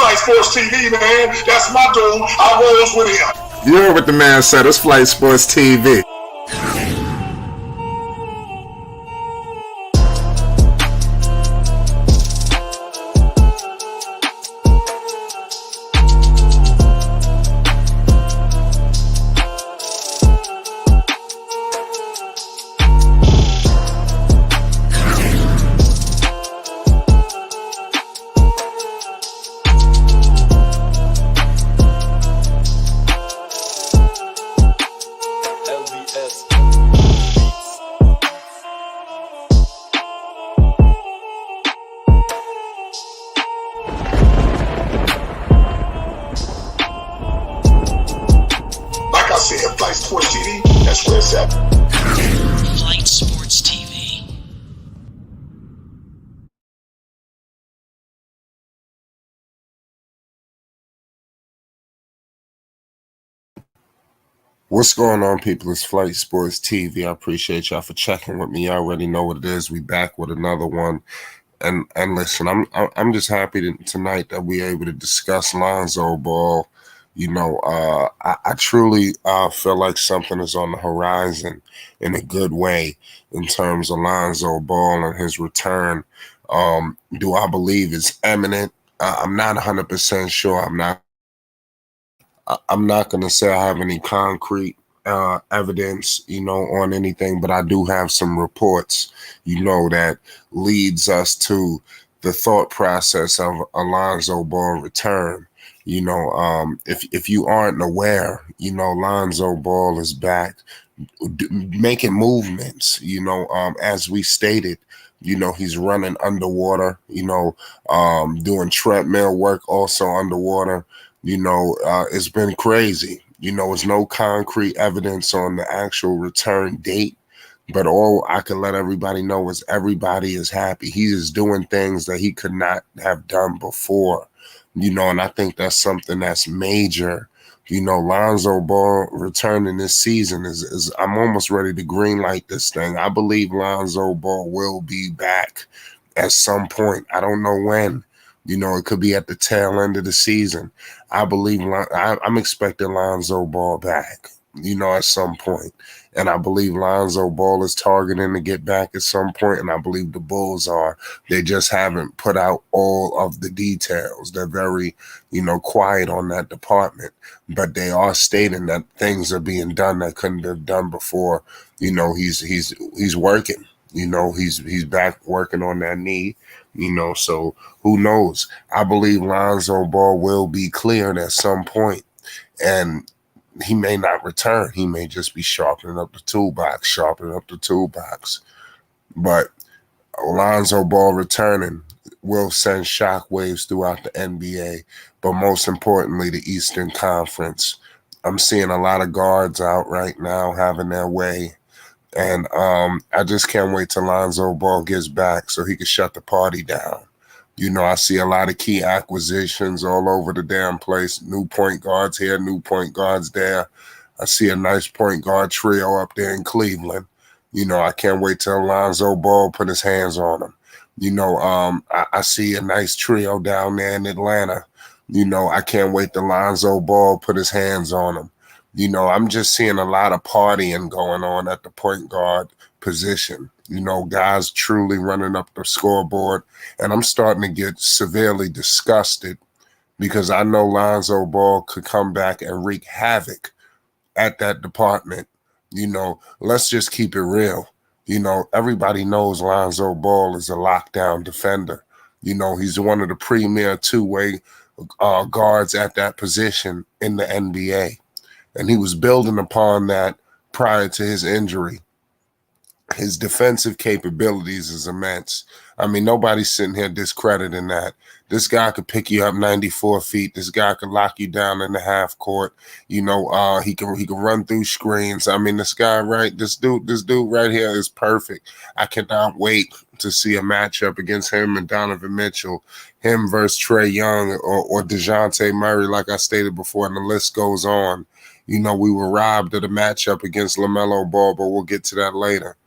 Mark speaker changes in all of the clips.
Speaker 1: Flight Sports TV, man. That's my dude. I rolls with him.
Speaker 2: You heard what the man said. It's Flight Sports TV.
Speaker 1: Flight Sports TV, that's where it's at.
Speaker 3: Flight Sports TV.
Speaker 2: What's going on, people? It's Flight Sports TV. I appreciate y'all for checking with me. You already know what it is. We back with another one. And listen, I'm just happy tonight that we're able to discuss Lonzo Ball. You know, I truly feel like something is on the horizon in a good way in terms of Lonzo Ball and his return. Do I believe it's imminent? I'm not 100% sure. I'm not going to say I have any concrete evidence, on anything, but I do have some reports, that leads us to the thought process of Lonzo Ball return. If you aren't aware, Lonzo Ball is back making movements, as we stated, he's running underwater, doing treadmill work also underwater. It's been crazy. There's no concrete evidence on the actual return date, but all I can let everybody know is everybody is happy. He is doing things that he could not have done before. And I think that's something that's major. Lonzo Ball returning this season is I'm almost ready to green light this thing. I believe Lonzo Ball will be back at some point. I don't know when. It could be at the tail end of the season. I believe I'm expecting Lonzo Ball back, at some point. And I believe Lonzo Ball is targeting to get back at some point, and I believe the Bulls are. They just haven't put out all of the details. They're very, quiet on that department. But they are stating that things are being done that couldn't have done before. He's working. He's back working on that knee. So who knows? I believe Lonzo Ball will be cleared at some point, and he may not return. He may just be sharpening up the toolbox. But Lonzo Ball returning will send shockwaves throughout the NBA, but most importantly, the Eastern Conference. I'm seeing a lot of guards out right now having their way. And I just can't wait till Lonzo Ball gets back so he can shut the party down. I see a lot of key acquisitions all over the damn place. New point guards here, new point guards there. I see a nice point guard trio up there in Cleveland. I can't wait till Lonzo Ball put his hands on him. I see a nice trio down there in Atlanta. I can't wait till Lonzo Ball put his hands on him. I'm just seeing a lot of partying going on at the point guard position. Guys truly running up the scoreboard. And I'm starting to get severely disgusted because I know Lonzo Ball could come back and wreak havoc at that department. Let's just keep it real. Everybody knows Lonzo Ball is a lockdown defender. He's one of the premier two-way guards at that position in the NBA. And he was building upon that prior to his injury. His defensive capabilities is immense. I mean, nobody's sitting here discrediting that. This guy could pick you up 94 feet. This guy could lock you down in the half court. He can run through screens. I mean, this dude right here is perfect. I cannot wait to see a matchup against him and Donovan Mitchell, him versus Trae Young or DeJounte Murray, like I stated before, and the list goes on. We were robbed of the matchup against LaMelo Ball, but we'll get to that later.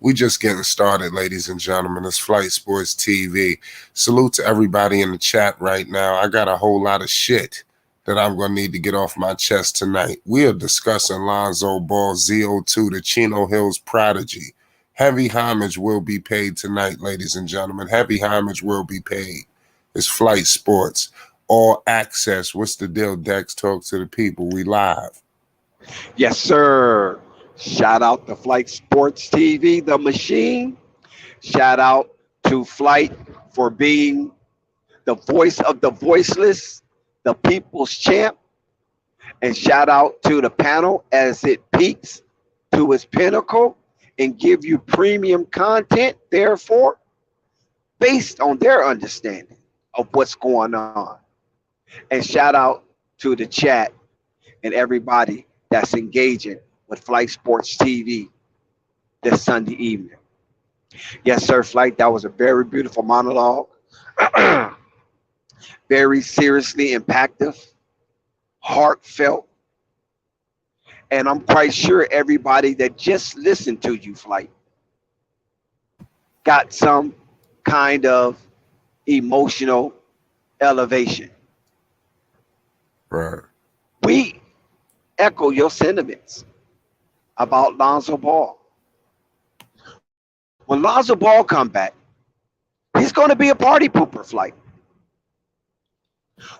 Speaker 2: We just getting started, ladies and gentlemen. It's Flight Sports TV. Salute to everybody in the chat right now. I got a whole lot of shit that I'm going to need to get off my chest tonight. We are discussing Lonzo Ball, ZO2, the Chino Hills prodigy. Heavy homage will be paid tonight, ladies and gentlemen. Heavy homage will be paid. It's Flight Sports. All access. What's the deal, Dex? Talk to the people. We live.
Speaker 4: Yes, sir. Shout out to Flight Sports TV, the machine. Shout out to Flight for being the voice of the voiceless, the people's champ. And shout out to the panel as it peaks to its pinnacle and give you premium content, therefore, based on their understanding of what's going on. And shout out to the chat and everybody that's engaging with Flight Sports TV this Sunday evening. Yes, sir, Flight, that was a very beautiful monologue. Very seriously impactful, heartfelt. And I'm quite sure everybody that just listened to you, Flight, got some kind of emotional elevation.
Speaker 2: Right.
Speaker 4: We echo your sentiments about Lonzo Ball. When Lonzo Ball come back, he's going to be a party pooper, Flight.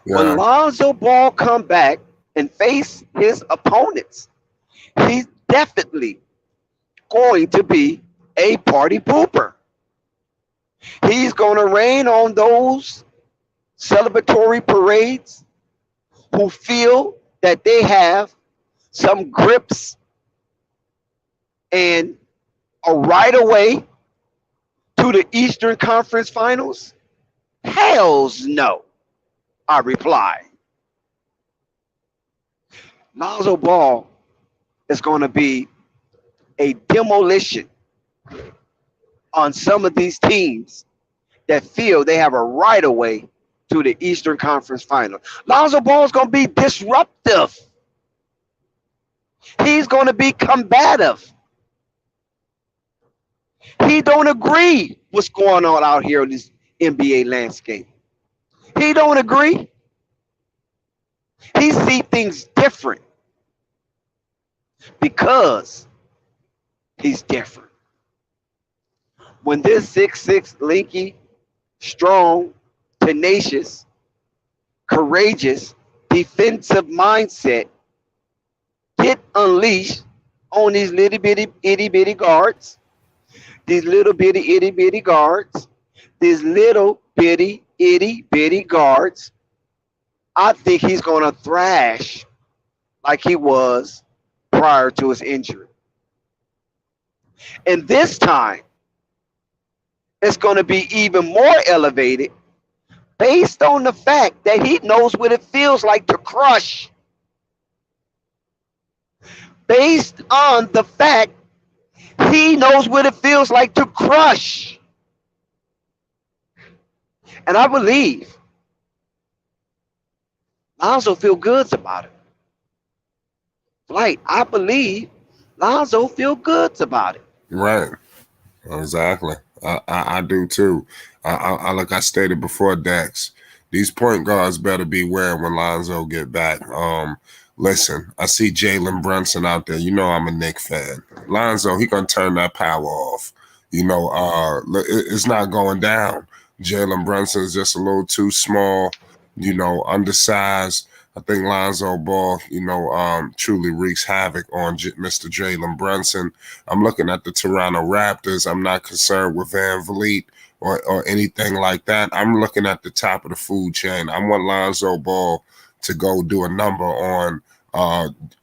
Speaker 2: Yeah.
Speaker 4: When Lonzo Ball come back and face his opponents, he's definitely going to be a party pooper. He's going to rain on those celebratory parades who feel that they have some grips and a right away to the Eastern Conference Finals? Hells no, I reply. Lonzo Ball is going to be a demolition on some of these teams that feel they have a right away to the Eastern Conference Final. Lonzo Ball is going to be disruptive. He's going to be combative. He don't agree what's going on out here in this NBA landscape. He don't agree. He see things different because he's different. When this 6'6", lanky, strong, tenacious, courageous, defensive mindset get unleashed on these little bitty itty bitty guards, these little bitty itty bitty guards, these little bitty itty bitty guards, I think he's going to thrash like he was prior to his injury. And this time, it's going to be even more elevated based on the fact that he knows what it feels like to crush. Based on the fact he knows what it feels like to crush. And I believe Lonzo feel good about it. Like, I believe Lonzo feel good about it.
Speaker 2: Right. Exactly. I do too. I like I stated before, Dex, these point guards better beware when Lonzo get back. Listen, I see Jalen Brunson out there. You know I'm a Knicks fan. Lonzo, he gonna turn that power off. You know, it's not going down. Jalen Brunson is just a little too small, you know, undersized. I think Lonzo Ball, you know, truly wreaks havoc on Mr. Jalen Brunson. I'm looking at the Toronto Raptors. I'm not concerned with Van Vliet or anything like that. I'm looking at the top of the food chain. I want Lonzo Ball to go do a number on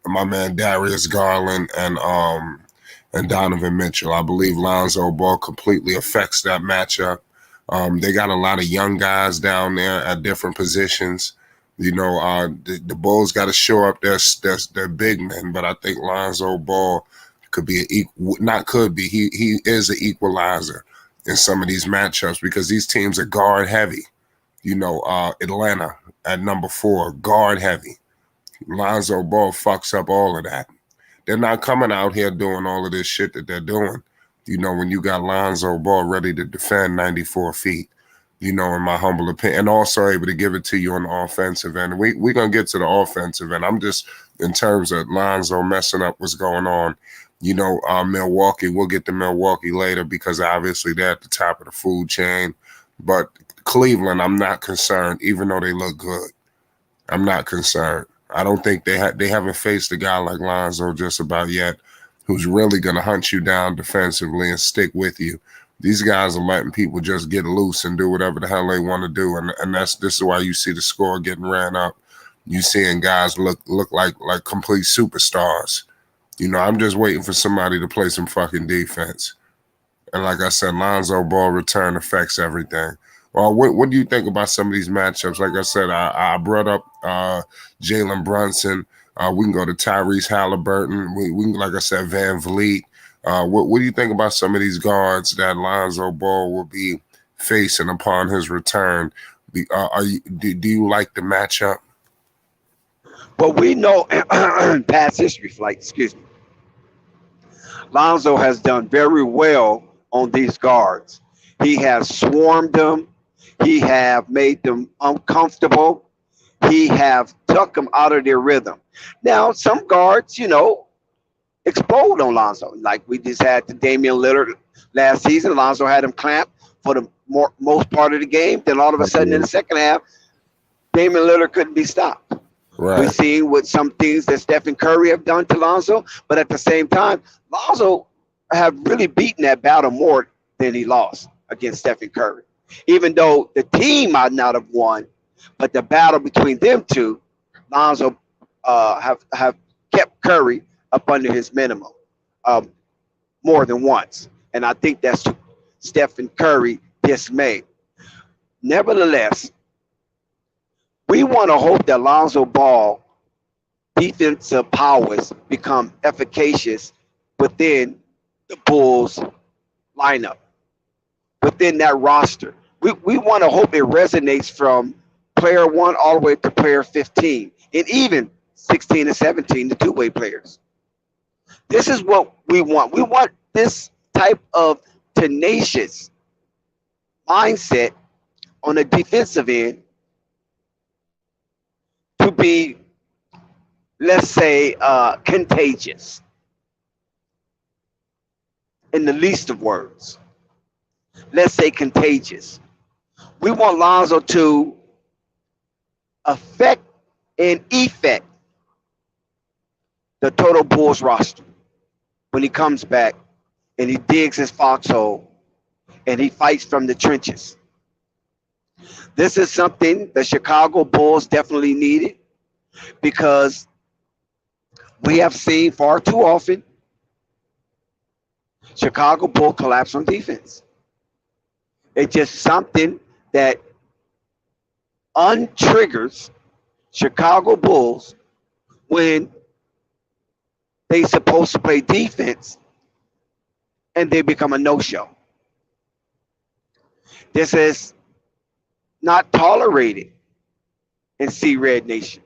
Speaker 2: my man Darius Garland and Donovan Mitchell. I believe Lonzo Ball completely affects that matchup. They got a lot of young guys down there at different positions. You know, the Bulls got to shore up their big men, but I think Lonzo Ball could be he is an equalizer in some of these matchups because these teams are guard heavy. You know, Atlanta at number 4, guard heavy. Lonzo Ball fucks up all of that. They're not coming out here doing all of this shit that they're doing When you got Lonzo Ball ready to defend 94 feet, in my humble opinion, and also able to give it to you on the offensive end. We're going to get to the offensive end. I'm just, in terms of Lonzo messing up what's going on, Milwaukee, we'll get to Milwaukee later because obviously they're at the top of the food chain. But Cleveland, I'm not concerned, even though they look good. I'm not concerned. I don't think they haven't faced a guy like Lonzo just about yet who's really going to hunt you down defensively and stick with you. These guys are letting people just get loose and do whatever the hell they want to do, and this is why you see the score getting ran up. You seeing guys look like complete superstars. I'm just waiting for somebody to play some fucking defense. And like I said, Lonzo Ball return affects everything. Well, what do you think about some of these matchups? Like I said, I brought up Jalen Brunson. We can go to Tyrese Halliburton. We can, like I said, Van Vliet. What do you think about some of these guards that Lonzo Ball will be facing upon his return? Do you like the matchup?
Speaker 4: But we know past history, excuse me. Lonzo has done very well on these guards. He has swarmed them. He have made them uncomfortable. He have took them out of their rhythm. Now, some guards, explode on Lonzo. Like we just had the Damian Lillard last season. Lonzo had him clamped for the most part of the game. Then all of a sudden in the second half, Damian Lillard couldn't be stopped.
Speaker 2: Right.
Speaker 4: We've seen what some things that Stephen Curry have done to Lonzo, but at the same time, Lonzo have really beaten that battle more than he lost against Stephen Curry. Even though the team might not have won, but the battle between them two, Lonzo have kept Curry up under his minimum more than once. And I think that's Stephen Curry dismayed. Nevertheless, we want to hope that Lonzo Ball defensive powers become efficacious within the Bulls lineup, within that roster. We want to hope it resonates from player 1 all the way to player 15, and even 16 and 17, the two-way players. This is what we want. We want this type of tenacious mindset on the defensive end to be, let's say, contagious in the least of words. Let's say contagious. We want Lonzo to affect and effect the total Bulls roster when he comes back and he digs his foxhole and he fights from the trenches. This is something the Chicago Bulls definitely needed because we have seen far too often Chicago Bulls collapse on defense. It's just something that untriggers Chicago Bulls when they supposed to play defense and they become a no-show. This is not tolerated in Sea Red Nation.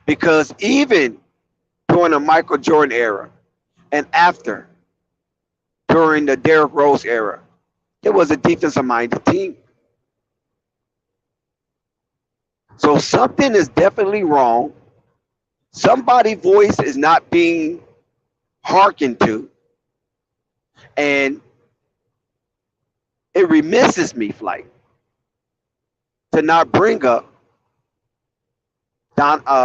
Speaker 4: Because even during the Michael Jordan era and after, during the Derrick Rose era, it was a defensive-minded team. So something is definitely wrong. Somebody's voice is not being hearkened to. And it remisses me, Flight, to not bring up the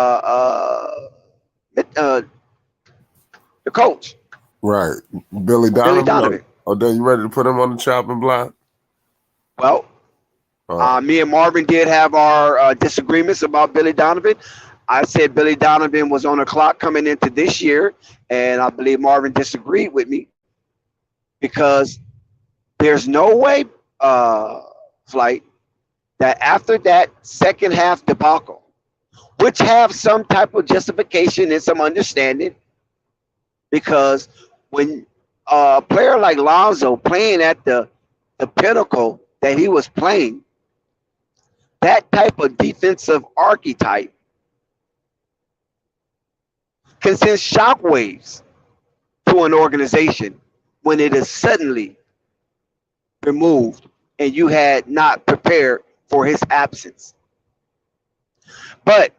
Speaker 4: coach.
Speaker 2: Right. Billy Donovan.
Speaker 4: Billy Donovan.
Speaker 2: Oh, then you ready to put him on the chopping block?
Speaker 4: Well, me and Marvin did have our disagreements about Billy Donovan. I said Billy Donovan was on the clock coming into this year, and I believe Marvin disagreed with me because there's no way, Flight, that after that second half debacle, which have some type of justification and some understanding, because when a player like Lonzo playing at the pinnacle that he was playing, that type of defensive archetype can send shockwaves to an organization when it is suddenly removed and you had not prepared for his absence. But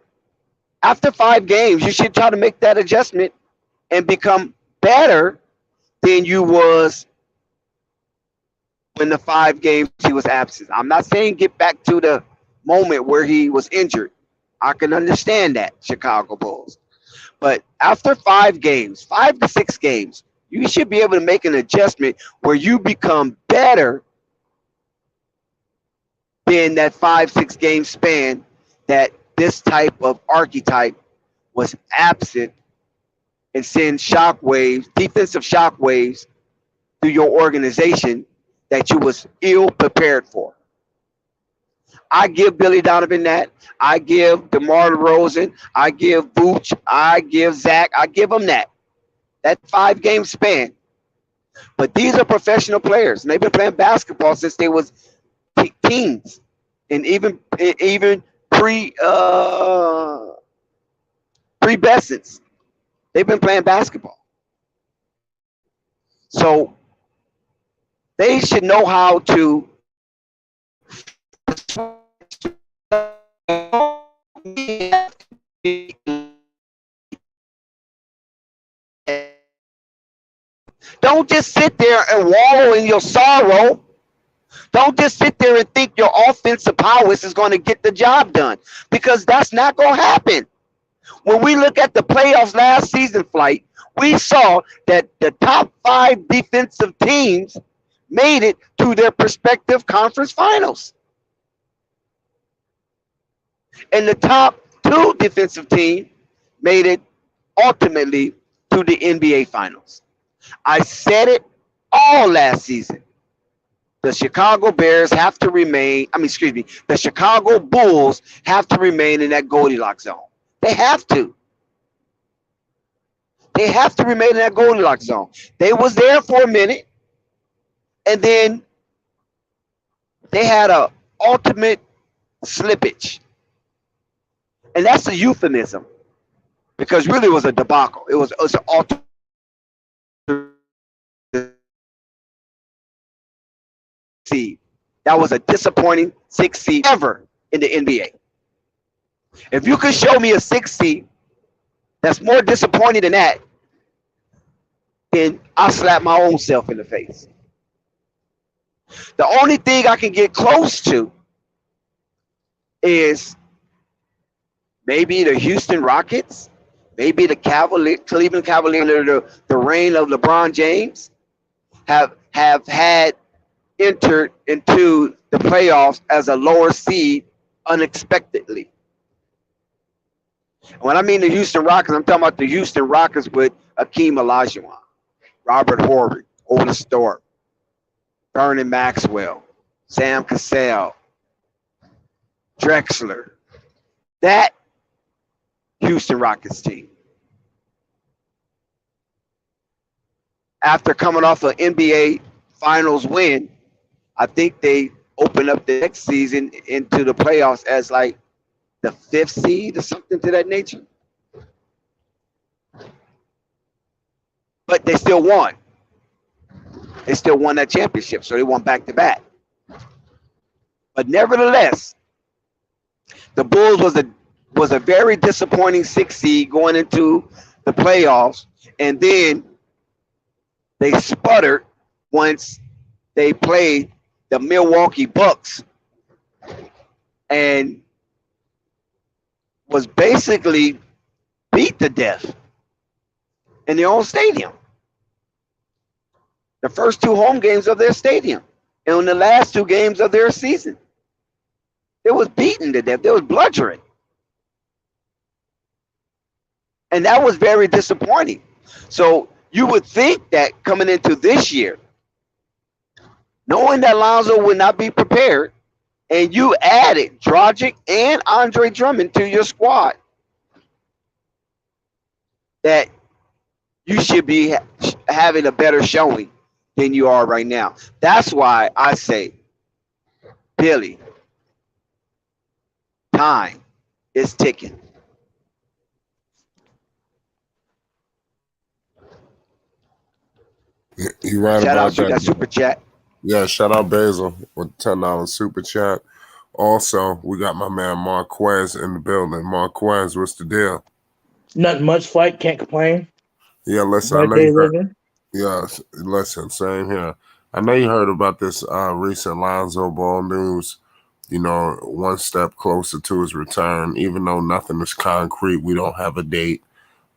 Speaker 4: after 5 games, you should try to make that adjustment and become better than you was when the 5 games he was absent. I'm not saying get back to the moment where he was injured. I can understand that, Chicago Bulls. But after 5 games, 5 to 6 games, you should be able to make an adjustment where you become better than that 5, 6 game span that this type of archetype was absent and send shockwaves, defensive shockwaves through your organization that you was ill prepared for. I give Billy Donovan that. I give DeMar DeRozan. I give Vooch. I give Zach. I give them that. That 5 game span. But these are professional players, and they've been playing basketball since they was teens, and even pre Bessons. They've been playing basketball, so they should know how to. Don't just sit there and wallow in your sorrow. Don't just sit there and think your offensive prowess is going to get the job done, because that's not going to happen. When we look at the playoffs last season, Flight, we saw that the top 5 defensive teams made it to their respective conference finals. And the top 2 defensive teams made it ultimately to the NBA finals. I said it all last season. The Chicago Bears have to remain, the Chicago Bulls have to remain in that Goldilocks zone. They have to. They have to remain in that Goldilocks zone. They was there for a minute, and then they had a ultimate slippage. And that's a euphemism, because really it was a debacle. It was an ultimate seed. That was a disappointing 6 seed ever in the NBA. If you could show me a 6 seed that's more disappointing than that, then I'll slap my own self in the face. The only thing I can get close to is maybe the Houston Rockets, maybe the Cleveland Cavaliers under the reign of LeBron James have had entered into the playoffs as a lower seed unexpectedly. When I mean the Houston Rockets, I'm talking about the Houston Rockets with Akeem Olajuwon, Robert Horry, Otis Thorpe, Vernon Maxwell, Sam Cassell, Drexler. That Houston Rockets team, after coming off an NBA Finals win, I think they opened up the next season into the playoffs as like the 5th seed or something to that nature. But they still won. They still won that championship, so they won back to back. But nevertheless, the Bulls was a very disappointing 6th seed going into the playoffs, and then they sputtered once they played the Milwaukee Bucks and was basically beat to death in their own stadium. The first 2 home games of their stadium, and in the last 2 games of their season, they was beaten to death. They was bludgeoned. And that was very disappointing. So you would think that coming into this year, knowing that Lonzo would not be prepared, and you added Dragic and Andre Drummond to your squad, that you should be having a better showing than you are right now. That's why I say, Billy, time is ticking.
Speaker 2: You right
Speaker 4: Shout
Speaker 2: about
Speaker 4: out to
Speaker 2: that.
Speaker 4: that super chat.
Speaker 2: Yeah, shout out Basil with $10 super chat. Also, we got my man Marquez in the building. Marquez, what's the deal?
Speaker 5: Nothing much. Flight can't complain.
Speaker 2: Yeah, listen, I
Speaker 5: Another
Speaker 2: know you
Speaker 5: day
Speaker 2: heard.
Speaker 5: living.
Speaker 2: Yeah, listen, same here. I know you heard about this recent Lonzo Ball news. One step closer to his return, even though nothing is concrete. We don't have a date,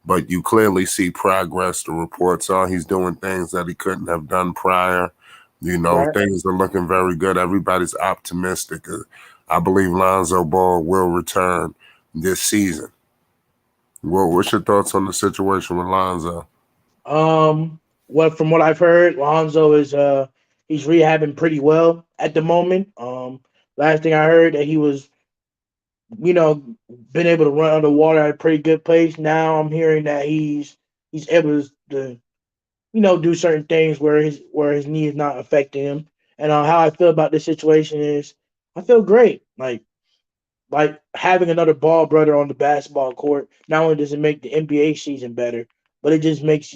Speaker 2: but you clearly see progress. The reports are he's doing things that he couldn't have done prior.
Speaker 5: Right.
Speaker 2: Things are looking very good. Everybody's optimistic. I believe Lonzo Ball will return this season. What's your thoughts on the situation with Lonzo?
Speaker 5: What from what I've heard, Lonzo is he's rehabbing pretty well at the moment. Last thing I heard that he was, you know, been able to run underwater at a pretty good pace. Now I'm hearing that he's able to do certain things where his knee is not affecting him. And how I feel about this situation is I feel great. Like having another ball brother on the basketball court. Not only does it make the NBA season better, but it just makes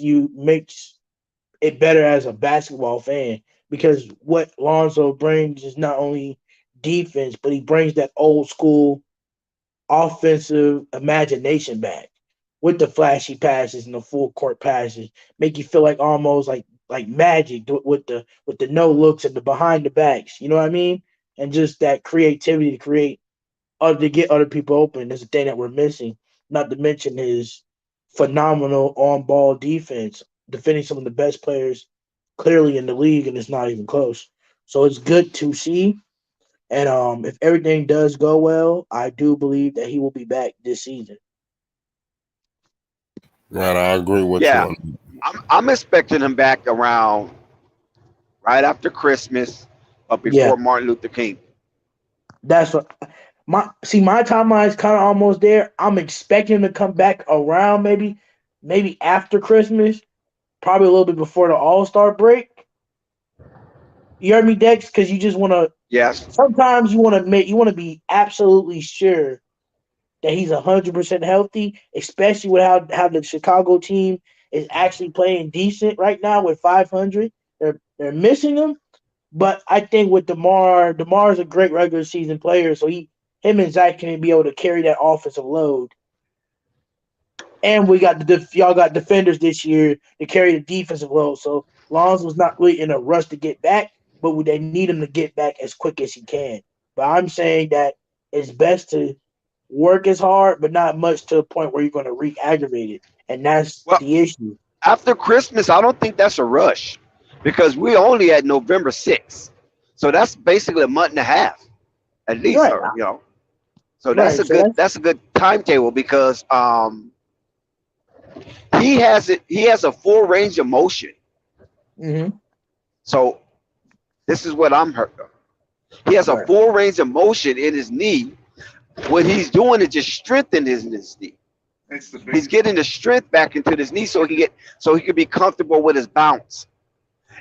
Speaker 5: it better as a basketball fan because what Lonzo brings is not only defense, but he brings that old school offensive imagination back with the flashy passes and the full court passes, make you feel like almost like magic with the no looks and the behind the backs. You know what I mean? And just that creativity to create to get other people open is the thing that we're missing. Not to mention his phenomenal on ball defense, defending some of the best players clearly in the league, and it's not even close. So it's good to see. And if everything does go well, I do believe that he will be back this season.
Speaker 2: Right, I agree with you
Speaker 4: Yeah,
Speaker 2: on.
Speaker 4: I'm expecting him back around right after Christmas, but
Speaker 5: Yeah,
Speaker 4: before Martin Luther King.
Speaker 5: that's what my timeline is kind of almost there. I'm expecting him to come back around maybe after Christmas, probably a little bit before the All Star break. You heard me, Dex? Because you just want to.
Speaker 4: Yes.
Speaker 5: Sometimes you want to be absolutely sure that he's 100% healthy, especially with how the Chicago team is actually playing decent right now with 500. They're missing him, but I think with Demar's a great regular season player, so him and Zach can be able to carry that offensive load. And we got y'all got defenders this year to carry the defensive load. So Lonzo's not really in a rush to get back, but they need him to get back as quick as he can. But I'm saying that it's best to work as hard, but not much to a point where you're going to re-aggravate it, and that's
Speaker 4: Well,
Speaker 5: the issue.
Speaker 4: after Christmas, I don't think that's a rush because we only at November 6th. So that's basically a month and a half at least,
Speaker 5: Right,
Speaker 4: or So
Speaker 5: right. So that's
Speaker 4: that's a good timetable because he has a full range of motion.
Speaker 5: hmm
Speaker 4: So this is what I'm hurt. He has a
Speaker 5: right,
Speaker 4: full range of motion in his knee. What he's doing is just strengthening his knee. He's getting the strength back into his knee so he can be comfortable with his bounce.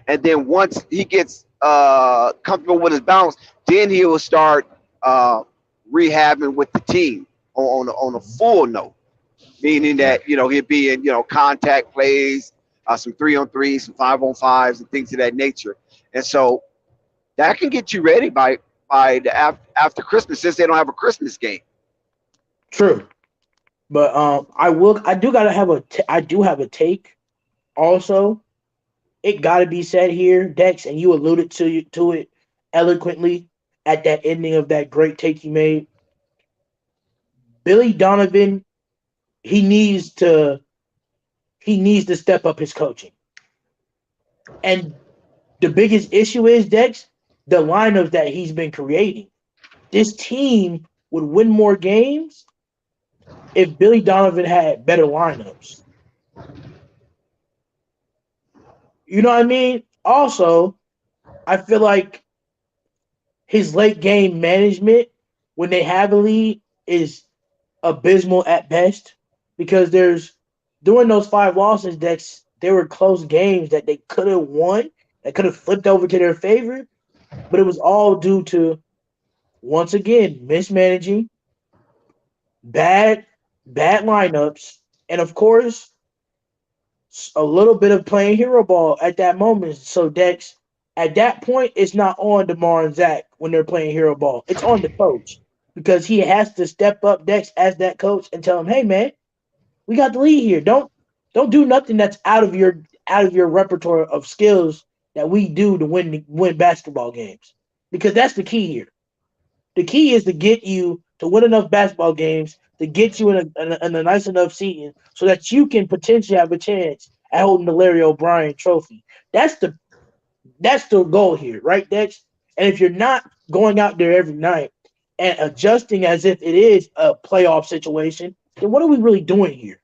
Speaker 4: And then once he gets comfortable with his bounce, then he will start rehabbing with the team on a full note, meaning that he'll be in contact plays, some 3-on-3s, some 5-on-5s, and things of that nature. And so that can get you ready by the after Christmas, since they don't have a Christmas game.
Speaker 5: true. But I do have a take also. It got to be said here, Dex, and you alluded to it eloquently at that ending of that great take you made. Billy Donovan, he needs to he needs to step up his coaching. And the biggest issue is Dex, the lineups that he's been creating. This team would win more games if Billy Donovan had better lineups. You know what I mean? Also, I feel like his late game management when they have a lead is abysmal at best because there's during those five losses that there were close games that they could have won, that could have flipped over to their favor, but it was all due to once again mismanaging, bad bad lineups, and of course a little bit of playing hero ball at that moment. So Dex, at that point, it's not on Demar and Zach when they're playing hero ball. It's on the coach because he has to step up Dex as that coach and tell him, "Hey, man, we got the lead here. Don't do nothing that's out of your repertoire of skills that we do to win basketball games because that's the key here. The key is to get you to win enough basketball games to get you in a nice enough seating so that you can potentially have a chance at holding the Larry O'Brien trophy. That's the that's the goal here, right, Dex? And if you're not going out there every night and adjusting as if it is a playoff situation, then what are we really doing here?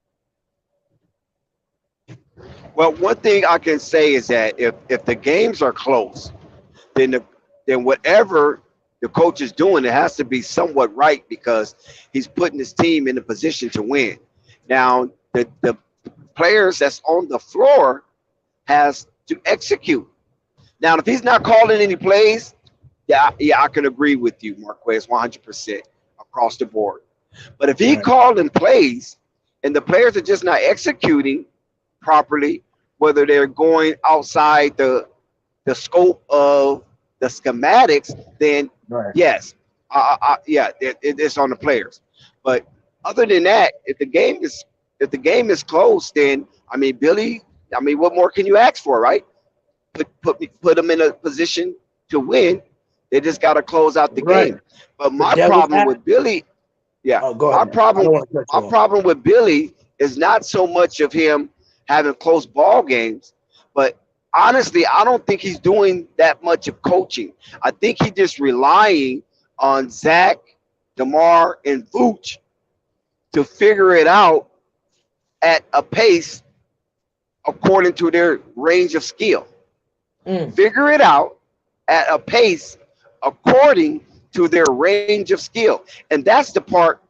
Speaker 4: Well, one thing I can say is that if the games are close, then then whatever the coach is doing, it has to be somewhat right because he's putting his team in a position to win. Now, the players that's on the floor has to execute. Now, if he's not calling any plays, yeah, I can agree with you, Marquez, 100% across the board. But if he
Speaker 5: Right.
Speaker 4: calling plays and the players are just not executing properly, whether they're going outside the scope of the schematics, then
Speaker 5: Right.
Speaker 4: yes, yeah, it's on the players. But other than that, if the game is close, then I mean, Billy, I mean, what more can you ask for, right? Put them in a position to win. They just got to close out the
Speaker 5: Right.
Speaker 4: game. But
Speaker 5: The
Speaker 4: my
Speaker 5: devil's
Speaker 4: problem
Speaker 5: advocate.
Speaker 4: with Billy, yeah,
Speaker 5: Oh, go
Speaker 4: my
Speaker 5: ahead. I
Speaker 4: problem
Speaker 5: don't want to cut
Speaker 4: my
Speaker 5: you off.
Speaker 4: problem with Billy is not so much of him having close ball games, but honestly, I don't think he's doing that much of coaching. I think he's just relying on Zach, Demar, and Vooch to figure it out at a pace according to their range of skill.
Speaker 5: Mm.
Speaker 4: Figure it out at a pace according to their range of skill. And that's the part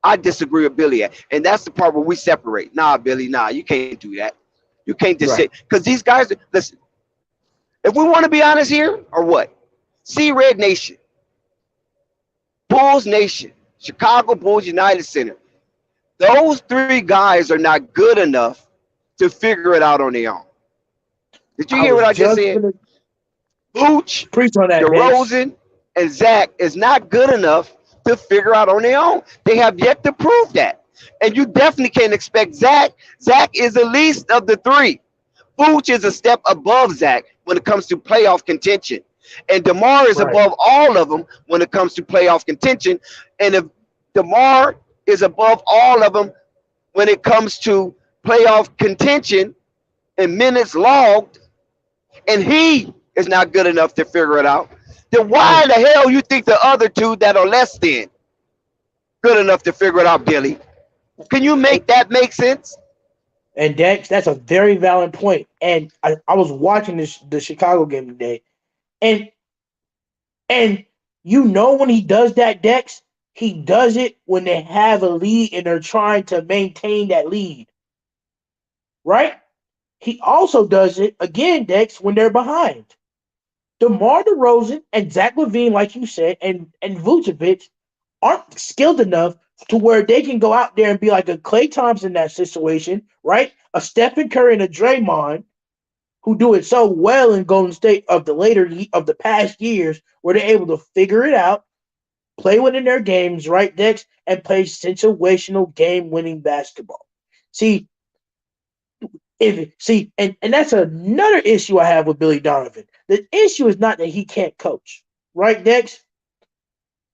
Speaker 4: I disagree with Billy at. And that's the part where we separate. Nah, Billy, nah, you can't do that. You can't just sit.
Speaker 5: Right.
Speaker 4: Because these guys, listen, if we want to be honest here, or what? See Red Nation, Bulls Nation, Chicago Bulls United Center. Those three guys are not good enough to figure it out on their own. Did you
Speaker 5: I
Speaker 4: hear what
Speaker 5: was
Speaker 4: I just
Speaker 5: just
Speaker 4: said?
Speaker 5: gonna
Speaker 4: Booch,
Speaker 5: preach on that, Dex.
Speaker 4: DeRozan, and Zach is not good enough to figure out on their own. They have yet to prove that. And you definitely can't expect Zach. Zach is the least of the three. Booch is a step above Zach when it comes to playoff contention. And DeMar is
Speaker 5: Right.
Speaker 4: above all of them when it comes to playoff contention. And if DeMar is above all of them when it comes to playoff contention and minutes logged, and he is not good enough to figure it out, then why in
Speaker 5: Mm.
Speaker 4: the hell you think the other two that are less than good enough to figure it out, Billy? Can you
Speaker 5: And,
Speaker 4: make that make sense?
Speaker 5: and Dex, that's a very valid point. And I was watching the Chicago game today, and and when he does that, Dex, he does it when they have a lead and they're trying to maintain that lead, right? He also does it again, Dex, when they're behind. DeMar DeRozan and Zach LaVine, like you said, and Vucevic aren't skilled enough to where they can go out there and be like a Klay Thompson in that situation, right? A Stephen Curry and a Draymond who do it so well in Golden State of the past years, where they're able to figure it out, play within their games, right, Dex, and play situational game-winning basketball. See, and that's another issue I have with Billy Donovan. The issue is not that he can't coach, right, Dex?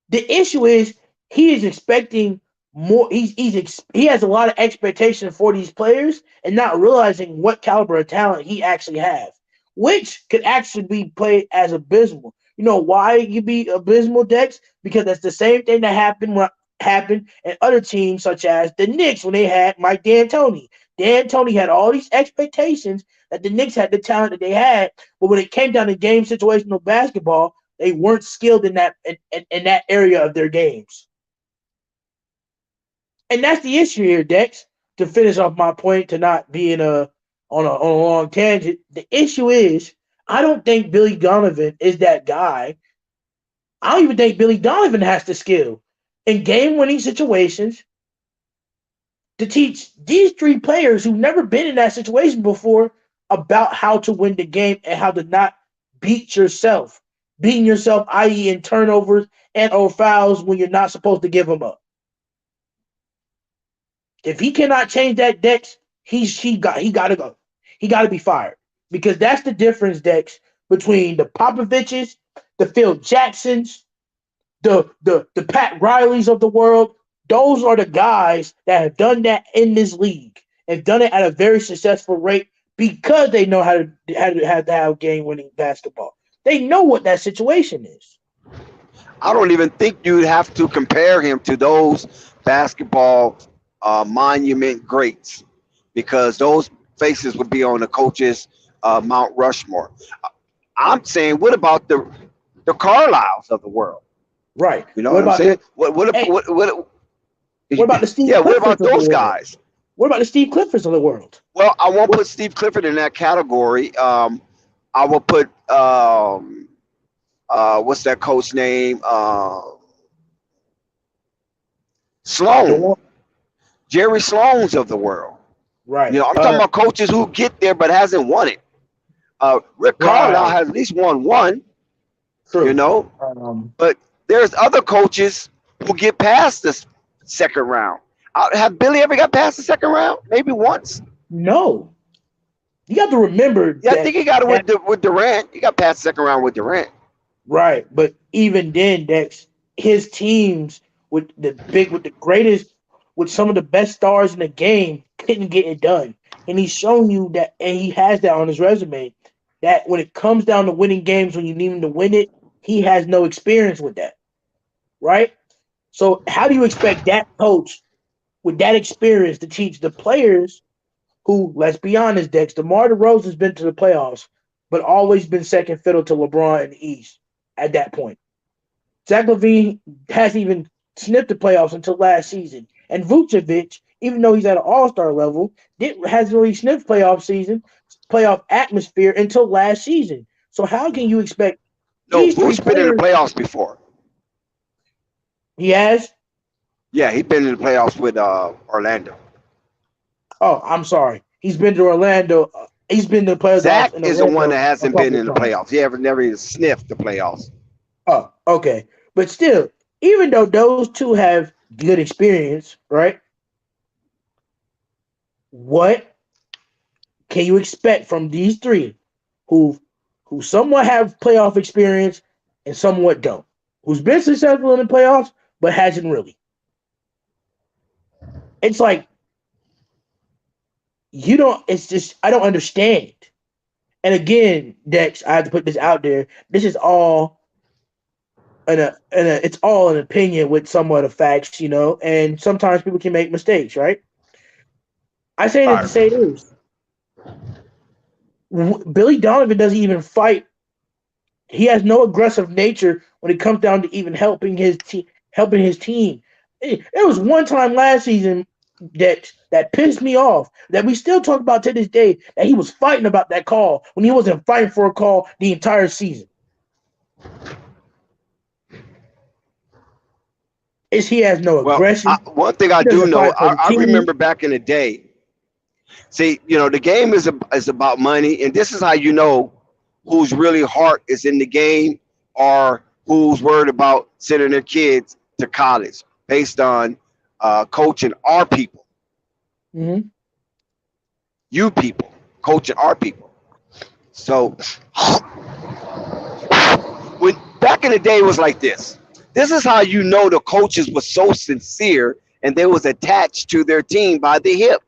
Speaker 5: The issue is he is expecting more. He has a lot of expectation for these players and not realizing what caliber of talent he actually has, which could actually be played as abysmal. You know why you be abysmal, Dex? Because that's the same thing that happened in other teams such as the Knicks when they had Mike D'Antoni. D'Antoni had all these expectations that the Knicks had the talent that they had, but when it came down to game situational basketball, they weren't skilled in that area of their games. And that's the issue here, Dex. To finish off my point, to not be in a long tangent, the issue is I don't think Billy Donovan is that guy. I don't even think Billy Donovan has the skill in game winning situations to teach these three players who've never been in that situation before about how to win the game and how to not beat yourself. Beating yourself, i.e., in turnovers and or fouls when you're not supposed to give them up. If he cannot change that, Dex, he got to go. He got to be fired because that's the difference, Dex, between the Popoviches, the Phil Jacksons, the Pat Rileys of the world. Those are the guys that have done that in this league and done it at a very successful rate because they know how to have game winning basketball. They know what that situation is.
Speaker 4: I don't even think you'd have to compare him to those basketball monument greats because those faces would be on the coaches' Mount Rushmore. I'm saying, what about the Carlisles of the world?
Speaker 5: Right.
Speaker 4: You know
Speaker 5: What
Speaker 4: what I'm
Speaker 5: about
Speaker 4: saying?
Speaker 5: the hey,
Speaker 4: What
Speaker 5: what about the Steve
Speaker 4: yeah, what
Speaker 5: Cliffords
Speaker 4: about
Speaker 5: of the
Speaker 4: those
Speaker 5: world?
Speaker 4: guys?
Speaker 5: What about the Steve Cliffords of the world?
Speaker 4: Well, I won't
Speaker 5: What
Speaker 4: put Steve Clifford in that category. I will put what's that coach name?
Speaker 5: the
Speaker 4: Sloan,
Speaker 5: one
Speaker 4: Jerry Sloan's of the world. You
Speaker 5: right.
Speaker 4: know, I'm talking about coaches who get there but hasn't won it. Rick Carlisle
Speaker 5: Right.
Speaker 4: has at least won one. You
Speaker 5: True.
Speaker 4: know,
Speaker 5: Um
Speaker 4: but there's other coaches who get past the second round. Have Billy ever got past the second round? Maybe once.
Speaker 5: no. You have to remember
Speaker 4: Yeah, I think he got it
Speaker 5: that
Speaker 4: with Durant. He got past the second round with Durant.
Speaker 5: right, but even then, Dex, his teams with the greatest, with some of the best stars in the game, couldn't get it done. And he's shown you that, and he has that on his resume. That when it comes down to winning games, when you need him to win it, he has no experience with that. Right. So how do you expect that coach with that experience to teach the players who, let's be honest, Dex, DeMar DeRozan has been to the playoffs, but always been second fiddle to LeBron in the East at that point. Zach LaVine hasn't even sniffed the playoffs until last season. And Vucevic, even though he's at an all-star level, hasn't really sniffed playoff atmosphere until last season. So how can you expect
Speaker 4: No,
Speaker 5: these three
Speaker 4: Vooch been in the
Speaker 5: players?
Speaker 4: playoffs before.
Speaker 5: He has.
Speaker 4: Yeah, he's been in the playoffs with Orlando.
Speaker 5: Oh, I'm sorry. He's been to Orlando. He's been to the playoffs
Speaker 4: Zach
Speaker 5: in
Speaker 4: is the one
Speaker 5: Orlando
Speaker 4: that
Speaker 5: a
Speaker 4: hasn't been
Speaker 5: couple
Speaker 4: in
Speaker 5: of
Speaker 4: the
Speaker 5: times.
Speaker 4: playoffs. He ever never even sniffed the playoffs.
Speaker 5: Oh, okay. But still, even though those two have good experience, right? What can you expect from these three who who somewhat have playoff experience and somewhat don't? Who's been successful in the playoffs but hasn't really? It's like you don't. It's just I don't understand it. And again, Dex, I have to put this out there. This is all it's all an opinion with somewhat of facts, and sometimes people can make mistakes, right? I say that to say
Speaker 4: Right.
Speaker 5: this. Billy Donovan doesn't even fight. He has no aggressive nature when it comes down to even helping his team. There was one time last season that pissed me off that we still talk about to this day that he was fighting about that call when he wasn't fighting for a call the entire season. Is he has no
Speaker 4: Well,
Speaker 5: aggression.
Speaker 4: one thing I
Speaker 5: He
Speaker 4: do
Speaker 5: doesn't
Speaker 4: know,
Speaker 5: fight for the
Speaker 4: I
Speaker 5: team.
Speaker 4: remember back in the day. See, you know, the game is about money, and this is how you know whose really heart is in the game or who's worried about sending their kids to college based on coaching our people,
Speaker 5: Mm-hmm.
Speaker 4: you people, coaching our people. So when back in the day it was like this. This is how you know the coaches were so sincere and they was attached to their team by the hip.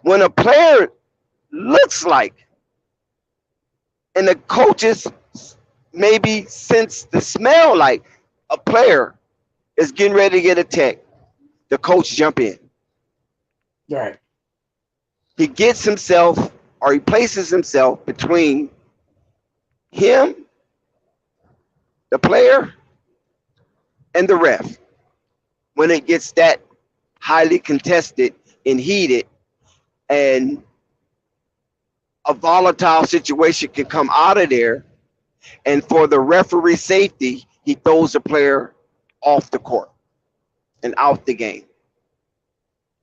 Speaker 4: When a player looks like and the coaches maybe sense the smell like a player is getting ready to get attacked, the coach jump in.
Speaker 5: Right.
Speaker 4: He gets himself or he places himself between him, the player, and the ref. When it gets that highly contested and heated and a volatile situation can come out of there, and for the referee safety, he throws the player off the court and out the game.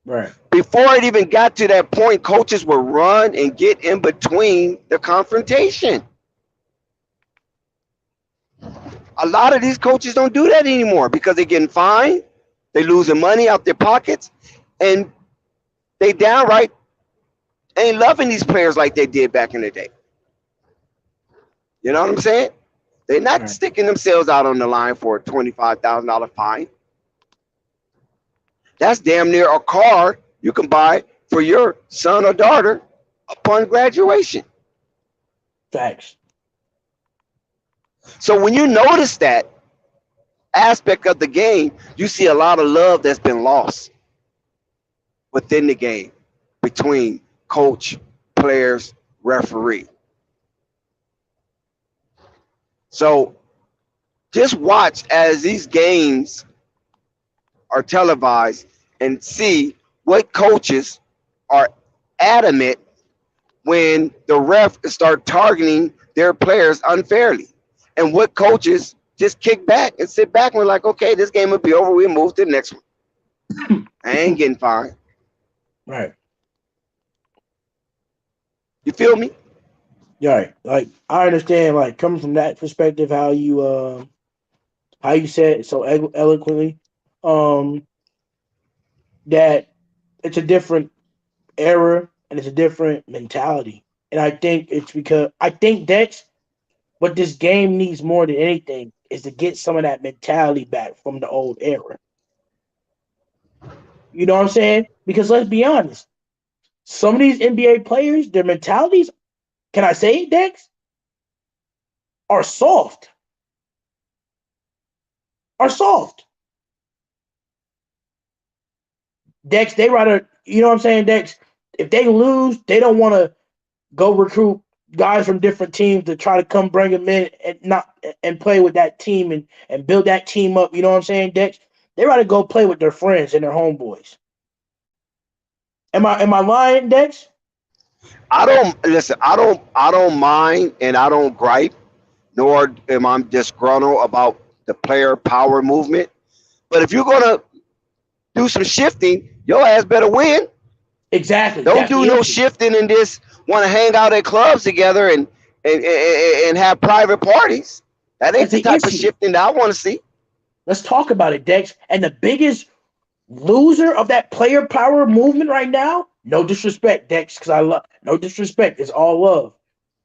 Speaker 5: Right.
Speaker 4: Before it even got to that point, coaches would run and get in between the confrontation. A lot of these coaches don't do that anymore because they're getting fined, they losing money out their pockets, and they downright ain't loving these players like they did back in the day. You know what I'm saying? They're not
Speaker 5: Right.
Speaker 4: sticking themselves out on the line for a $25,000 fine. That's damn near a car you can buy for your son or daughter upon graduation.
Speaker 5: Facts.
Speaker 4: So when you notice that aspect of the game, you see a lot of love that's been lost within the game between coach, players, referee. So just watch as these games are televised and see what coaches are adamant when the ref start targeting their players unfairly, and what coaches just kick back and sit back and we're like, okay, this game will be over. We move to the next one. I ain't getting fined.
Speaker 5: Right.
Speaker 4: You feel me?
Speaker 5: Yeah. Right. Like I understand. Like coming from that perspective, how you said it so eloquently, um, that it's a different era and it's a different mentality. And I think it's because I think that's what this game needs more than anything is to get some of that mentality back from the old era. You know what I'm saying? Because let's be honest, some of these NBA players, their mentalities, can I say it, Dex, are soft. Are soft. Dex, they rather, you know what I'm saying, Dex? If they lose, they don't want to go recruit guys from different teams to try to come bring them in and not and play with that team and build that team up. You know what I'm saying, Dex? They rather go play with their friends and their homeboys. Am I lying, Dex?
Speaker 4: I don't listen. I don't mind, and I don't gripe, nor am I disgruntled about the player power movement. But if you're gonna do some shifting, your ass better win.
Speaker 5: Exactly.
Speaker 4: Don't
Speaker 5: That's
Speaker 4: do
Speaker 5: the
Speaker 4: no
Speaker 5: issue.
Speaker 4: shifting and just want to hang out at clubs together and have private parties. That ain't
Speaker 5: That's
Speaker 4: the
Speaker 5: the
Speaker 4: type of
Speaker 5: issue.
Speaker 4: shifting that I want to see.
Speaker 5: Let's talk about it, Dex. And the biggest loser of that player power movement right now, no disrespect, Dex, because I love no disrespect. It's all love.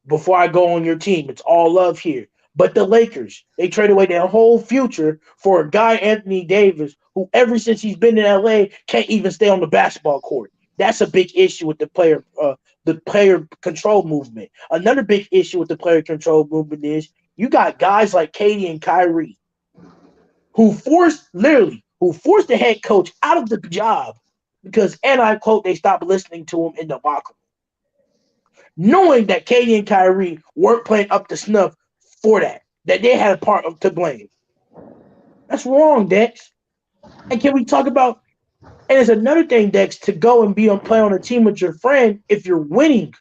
Speaker 5: Before I go on your team, it's all love here. But the Lakers, they trade away their whole future for a guy, Anthony Davis, who ever since he's been in LA can't even stay on the basketball court. That's a big issue with the player control movement. Another big issue with the player control movement is you got guys like Katie and Kyrie who forced the head coach out of the job because, and I quote, they stopped listening to him in the locker room, knowing that Katie and Kyrie weren't playing up to snuff for that they had a part of to blame. That's wrong, Dex. And can we talk about? And it's another thing, Dex, to go and be on play on a team with your friend if you're winning.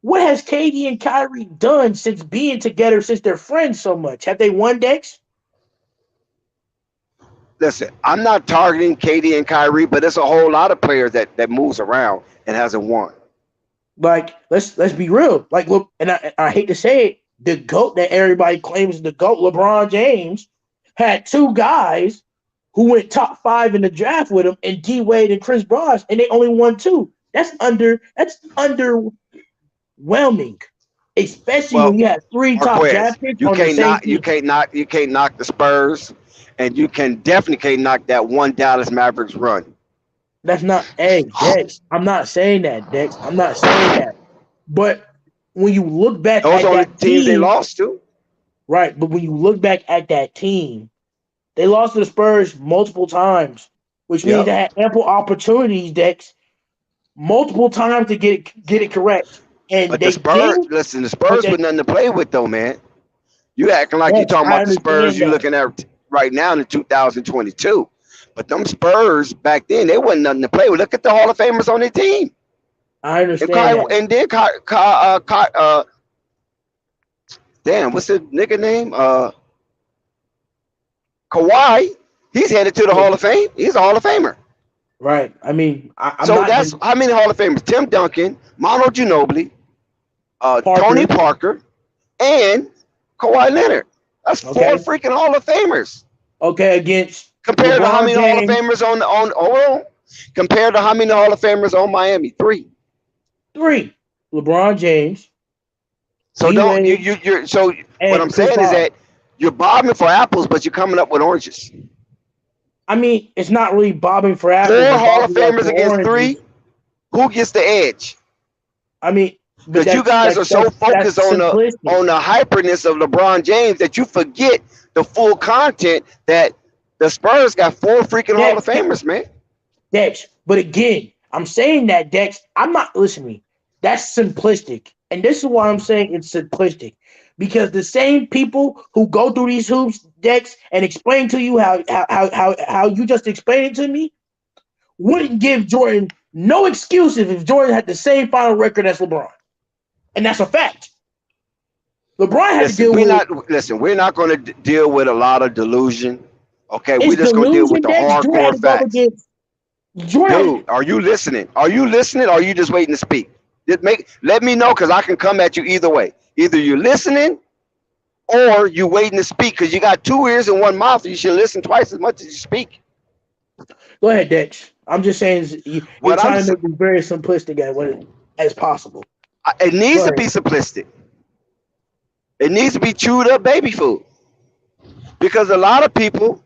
Speaker 5: What has Katie and Kyrie done since being together since they're friends so much? Have they won, Dex?
Speaker 4: Listen, I'm not targeting Katie and Kyrie, but there's a whole lot of players that moves around and hasn't won.
Speaker 5: Like, let's be real. Like, look, and I hate to say it, the GOAT that everybody claims is the GOAT, LeBron James, had two guys who went top five in the draft with him, and D Wade and Chris Bosh, and they only won two. That's underwhelming, especially when
Speaker 4: Well,
Speaker 5: you have three top
Speaker 4: Marquez,
Speaker 5: draft picks on the same team.
Speaker 4: you can't knock the Spurs, and you can definitely can't knock that one Dallas Mavericks run.
Speaker 5: That's not, hey, Dex. I'm not saying that, Dex. I'm not saying that. But when you look back
Speaker 4: Those
Speaker 5: at
Speaker 4: are the
Speaker 5: that
Speaker 4: teams they
Speaker 5: team,
Speaker 4: lost to.
Speaker 5: right? But when you look back at that team, they lost to the Spurs multiple times, which means
Speaker 4: Yep.
Speaker 5: they had ample opportunities, Dex, multiple times to get it correct, and
Speaker 4: But the
Speaker 5: they
Speaker 4: Spurs,
Speaker 5: didn't.
Speaker 4: listen, the
Speaker 5: But
Speaker 4: Spurs
Speaker 5: they,
Speaker 4: with nothing to play with though, man. You acting like you
Speaker 5: Dex,
Speaker 4: talking
Speaker 5: I
Speaker 4: about the Spurs
Speaker 5: understand
Speaker 4: you
Speaker 5: that.
Speaker 4: looking at right now in 2022. But them Spurs back then, they wasn't nothing to play with. Look at the Hall of Famers on their team.
Speaker 5: I
Speaker 4: And
Speaker 5: understand that.
Speaker 4: damn, what's the nigga name? Kawhi. He's headed to the Hall of Fame. He's a Hall of Famer.
Speaker 5: Right. I mean, I'm
Speaker 4: So
Speaker 5: not
Speaker 4: that's how many Hall of Famers? Tim Duncan, Mono Ginobili,
Speaker 5: Parker.
Speaker 4: Tony Parker, and Kawhi Leonard. That's four
Speaker 5: Okay.
Speaker 4: freaking Hall of Famers.
Speaker 5: Okay, against
Speaker 4: Compared to how
Speaker 5: LeBron
Speaker 4: many Hall of
Speaker 5: James,
Speaker 4: Famers on hold on. Compared to how many Hall of Famers on Miami? 3.
Speaker 5: 3. LeBron James,
Speaker 4: So
Speaker 5: D
Speaker 4: don't
Speaker 5: Wade,
Speaker 4: you're so what I'm
Speaker 5: and Chris
Speaker 4: saying is
Speaker 5: Paul.
Speaker 4: that you're bobbing for apples, but you're coming up with oranges.
Speaker 5: I mean, it's not really bobbing for
Speaker 4: 4
Speaker 5: apples and
Speaker 4: Hall of
Speaker 5: bobbing up
Speaker 4: Famers
Speaker 5: for
Speaker 4: against 3.
Speaker 5: oranges.
Speaker 4: Who gets the edge?
Speaker 5: I mean, but
Speaker 4: Because you guys are so focused
Speaker 5: that's
Speaker 4: on
Speaker 5: simplistic.
Speaker 4: the hyperness of LeBron James that you forget the full content that the Spurs got 4 freaking Hall of Famers, man.
Speaker 5: Dex. But again, I'm saying that, Dex, I'm not listening. That's simplistic. And this is why I'm saying it's simplistic. Because the same people who go through these hoops, Dex, and explain to you how you just explained it to me, wouldn't give Jordan no excuse if Jordan had the same final record as LeBron. And that's a fact. LeBron had to deal with
Speaker 4: we're not going to deal with a lot of delusion. Okay, we're
Speaker 5: it's
Speaker 4: just going to deal with
Speaker 5: delusion,
Speaker 4: the
Speaker 5: Dex. Jordan had
Speaker 4: hardcore
Speaker 5: to go
Speaker 4: facts.
Speaker 5: against Jordan.
Speaker 4: Dude, are you listening? Are you listening or are you just waiting to speak? Let me know because I can come at you either way. Either you're listening or you're waiting to speak because you got 2 ears and 1 mouth. You should listen twice as much as you speak.
Speaker 5: Go ahead, Dex. I'm just saying you're trying to make it very simplistic as possible.
Speaker 4: It needs to be simplistic. It needs to be chewed up baby food. Because a lot of people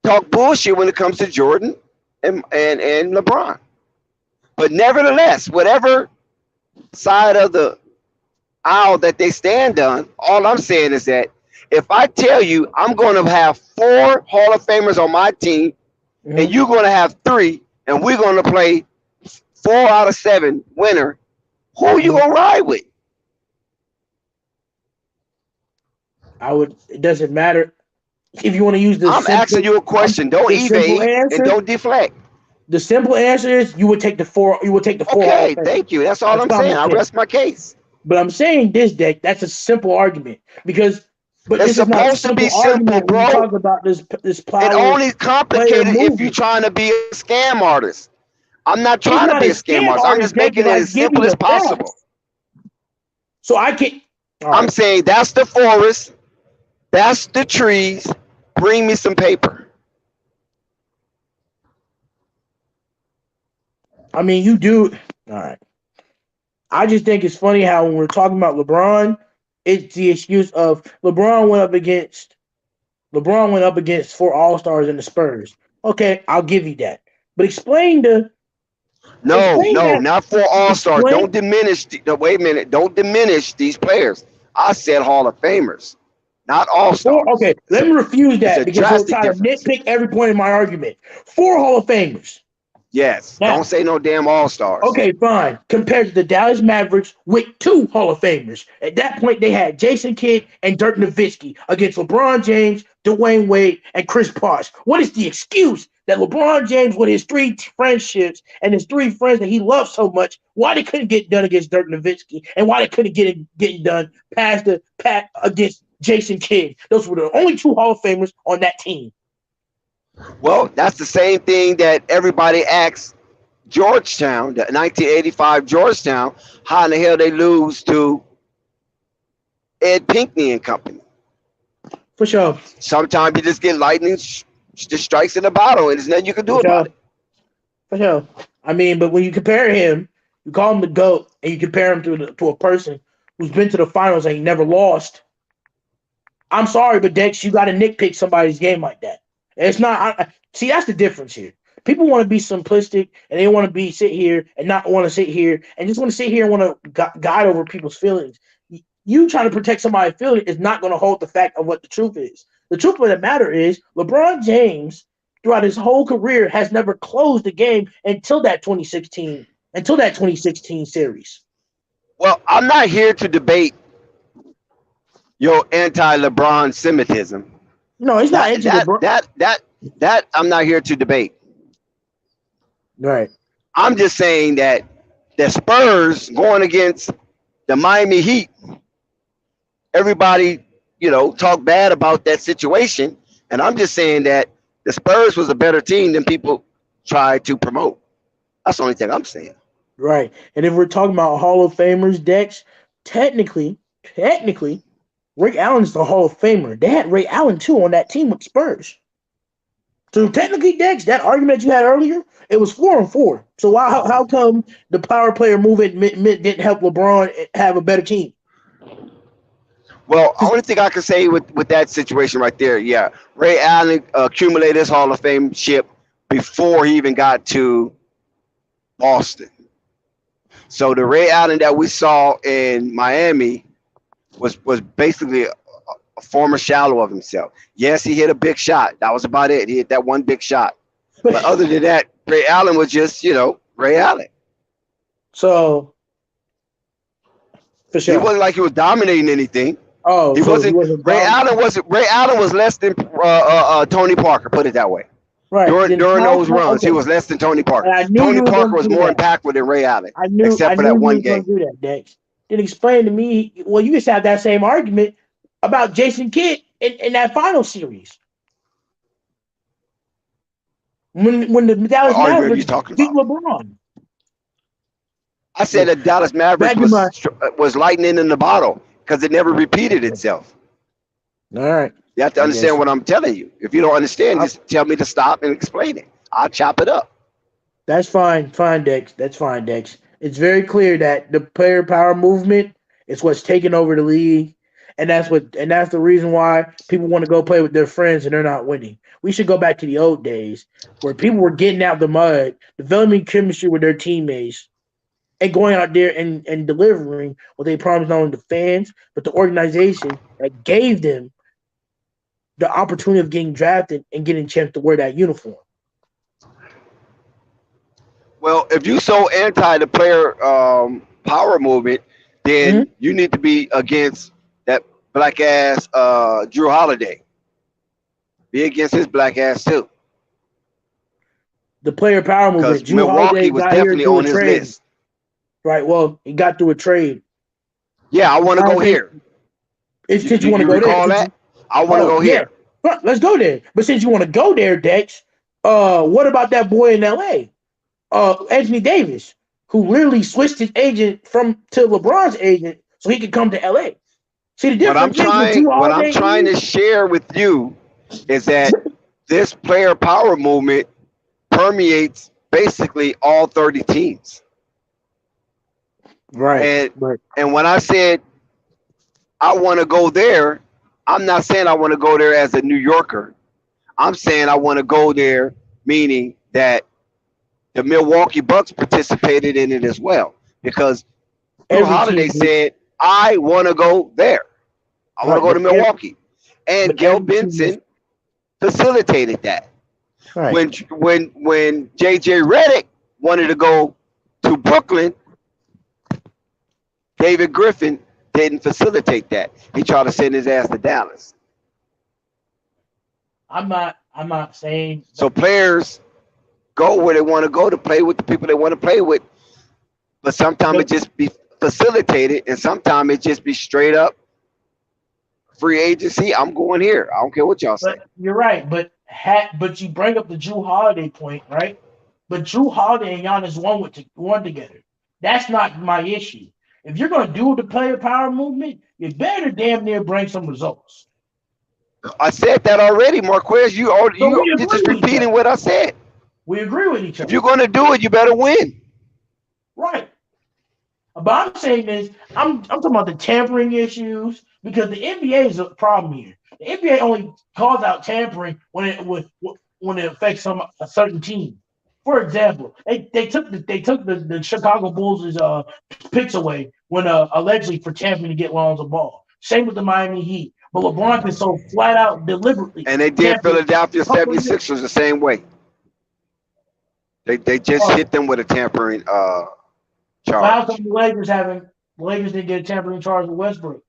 Speaker 4: talk bullshit when it comes to Jordan and LeBron. But nevertheless, whatever side of the aisle that they stand on, all I'm saying is that if I tell you I'm going to have 4 Hall of Famers on my team, and you're going to have 3, and we're going to play 4 out of 7 winner, who are you going to ride with?
Speaker 5: It doesn't matter. If you want to use
Speaker 4: I'm asking you a question. Don't evade and don't deflect.
Speaker 5: The simple answer is you would take the 4. You would take the 4.
Speaker 4: Okay, thank you. That's all I'm saying. I rest my case.
Speaker 5: But I'm saying this, Deck. That's a simple argument because. But
Speaker 4: it's supposed to be simple, bro.
Speaker 5: When you talk about this power.
Speaker 4: It only complicated if you're trying to be a scam artist. I'm not trying to be a scam artist. I'm just making it as simple as possible.
Speaker 5: So I can.
Speaker 4: I'm saying that's the forest. That's the trees. Bring me some paper.
Speaker 5: I mean, you do. All right. I just think it's funny how when we're talking about LeBron, it's the excuse of LeBron went up against 4 All-Stars in the Spurs. Okay, I'll give you that. But explain
Speaker 4: not 4 All-Stars. Don't diminish. Wait a minute. Don't diminish these players. I said Hall of Famers, not All-Stars.
Speaker 5: Okay, let me refuse that because you're trying to nitpick every point in my argument. 4 Hall of Famers.
Speaker 4: Yes. Now, don't say no damn All-Stars.
Speaker 5: Okay, fine. Compared to the Dallas Mavericks with 2 Hall of Famers. At that point, they had Jason Kidd and Dirk Nowitzki against LeBron James, Dwayne Wade, and Chris Bosh. What is the excuse that LeBron James, with his 3 friendships and his 3 friends that he loves so much, why they couldn't get done against Dirk Nowitzki and why they couldn't get done against Jason Kidd? Those were the only 2 Hall of Famers on that team.
Speaker 4: Well, that's the same thing that everybody asks Georgetown, the 1985 Georgetown, how in the hell they lose to Ed Pinckney and company.
Speaker 5: For sure.
Speaker 4: Sometimes you just get lightning just strikes in the bottle, and there's nothing you can do about it.
Speaker 5: For sure. I mean, but when you compare him, you call him the GOAT, and you compare him to a person who's been to the finals and he never lost. I'm sorry, but Dex, you got to nitpick somebody's game like that. It's not. See, that's the difference here. People want to be simplistic and they want to sit here and not want to sit here and just want to sit here and want to guide over people's feelings. You trying to protect somebody's feeling is not going to hold the fact of what the truth is. The truth of the matter is LeBron James, throughout his whole career, has never closed the game until that 2016 series.
Speaker 4: Well, I'm not here to debate your anti-LeBron Semitism.
Speaker 5: No, it's not
Speaker 4: that I'm not here to debate.
Speaker 5: Right.
Speaker 4: I'm just saying that the Spurs going against the Miami Heat, everybody, talk bad about that situation. And I'm just saying that The Spurs was a better team than people tried to promote. That's the only thing I'm saying.
Speaker 5: Right. And if we're talking about Hall of Famers, Dex, technically, Rick Allen's the Hall of Famer. They had Ray Allen too on that team with Spurs. So technically, Dex, that argument you had earlier, it was 4-4. So how come the power player movement didn't help LeBron have a better team?
Speaker 4: Well, only thing I can say with that situation right there, yeah, Ray Allen accumulated his Hall of Fame ship before he even got to Boston. So the Ray Allen that we saw in Miami was basically a former shallow of himself. Yes, he hit a big shot. That was about it. He hit that one big shot. But other than that, Ray Allen was just, Ray Allen.
Speaker 5: So for
Speaker 4: He
Speaker 5: sure.
Speaker 4: wasn't like he was dominating anything.
Speaker 5: Oh,
Speaker 4: He
Speaker 5: so
Speaker 4: wasn't.
Speaker 5: he wasn't
Speaker 4: Ray
Speaker 5: down.
Speaker 4: Allen wasn't. Ray Allen was less than Tony Parker. Put it that way.
Speaker 5: Right.
Speaker 4: During those runs,
Speaker 5: okay.
Speaker 4: he was less than Tony Parker.
Speaker 5: And I knew
Speaker 4: Tony
Speaker 5: you were
Speaker 4: Parker
Speaker 5: going to
Speaker 4: was
Speaker 5: do
Speaker 4: more
Speaker 5: that.
Speaker 4: impactful than Ray Allen,
Speaker 5: I knew
Speaker 4: except for
Speaker 5: you
Speaker 4: that one
Speaker 5: were going
Speaker 4: game.
Speaker 5: to do that, Dex. Then explain to me. Well, you just have that same argument about Jason Kidd in that final series when the
Speaker 4: What
Speaker 5: Dallas
Speaker 4: argument are you
Speaker 5: Mavericks
Speaker 4: talking
Speaker 5: beat
Speaker 4: about?
Speaker 5: LeBron.
Speaker 4: I said that Dallas Mavericks
Speaker 5: Back in my
Speaker 4: was lightning in the bottle because it never repeated itself.
Speaker 5: all right.
Speaker 4: You have to
Speaker 5: I guess
Speaker 4: understand what I'm telling you. If you don't understand,
Speaker 5: I-
Speaker 4: just tell me to stop and explain it. I'll chop it up.
Speaker 5: That's fine, Dex. That's fine, Dex. It's very clear that the player power movement is what's taking over the league, and that's the reason why people want to go play with their friends and they're not winning. We should go back to the old days where people were getting out the mud, developing chemistry with their teammates, and going out there and delivering what they promised not only the fans but the organization that gave them the opportunity of getting drafted and getting a chance to wear that uniform.
Speaker 4: Well, if you so anti the player power movement,
Speaker 5: Mm-hmm.
Speaker 4: then you need to be against that black ass Drew Holiday. Be against his black ass too,
Speaker 5: The player power movement.
Speaker 4: because
Speaker 5: Drew Holiday
Speaker 4: Milwaukee was
Speaker 5: got here
Speaker 4: definitely
Speaker 5: through a
Speaker 4: on his
Speaker 5: trade.
Speaker 4: list.
Speaker 5: Right. Well, he got through a trade.
Speaker 4: Yeah, I want to
Speaker 5: I
Speaker 4: go
Speaker 5: don't think
Speaker 4: here.
Speaker 5: since you want to
Speaker 4: You
Speaker 5: go there.
Speaker 4: recall that? I want to go
Speaker 5: Yeah,
Speaker 4: here.
Speaker 5: let's go there. But since you want to go there, Dex, what about that boy in L.A. Anthony Davis, who literally switched his agent to LeBron's agent so he could come to L.A. See, the difference is with Drew
Speaker 4: What I'm
Speaker 5: Holiday.
Speaker 4: trying to share with you is that this player power movement permeates basically all 30 teams.
Speaker 5: Right.
Speaker 4: And when I said I want to go there, I'm not saying I want to go there as a New Yorker. I'm saying I want to go there, meaning that the Milwaukee Bucks participated in it as well. Because Drew
Speaker 5: Every
Speaker 4: Holiday
Speaker 5: team,
Speaker 4: said, I want to go there. I want to go to Milwaukee. And
Speaker 5: but
Speaker 4: Gail
Speaker 5: every team is
Speaker 4: Benson facilitated that.
Speaker 5: right.
Speaker 4: When JJ Redick wanted to go to Brooklyn, David Griffin didn't facilitate that. He tried to send his ass to Dallas.
Speaker 5: I'm not saying
Speaker 4: So players go where they want to go to play with the people they want to play with, but sometimes it just be facilitated, and sometimes it just be straight up free agency. I'm going here. I don't care what y'all say.
Speaker 5: but you're right. But you bring up the Drew Holiday point, right? But Drew Holiday and Giannis won together. That's not my issue. If you're going to do the player power movement, you better damn near bring some results.
Speaker 4: I said that already, Marquez. You're just repeating what I said.
Speaker 5: We agree with each other.
Speaker 4: If you're going to do it, you better win.
Speaker 5: Right. But I'm saying this, I'm talking about the tampering issues because the NBA is a problem here. The NBA only calls out tampering when it affects a certain team. For example, they took the Chicago Bulls' picks away when allegedly for tampering to get Lonzo Ball. Same with the Miami Heat. But LeBron can so flat out deliberately.
Speaker 4: And they did Philadelphia 76ers the same way. They just hit them with a tampering charge.
Speaker 5: How come the Lakers didn't get a tampering charge with Westbrook?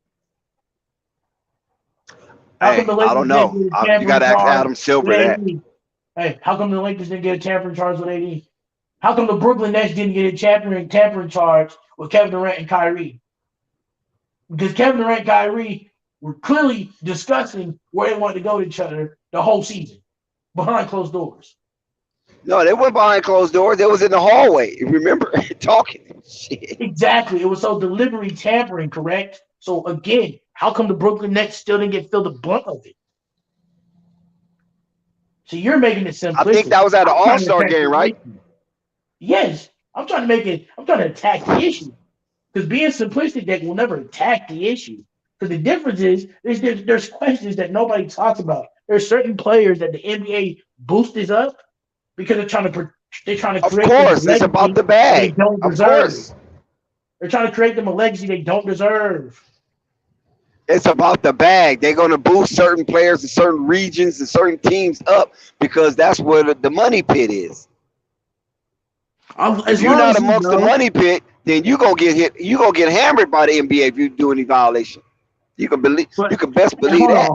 Speaker 4: Hey, I don't know. You got to ask Adam Silver that.
Speaker 5: Hey, how come the Lakers didn't get a tampering charge with AD? How come the Brooklyn Nets didn't get a tampering charge with Kevin Durant and Kyrie? Because Kevin Durant and Kyrie were clearly discussing where they wanted to go to each other the whole season. behind closed doors.
Speaker 4: No, they went behind closed doors. They was in the hallway. Remember, talking shit.
Speaker 5: Exactly. It was so delivery tampering, correct? So again, how come the Brooklyn Nets still didn't get feel the brunt of it? So you're making it
Speaker 4: I think
Speaker 5: simplistic.
Speaker 4: that was at an
Speaker 5: I'm
Speaker 4: All
Speaker 5: trying to
Speaker 4: Star
Speaker 5: attack
Speaker 4: game,
Speaker 5: the
Speaker 4: right?
Speaker 5: issue. Yes, I'm trying to make it. I'm trying to attack the issue because being simplistic that will never attack the issue. Because the difference is there's questions that nobody talks about. There's certain players that the NBA boosted up because they're trying to
Speaker 4: Of
Speaker 5: create them a
Speaker 4: course, it's about
Speaker 5: legacy
Speaker 4: the
Speaker 5: that they
Speaker 4: bag.
Speaker 5: don't
Speaker 4: Of
Speaker 5: deserve.
Speaker 4: course,
Speaker 5: They're trying to create them a legacy they don't deserve.
Speaker 4: it's about the bag. They're going to boost certain players in certain regions and certain teams up because that's where the money pit is. If
Speaker 5: As
Speaker 4: you're
Speaker 5: long
Speaker 4: not
Speaker 5: as you
Speaker 4: amongst the
Speaker 5: know,
Speaker 4: money pit, then you gonna get hit. You gonna get hammered by the NBA if you do any violation. You can believe.
Speaker 5: but
Speaker 4: You can best
Speaker 5: and
Speaker 4: believe that.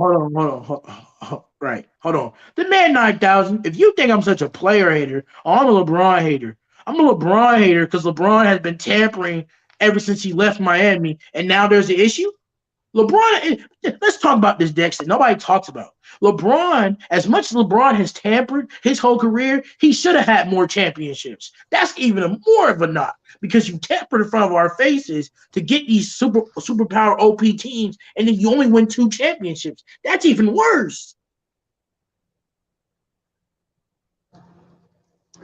Speaker 5: right, hold on. The man 9,000. If you think I'm such a player hater, I'm a LeBron hater. I'm a LeBron hater because LeBron has been tampering ever since he left Miami, and now there's an issue. LeBron, let's talk about this, Dexter. Nobody talks about LeBron. As much as LeBron has tampered his whole career, he should have had more championships. That's even more of a knock because you tampered in front of our faces to get these superpower OP teams, and then you only win 2 championships. That's even worse.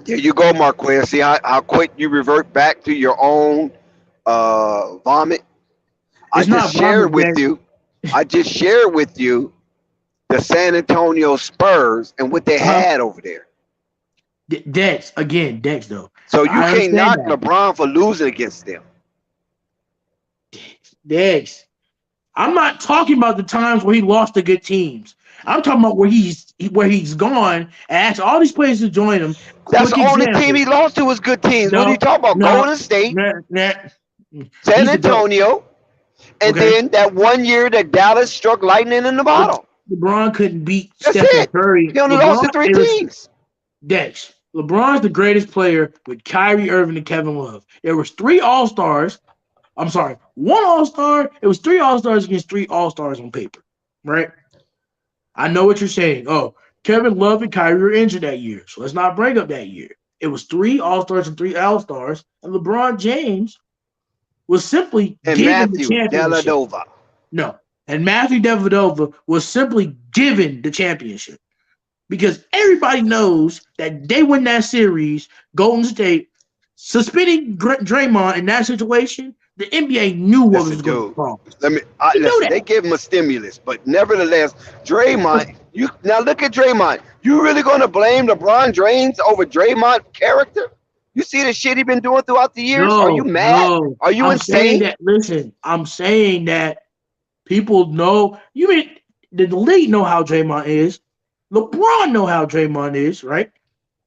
Speaker 4: There you go, Marquez. See how quick you revert back to your own vomit. I
Speaker 5: It's
Speaker 4: just
Speaker 5: not
Speaker 4: shared
Speaker 5: vomit,
Speaker 4: with
Speaker 5: Dex.
Speaker 4: you. I just shared with you the San Antonio Spurs and what they
Speaker 5: Uh-huh.
Speaker 4: had over there.
Speaker 5: Dex again, Dex though.
Speaker 4: So you
Speaker 5: I
Speaker 4: can't
Speaker 5: understand
Speaker 4: knock
Speaker 5: that.
Speaker 4: LeBron for losing against them.
Speaker 5: Dex. I'm not talking about the times where he lost to good teams. I'm talking about where he's gone and asked all these players to join him.
Speaker 4: That's
Speaker 5: Quick
Speaker 4: the only team
Speaker 5: example.
Speaker 4: he lost to was good teams. What are you
Speaker 5: No,
Speaker 4: talking about?
Speaker 5: no,
Speaker 4: Golden State,
Speaker 5: nah, nah.
Speaker 4: San
Speaker 5: He's the GOAT.
Speaker 4: Antonio, and
Speaker 5: Okay.
Speaker 4: then that one year that Dallas struck lightning in the
Speaker 5: Le-
Speaker 4: bottle.
Speaker 5: LeBron couldn't beat
Speaker 4: That's
Speaker 5: Steph and
Speaker 4: it.
Speaker 5: Curry.
Speaker 4: He only lost to three teams.
Speaker 5: Dex. LeBron's the greatest player with Kyrie Irving and Kevin Love. There was 3 All-Stars. I'm sorry, 1 All-Star. It was 3 All-Stars against 3 All-Stars on paper, right? I know what you're saying. Oh, Kevin Love and Kyrie were injured that year, so let's not bring up that year. It was 3 All-Stars and 3 All-Stars, and LeBron James was simply
Speaker 4: And
Speaker 5: given the
Speaker 4: Matthew
Speaker 5: championship.
Speaker 4: Dellavedova.
Speaker 5: No, and Matthew Dellavedova was simply given the championship because everybody knows that they win that series. Golden State suspending Draymond in that situation. The NBA knew what
Speaker 4: Listen,
Speaker 5: was going to
Speaker 4: dude.
Speaker 5: come.
Speaker 4: Listen.
Speaker 5: They knew
Speaker 4: They
Speaker 5: that.
Speaker 4: gave him a stimulus, but nevertheless, Draymond. You now look at Draymond. You really gonna blame LeBron James over Draymond character? You see the shit he been doing throughout the years? Are you
Speaker 5: No,
Speaker 4: mad?
Speaker 5: no.
Speaker 4: Are you
Speaker 5: I'm saying
Speaker 4: insane?
Speaker 5: that. Listen, I'm saying that people know. You mean the league know how Draymond is. LeBron know how Draymond is, right?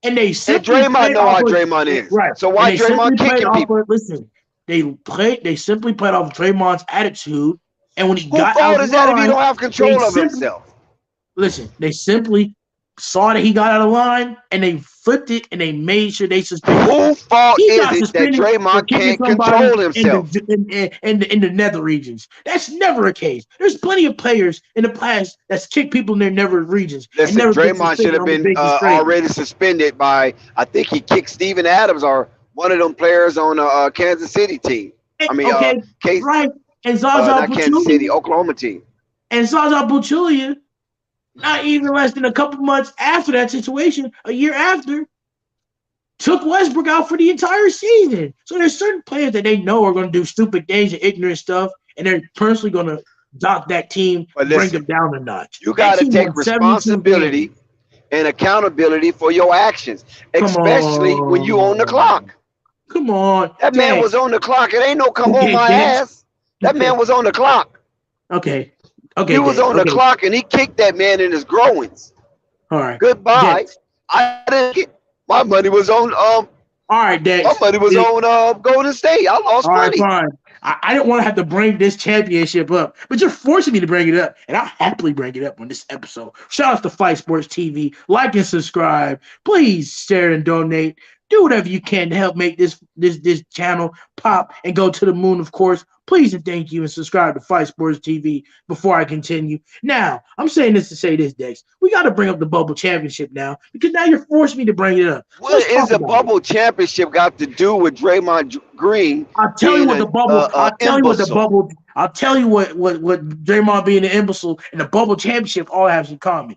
Speaker 5: And they
Speaker 4: And
Speaker 5: simply
Speaker 4: Draymond
Speaker 5: played
Speaker 4: know
Speaker 5: off
Speaker 4: how
Speaker 5: of
Speaker 4: Draymond is.
Speaker 5: right.
Speaker 4: So
Speaker 5: And
Speaker 4: why
Speaker 5: they simply
Speaker 4: Draymond
Speaker 5: played
Speaker 4: kicking
Speaker 5: off
Speaker 4: people?
Speaker 5: of listen. They simply played off Draymond's attitude, and when he
Speaker 4: Who
Speaker 5: got out
Speaker 4: fault
Speaker 5: of
Speaker 4: is that if he
Speaker 5: line,
Speaker 4: don't have
Speaker 5: they
Speaker 4: control of
Speaker 5: simply
Speaker 4: himself?
Speaker 5: listen. They simply saw that he got out of line, and they flipped it, and they made sure they suspended him.
Speaker 4: Who fault
Speaker 5: He
Speaker 4: is
Speaker 5: got
Speaker 4: it that
Speaker 5: suspended for
Speaker 4: Draymond
Speaker 5: kicking
Speaker 4: can't
Speaker 5: somebody
Speaker 4: control himself?
Speaker 5: in the nether regions. That's never a case. There's plenty of players in the past that's kicked people in their nether regions and
Speaker 4: Listen,
Speaker 5: never been
Speaker 4: Draymond should
Speaker 5: suspended
Speaker 4: have
Speaker 5: on the
Speaker 4: been
Speaker 5: biggest trade.
Speaker 4: already suspended by. I think he kicked Steven Adams or one of them players on a Kansas City team. I mean,
Speaker 5: Okay,
Speaker 4: Case,
Speaker 5: right. And Zaza
Speaker 4: not Kansas
Speaker 5: Pachulia
Speaker 4: City, Oklahoma team.
Speaker 5: and Zaza Pachulia, not even less than a couple months after that situation, a year after, took Westbrook out for the entire season. So there's certain players that they know are going to do stupid things and ignorant stuff, and they're personally going to dock that team,
Speaker 4: But
Speaker 5: bring
Speaker 4: listen,
Speaker 5: them down a notch.
Speaker 4: you
Speaker 5: That
Speaker 4: got to
Speaker 5: team
Speaker 4: take
Speaker 5: won 72
Speaker 4: responsibility
Speaker 5: games.
Speaker 4: and accountability for your actions,
Speaker 5: Come
Speaker 4: especially when you on the
Speaker 5: on.
Speaker 4: clock.
Speaker 5: Come on.
Speaker 4: That man was
Speaker 5: Dex.
Speaker 4: on the clock. It ain't no come on
Speaker 5: Okay,
Speaker 4: my
Speaker 5: Dex.
Speaker 4: ass. That man was on the clock.
Speaker 5: Okay. Okay,
Speaker 4: He was
Speaker 5: Dex.
Speaker 4: on the
Speaker 5: Okay.
Speaker 4: clock and he kicked that man in his groins.
Speaker 5: All right.
Speaker 4: Goodbye.
Speaker 5: Dex.
Speaker 4: I didn't get my money was on
Speaker 5: All right, Dex.
Speaker 4: my money was on Golden State. I lost
Speaker 5: All right,
Speaker 4: money.
Speaker 5: fine. I didn't want to have to bring this championship up, but you're forcing me to bring it up, and I'll happily bring it up on this episode. Shout out to Fight Sports TV. Like and subscribe. Please share and donate. Do whatever you can to help make this channel pop and go to the moon, of course. Please and thank you and subscribe to Fight Sports TV before I continue. Now, I'm saying this to say this, Dex. We got to bring up the Bubble Championship now because now you're forcing me to bring it up. So
Speaker 4: What is the bubble championship got to do with Draymond Green?
Speaker 5: I'll tell you what the bubble. I'll tell you what the bubble. I'll tell you what Draymond being an imbecile and the Bubble Championship all have in common.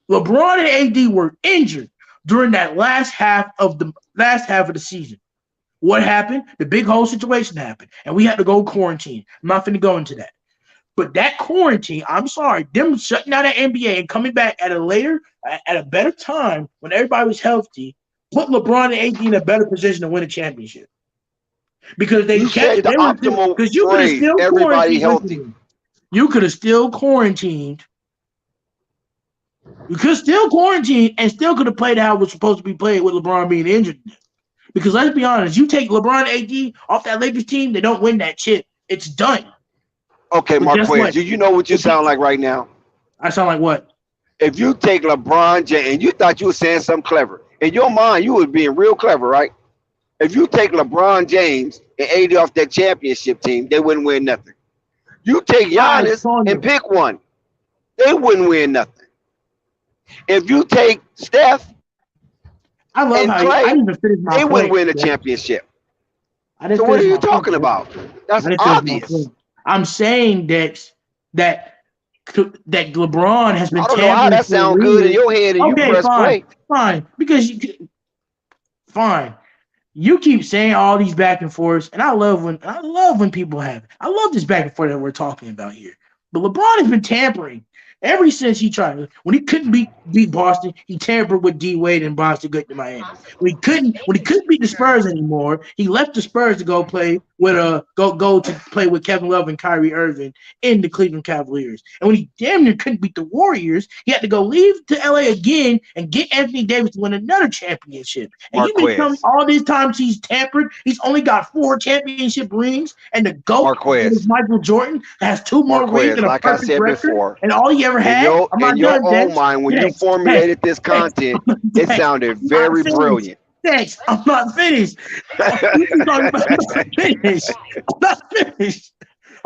Speaker 5: LeBron and AD were injured during that last half of the season. What happened? The big whole situation happened, and we had to go quarantine. I'm not going to go into that. But that quarantine, I'm sorry, them shutting down the NBA and coming back at a better time when everybody was healthy, put LeBron and AD in a better position to win a championship. Because they
Speaker 4: said the optimal phrase, everybody healthy.
Speaker 5: You could have still quarantined. You could still quarantine and still could have played how it was supposed to be played with LeBron being injured. Because let's be honest, you take LeBron AD off that Lakers team, they don't win that chip. It's done.
Speaker 4: Okay, Marquez, do you know what you sound like right now?
Speaker 5: I sound like what?
Speaker 4: If you take LeBron James, and you thought you were saying something clever. In your mind, you were being real clever, right? If you take LeBron James and AD off that championship team, they wouldn't win nothing. You take Giannis and pick one, they wouldn't win nothing. If you take Steph
Speaker 5: and Clay,
Speaker 4: they wouldn't win a championship. So what are you talking about? That's obvious.
Speaker 5: I'm saying that LeBron has been.
Speaker 4: I don't know how that sounds good in your head, and you press play.
Speaker 5: Fine, because fine. You keep saying all these back and forths, and I love when people have it. I love this back and forth that we're talking about here. But LeBron has been tampering ever since he tried. When he couldn't beat Boston, he tampered with D Wade and Boston to get to Miami. When he couldn't beat the Spurs anymore, he left the Spurs to go play with play with Kevin Love and Kyrie Irving in the Cleveland Cavaliers. And when he damn near couldn't beat the Warriors, he had to go leave to LA again and get Anthony Davis to win another championship. And you've been telling me all these times he's tampered. He's only got 4 championship rings, and the GOAT is Michael Jordan has 2 more rings and a perfect record. And all he ever had.
Speaker 4: In your own mind, when you formulated this content, it sounded very brilliant.
Speaker 5: Thanks. I'm not finished. I'm not finished.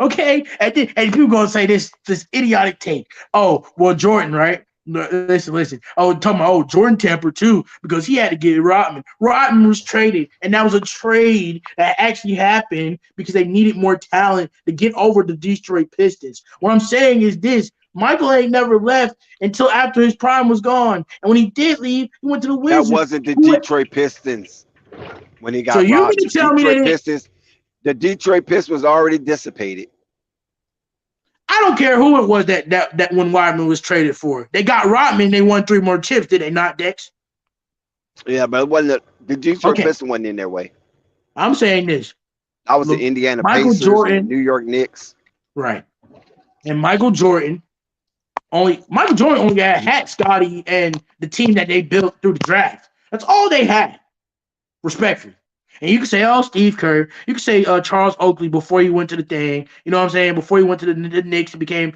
Speaker 5: Okay? And people gonna say this idiotic take. Oh, well, Jordan, right? Listen. Oh, talking about Jordan tempered too because he had to get Rodman. Rodman was traded, and that was a trade that actually happened because they needed more talent to get over the Detroit Pistons. What I'm saying is this. Michael ain't never left until after his prime was gone. And when he did leave, he went to the Wizards.
Speaker 4: That wasn't the Detroit Pistons when he got
Speaker 5: robbed. You mean to tell me
Speaker 4: the Detroit Pistons was already dissipated.
Speaker 5: I don't care who it was that when Rodman was traded for. They got Rodman, they won 3 more chips, did they not, Dex?
Speaker 4: Yeah, but it wasn't the Detroit Pistons wasn't in their way.
Speaker 5: I'm saying this.
Speaker 4: I was the Indiana Pacers, New York Knicks.
Speaker 5: Right. And Michael Jordan only had Scottie and the team that they built through the draft. That's all they had, respectfully. And you can say, oh, Steve Kerr. You can say Charles Oakley before he went to the thing. You know what I'm saying? Before he went to the Knicks, he became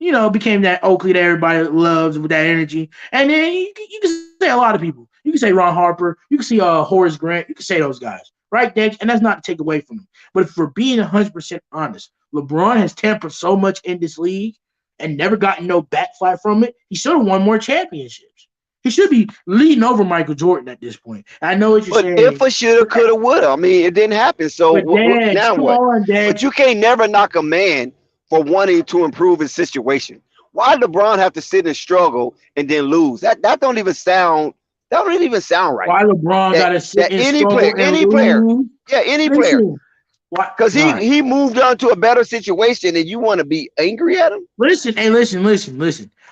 Speaker 5: that Oakley that everybody loves with that energy. And then you can say a lot of people. You can say Ron Harper. You can see Horace Grant. You can say those guys, right, Dex? And that's not to take away from them. But if we're being 100% honest, LeBron has tempered so much in this league and never gotten no backflap from it. He should have won more championships. He should be leading over Michael Jordan at this point. I know what you're saying.
Speaker 4: But if a shoulda, coulda, woulda. I mean, it didn't happen. So now what? But you can't never knock a man for wanting to improve his situation. Why LeBron have to sit and struggle and then lose? That don't even sound. That don't even sound right.
Speaker 5: Why LeBron got to sit and struggle
Speaker 4: any player. Yeah, any player. Because he moved on to a better situation, and you want to be angry at him?
Speaker 5: Listen.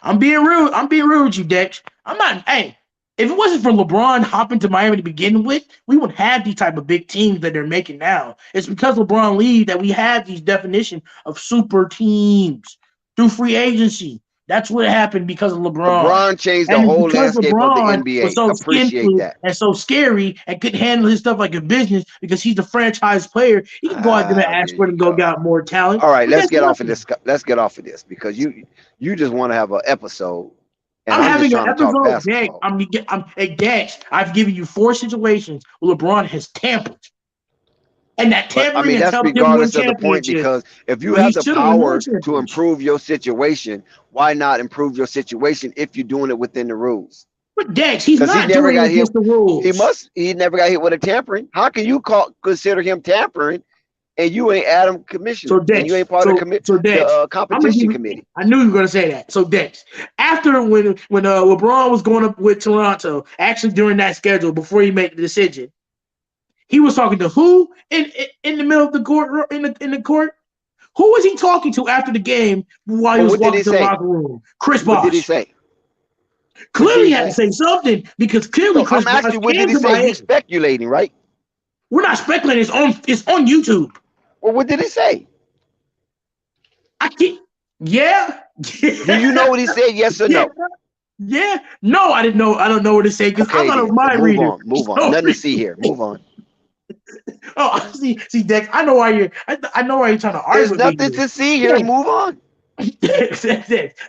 Speaker 5: I'm being rude. I'm being rude with you, Dex. I'm not. Hey, if it wasn't for LeBron hopping to Miami to begin with, we wouldn't have these type of big teams that they're making now. It's because LeBron leaves that we have these definition of super teams through free agency. That's what happened because of LeBron.
Speaker 4: LeBron changed the whole landscape of the NBA.
Speaker 5: Was so
Speaker 4: appreciate that.
Speaker 5: And so scary and couldn't handle his stuff like a business because he's the franchise player. He can go out there and ask for it and go get more talent.
Speaker 4: All right, let's get off of this. Let's get off of this because you just want to have an episode And
Speaker 5: I'm
Speaker 4: I'm just
Speaker 5: having an
Speaker 4: trying to talk
Speaker 5: episode, Dex.
Speaker 4: basketball.
Speaker 5: I'm at Dex. I've given you 4 situations where LeBron has tampered, and that
Speaker 4: But I
Speaker 5: tampering
Speaker 4: mean,
Speaker 5: has
Speaker 4: that's
Speaker 5: helped him win
Speaker 4: regardless of the point
Speaker 5: championships.
Speaker 4: because if you
Speaker 5: But he
Speaker 4: have the
Speaker 5: should have won more
Speaker 4: power to
Speaker 5: championships.
Speaker 4: improve your situation, why not improve your situation if you're doing it within the rules?
Speaker 5: But Dex, he's
Speaker 4: Because he
Speaker 5: not
Speaker 4: never
Speaker 5: doing it
Speaker 4: got hit.
Speaker 5: against the rules.
Speaker 4: He never got hit with a tampering. How can you consider him tampering and you ain't Adam
Speaker 5: So
Speaker 4: commissioner and you
Speaker 5: Dex,
Speaker 4: ain't part of
Speaker 5: so so
Speaker 4: the
Speaker 5: Dex, I'm gonna give
Speaker 4: competition
Speaker 5: you.
Speaker 4: committee?
Speaker 5: I knew you were gonna say that. So Dex, after when LeBron was going up with Toronto, actually during that schedule before he made the decision, he was talking to who in the middle of the court in the court. Who was he talking to after the game while he
Speaker 4: But
Speaker 5: was
Speaker 4: what did
Speaker 5: walking
Speaker 4: he
Speaker 5: to the
Speaker 4: say?
Speaker 5: locker room? Chris
Speaker 4: What did he
Speaker 5: Bosh.
Speaker 4: say? What did
Speaker 5: Clearly
Speaker 4: he
Speaker 5: had to
Speaker 4: say?
Speaker 5: say something because clearly
Speaker 4: No,
Speaker 5: Chris
Speaker 4: I'm
Speaker 5: Bosh
Speaker 4: asking you, what
Speaker 5: came
Speaker 4: did he
Speaker 5: to
Speaker 4: say? You
Speaker 5: Miami.
Speaker 4: speculating, right?
Speaker 5: We're not speculating. It's on YouTube.
Speaker 4: Well, what did he say?
Speaker 5: I can't. Yeah.
Speaker 4: Do you know what he said? Yes or
Speaker 5: Yeah.
Speaker 4: no?
Speaker 5: Yeah. No, I didn't know. I don't know what to say because I'm
Speaker 4: Okay,
Speaker 5: not a
Speaker 4: then. So
Speaker 5: mind
Speaker 4: move
Speaker 5: reader.
Speaker 4: on. Move on.
Speaker 5: So,
Speaker 4: Nothing to see here. Move on.
Speaker 5: oh, see, Dex. I know why you're. I know why you're trying to argue
Speaker 4: There's
Speaker 5: with me
Speaker 4: nothing
Speaker 5: here.
Speaker 4: to see here. Move on.
Speaker 5: Dex,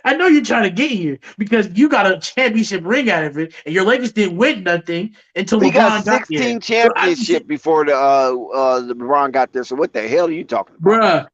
Speaker 5: I know you're trying to get here because you got a championship ring out of it, and your Lakers didn't win nothing until
Speaker 4: We got
Speaker 5: LeBron got there.
Speaker 4: 16
Speaker 5: So I,
Speaker 4: championship before the LeBron got there. So what the hell are you talking about?
Speaker 5: bruh,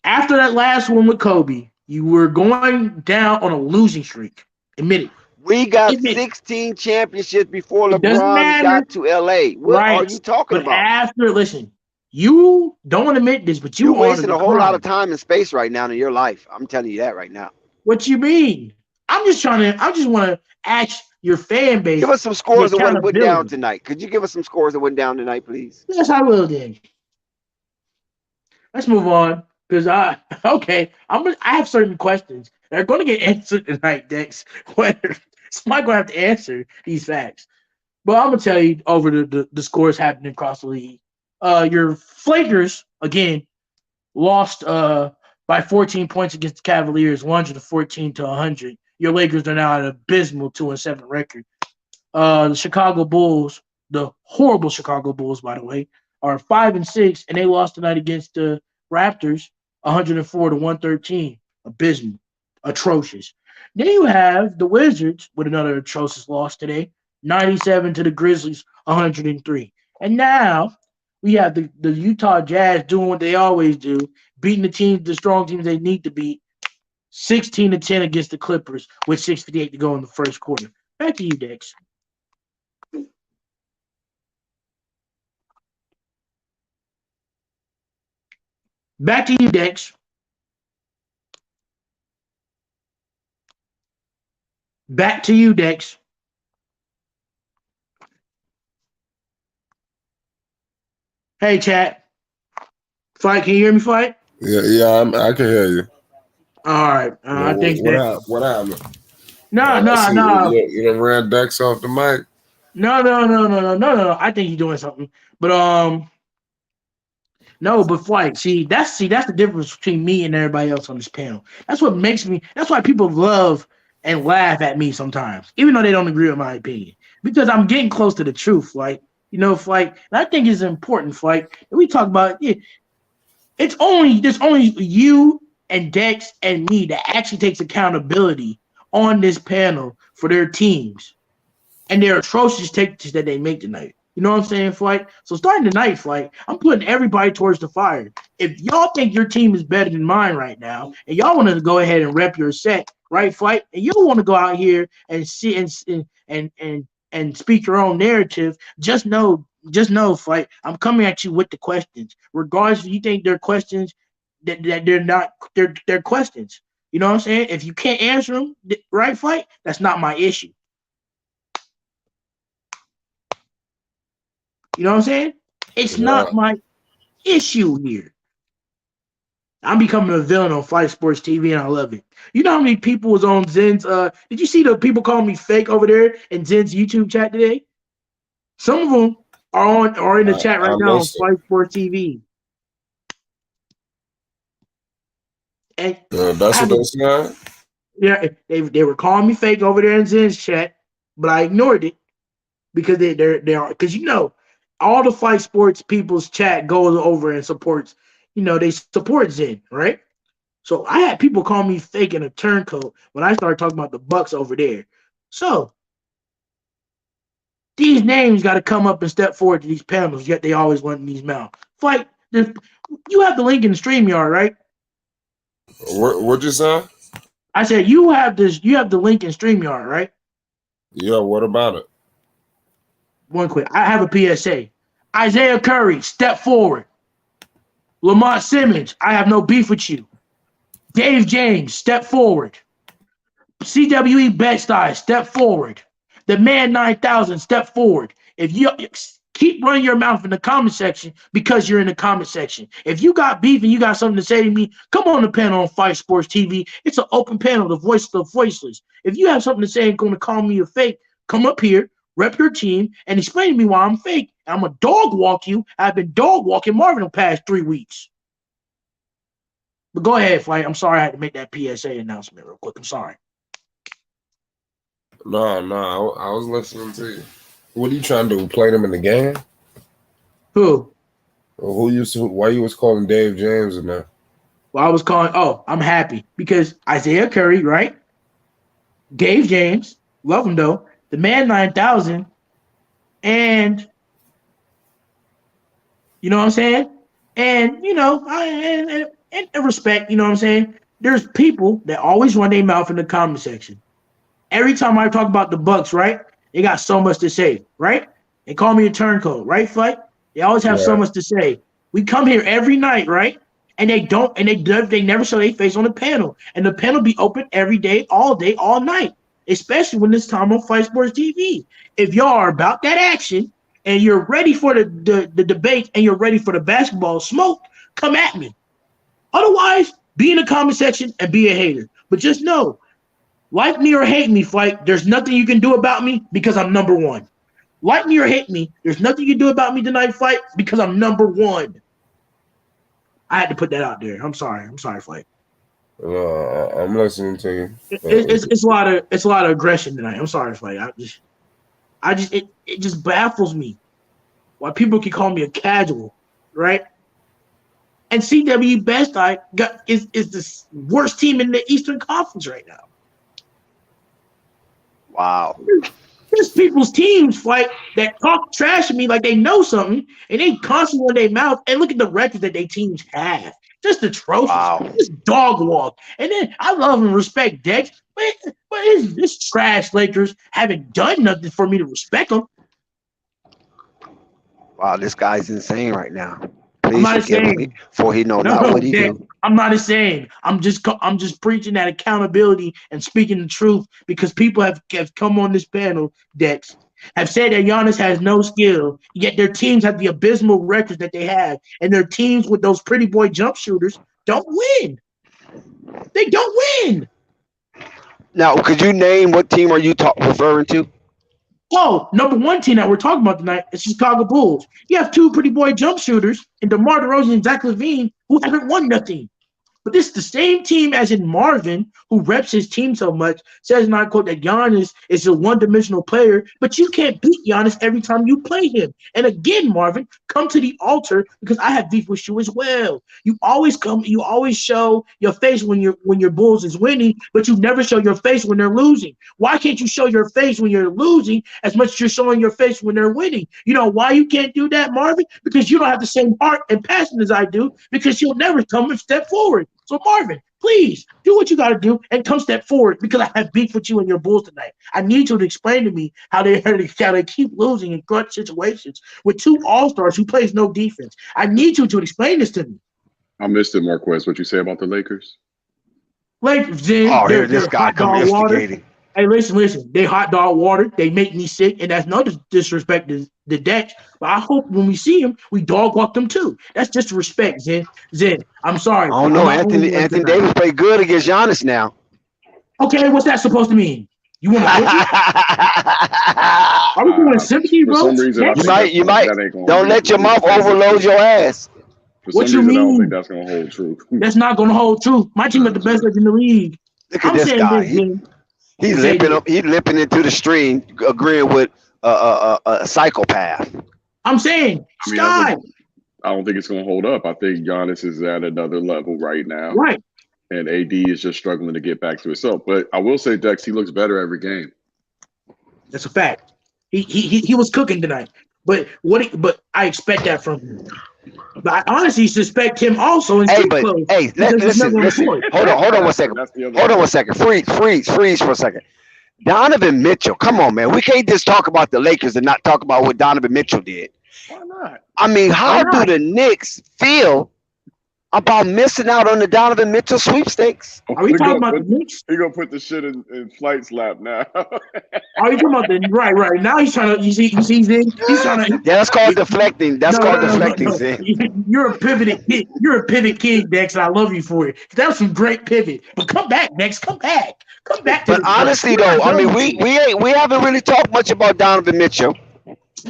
Speaker 5: after that last one with Kobe, you were going down on a losing streak. Admit it.
Speaker 4: We got
Speaker 5: Admit it.
Speaker 4: 16 championships before
Speaker 5: It doesn't
Speaker 4: LeBron
Speaker 5: matter.
Speaker 4: got to LA. What are
Speaker 5: Right.
Speaker 4: you talking
Speaker 5: But
Speaker 4: about?
Speaker 5: after, listen, you don't admit this, but
Speaker 4: You're
Speaker 5: you are on a
Speaker 4: wasting a whole lot of
Speaker 5: decline.
Speaker 4: time and space right now in your life. I'm telling you that right now.
Speaker 5: What you mean? I just want to ask your fan
Speaker 4: Give
Speaker 5: base
Speaker 4: us some
Speaker 5: the
Speaker 4: scores of what went down
Speaker 5: accountability.
Speaker 4: tonight. Could you give us some scores that went down tonight, please?
Speaker 5: Yes, I will then. Let's move on. Because okay, I have certain questions that are gonna get answered tonight, Dex. Whether somebody gonna have to answer these facts. But I'm gonna tell you over the scores happening across the league. Your Flakers, again, lost by 14 points against the Cavaliers, 114 to 100. Your Lakers are now at an abysmal 2-7 record. The Chicago Bulls, the horrible Chicago Bulls, by the way, are 5-6, and they lost tonight against the Raptors, 104 to 113. Abysmal, atrocious. Then you have the Wizards with another atrocious loss today, 97 to the Grizzlies, 103. And now we have the Utah Jazz doing what they always do, beating the strong teams they need to beat, 16-10 against the Clippers with 6:58 to go in the first quarter. Back to you, Dex. Back to you, Dex. Back to you, Dex. Hey, chat. Fight, can you hear me, Fight?
Speaker 2: I can hear you.
Speaker 5: All right. I think
Speaker 2: What
Speaker 5: that.
Speaker 2: happened? What happened?
Speaker 5: No,
Speaker 2: I
Speaker 5: no,
Speaker 2: see
Speaker 5: no.
Speaker 2: you done ran Dex off the mic.
Speaker 5: No. I think he's doing something. But no, but Flight, see that's the difference between me and everybody else on this panel. That's what makes me. That's why people love and laugh at me sometimes, even though they don't agree with my opinion, because I'm getting close to the truth. Like Flight, and I think it's important, Flight. And we talk about it. There's only you and Dex and me that actually takes accountability on this panel for their teams and their atrocious takes that they make tonight. You know what I'm saying, Flight? So starting tonight, Flight, I'm putting everybody towards the fire. If y'all think your team is better than mine right now, and y'all want to go ahead and rep your set, right, Flight, and you don't want to go out here and see and speak your own narrative, just know, Flight, I'm coming at you with the questions. Regardless if you think they're questions that they're not, they're questions. You know what I'm saying? If you can't answer them, right, Flight, that's not my issue. You know what I'm saying? It's
Speaker 2: Yeah.
Speaker 5: not my issue here. I'm becoming a villain on Fight Sports TV, and I love it. You know how many people was on Zen's? Did you see the people calling me fake over there in Zen's YouTube chat today? Some of them are in the chat
Speaker 2: I
Speaker 5: right now on
Speaker 2: listen.
Speaker 5: Fight Sports TV, and I
Speaker 2: That's
Speaker 5: have
Speaker 2: what
Speaker 5: a,
Speaker 2: they said.
Speaker 5: yeah, they were calling me fake over there in Zen's chat, but I ignored it because they are because all the Fight Sports people's chat goes over and supports. They support Zen, right? So I had people call me fake and a turncoat when I started talking about the Bucks over there. So these names got to come up and step forward to these panels, yet they always want these mouths. Fight. You have the link in the StreamYard, right?
Speaker 2: What'd you say?
Speaker 5: I said you have this. You have the link in StreamYard, right?
Speaker 2: Yeah, what about it?
Speaker 5: One quick. I have a PSA. Isaiah Curry, step forward. Lamont Simmons, I have no beef with you. Dave James, step forward. CWE Bed-Stuy, step forward. The Man 9000, step forward. If you keep running your mouth in the comment section because you're in the comment section. If you got beef and you got something to say to me, come on the panel on Fight Sports TV. It's an open panel, the voice of the voiceless. If you have something to say and going to call me a fake, come up here, rep your team, and explain to me why I'm fake. I'm a dog walk you. I've been dog walking Marvin the past 3 weeks. But go ahead, Fight. I'm sorry I had to make that PSA announcement real quick. I'm sorry.
Speaker 2: No, I was listening to you. What are you trying to do? Play them in the game?
Speaker 5: Who?
Speaker 2: Why you was calling Dave James in there?
Speaker 5: Well, I was calling. Oh, I'm happy because Isaiah Curry, right? Dave James, love him though. The Man 9000, and you know what I'm saying? And you know, and respect. You know what I'm saying? There's people that always run their mouth in the comment section. Every time I talk about the Bucks, right? They got so much to say, right? They call me a turncoat, right, Fight? They always have so much to say. We come here every night, right? And they never show their face on the panel. And the panel be open every day, all night, especially when it's time on Fight Sports TV. If y'all are about that action and you're ready for the debate and you're ready for the basketball smoke, come at me. Otherwise, be in the comment section and be a hater. But just know, like me or hate me, Fight, there's nothing you can do about me because I'm number one. Like me or hate me, there's nothing you can do about me tonight, Fight, because I'm number one. I had to put that out there. I'm sorry, Fight.
Speaker 2: I'm listening to you.
Speaker 5: It's a lot of aggression tonight. I'm sorry, Fight. It just baffles me why people can call me a casual, right? And CWE Bed-Stuy is the worst team in the Eastern Conference right now.
Speaker 4: Wow.
Speaker 5: There's people's teams Fight that talk trash to me like they know something, and they constantly on their mouth. And look at the records that their teams have. Just the trophies.
Speaker 4: Wow.
Speaker 5: Just dog walk. And then I love and respect Dex, but this trash Lakers haven't done nothing for me to respect them.
Speaker 4: Wow, this guy's insane right now. Please forgive me, for he know not what he do.
Speaker 5: I'm not insane. I'm just preaching that accountability and speaking the truth because people have come on this panel, Dex, have said that Giannis has no skill, yet their teams have the abysmal records that they have, and their teams with those pretty boy jump shooters don't win. They don't win.
Speaker 4: Now, could you name what team are you referring to?
Speaker 5: Oh, number one team that we're talking about tonight is Chicago Bulls. You have two pretty boy jump shooters in DeMar DeRozan and Zach LaVine who haven't won nothing. But this is the same team as in Marvin, who reps his team so much, says, and I quote, that Giannis is a one-dimensional player, but you can't beat Giannis every time you play him. And again, Marvin, come to the altar because I have beef with you as well. You always show your face when your Bulls is winning, but you never show your face when they're losing. Why can't you show your face when you're losing as much as you're showing your face when they're winning? You know why you can't do that, Marvin? Because you don't have the same heart and passion as I do, because you'll never come and step forward. So Marvin, please do what you got to do and come step forward because I have beef with you and your Bulls tonight. I need you to explain to me how they keep losing in clutch situations with two All-Stars who plays no defense. I need you to explain this to me.
Speaker 6: I missed it, Marquez. What you say about the Lakers?
Speaker 5: Lakers,
Speaker 4: here this guy come instigating.
Speaker 5: Hey, listen. They hot dog water. They make me sick, and that's no disrespect to the Dex. But I hope when we see them, we dog walk them too. That's disrespect, Zen. I'm sorry.
Speaker 4: I don't know. Anthony Davis played good against Giannis now.
Speaker 5: Okay, what's that supposed to mean? You want to? Are we doing sympathy, bro?
Speaker 6: For some reason,
Speaker 4: you might. Don't let your mouth overload your ass.
Speaker 5: What you mean?
Speaker 6: I don't think that's gonna hold true.
Speaker 5: That's not gonna hold true. My team is the best in the league.
Speaker 4: Look at this guy. He's limping into the stream, agreeing with a psychopath.
Speaker 5: I'm saying, Sky.
Speaker 6: I don't think it's going to hold up. I think Giannis is at another level right now.
Speaker 5: Right.
Speaker 6: and AD is just struggling to get back to himself. But I will say, Dex, he looks better every game.
Speaker 5: That's a fact. He was cooking tonight. But I expect that from him. But I honestly suspect him also in street clothes.
Speaker 4: Listen. Hold on 1 second. Hold on 1 second. Freeze for a second. Donovan Mitchell, come on, man. We can't just talk about the Lakers and not talk about what Donovan Mitchell did.
Speaker 6: Why not?
Speaker 4: I mean, how do the Knicks feel about missing out on the Donovan Mitchell sweepstakes?
Speaker 5: Are we talking about the Knicks?
Speaker 6: He's gonna put the shit in Flight's lap now.
Speaker 5: Are you talking about the right? Now he's trying to. You see, he's trying to.
Speaker 4: Yeah, that's called deflecting. That's called deflecting.
Speaker 5: No. You're a pivot kid. You're a pivot kid, Dex, and I love you for it. That was some great pivot. But come back, Dex. Come back.
Speaker 4: But honestly, though, I mean, we haven't really talked much about Donovan Mitchell.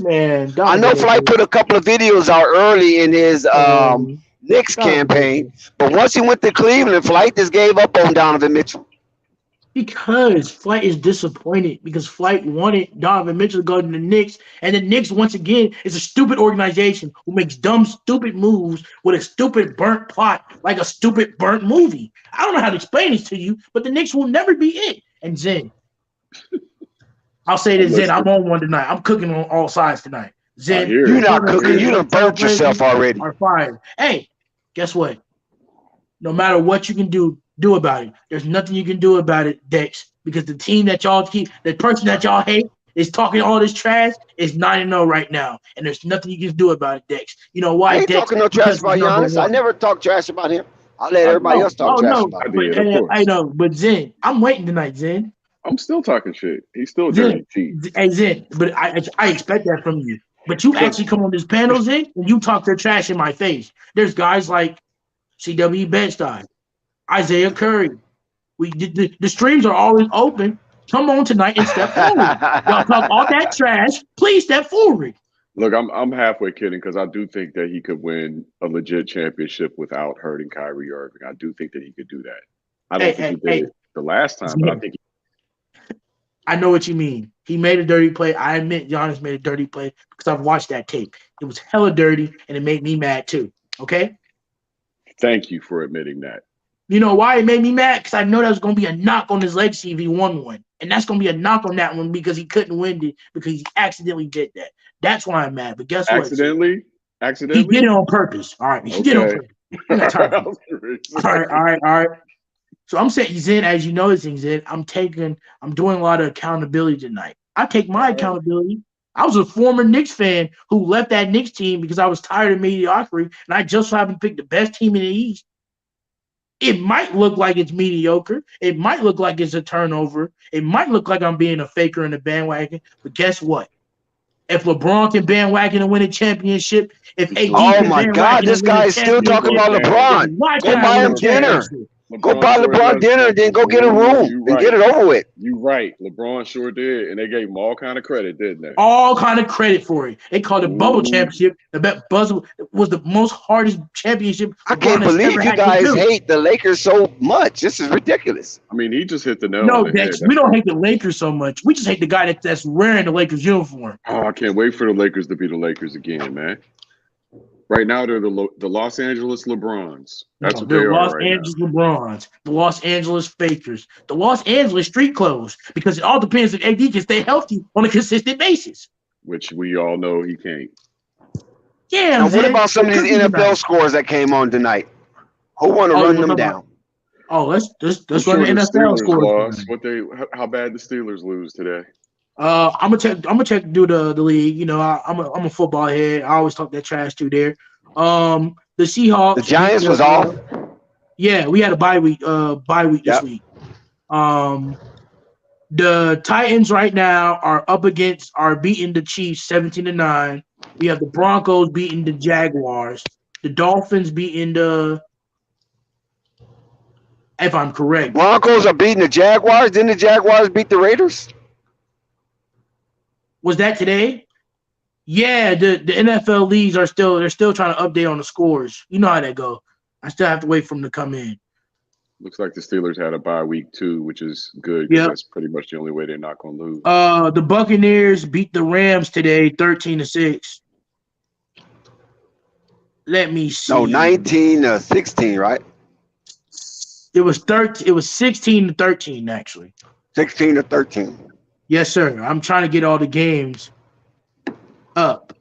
Speaker 5: Man,
Speaker 4: I know Flight put a couple of videos out early in his Knicks campaign, but once he went to Cleveland, Flight just gave up on Donovan Mitchell.
Speaker 5: Because Flight is disappointed because Flight wanted Donovan Mitchell to go to the Knicks, and the Knicks, once again, is a stupid organization who makes dumb, stupid moves with a stupid burnt plot, like a stupid burnt movie. I don't know how to explain this to you, but the Knicks will never be it. And Zen, I'll say this, Zen, I'm on one tonight. I'm cooking on all sides tonight. Zen,
Speaker 4: you're not cooking. You done burnt yourself already.
Speaker 5: Are fired. Hey, guess what? No matter what you can do about it. There's nothing you can do about it, Dex, because the team that y'all keep, the person that y'all hate is talking all this trash is 9-0 right now, and there's nothing you can do about it, Dex. You know why?
Speaker 4: I ain't
Speaker 5: Dex?
Speaker 4: talking no trash about Giannis. I never talk trash about him. I let everybody else talk trash about him.
Speaker 5: I know, but Zen, I'm waiting tonight, Zen.
Speaker 6: I'm still talking shit. He's still dirty cheats.
Speaker 5: Hey, Zen, but I expect that from you. But you actually come on this panel, Zen, and you talk their trash in my face. There's guys like C.W. Bed-Stuy, Isaiah Curry. The streams are always open. Come on tonight and step forward. Y'all talk all that trash. Please step forward.
Speaker 6: Look, I'm halfway kidding because I do think that he could win a legit championship without hurting Kyrie Irving. I do think that he could do that. I don't think he did it the last time, but I think
Speaker 5: I know what you mean. He made a dirty play. I admit Giannis made a dirty play because I've watched that tape. It was hella dirty, and it made me mad too. Okay?
Speaker 6: Thank you for admitting that.
Speaker 5: You know why it made me mad? Because I know that was going to be a knock on his legacy if he won one. And that's going to be a knock on that one because he couldn't win it because he accidentally did that. That's why I'm mad. But guess what?
Speaker 6: Accidentally?
Speaker 5: He did it on purpose. All right. He did it on purpose. All right. So I'm saying, Zen, as you know, Zen, I'm doing a lot of accountability tonight. I take my accountability. I was a former Knicks fan who left that Knicks team because I was tired of mediocrity, and I just happened to pick the best team in the East. It might look like it's mediocre. It might look like it's a turnover. It might look like I'm being a faker in the bandwagon. But guess what? If LeBron can bandwagon and win a championship, if AD
Speaker 4: oh my God, this guy is still talking about LeBron. Go buy him dinner. Go buy LeBron dinner and then go get a room and get it over with.
Speaker 6: You're right. LeBron sure did. And they gave him all kind of credit, didn't they?
Speaker 5: All kind of credit for it. They called it bubble championship. The best was the most hardest championship.
Speaker 4: I can't believe you guys hate the Lakers so much. This is ridiculous.
Speaker 6: I mean, he just hit the nail on the head.
Speaker 5: We don't hate the Lakers so much. We just hate the guy that's wearing the Lakers uniform.
Speaker 6: Oh, I can't wait for the Lakers to be the Lakers again, man. Right now, they're the Los Angeles LeBrons. That's what they are
Speaker 5: Los
Speaker 6: right
Speaker 5: Angeles LeBrons, the Los Angeles Fakers, the Los Angeles street clothes, because it all depends if AD can stay healthy on a consistent basis.
Speaker 6: Which we all know he can't.
Speaker 5: Yeah.
Speaker 4: Now, what about some of these NFL scores that came on tonight? Who want to run them down?
Speaker 5: Oh, let's run the NFL scores.
Speaker 6: How bad the Steelers lose today?
Speaker 5: I'm gonna check the league. You know, I'm a football head. I always talk that trash too there. The Seahawks.
Speaker 4: The Giants was off.
Speaker 5: Yeah, we had a bye week this week. The Titans right now are beating the Chiefs 17-9. We have the Broncos beating the Jaguars. The Dolphins beating if I'm correct.
Speaker 4: Broncos are beating the Jaguars. Didn't the Jaguars beat the Raiders?
Speaker 5: Was that today? Yeah, the NFL leagues they're still trying to update on the scores. You know how that go. I still have to wait for them to come in.
Speaker 6: Looks like the Steelers had a bye week too, which is good.
Speaker 5: Yeah,
Speaker 6: that's pretty much the only way they're not going to lose.
Speaker 5: The Buccaneers beat the Rams today, 13-6. Let me see.
Speaker 4: No, 19-16, right?
Speaker 5: It was 13. It was 16-13 actually.
Speaker 4: 16-13.
Speaker 5: Yes, sir. I'm trying to get all the games up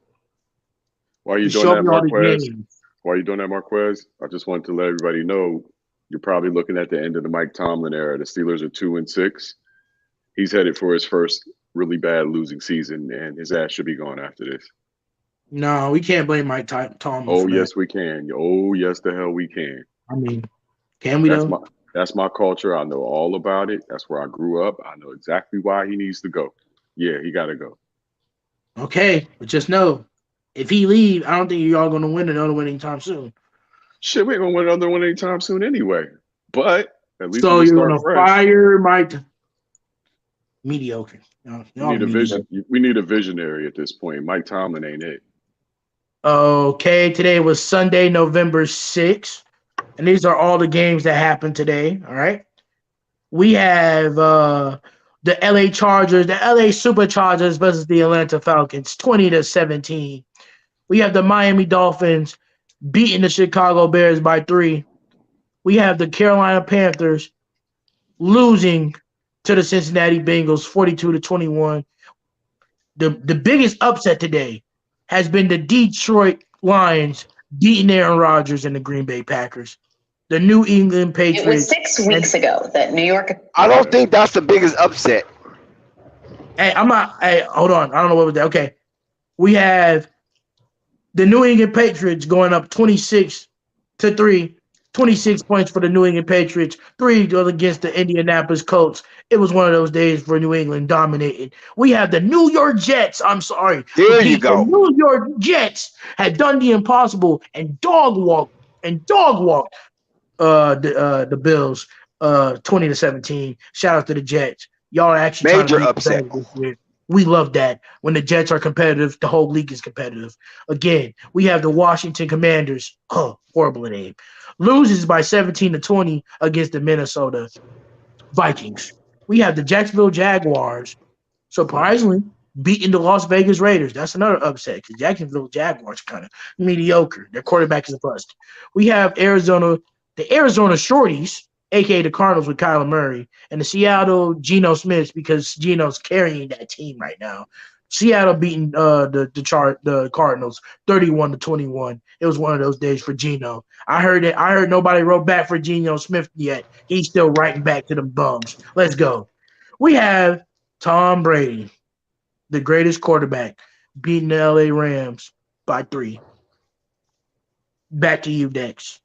Speaker 6: Why are you
Speaker 5: to
Speaker 6: doing
Speaker 5: show
Speaker 6: that,
Speaker 5: me all the
Speaker 6: Marquez?
Speaker 5: games.
Speaker 6: Why are you doing that, Marquez? I just wanted to let everybody know you're probably looking at the end of the Mike Tomlin era. The Steelers are 2-6. He's headed for his first really bad losing season, and his ass should be gone after this.
Speaker 5: No, we can't blame Mike Tomlin
Speaker 6: Oh
Speaker 5: for that.
Speaker 6: yes, we can. Oh yes, the hell we can.
Speaker 5: I mean, can we
Speaker 6: That's
Speaker 5: though?
Speaker 6: my culture. I know all about it. That's where I grew up. I know exactly why he needs to go. Yeah, he got to go.
Speaker 5: Okay, but just know, if he leave, I don't think y'all gonna win another one anytime soon.
Speaker 6: Shit, we ain't gonna win another one anytime soon anyway. But at least we
Speaker 5: So
Speaker 6: can
Speaker 5: you're
Speaker 6: start
Speaker 5: gonna
Speaker 6: fresh.
Speaker 5: fire Mike. Mediocre. No,
Speaker 6: We
Speaker 5: y'all
Speaker 6: need a
Speaker 5: mediocre.
Speaker 6: vision. We need a visionary at this point. Mike Tomlin ain't it.
Speaker 5: Okay, today was Sunday, November 6th, and these are all the games that happened today. All right. We have the LA Chargers, the LA Superchargers versus the Atlanta Falcons, 20-17. We have the Miami Dolphins beating the Chicago Bears by 3. We have the Carolina Panthers losing to the Cincinnati Bengals 42-21. The biggest upset today has been the Detroit Lions beating Aaron Rodgers and the Green Bay Packers. The New England Patriots.
Speaker 7: It was 6 weeks ago that New York.
Speaker 4: I don't think that's the biggest upset.
Speaker 5: Hey, I'm not. Hey, hold on. I don't know what was that. Okay, we have the New England Patriots going up 26-3. 26 points for the New England Patriots. 3 goes against the Indianapolis Colts. It was one of those days for New England dominating. We have the New York Jets. I'm sorry.
Speaker 4: There you
Speaker 5: The
Speaker 4: go.
Speaker 5: New York Jets had done the impossible and dog walked the Bills 20-17. Shout out to the Jets. Y'all are actually trying to
Speaker 4: Major
Speaker 5: be
Speaker 4: upset.
Speaker 5: competitive this year. We love that. When the Jets are competitive, the whole league is competitive. Again, we have the Washington Commanders. Oh, horrible name. Loses by 17-20 against the Minnesota Vikings. We have the Jacksonville Jaguars, surprisingly, beating the Las Vegas Raiders. That's another upset because Jacksonville Jaguars are kind of mediocre. Their quarterback is a bust. We have the Arizona Shorties, aka the Cardinals with Kyler Murray, and the Seattle Geno Smiths because Geno's carrying that team right now. Seattle beating the Cardinals 31-21. It was one of those days for Geno. I heard nobody wrote back for Geno Smith yet. He's still writing back to them bums. Let's go. We have Tom Brady, the greatest quarterback, beating the LA Rams by 3. Back to you, Dex.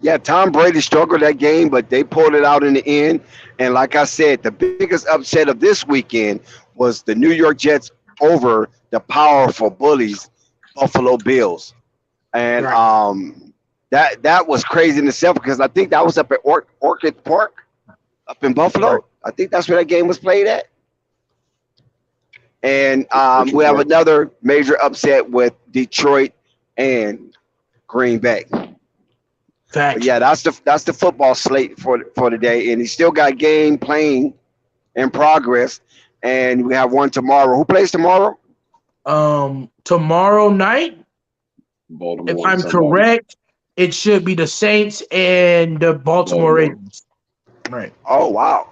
Speaker 4: Yeah, Tom Brady struggled that game, but they pulled it out in the end. And like I said, the biggest upset of this weekend was the New York Jets over the powerful bullies, Buffalo Bills. And
Speaker 5: Right.
Speaker 4: that was crazy in itself because I think that was up at Orchid Park up in Buffalo.
Speaker 5: Right.
Speaker 4: I think that's where that game was played at. And
Speaker 6: Which
Speaker 4: we have
Speaker 6: part?
Speaker 4: another major upset with Detroit and Green Bay. But
Speaker 5: Facts.
Speaker 4: yeah, that's the football slate for today, and he still got game playing in progress, and we have one tomorrow. Who plays tomorrow?
Speaker 5: Tomorrow night, if
Speaker 6: Baltimore and
Speaker 5: I'm
Speaker 6: somebody.
Speaker 5: correct, it should be the Saints and the Baltimore
Speaker 6: Baltimore.
Speaker 5: Ravens. Right.
Speaker 4: Oh wow,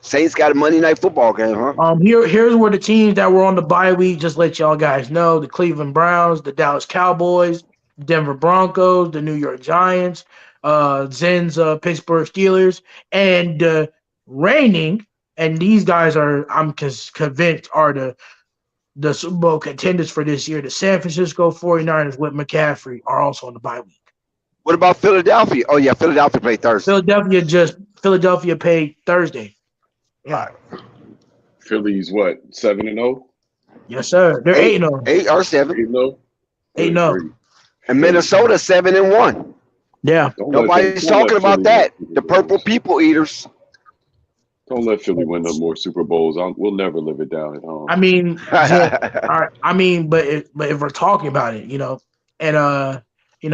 Speaker 4: Saints got a Monday night football game, huh?
Speaker 5: Here's where the teams that were on the bye week, just let y'all guys know: the Cleveland Browns, the Dallas Cowboys, Denver Broncos, the New York Giants, Zen's Pittsburgh Steelers, and reigning. And these guys are, I'm convinced, are the Super Bowl contenders for this year. The San Francisco 49ers with McCaffrey are also on the bye week.
Speaker 4: What about Philadelphia? Oh yeah, Philadelphia played Thursday.
Speaker 5: Philadelphia paid Thursday. Yeah.
Speaker 6: Philly's what 7-0,
Speaker 5: Yes, sir. They're 8-0.
Speaker 4: 8 or 7,
Speaker 6: 8-0.
Speaker 5: 8-0.
Speaker 4: and Minnesota 7-1.
Speaker 5: Yeah.
Speaker 4: Nobody's talking about that. The Purple People Eaters.
Speaker 6: Don't let Philly win no more Super Bowls. We'll never live it down at home.
Speaker 5: I mean, all right. I mean, but if we're talking about it, and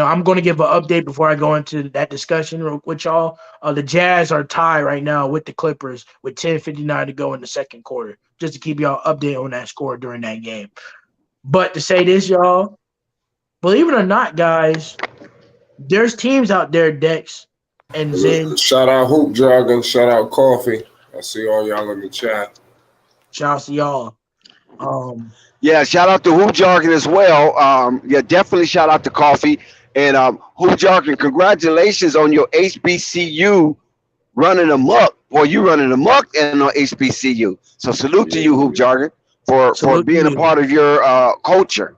Speaker 5: I'm going to give an update before I go into that discussion with y'all. The Jazz are tied right now with the Clippers with 10:59 to go in the second quarter, just to keep y'all updated on that score during that game. But to say this, y'all, believe it or not, guys, there's teams out there, Dex, And Zen,
Speaker 2: Shout out Hoop Jargon. Shout out Coffee. I see all y'all in the chat.
Speaker 5: shout out to y'all.
Speaker 4: Yeah, shout out to Hoop Jargon as well. Yeah, definitely shout out to Coffee and Hoop Jargon. Congratulations on your HBCU running amok. Boy, you running amok and on HBCU. So salute to you, Hoop Jargon, for
Speaker 5: Salute to
Speaker 4: being a
Speaker 5: you.
Speaker 4: part of your culture.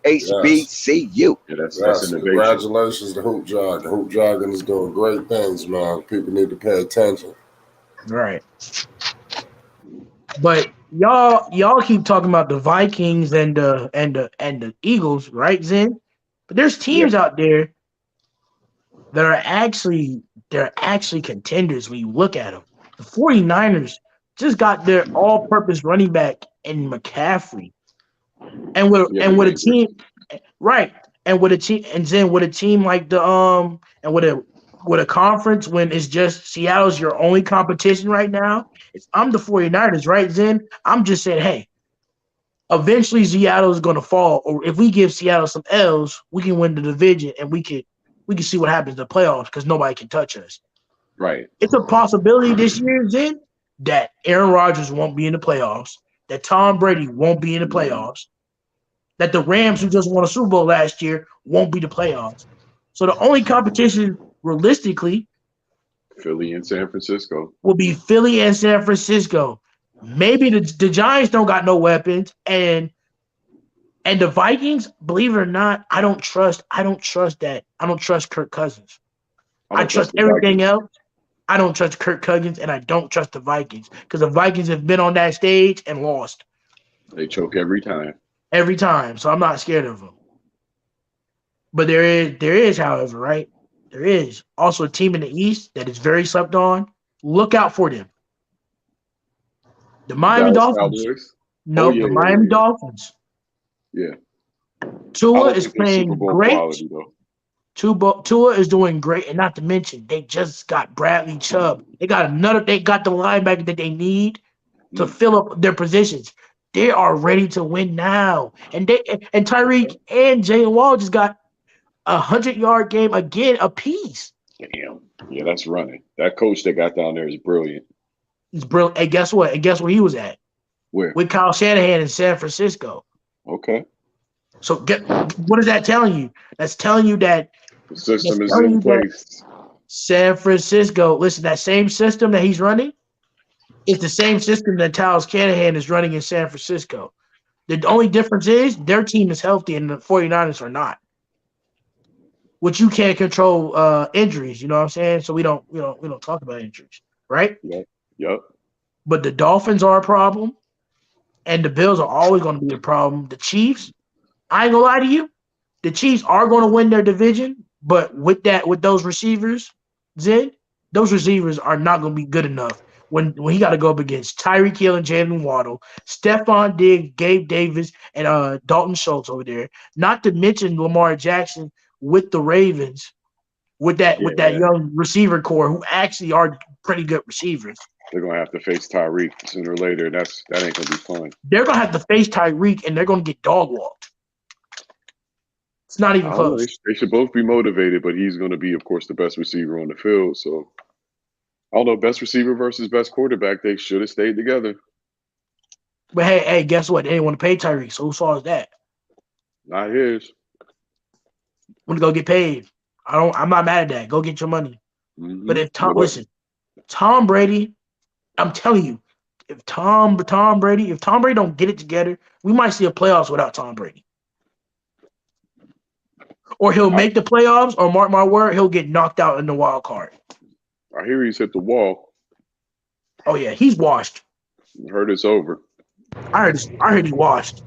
Speaker 2: Yes.
Speaker 4: HBCU.
Speaker 6: Yeah, that's
Speaker 2: Yes,
Speaker 6: innovation.
Speaker 2: congratulations to Hoop Jargon. Hoop Jargon is doing great things, man. People need to pay attention.
Speaker 5: Right. But y'all keep talking about the Vikings and the Eagles, right, Zen? But there's
Speaker 6: Yeah,
Speaker 5: teams out there that are actually contenders when you look at them. The 49ers just got their all-purpose running back in McCaffrey. And with
Speaker 6: yeah,
Speaker 5: and
Speaker 6: they're
Speaker 5: with a
Speaker 6: dangerous.
Speaker 5: team right, and with a team and then with a team like the and with a conference when it's just Seattle's your only competition right now. If I'm the 49ers, right, Zen, I'm just saying, hey, eventually Seattle is gonna fall, or if we give Seattle some L's, we can win the division and we can see what happens in the playoffs because nobody can touch us.
Speaker 6: Right.
Speaker 5: It's a possibility this year, Zen, that Aaron Rodgers won't be in the playoffs, that Tom Brady won't be in the playoffs, that the Rams, who just won a Super Bowl last year, won't be the playoffs. So the only competition realistically
Speaker 6: Philly and San Francisco.
Speaker 5: will be Philly and San Francisco. Maybe the Giants don't got no weapons, and the Vikings, believe it or not, I don't trust that. I don't trust Kirk Cousins.
Speaker 6: I
Speaker 5: I
Speaker 6: don't trust
Speaker 5: trust
Speaker 6: the
Speaker 5: everything
Speaker 6: Vikings.
Speaker 5: else. I don't trust Kirk Cousins, and I don't trust the Vikings because the Vikings have been on that stage and lost
Speaker 6: They choke every time.
Speaker 5: every time. So I'm not scared of them. But there is, however, right? There is also a team in the East that is very slept on. Look out for them. The Miami
Speaker 6: Dallas
Speaker 5: Dolphins.
Speaker 6: Cowboys. Oh
Speaker 5: Nope,
Speaker 6: yeah,
Speaker 5: the
Speaker 6: yeah,
Speaker 5: Miami
Speaker 6: yeah,
Speaker 5: Dolphins.
Speaker 6: yeah. I
Speaker 5: Tua
Speaker 6: don't
Speaker 5: is
Speaker 6: think they're Super
Speaker 5: playing
Speaker 6: Bowl
Speaker 5: great.
Speaker 6: quality though.
Speaker 5: Tua is doing great, and not to mention they just got Bradley Chubb. They got the linebacker that they need to
Speaker 6: Mm.
Speaker 5: fill up their positions. They are ready to win now. And Tyreek and Jalen Wall just got 100-yard game again apiece.
Speaker 6: Damn. Yeah, that's running. That coach they got down there is brilliant.
Speaker 5: He's brilliant. And guess what? And guess where he was at?
Speaker 6: Where?
Speaker 5: With Kyle Shanahan in San Francisco.
Speaker 6: Okay.
Speaker 5: So what is that telling you? That's telling you that
Speaker 6: The system is in place.
Speaker 5: San Francisco, listen, that same system that he's running is the same system that Kyle Shanahan is running in San Francisco. The only difference is their team is healthy and the 49ers are not. Which you can't control injuries, you know what I'm saying? So we don't talk about injuries, right?
Speaker 6: Yep.
Speaker 5: But the Dolphins are a problem, and the Bills are always going to be a problem. The Chiefs, I ain't gonna lie to you, the Chiefs are going to win their division, but with those receivers, Zen, those receivers are not going to be good enough when he got to go up against Tyreek Hill and Jalen Waddle, Stephon Diggs, Gabe Davis, and Dalton Schultz over there. Not to mention Lamar Jackson with the Ravens, with that
Speaker 6: Yeah.
Speaker 5: young receiver core who actually are pretty good receivers.
Speaker 6: They're gonna have to face Tyreek sooner or later. That ain't gonna be fun.
Speaker 5: They're gonna have to face Tyreek, and they're gonna get dog walked. It's not even
Speaker 6: I don't know.
Speaker 5: close.
Speaker 6: They should both be motivated, but he's gonna be, of course, the best receiver on the field. So I don't know. Best receiver versus best quarterback. They should have stayed together.
Speaker 5: But hey, guess what? They didn't want to pay Tyreek, so who saw that?
Speaker 6: Not his.
Speaker 5: Want to go get paid? I'm not mad at that. Go get your money.
Speaker 6: Mm-hmm.
Speaker 5: But if Tom Brady, I'm telling you, if Tom Brady don't get it together, we might see a playoffs without Tom Brady. Or he'll make the playoffs, or mark my word, he'll get knocked out in the wild card.
Speaker 6: I hear he's hit the wall.
Speaker 5: Oh yeah, he's washed.
Speaker 6: Heard it's over.
Speaker 5: I heard he washed.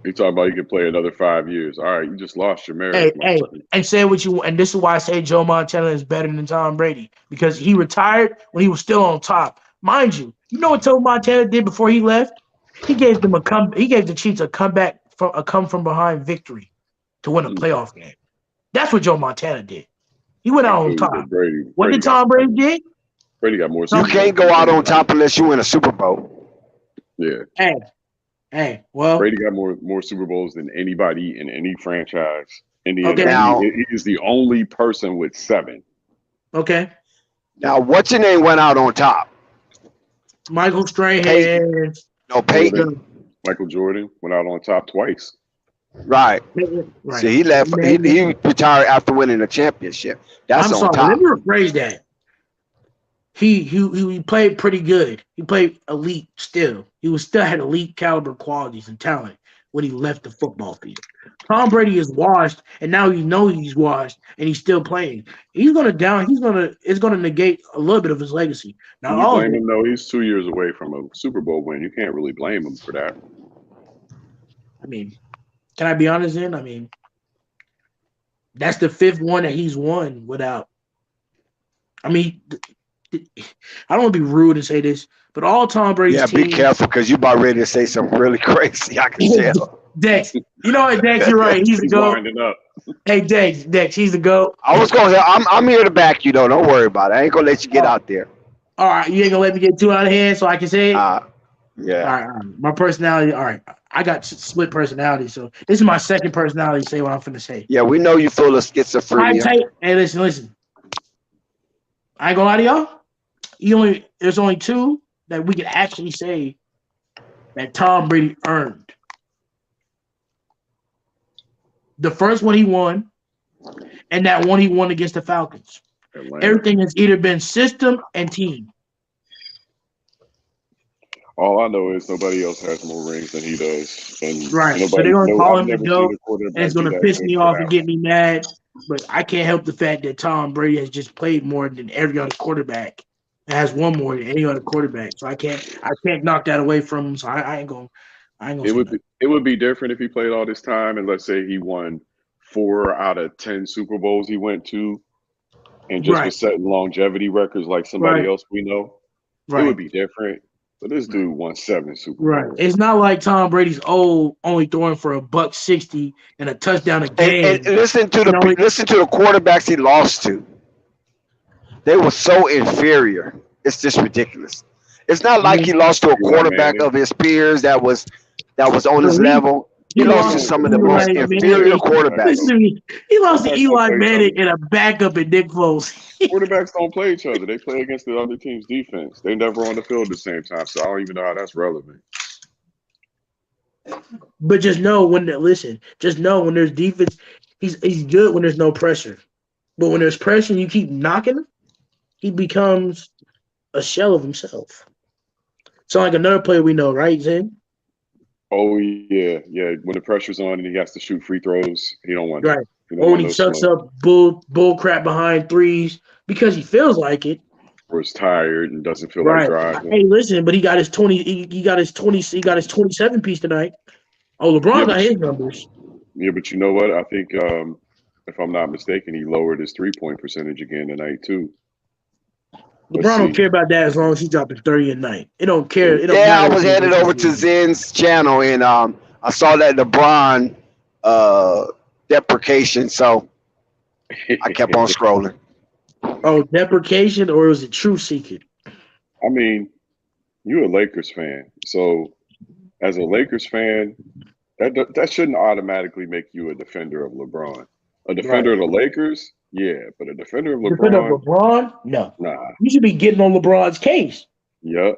Speaker 6: He talking about he can play another 5 years. All right, you just lost your marriage.
Speaker 5: Hey, and say what you want. And this is why I say Joe Montana is better than Tom Brady, because he retired when he was still on top. Mind you, you know what Joe Montana did before he left? He gave the Chiefs a come from behind victory to win a playoff game. That's what Joe Montana did. He went out on top. What did Tom Brady do?
Speaker 6: Brady got more.
Speaker 4: You can't go out on top unless you win a Super Bowl.
Speaker 6: Yeah.
Speaker 5: Hey, well,
Speaker 6: Brady got more Super Bowls than anybody in any franchise in the
Speaker 5: Okay.
Speaker 6: NFL.
Speaker 4: Now-
Speaker 6: He is the only person with 7.
Speaker 5: okay.
Speaker 4: Now, what's your name went out on top?
Speaker 5: Michael
Speaker 4: Peyton.
Speaker 5: Strahan.
Speaker 4: No,
Speaker 6: Jordan,
Speaker 4: Peyton.
Speaker 6: Michael Jordan went out on top twice.
Speaker 4: Right.
Speaker 5: Right.
Speaker 4: See, he left. He retired after winning a championship. That's
Speaker 5: I'm
Speaker 4: on
Speaker 5: sorry.
Speaker 4: top.
Speaker 5: Let me rephrase that. He played pretty good. He played elite still. He still had elite caliber qualities and talent when he left the football field. Tom Brady is washed, and now you know he's washed, and he's still playing. He's gonna down. It's gonna negate a little bit of his legacy.
Speaker 6: Can
Speaker 5: Not
Speaker 6: you
Speaker 5: all of
Speaker 6: blame
Speaker 5: it.
Speaker 6: him though? He's 2 years away from a Super Bowl win. You can't really blame him for that.
Speaker 5: I mean, can I be honest? Then I mean, that's the fifth one that he's won without. I mean, I don't want to be rude and say this, but all Tom Brady's
Speaker 4: Yeah, be
Speaker 5: teams.
Speaker 4: careful because you about ready to say something really crazy. I can tell.
Speaker 5: Dex, you know what, Dex? You're right. He's the
Speaker 6: He's
Speaker 5: GOAT.
Speaker 6: winding up.
Speaker 5: Hey, Dex, he's the GOAT.
Speaker 4: I was going to say, I'm here to back you, though. Don't worry about it. I ain't going to let you get out there.
Speaker 5: All right, you ain't gonna let me get too out of hand so I can say it.
Speaker 4: Yeah.
Speaker 5: All right. My personality. All right, I got split personality, so this is my second personality. To say what I'm finna say.
Speaker 4: Yeah, we know you full of schizophrenia.
Speaker 5: Hey, listen. I ain't gonna lie to y'all. There's only two that we can actually say that Tom Brady earned. The first one he won, and that one he won against the Falcons.
Speaker 6: Atlanta.
Speaker 5: Everything has either been system and team.
Speaker 6: All I know is nobody else has more rings than he does, and
Speaker 5: Right. So
Speaker 6: nobody.
Speaker 5: they're gonna
Speaker 6: No,
Speaker 5: call
Speaker 6: I've
Speaker 5: him the
Speaker 6: never seen
Speaker 5: GOAT,
Speaker 6: a quarterback
Speaker 5: and it's
Speaker 6: be
Speaker 5: gonna
Speaker 6: that
Speaker 5: piss
Speaker 6: good
Speaker 5: me
Speaker 6: for
Speaker 5: off
Speaker 6: that
Speaker 5: and get me mad. But I can't help the fact that Tom Brady has just played more than every other quarterback. And has won more than any other quarterback. So I can't knock that away from him. So I ain't gonna
Speaker 6: It
Speaker 5: say
Speaker 6: would
Speaker 5: that.
Speaker 6: be it would be different if he played all this time, and let's say he won 4 out of 10 Super Bowls he went to, and just
Speaker 5: Right,
Speaker 6: was setting longevity records like somebody
Speaker 5: right,
Speaker 6: else we know. It would
Speaker 5: right,
Speaker 6: be different. But this
Speaker 5: right.
Speaker 6: dude won 7 Super
Speaker 5: Right.
Speaker 6: Bowls.
Speaker 5: It's not like Tom Brady's old, only throwing for $160 and a touchdown a
Speaker 4: And
Speaker 5: game.
Speaker 4: listen to
Speaker 5: And only
Speaker 4: listen to the quarterbacks he lost to. They were so inferior. It's just ridiculous. It's not
Speaker 5: I
Speaker 4: like he
Speaker 5: mean,
Speaker 4: lost to a
Speaker 6: Eli
Speaker 4: quarterback
Speaker 6: Manning.
Speaker 4: of his peers that was on his
Speaker 5: so
Speaker 4: level. He
Speaker 5: he
Speaker 4: lost to
Speaker 5: lost to
Speaker 6: No,
Speaker 4: some of the most
Speaker 5: Eli
Speaker 4: inferior
Speaker 5: Manning.
Speaker 6: quarterbacks
Speaker 4: quarterbacks.
Speaker 6: don't.
Speaker 5: Listen to me. He lost to
Speaker 6: Quarterbacks don't
Speaker 5: Eli
Speaker 6: play each
Speaker 5: Manning
Speaker 6: other.
Speaker 5: and a backup in Nick Foles.
Speaker 6: Quarterbacks don't play each other. They play against the other team's defense. They never on the field at the same time. So I don't even know how that's relevant.
Speaker 5: But just know when there's defense, he's good when there's no pressure. But when there's pressure and you keep knocking him, he becomes a shell of himself. So like another player we know, right, Zen?
Speaker 6: Oh yeah. When the pressure's on and he has to shoot free throws, he don't want it.
Speaker 5: Right.
Speaker 6: He don't
Speaker 5: Or when
Speaker 6: want
Speaker 5: he
Speaker 6: no
Speaker 5: chucks
Speaker 6: smoke.
Speaker 5: up bull crap behind threes because he feels like it.
Speaker 6: Or is tired and doesn't feel like
Speaker 5: Right.
Speaker 6: driving.
Speaker 5: Hey, listen, but he got his 20. He got his 20. He got his 27 piece tonight. Oh,
Speaker 6: Yeah,
Speaker 5: LeBron got
Speaker 6: but
Speaker 5: his numbers.
Speaker 6: you know what? I think if I'm not mistaken, he lowered his 3-point percentage again tonight too. Let's
Speaker 5: LeBron don't
Speaker 6: see.
Speaker 5: care about that as long as he's dropping 30 a night. It don't care.
Speaker 6: So
Speaker 5: It don't
Speaker 4: Yeah, I
Speaker 5: matter.
Speaker 4: was headed over to Zen's channel and I saw that LeBron deprecation, so I kept on scrolling.
Speaker 5: Oh, deprecation, or was it true secret?
Speaker 6: I mean, you're a Lakers fan, so as a Lakers fan, that shouldn't automatically make you a defender of LeBron. A
Speaker 5: Right.
Speaker 6: defender of the Lakers, yeah, but a defender of
Speaker 5: Defender of
Speaker 6: LeBron,
Speaker 5: LeBron? No.
Speaker 6: nah.
Speaker 5: You should be getting on LeBron's case.
Speaker 6: Yep,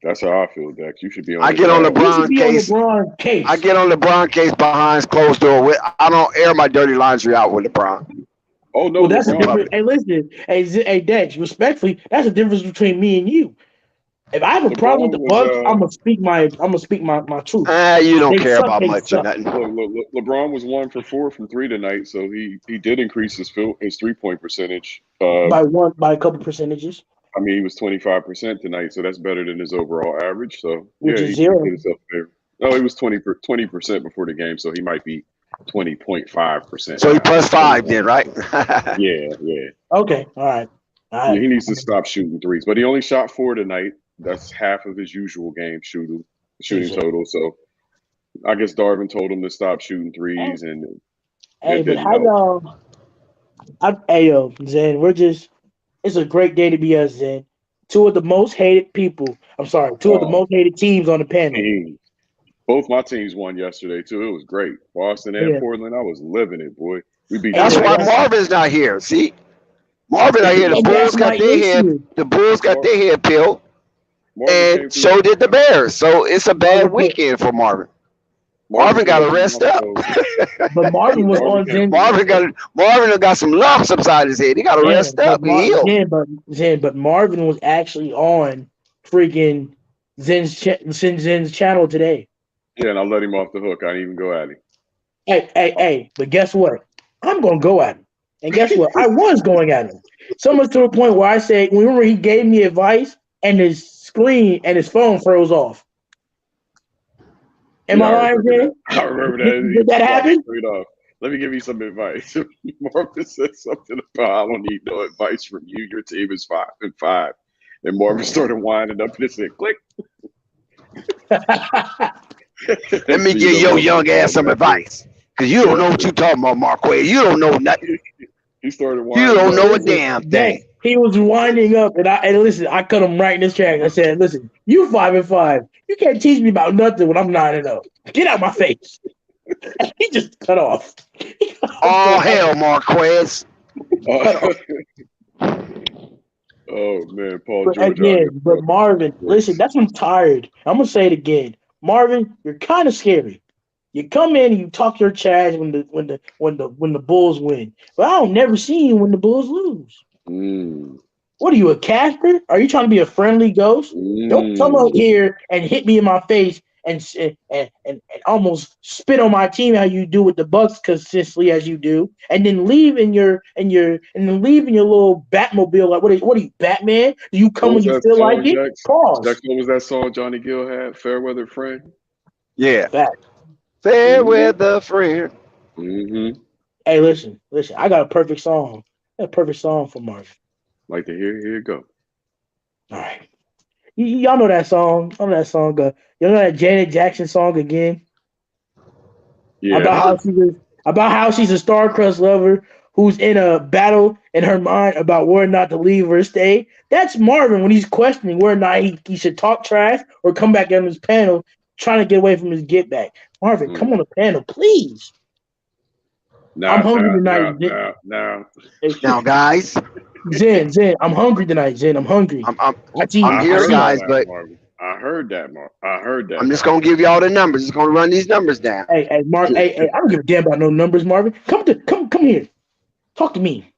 Speaker 6: that's how I feel, Dex. You should be on
Speaker 4: I
Speaker 6: his
Speaker 4: get on
Speaker 6: ass.
Speaker 5: You should
Speaker 4: LeBron
Speaker 5: be on
Speaker 4: case.
Speaker 5: LeBron's
Speaker 4: I
Speaker 5: case.
Speaker 4: get on LeBron case behind closed door. I don't air my dirty laundry out with LeBron
Speaker 6: Oh no,
Speaker 5: Well, that's the
Speaker 4: in
Speaker 6: LeBron.
Speaker 5: difference.
Speaker 4: public.
Speaker 5: Hey, listen. Hey, Dex, respectfully, that's the difference between me and you. If I have a problem
Speaker 6: LeBron
Speaker 5: with the
Speaker 6: was
Speaker 5: Bucks, I'm gonna speak my truth.
Speaker 4: You don't
Speaker 5: They
Speaker 4: care
Speaker 5: suck.
Speaker 4: about
Speaker 5: They
Speaker 4: much or
Speaker 5: suck
Speaker 4: nothing.
Speaker 6: LeBron was 1 for 4 from three tonight, so he did increase his 3-point percentage.
Speaker 5: by a couple percentages,
Speaker 6: I mean, he was 25% tonight, so that's better than his overall average. So
Speaker 5: which
Speaker 6: yeah,
Speaker 5: is
Speaker 6: he did
Speaker 5: zero.
Speaker 6: himself a favor. No, he was 20% before the game, so he might be 20.5%
Speaker 4: So he
Speaker 6: now.
Speaker 4: plus five then, right?
Speaker 6: Yeah.
Speaker 5: Okay, all right.
Speaker 6: Yeah, he needs to stop shooting threes, but he only shot 4 tonight. That's half of his usual game shooting total. So I guess Darvin told him to stop shooting threes, and
Speaker 5: Hey,
Speaker 6: it
Speaker 5: but
Speaker 6: didn't
Speaker 5: how
Speaker 6: help.
Speaker 5: y'all? Yo, Zen, it's a great day to be us, Zen. Two of the most hated people. I'm sorry, two of the
Speaker 6: Oh,
Speaker 5: most hated teams on the panel.
Speaker 6: teams. Both my teams won yesterday too. It was great. Boston and
Speaker 5: Yeah.
Speaker 6: Portland. I was living it, boy. We beat
Speaker 5: Hey,
Speaker 4: That's
Speaker 5: but
Speaker 4: why
Speaker 6: Detroit.
Speaker 5: y'all,
Speaker 4: Marvin's not here. See, Marvin, I hear the
Speaker 5: And
Speaker 4: Bulls
Speaker 5: that's my
Speaker 4: got their head.
Speaker 5: issue.
Speaker 4: The Bulls got
Speaker 6: Mar-
Speaker 4: their head peeled,
Speaker 6: Marvin came
Speaker 4: and
Speaker 6: through.
Speaker 4: so did the Bears. So it's a bad
Speaker 5: Marvin,
Speaker 4: weekend for Marvin.
Speaker 6: Marvin
Speaker 4: Marvin got
Speaker 6: came
Speaker 4: to
Speaker 6: through
Speaker 4: rest up.
Speaker 6: Buffalo.
Speaker 5: but Marvin was
Speaker 6: Marvin
Speaker 5: on
Speaker 6: came
Speaker 5: Zen.
Speaker 6: through.
Speaker 4: Marvin got some lumps upside his head. He got to
Speaker 5: Yeah,
Speaker 4: rest up and heal.
Speaker 5: but Marvin was actually on freaking Zen's channel today.
Speaker 6: Yeah, and I let him off the hook. I didn't even go at him.
Speaker 5: Hey! But guess what? I'm gonna go at him, and guess what? I was going at him. So much to the point where I said, remember he gave me advice, and his screen and his phone froze off. Am I
Speaker 6: I
Speaker 5: lying,
Speaker 6: remember
Speaker 5: Zen?
Speaker 6: that. I remember that.
Speaker 5: Did that happen?
Speaker 6: Straight off. Let me give you some advice. Marvin said something about, I don't need no advice from you. Your team is 5-5. And Marvin started winding up and it said, click.
Speaker 4: Let me give your young ass some advice, because you don't know what you're talking about, Marquez. You don't know nothing.
Speaker 6: He started winding
Speaker 4: You don't
Speaker 6: up.
Speaker 4: know a damn thing.
Speaker 5: He was winding up, and listen, I cut him right in his track. I said, "Listen, you 5-5. You can't teach me about nothing when I'm 9-0. Get out my face." He just cut off.
Speaker 4: Oh hell, Marquez.
Speaker 6: Oh, man. Paul
Speaker 5: But
Speaker 6: George.
Speaker 5: again, but Marvin, listen, that's I'm tired. I'm gonna say it again. Marvin, you're kind of scary. You come in and you talk your trash when the Bulls win, but I don't never see you when the Bulls lose. What are you, a Casper? Are you trying to be a friendly ghost? Don't come out here and hit me in my face and almost spit on my team how you do with the Bucks consistently as you do, and then leave in your little Batmobile. Like what are you, Batman? Do you come
Speaker 6: What
Speaker 5: when
Speaker 6: was
Speaker 5: you
Speaker 6: that
Speaker 5: feel like
Speaker 6: song,
Speaker 5: it?
Speaker 6: Jax?
Speaker 5: Pause.
Speaker 6: What was that song Johnny Gill had? Fairweather Friend?
Speaker 4: Yeah.
Speaker 5: Fact.
Speaker 4: Fair weather friend.
Speaker 6: Mm-hmm.
Speaker 5: Hey, listen. I got a perfect song. For Marvin.
Speaker 6: Like to hear it go.
Speaker 5: All right. Y'all know that song. Y'all know that song. Y'all know that Janet Jackson song again?
Speaker 6: Yeah.
Speaker 5: About how she's a star-crossed lover who's in a battle in her mind about whether or not to leave or stay. That's Marvin when he's questioning whether or not he should talk trash or come back on his panel trying to get away from his get back. Marvin, come on the panel, please. I'm hungry tonight.
Speaker 4: Now, guys.
Speaker 5: Zen, I'm hungry tonight. Zen, I'm hungry.
Speaker 4: I'm here, guys, but
Speaker 6: I heard that, Mark. I heard that.
Speaker 4: I'm just gonna give y'all the numbers. Just gonna run these numbers down.
Speaker 5: Hey, Mark. Hey, I don't give a damn about no numbers, Marvin. Come here. Talk to me.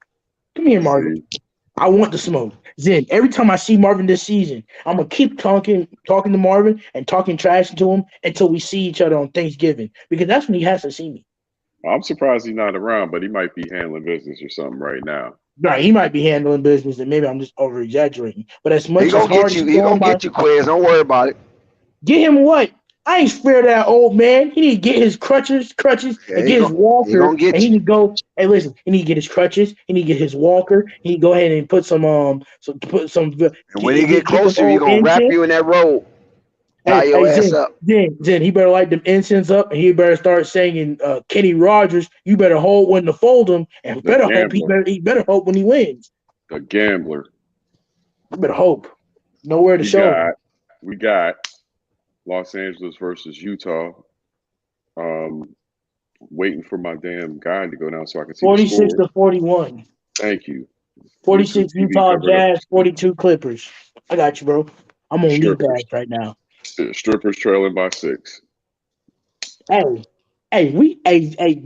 Speaker 5: Come here, Marvin. I want the smoke. Zen, every time I see Marvin this season, I'm gonna keep talking to Marvin and talking trash to him until we see each other on Thanksgiving, because that's when he has to see me.
Speaker 6: I'm surprised he's not around, but he might be handling business or something right now.
Speaker 5: Right, he might be handling business, and maybe I'm just over exaggerating. But as much
Speaker 4: He gonna get you. He gonna get you, Quiz. Don't worry about it.
Speaker 5: Get him what? I ain't scared of that old man. He need to get his crutches, and get his walker. He gonna get and he need to go. Hey, listen. He need to get his crutches. He need to get his walker. He need to go ahead and put some. And
Speaker 4: when he get closer, he gonna wrap you in that robe. Tie your ass up.
Speaker 5: Then he better light them incense up, and he better start singing Kenny Rogers. You better hold when to fold him, and he better hope when he wins.
Speaker 6: The gambler.
Speaker 5: You better hope. Nowhere to show him.
Speaker 6: We got Los Angeles versus Utah. Waiting for my damn guy to go down so I can see
Speaker 5: 46 to 41.
Speaker 6: Thank you.
Speaker 5: 46 Utah Jazz, 42 Clippers. I got you, bro. I'm on lead pass right now.
Speaker 6: Strippers trailing by 6.
Speaker 5: Hey,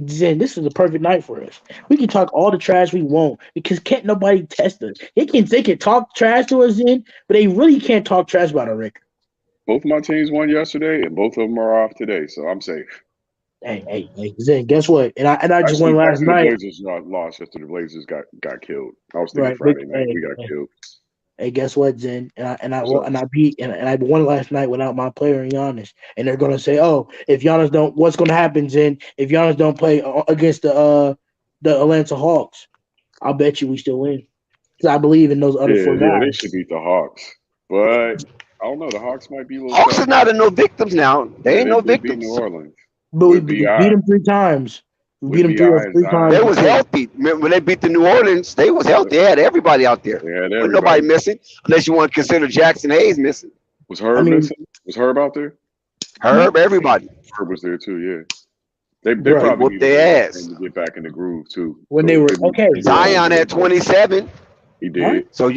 Speaker 5: Zen, this is a perfect night for us. We can talk all the trash we want because can't nobody test us. They can talk trash to us, Zen, but they really can't talk trash about our record.
Speaker 6: Both of my teams won yesterday, and both of them are off today, so I'm safe.
Speaker 5: Hey, Zen, guess what? And I just won last night.
Speaker 6: The Blazers lost yesterday. The Blazers got killed. I was thinking Friday night. We got killed.
Speaker 5: Hey, guess what, Zen? And I won last night without my player Giannis. And they're gonna say, "Oh, if Giannis don't, what's gonna happen, Zen? If Giannis don't play against the Atlanta Hawks, I'll bet you we still win." Because I believe in those other 4 guys.
Speaker 6: Yeah, they should beat the Hawks, but I don't know. The Hawks might be a little.
Speaker 4: Hawks are not no victims now. They ain't no victims.
Speaker 6: Beat New Orleans,
Speaker 5: but we beat them 3 times. We beat them 3 times.
Speaker 4: They was healthy. When they beat the New Orleans, they was healthy. They had everybody out there. But nobody missing, unless you want to consider Jackson Hayes missing.
Speaker 6: Was Herb missing? Was Herb out there?
Speaker 4: Herb, everybody.
Speaker 6: Herb was there too. Yeah. They
Speaker 4: probably whooped their ass
Speaker 6: to get back in the groove too.
Speaker 5: When they were okay.
Speaker 4: Zion at 27.
Speaker 6: He
Speaker 5: Huh?
Speaker 6: did.
Speaker 4: So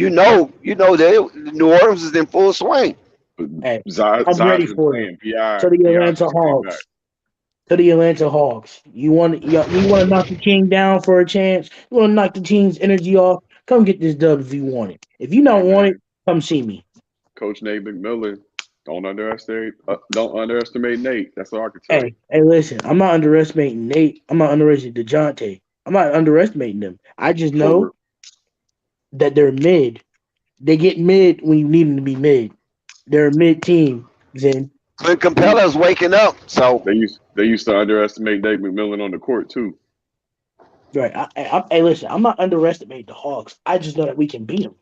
Speaker 4: New Orleans is in full swing.
Speaker 6: But
Speaker 5: Hey, I'm
Speaker 6: Zod's
Speaker 5: ready
Speaker 6: been
Speaker 5: for it.
Speaker 6: playing. Bi
Speaker 5: To the
Speaker 6: Bi
Speaker 5: Atlanta
Speaker 6: just came back.
Speaker 5: Hawks. To the Atlanta Hawks. You want to knock the king down for a chance? You want to knock the team's energy off? Come get this dub if you want it. If you
Speaker 6: Hey
Speaker 5: don't want it,
Speaker 6: man,
Speaker 5: come see me.
Speaker 6: Coach Nate McMillan. Don't underestimate Nate. That's all I can tell you.
Speaker 5: Hey, listen. I'm not underestimating Nate. I'm not underestimating Dejounte. I'm not underestimating them. I just
Speaker 6: For real.
Speaker 5: know that they're mid. They get mid when you need them to be mid. They're a mid team. Then
Speaker 4: Clint Capella is waking up. So
Speaker 6: They used to underestimate Nate McMillan on the court too.
Speaker 5: right. Hey, listen. I'm not underestimating the Hawks. I just know that we can beat them.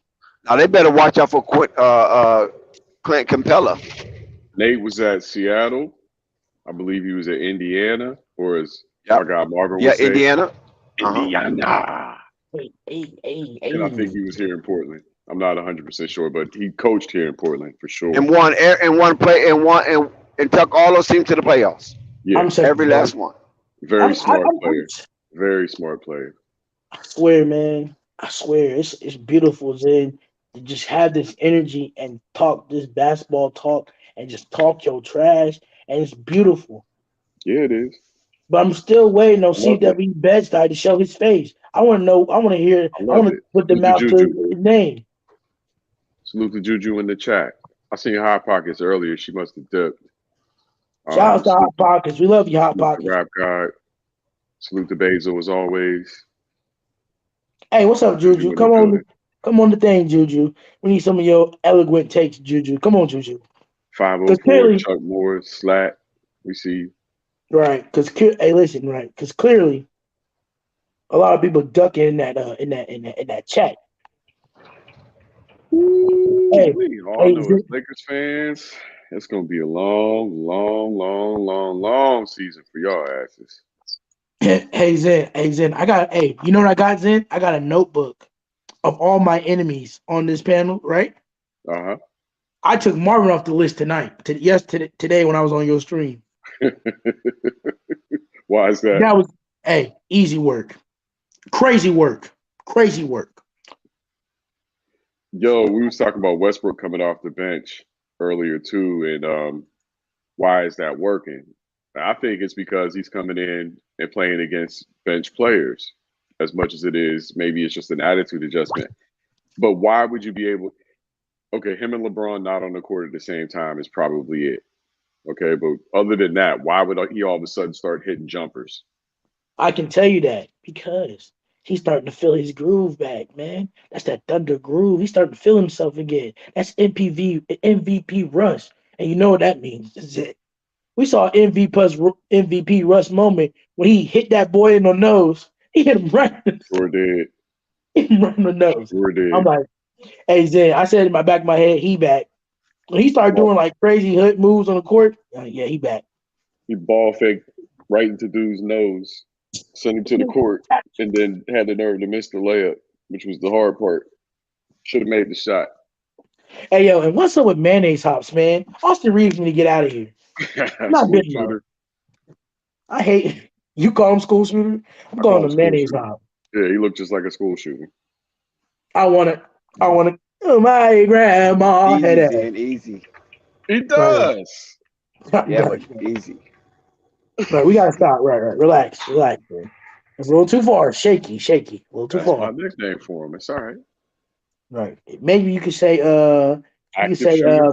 Speaker 4: now they better watch out for Clint Capella.
Speaker 6: Nate was at Seattle. I believe he was at Indiana, or as my
Speaker 4: Yep.
Speaker 6: guy Marvin
Speaker 4: Yeah,
Speaker 6: would say,
Speaker 4: Indiana. Uh-huh.
Speaker 6: Indiana. And I think
Speaker 5: Hey.
Speaker 6: he was here in Portland. I'm not 100% sure, but he coached here in Portland for sure.
Speaker 4: And took all those teams to the playoffs.
Speaker 6: Yeah,
Speaker 5: I'm saying,
Speaker 4: Every
Speaker 5: bro.
Speaker 4: last one.
Speaker 6: very
Speaker 5: I'm, I,
Speaker 6: smart
Speaker 5: I'm, I'm,
Speaker 6: player. Very smart player.
Speaker 5: I swear, man. I swear, it's beautiful, Zen, to just have this energy and talk this basketball talk and just talk your trash, and it's beautiful.
Speaker 6: Yeah, it is.
Speaker 5: But I'm still waiting on
Speaker 6: I love it.
Speaker 5: CW Bedside to show his face. I want to know. I want to hear.
Speaker 6: I
Speaker 5: I
Speaker 6: love
Speaker 5: want to
Speaker 6: it.
Speaker 5: put them
Speaker 6: Salute to
Speaker 5: out to
Speaker 6: Juju.
Speaker 5: his name.
Speaker 6: Salute to Juju in the chat. I seen Hot Pockets earlier. She must have dipped.
Speaker 5: Shout out to
Speaker 6: Salute,
Speaker 5: Hot Pockets. We love you, Hot
Speaker 6: salute to
Speaker 5: Pockets.
Speaker 6: Rap God. Salute to Basil as always.
Speaker 5: Hey, what's up,
Speaker 6: Juju
Speaker 5: Juju?
Speaker 6: in the building.
Speaker 5: Come on the thing, Juju. We need some of your eloquent takes, Juju. Come on, Juju. Because
Speaker 6: 504
Speaker 5: clearly,
Speaker 6: Chuck Moore Slat. We see you.
Speaker 5: right? Because hey, listen, right? Because clearly, a lot of people ducking in that chat. Hey,
Speaker 6: We all
Speaker 5: hey,
Speaker 6: know as Lakers fans, it's gonna be a long, long, long, long, long season for y'all asses.
Speaker 5: Hey Zen. Hey, you know what I got, Zen? I got a notebook of all my enemies on this panel, right?
Speaker 6: Uh
Speaker 5: I took Marvin off the list tonight. Today when I was on your stream.
Speaker 6: huh. Why is that?
Speaker 5: That was easy work, crazy work, crazy work.
Speaker 6: Yo, we was talking about Westbrook coming off the bench earlier too, and why is that working? I think it's because he's coming in and playing against bench players as much as it is. Maybe it's just an attitude adjustment. But why would you be able? Okay, him and LeBron not on the court at the same time is probably it. Okay, but other than that, why would he all of a sudden start hitting jumpers?
Speaker 5: I can tell you that because he's starting to feel his groove back, man. That's that thunder groove. He's starting to feel himself again. That's MVP Russ, and you know what that means. Is it? We saw MVP Russ moment when he hit that boy in the nose. He hit him right,
Speaker 6: Sure did.
Speaker 5: hit him right in the nose.
Speaker 6: Sure
Speaker 5: I'm
Speaker 6: did.
Speaker 5: like, hey Zay, I said in my back of my head, he back. When he started
Speaker 6: Ball,
Speaker 5: doing like crazy hood moves on the court, yeah, he back.
Speaker 6: he ball faked right into dude's nose, sent him to the court, and then had the nerve to miss the layup, which was the hard part. Should have made the shot.
Speaker 5: Hey yo, and what's up with mayonnaise hops, man? Austin Reeves need to get out of here. I'm not
Speaker 6: School
Speaker 5: bitter though.
Speaker 6: shooter.
Speaker 5: I hate you call him school shooter. I'm
Speaker 6: I call
Speaker 5: calling
Speaker 6: him
Speaker 5: him
Speaker 6: school
Speaker 5: mayonnaise
Speaker 6: shooter.
Speaker 5: hop.
Speaker 6: Yeah, he looked just like a school shooter.
Speaker 5: I want to. Oh, my grandma had
Speaker 4: Easy,
Speaker 5: that.
Speaker 4: Zen. Easy.
Speaker 6: He
Speaker 5: Right,
Speaker 6: does.
Speaker 4: Yeah,
Speaker 5: right,
Speaker 4: but easy.
Speaker 5: right. We gotta stop. Right. Relax, man. It's a little too far. Shaky. A little too
Speaker 6: That's my
Speaker 5: far.
Speaker 6: nickname for him. It's all right.
Speaker 5: Right. Maybe you could say
Speaker 6: Active shooter.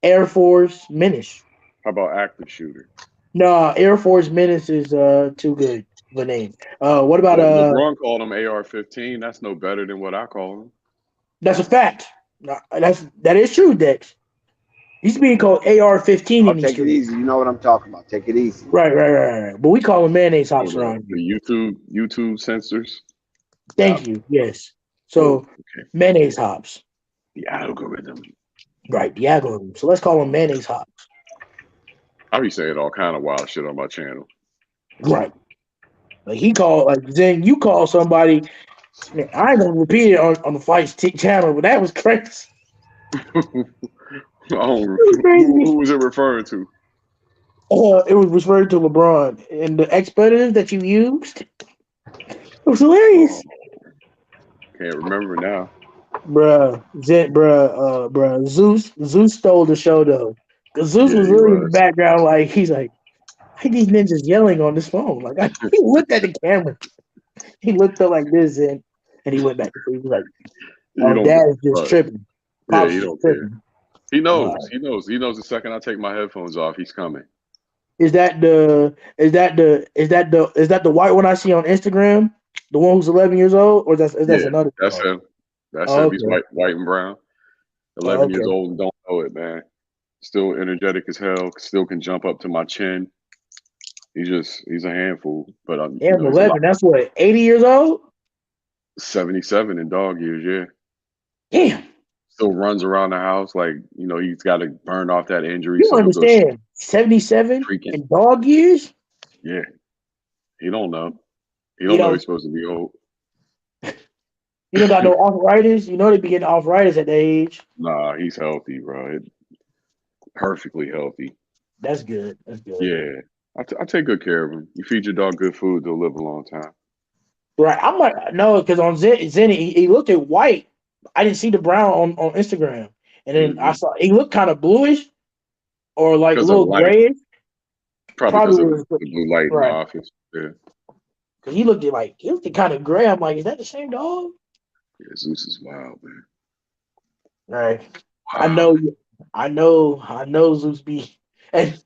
Speaker 5: Air Force Menace.
Speaker 6: How about active shooter?
Speaker 5: No, Air Force Menace is too good of a name. What about
Speaker 6: LeBron called him AR-15. That's no better than what I call him.
Speaker 5: that's a fact. No, that is true, Dex. He's being called AR-15
Speaker 4: I'll
Speaker 5: in these
Speaker 4: take it
Speaker 5: streets.
Speaker 4: easy. You know what I'm talking about. Take it easy.
Speaker 5: Right. But we call him mayonnaise
Speaker 6: Oh,
Speaker 5: hops around
Speaker 6: the
Speaker 5: here.
Speaker 6: YouTube censors.
Speaker 5: Thank you. Yes.
Speaker 6: Oh,
Speaker 5: So
Speaker 6: okay.
Speaker 5: mayonnaise hops.
Speaker 6: The algorithm.
Speaker 5: Right, the algorithm. So let's call him mayonnaise hops.
Speaker 6: I be saying all kind of wild shit on my channel.
Speaker 5: Right. Like he called then you call somebody. Man, I ain't gonna repeat it on the Fights channel, but that was crazy. It was crazy.
Speaker 6: Who was it referring to?
Speaker 5: It was referred to LeBron and the expletive that you used. It was hilarious.
Speaker 6: Oh, can't remember now.
Speaker 5: Zeus stole the show though. Cause Zeus
Speaker 6: Yeah,
Speaker 5: was
Speaker 6: he
Speaker 5: really in the
Speaker 6: was.
Speaker 5: background, like he's like, "Why these ninjas yelling on this phone?" Like he looked at the camera, he looked up like this, and he went back to sleep. He was like,
Speaker 6: You
Speaker 5: "Oh,
Speaker 6: don't,
Speaker 5: Dad is just
Speaker 6: bro.
Speaker 5: tripping.
Speaker 6: Yeah,
Speaker 5: Pops
Speaker 6: he
Speaker 5: is
Speaker 6: don't care.
Speaker 5: tripping."
Speaker 6: He
Speaker 5: Uh,
Speaker 6: knows. He knows. He knows the second I take my headphones off, he's coming.
Speaker 5: is that the white one I see on Instagram? The one who's 11 years old, or that's
Speaker 6: Yeah,
Speaker 5: another
Speaker 6: that's
Speaker 5: dog?
Speaker 6: him. That's
Speaker 5: Oh,
Speaker 6: him. He's
Speaker 5: okay.
Speaker 6: white and brown.
Speaker 5: Oh,
Speaker 6: 11 years
Speaker 5: okay.
Speaker 6: old and don't know it, man. Still energetic as hell. Still can jump up to my chin. He's a handful. But
Speaker 5: Damn,
Speaker 6: he's a lot.
Speaker 5: 11. That's what, 80 years old?
Speaker 6: 77 in dog years. Yeah,
Speaker 5: Damn.
Speaker 6: still runs around the house like he's got to burn off that injury,
Speaker 5: You
Speaker 6: so
Speaker 5: don't
Speaker 6: he'll go
Speaker 5: understand. 77
Speaker 6: streaking.
Speaker 5: in dog years?
Speaker 6: Yeah, he don't know. He
Speaker 5: You
Speaker 6: don't know
Speaker 5: know,
Speaker 6: he's supposed to be old.
Speaker 5: you don't got no arthritis. You know they be getting arthritis at that age.
Speaker 6: Nah, he's healthy, bro. Perfectly healthy.
Speaker 5: That's good. That's good.
Speaker 6: Yeah, I take good care of him. You feed your dog good food, they'll live a long time.
Speaker 5: Right. I'm like, no, because on Zen he looked at white. I didn't see the brown on Instagram. And then I
Speaker 6: Hmm.
Speaker 5: saw he looked kind of bluish or like a
Speaker 6: Because of the
Speaker 5: little
Speaker 6: light,
Speaker 5: grayish.
Speaker 6: probably
Speaker 5: Probably
Speaker 6: because of
Speaker 5: was
Speaker 6: the blue light in the
Speaker 5: right.
Speaker 6: office. Yeah,
Speaker 5: Because he looked kind of gray. I'm like, is that the same dog?
Speaker 6: yeah. Zeus is wild, man.
Speaker 5: Right. I
Speaker 6: Wow.
Speaker 5: know, I know Zeus be and,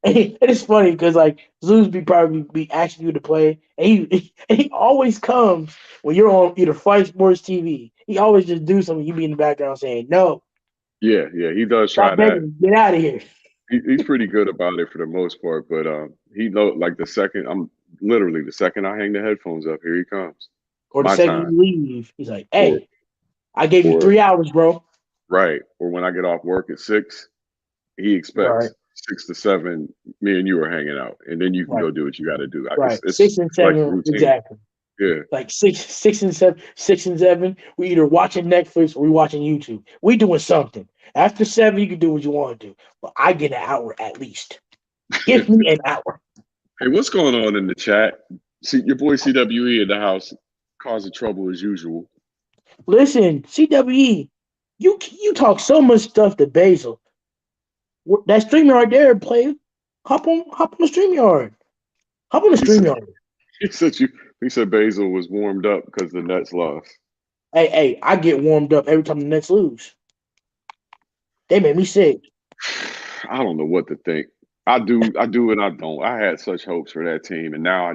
Speaker 5: and it's funny because like Zeus be probably be asking you to play and he always comes when you're on either Fight Sports TV. He always just do something, you be in the background saying, "No,
Speaker 6: Yeah, yeah. He does
Speaker 5: stop
Speaker 6: try that.
Speaker 5: begging, get out of here."
Speaker 6: He's pretty good about it for the most part, but he know like the second I hang the headphones up, here he comes.
Speaker 5: Or the
Speaker 6: My
Speaker 5: second
Speaker 6: time,
Speaker 5: you leave, he's like,
Speaker 6: or
Speaker 5: "Hey, I gave you
Speaker 6: or
Speaker 5: 3 hours, bro."
Speaker 6: right, or when I get off work at 6, he
Speaker 5: Right,
Speaker 6: expects 6 to 7. Me and you are hanging out, and then you can
Speaker 5: right,
Speaker 6: go do what you got to do.
Speaker 5: right.
Speaker 6: It's
Speaker 5: 6 and 7,
Speaker 6: like routine.
Speaker 5: exactly.
Speaker 6: Yeah,
Speaker 5: Like six and seven. We either watching Netflix or we watching YouTube. We doing something. After 7, you can do what you want to do. But I get an hour at least. Give me an hour.
Speaker 6: Hey, what's going on in the chat? See your boy CWE in the house causing trouble as usual.
Speaker 5: Listen, CWE, you talk so much stuff to Basil. That streamer right there, player. Hop on the StreamYard. Hop on the
Speaker 6: He said
Speaker 5: StreamYard.
Speaker 6: he said he said Basil was warmed up because the Nets lost.
Speaker 5: Hey, I get warmed up every time the Nets lose. They make me sick.
Speaker 6: I don't know what to think. I do, and I don't. I had such hopes for that team, and now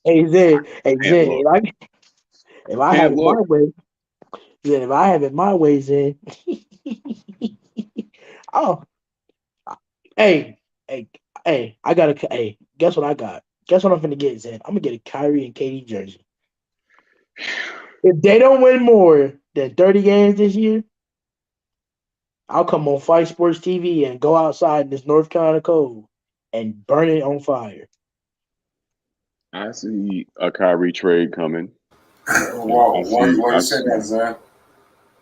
Speaker 5: Hey, Zed, hey,
Speaker 6: can't
Speaker 5: Zed,
Speaker 6: look.
Speaker 5: if I have
Speaker 6: Can't
Speaker 5: it my
Speaker 6: look
Speaker 5: way, Zed, if I have it my way, Zed. Oh, hey, hey, hey, I got a, hey, guess what I got? Guess what I'm finna get, Zed? I'm gonna get a Kyrie and KD jersey. If they don't win more than 30 games this year, I'll come on Fight Sports TV and go outside in this North Carolina cold and burn it on fire.
Speaker 6: I see a Kyrie trade coming.
Speaker 2: Whoa, why you say that, Zach?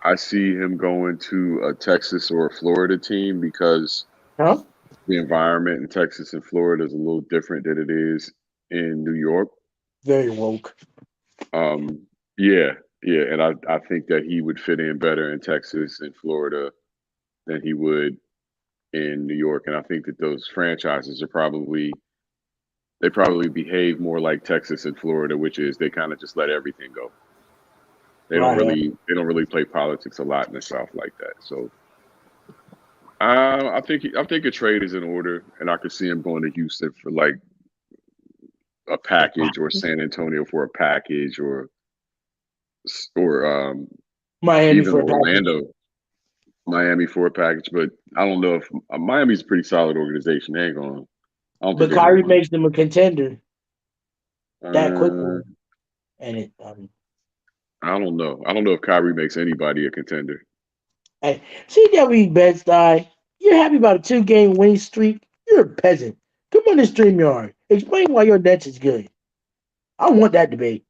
Speaker 6: I see him going to a Texas or a Florida team because
Speaker 5: Huh?
Speaker 6: the environment in Texas and Florida is a little different than it is in New York.
Speaker 5: Very woke.
Speaker 6: Um, yeah, yeah, and I think that he would fit in better in Texas and Florida than he would in New York. And I think that those franchises they probably behave more like Texas and Florida, which is they kind of just let everything go.
Speaker 5: Right.
Speaker 6: They don't really play politics a lot in the South like that. So I think a trade is in order, and I could see him going to Houston for like a package, or San Antonio for a package, or
Speaker 5: Miami
Speaker 6: even
Speaker 5: for a package.
Speaker 6: Orlando, Miami for a package. But I don't know if Miami's a pretty solid organization. They ain't going. I don't think
Speaker 5: But
Speaker 6: they're going
Speaker 5: Kyrie
Speaker 6: to win.
Speaker 5: makes them a contender that
Speaker 6: Uh,
Speaker 5: quickly. And
Speaker 6: I don't know. I don't know if Kyrie makes anybody a contender.
Speaker 5: hey, CW Bed-Stuy, you're happy about a 2-game winning streak? You're a peasant. Come on the StreamYard. Explain why your Nets is good. I want that debate.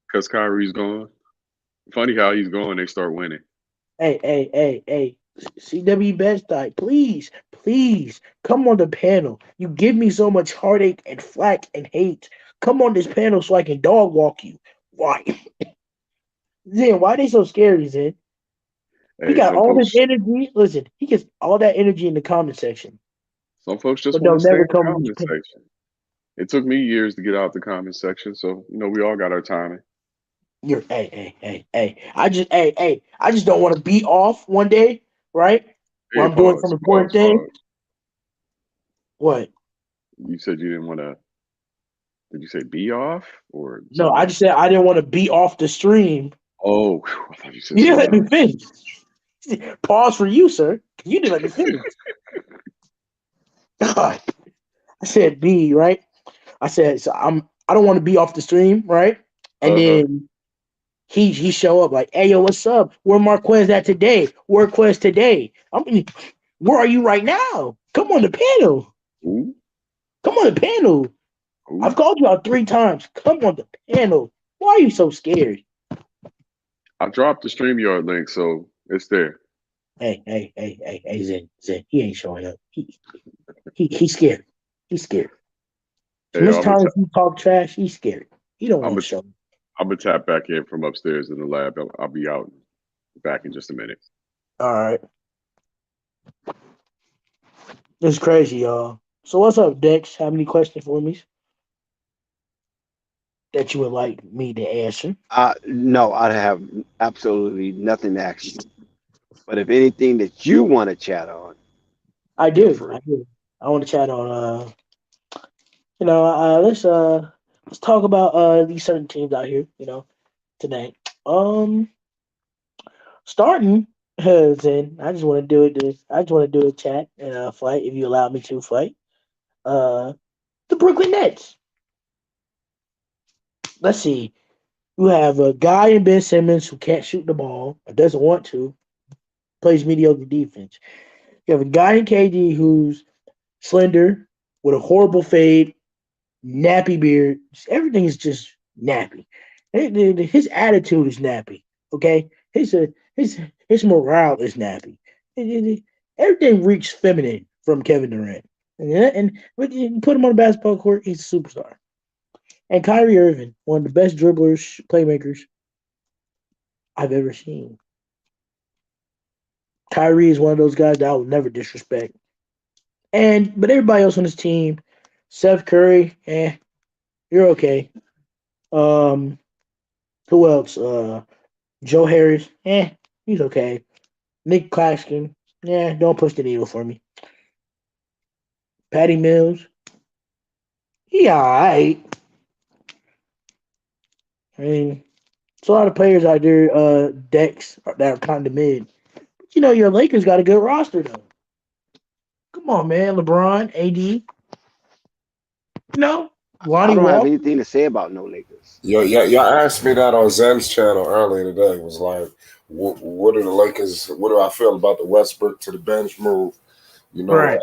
Speaker 6: Because Kyrie's gone. Funny how he's gone, they start winning.
Speaker 5: Hey. CW Bed-Stuy, please, come on the panel. You give me so much heartache and flack and hate. Come on this panel so I can dog walk you. Why? Zen, why they so scary, Zen? He
Speaker 6: Hey,
Speaker 5: got all this energy. Listen, he gets all that energy in the comment section,
Speaker 6: some folks just
Speaker 5: but
Speaker 6: want
Speaker 5: they'll
Speaker 6: to stay
Speaker 5: never
Speaker 6: in the
Speaker 5: come in his
Speaker 6: comment
Speaker 5: opinion.
Speaker 6: section. It took me years to get out the comment section, so we all got our timing.
Speaker 5: I just don't want to be off one day, right? Where
Speaker 6: Hey,
Speaker 5: I'm doing some
Speaker 6: pause,
Speaker 5: important
Speaker 6: pause,
Speaker 5: thing.
Speaker 6: pause.
Speaker 5: What?
Speaker 6: You said you didn't want to. Did you say be off or
Speaker 5: No,
Speaker 6: something
Speaker 5: I
Speaker 6: else?
Speaker 5: just said I didn't want to be off the stream.
Speaker 6: Oh, whew, I thought you said
Speaker 5: You didn't
Speaker 6: something
Speaker 5: let me
Speaker 6: else.
Speaker 5: finish. Pause for you, sir. You didn't let me finish. God. I said B, right? I said so I don't want to be off the stream, right? And
Speaker 6: Uh huh.
Speaker 5: then he show up like, hey yo, what's up? Where Marquez at today? Where Quez today? I mean, where are you right now? Come on the panel.
Speaker 6: Ooh,
Speaker 5: Come on the panel. I've
Speaker 6: ooh.
Speaker 5: called you out 3 times. Come on the panel. Why are you so scared?
Speaker 6: I dropped the StreamYard link, so it's there.
Speaker 5: Hey, Zen. He ain't showing up. He's scared. He's scared. So
Speaker 6: Hey,
Speaker 5: much time as you talk trash, he's scared. He don't
Speaker 6: I'm
Speaker 5: want
Speaker 6: a,
Speaker 5: to show.
Speaker 6: I'm gonna tap back in from upstairs in the lab. I'll be out back in just a minute.
Speaker 5: All right. It's crazy, y'all. So what's up, Dex? Have any questions for me that you would like me to answer?
Speaker 4: No, I have absolutely nothing to ask you. But if anything that you want to chat on,
Speaker 5: I
Speaker 4: feel
Speaker 5: do. I
Speaker 4: free.
Speaker 5: do. I want to chat on let's talk about these certain teams out here, tonight. Um Starting then I just want to do it. I just want to do a chat and a fight if you allow me to fight. Uh, the Brooklyn Nets. Let's see. You have a guy in Ben Simmons who can't shoot the ball or doesn't want to, plays mediocre defense. You have a guy in KD who's slender with a horrible fade, nappy beard. Everything is just nappy. His attitude is nappy. Okay, his his morale is nappy. Everything reeks feminine from Kevin Durant. And but you put him on the basketball court, he's a superstar. And Kyrie Irving, one of the best dribblers, playmakers I've ever seen. Kyrie is one of those guys that I will never disrespect. But everybody else on his team, Seth Curry, you're okay. Um, who else? Joe Harris, he's okay. Nick Claxton, don't push the needle for me. Patty Mills, he alright. I mean, it's a lot of players out there, decks that are kind of mid. But your Lakers got a good roster though. Come on, man, LeBron, AD,
Speaker 4: I
Speaker 5: Lonnie
Speaker 4: don't have
Speaker 5: Walker.
Speaker 4: anything to say about no Lakers.
Speaker 2: Y'all asked me that on Zen's channel earlier today. It was like, what are the Lakers? What do I feel about the Westbrook to the bench move?
Speaker 5: Right.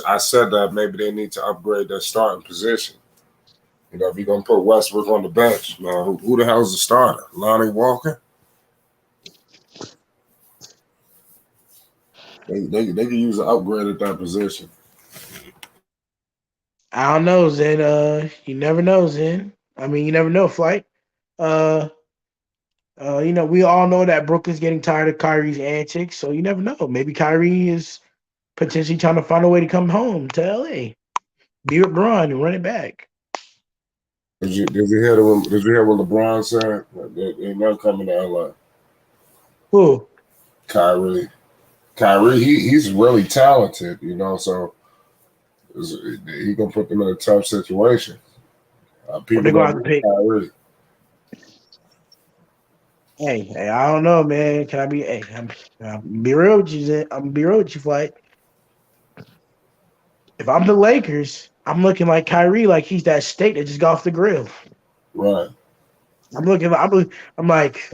Speaker 2: I said that maybe they need to upgrade their starting position. If you're gonna put Westbrook on the bench, now who the hell's the starter? Lonnie Walker. They could use an upgrade at that position.
Speaker 5: I don't know, Zen. You never know, Zen. I mean, you never know, Flight. Uh, we all know that Brooklyn's getting tired of Kyrie's antics, so you never know. Maybe Kyrie is potentially trying to find a way to come home to LA, be with Bron and run it back.
Speaker 2: Did you hear what LeBron said? They're not coming to LA.
Speaker 5: Who?
Speaker 2: Kyrie. Kyrie, he's really talented, so he gonna put them in a tough situation.
Speaker 5: Or
Speaker 2: People
Speaker 5: they're gonna
Speaker 2: don't
Speaker 5: have to
Speaker 2: want
Speaker 5: pick.
Speaker 2: Kyrie.
Speaker 5: Hey, I don't know, man. Can I be? Hey, I'm be real with you, Zen. I'm gonna be real with you, Flight. If I'm the Lakers, I'm looking like Kyrie, like he's that steak that just got off the grill.
Speaker 2: Right.
Speaker 5: I'm like,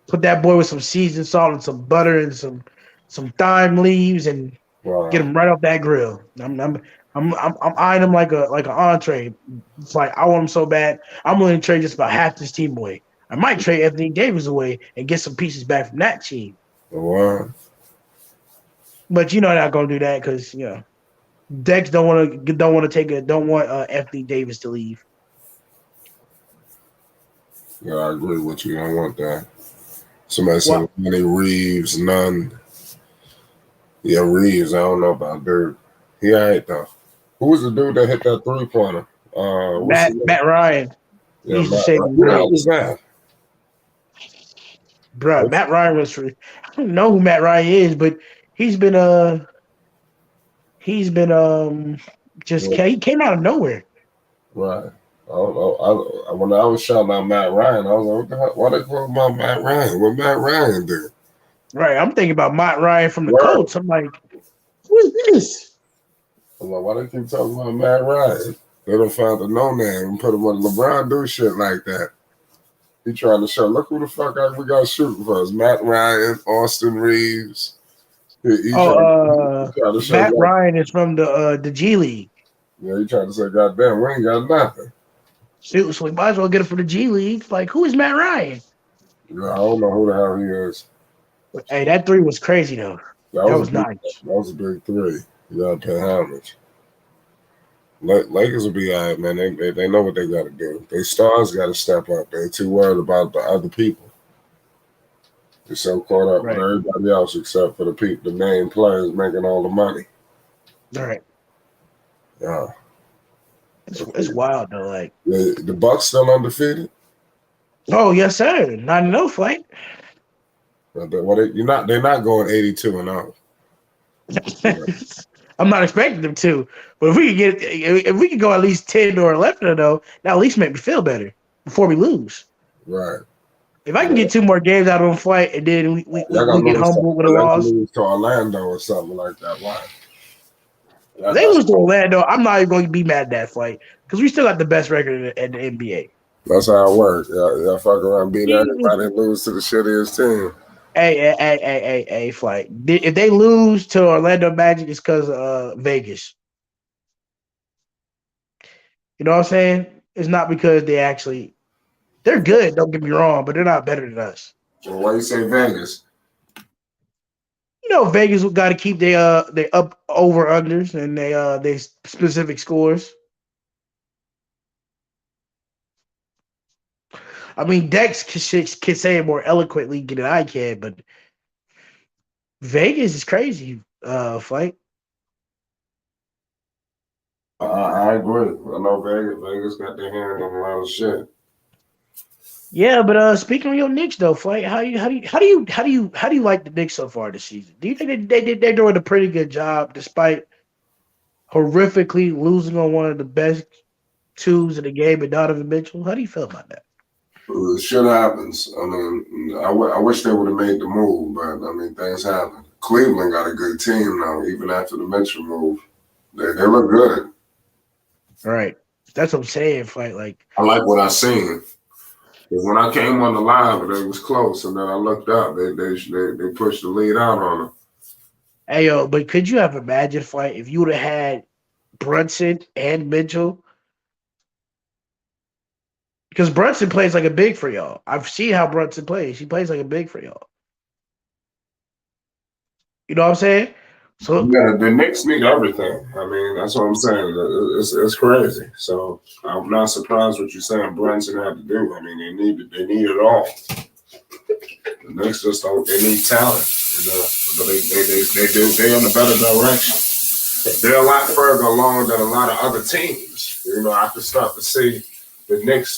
Speaker 5: put that boy with some seasoned salt and some butter and some thyme leaves and get
Speaker 2: Wow.
Speaker 5: him right off that grill. I'm eyeing him like an entree. It's like I want him so bad. I'm willing to trade just about half this team away. I might trade Anthony Davis away and get some pieces back from that team.
Speaker 2: Wow.
Speaker 5: But I'm not gonna do that because Dex don't want Anthony Davis to leave.
Speaker 2: Yeah, I agree with you. I want that. Somebody said
Speaker 5: What?
Speaker 2: Lonnie Reeves, none. Yeah, Reeves. I don't know about Dirk. He all right though. Who was the dude that hit that 3-pointer? What's his name?
Speaker 5: Matt Ryan.
Speaker 2: Yeah,
Speaker 5: He used to
Speaker 2: Matt.
Speaker 5: say,
Speaker 2: Who the hell was that?
Speaker 5: bro, Matt Ryan was. I don't know who Matt Ryan is, but he's been he's been just
Speaker 2: Yeah,
Speaker 5: he came out of nowhere.
Speaker 2: right. I don't know. When I was shouting out Matt Ryan, I was like, what the hell? Why they call about Matt Ryan? What Matt Ryan did?
Speaker 5: Right. I'm thinking about Matt Ryan from the
Speaker 2: Word.
Speaker 5: Colts. I'm like, who is this?
Speaker 2: I'm like, why they keep talking about Matt Ryan? They don't find a no name and put him on LeBron do shit like that. He trying to show, look who the fuck we got shooting for us. Matt Ryan, Austin Reeves. He trying to show
Speaker 5: Matt
Speaker 2: God.
Speaker 5: Ryan is from the G League.
Speaker 2: Yeah, he trying to say, goddamn, we ain't got nothing.
Speaker 5: So we might as well get it from the G League. Like, who is Matt Ryan?
Speaker 2: Yeah, I don't know who the hell he is.
Speaker 5: Hey, that three was crazy though. That was nice.
Speaker 2: That was a big three. You gotta pay homage. Lakers will be all right, man. They know what they got to do. They stars got to step up. They're too worried about the other people. They're so caught up with
Speaker 5: Right.
Speaker 2: everybody else except for the main players making all the money.
Speaker 5: All right.
Speaker 2: Yeah.
Speaker 5: It's wild though. Like,
Speaker 2: The Bucks still undefeated.
Speaker 5: oh yes, sir. 9-0 fight.
Speaker 2: They're not going 82-0.
Speaker 5: I'm not expecting them to, but if we could go at least 10 or 11 though, that at least make me feel better before we lose.
Speaker 2: Right.
Speaker 5: If I can
Speaker 2: Yeah.
Speaker 5: get 2 more games out of them fight, and then we
Speaker 2: Y'all gotta
Speaker 5: get humbled with a loss.
Speaker 2: lose to Orlando or something like that. Why?
Speaker 5: If they lose to Orlando, I'm not even going to be mad at that fight because we still got the best record in the NBA.
Speaker 2: That's how it works. Y'all fuck around, beat everybody, and lose to the shittiest team.
Speaker 5: Hey, fight. If they lose to Orlando Magic, it's because Vegas. You know what I'm saying? It's not because they're good. Don't get me wrong, but they're not better than us.
Speaker 2: So why you say Vegas?
Speaker 5: You know, Vegas got to keep they up over unders and they specific scores. I mean, Dex can say it more eloquently than I can, but Vegas is crazy. Fight.
Speaker 2: I agree. I know Vegas got their hand on a lot of shit.
Speaker 5: Yeah, but speaking of your Knicks though, fight. How do you like the Knicks so far this season? Do you think they're doing a pretty good job despite horrifically losing on one of the best twos in the game with Donovan Mitchell? How do you feel about that?
Speaker 2: Shit happens. I mean, I wish they would have made the move, but I mean, things happen. Cleveland got a good team now, even after the Mitchell move. They look good.
Speaker 5: Right. That's what I'm saying, fight. Like,
Speaker 2: I like what I seen. Because when I came on the live, it was close, and then I looked up. They pushed the lead out on them.
Speaker 5: hey yo, but could you have imagined, fight, if you would have had Brunson and Mitchell? Because Brunson plays like a big for y'all. I've seen how Brunson plays. He plays like a big for y'all. You know what I'm saying? So
Speaker 2: Yeah, the Knicks need everything. I mean, that's what I'm saying. It's crazy. So I'm not surprised what you're saying. Brunson had to do. I mean, they need it all. The Knicks just don't. They need talent, but they do. They're in a better direction. They're a lot further along than a lot of other teams. I can start to see the Knicks'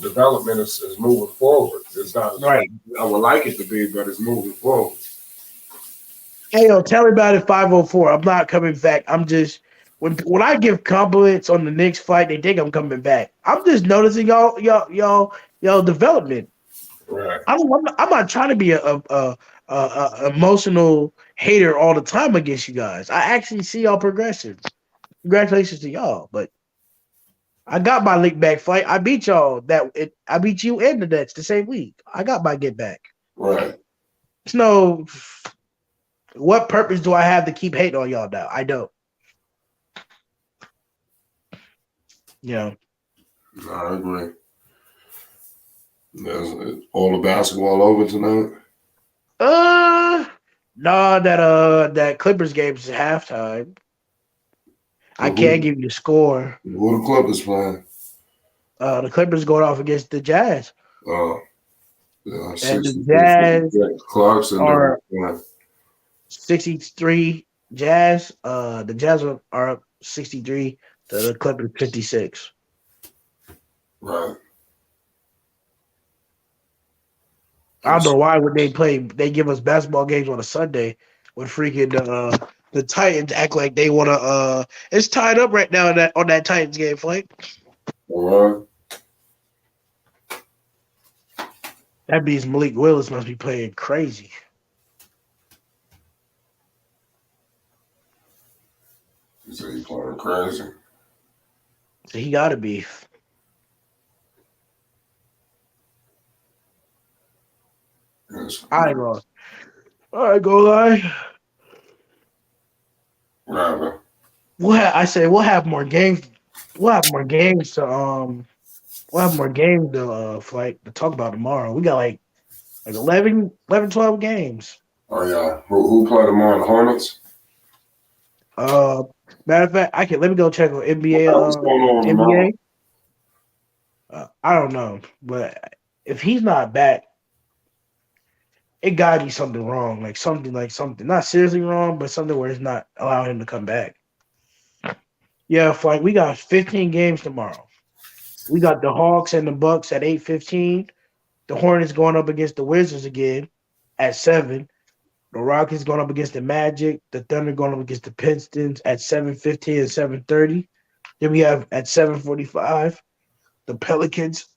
Speaker 2: development is moving forward. It's not
Speaker 5: right.
Speaker 2: I would like it to be, but it's moving forward.
Speaker 5: Hey yo, tell me about it 504. I'm not coming back. I'm just when I give compliments on the Knicks fight, they think I'm coming back. I'm just noticing y'all development.
Speaker 2: Right.
Speaker 5: I'm not trying to be a emotional hater all the time against you guys. I actually see y'all progressing. Congratulations to y'all. But I got my lick back fight. I beat y'all. I beat you and the Nets the same week. I got my get back.
Speaker 2: Right.
Speaker 5: It's no. What purpose do I have to keep hating on y'all now? I don't. Yeah.
Speaker 2: No, I agree. Is all the basketball over tonight?
Speaker 5: No, that Clippers game is halftime. I can't give you the score.
Speaker 2: Who the Clippers playing?
Speaker 5: The Clippers going off against the Jazz.
Speaker 2: The Yeah,
Speaker 5: And the
Speaker 2: 63
Speaker 5: Jazz
Speaker 2: for Clarkson.
Speaker 5: are
Speaker 2: Yeah.
Speaker 5: 63 Jazz. The Jazz are up 63 to the Clippers 56.
Speaker 2: Right.
Speaker 5: I don't know why would they play. They give us basketball games on a Sunday when freaking the Titans act like they want to. It's tied up right now on that Titans game, Flake.
Speaker 2: All right.
Speaker 5: That means Malik Willis must be playing crazy.
Speaker 2: You say you playing crazy.
Speaker 5: So he got to be.
Speaker 2: Yes.
Speaker 5: I ain't gonna lie.
Speaker 2: Rather.
Speaker 5: We'll have more games. We'll have more games to We'll have more games to talk about tomorrow. We got like 11, 12 games.
Speaker 2: Oh yeah. Who played them on the Hornets?
Speaker 5: Uh, Matter of fact, let me go check on NBA.
Speaker 2: What's going on tomorrow?
Speaker 5: NBA. I don't know, but if he's not back, it gotta be something wrong. Like something not seriously wrong, but something where it's not allowing him to come back. Yeah, like we got 15 games tomorrow. We got the Hawks and the Bucks at 8:15. The Hornets going up against the Wizards again at 7. The Rockets going up against the Magic. The Thunder going up against the Pistons at 7:15 and 7:30. Then we have at 7:45 the Pelicans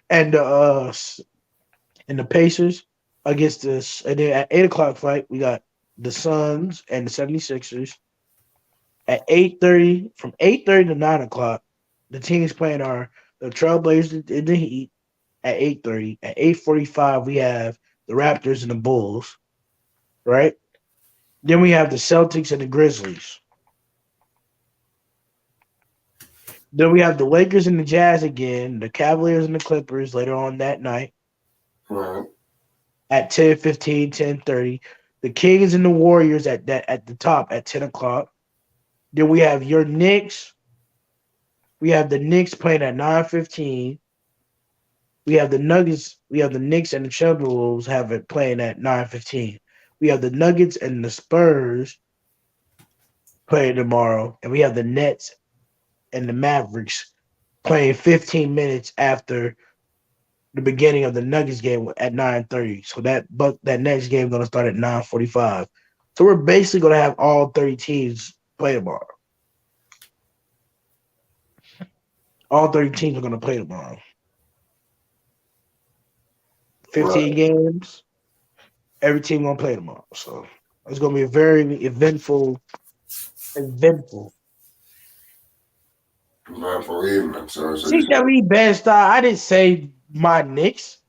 Speaker 5: and the Pacers against this. And then at 8 o'clock fight, we got the Suns and the 76ers. At 8:30, from 8:30 to 9 o'clock, the teams playing are the Trailblazers in the Heat at 8:30. At 8:45, we have the Raptors and the Bulls, right? Then we have the Celtics and the Grizzlies. Then we have the Lakers and the Jazz again, the Cavaliers and the Clippers later on that night
Speaker 2: Right.
Speaker 5: at 10:15, 10:30. The Kings and the Warriors at the top at 10 o'clock. Then we have your Knicks. We have the Knicks playing at 9:15. We have the Nuggets. We have the Knicks and the Timberwolves have it playing at 9:15. We have the Nuggets and the Spurs playing tomorrow, and we have the Nets and the Mavericks playing 15 minutes after the beginning of the Nuggets game at 9:30. So that next game is going to start at 9:45. So we're basically going to have all 30 teams play tomorrow. All 30 teams are going to play tomorrow. 15 games. Every team going to play tomorrow. So it's going to be a very eventful
Speaker 2: Eventful evening. So
Speaker 5: See that we bad style. I didn't say my Knicks.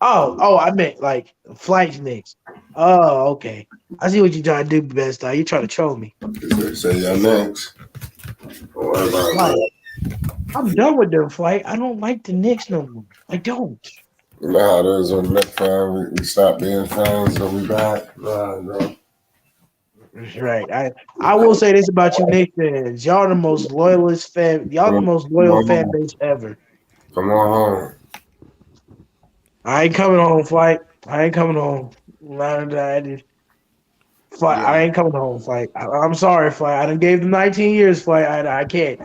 Speaker 5: I meant like Flight's Knicks. Oh, okay. I see what you're trying to do, bad style. You're trying to troll me.
Speaker 2: Say your next. What about
Speaker 5: Flight. I'm done with them, Flight. I don't like the Knicks no more. I don't.
Speaker 2: Nah, there's a Knicks fan. We stopped being fans, so we back. Nah, no.
Speaker 5: Right. I will say this about you Knicks fans. Y'all the most loyalist fan. Y'all the most loyal fan base ever.
Speaker 2: Come on home.
Speaker 5: I ain't coming home, Flight. I ain't coming home. I ain't coming home, Flight. I'm sorry, Flight. I done gave them 19 years, Flight. I can't.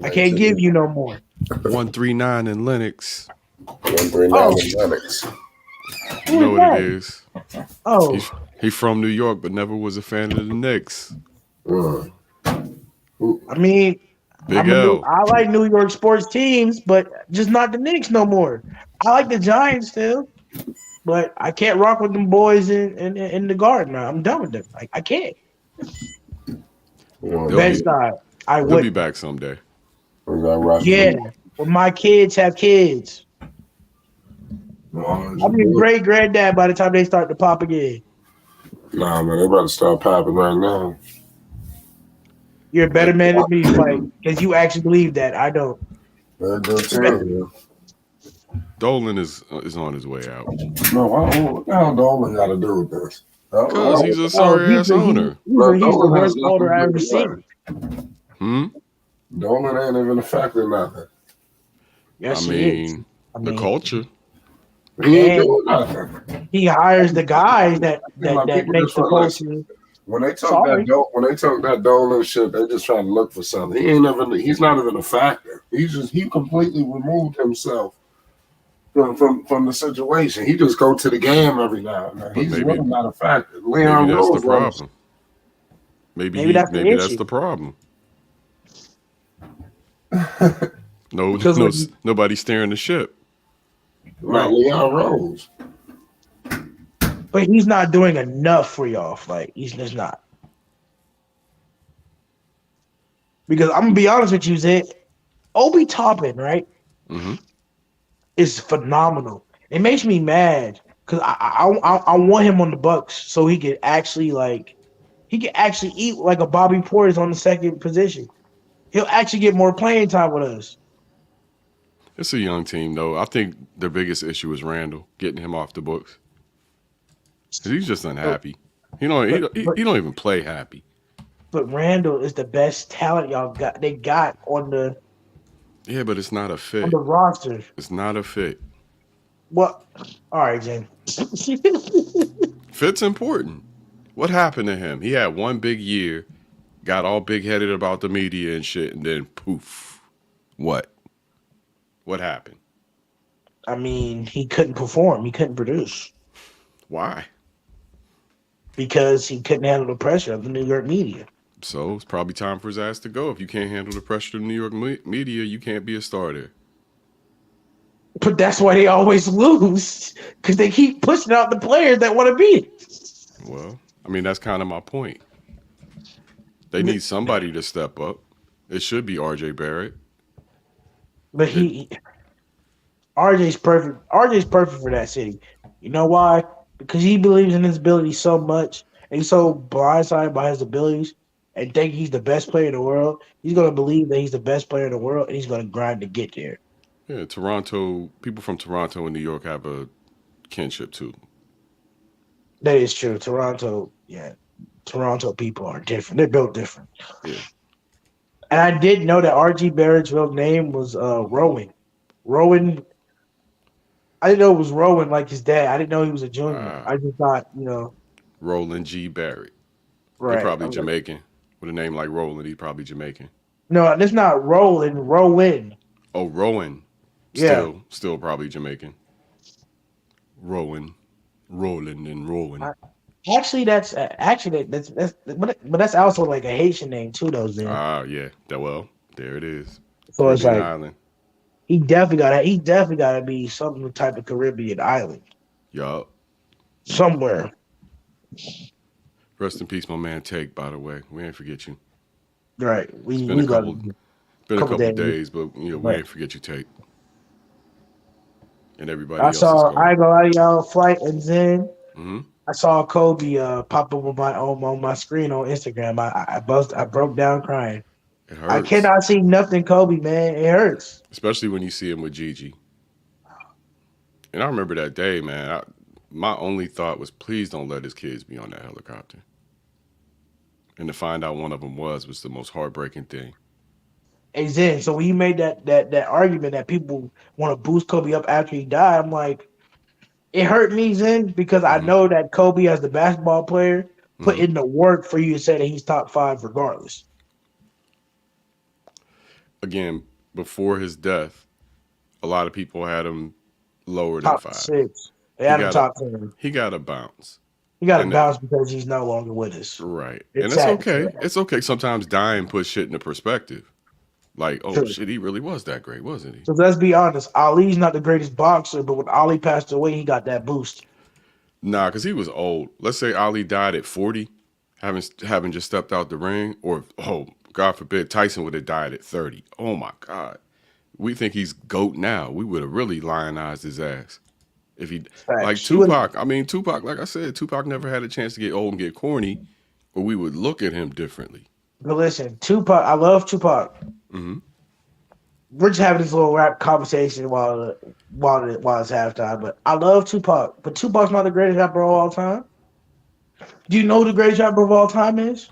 Speaker 5: I can't give you no more.
Speaker 8: 139 in Lennox.
Speaker 2: 139 in Lennox.
Speaker 8: You know what it is.
Speaker 5: Oh.
Speaker 8: He from New York, but never was a fan of the Knicks.
Speaker 5: I mean,
Speaker 8: Big L.
Speaker 5: I like New York sports teams, but just not the Knicks no more. I like the Giants still, but I can't rock with them boys in the Garden. I'm done with them. I can't. Best side, I would.
Speaker 8: They'll be back someday.
Speaker 5: Yeah, when my kids have kids. I'll be a great granddad by the time they start to pop again.
Speaker 2: Nah, man, they about to start popping right now.
Speaker 5: You're a better man than me, Mike, because you actually believe that. I don't.
Speaker 8: Dolan is on his way out.
Speaker 2: No, what the hell Dolan got to do with this?
Speaker 8: Because he's a sorry-ass owner.
Speaker 5: He's the worst owner I've ever seen.
Speaker 2: Dolan ain't even affected nothing.
Speaker 5: Yes,
Speaker 8: I mean,
Speaker 5: I
Speaker 8: The
Speaker 5: mean,
Speaker 8: culture.
Speaker 2: He ain't
Speaker 5: and
Speaker 2: doing nothing.
Speaker 5: he hires the guys that
Speaker 2: Like
Speaker 5: that
Speaker 2: people
Speaker 5: makes
Speaker 2: just
Speaker 5: the
Speaker 2: want to listen.
Speaker 5: culture.
Speaker 2: When they talk
Speaker 5: Sorry,
Speaker 2: that Dolan shit, they just trying to look for something. He's not even a factor. He completely removed himself from the situation. He just go to the game every now and then.
Speaker 8: But
Speaker 2: He's really not a factor.
Speaker 8: maybe
Speaker 2: Leon
Speaker 8: that's the
Speaker 2: Rose was.
Speaker 8: problem. Maybe
Speaker 5: maybe that's the
Speaker 8: maybe that's
Speaker 5: issue
Speaker 8: the problem. No,
Speaker 5: because
Speaker 8: no,
Speaker 5: when you,
Speaker 8: nobody steering the ship.
Speaker 2: Not
Speaker 5: right,
Speaker 2: Leon Rose.
Speaker 5: but he's not doing enough for y'all. Like he's just not. Because I'm gonna be honest with you, Zed. Obi Toppin, right,
Speaker 8: Mm-hmm.
Speaker 5: is phenomenal. It makes me mad because I want him on the Bucks so he could actually eat like a Bobby Portis on the second position. He'll actually get more playing time with us.
Speaker 8: It's a young team, though. I think the biggest issue is Randall getting him off the books. 'Cause he's just
Speaker 5: So,
Speaker 8: unhappy. He don't.
Speaker 5: but
Speaker 8: He don't even play happy.
Speaker 5: but Randall is the best talent y'all got. They got
Speaker 8: Yeah, but it's not a
Speaker 5: on
Speaker 8: fit.
Speaker 5: the roster.
Speaker 8: It's not a fit.
Speaker 5: What? All right, James.
Speaker 8: Fit's important. What happened to him? He had one big year, got all big headed about the media and shit, and then poof. What? What happened?
Speaker 5: I mean, he couldn't perform. He couldn't produce
Speaker 8: Why?
Speaker 5: because he couldn't handle the pressure of the New York media.
Speaker 8: So it's probably time for his ass to go. If you can't handle the pressure of the New York media, you can't be a starter.
Speaker 5: But that's why they always lose because they keep pushing out the players that want to beat.
Speaker 8: Well, I mean, that's kind of my point. They need somebody to step up. It should be RJ Barrett.
Speaker 5: But RJ's perfect. RJ's perfect for that city. You know why? Because he believes in his ability so much, and he's so blindsided by his abilities, and think he's the best player in the world. He's gonna believe that he's the best player in the world, and he's gonna grind to get there.
Speaker 8: Yeah, Toronto. People from Toronto and New York have a kinship too.
Speaker 5: That is true. Toronto, yeah, Toronto people are different. They're built different.
Speaker 8: Yeah.
Speaker 5: And I did know that RG Barrett's real name was Rowan. Rowan. I didn't know it was Rowan like his dad. I didn't know he was a junior. I just thought,
Speaker 8: Roland G. Barrett. He
Speaker 5: right.
Speaker 8: probably Jamaican. With a name like Roland, he's probably Jamaican.
Speaker 5: No, it's not Roland. Rowan.
Speaker 8: Oh, Rowan.
Speaker 5: Yeah.
Speaker 8: Still probably Jamaican. Rowan. Roland and Rowan.
Speaker 5: Actually, that's but that's also like a Haitian name too, though. Zen.
Speaker 8: Yeah. There it is.
Speaker 5: So
Speaker 8: Caribbean
Speaker 5: it's like
Speaker 8: island.
Speaker 5: he definitely gotta be some type of Caribbean island
Speaker 8: Yup.
Speaker 5: somewhere.
Speaker 8: Rest in peace, my man Take, by the way. We ain't forget you.
Speaker 5: Right. We
Speaker 8: Been a couple
Speaker 5: days.
Speaker 8: days, but we
Speaker 5: Right.
Speaker 8: ain't forget you, Take. And everybody
Speaker 5: I
Speaker 8: else is
Speaker 5: saw.
Speaker 8: gone.
Speaker 5: I ain't gonna lie to y'all. Flight and Zen.
Speaker 8: Mm-hmm.
Speaker 5: I saw Kobe pop up on my screen on Instagram. I broke down crying.
Speaker 8: It
Speaker 5: I
Speaker 8: hurts.
Speaker 5: cannot see nothing, Kobe, man. It hurts.
Speaker 8: Especially when you see him with Gigi. And I remember that day, man. My only thought was, please don't let his kids be on that helicopter. And to find out one of them was the most heartbreaking thing.
Speaker 5: Hey Zen, so when you made that argument that people want to boost Kobe up after he died, I'm like, it hurt me, Zen, because I know that Kobe, as the basketball player, put in the work for you to say that he's top 5 regardless.
Speaker 8: Again, before his death, a lot of people had him lower than
Speaker 5: Top
Speaker 8: 5.
Speaker 5: 6. They had him top 10.
Speaker 8: He got to bounce.
Speaker 5: He got to bounce because he's no longer with us.
Speaker 8: Right.
Speaker 5: It's
Speaker 8: and
Speaker 5: sad.
Speaker 8: it's okay. It's okay. Sometimes dying puts shit into perspective. Like, oh,
Speaker 5: True.
Speaker 8: shit, he really was that great, wasn't he?
Speaker 5: So let's be honest. Ali's not the greatest boxer, but when Ali passed away, he got that boost.
Speaker 8: Nah, because he was old. Let's say Ali died at 40, having just stepped out the ring, or, oh, God forbid, Tyson would have died at 30. Oh, my God. We think he's GOAT now. We would have really lionized his ass. If he, like Tupac, Tupac, like I said, Tupac never had a chance to get old and get corny, or we would look at him differently.
Speaker 5: But listen, Tupac, I love Tupac.
Speaker 8: Mm-hmm.
Speaker 5: We're just having this little rap conversation while it's halftime. But I love Tupac. But Tupac's not the greatest rapper of all time. Do you know who the greatest rapper of all time is?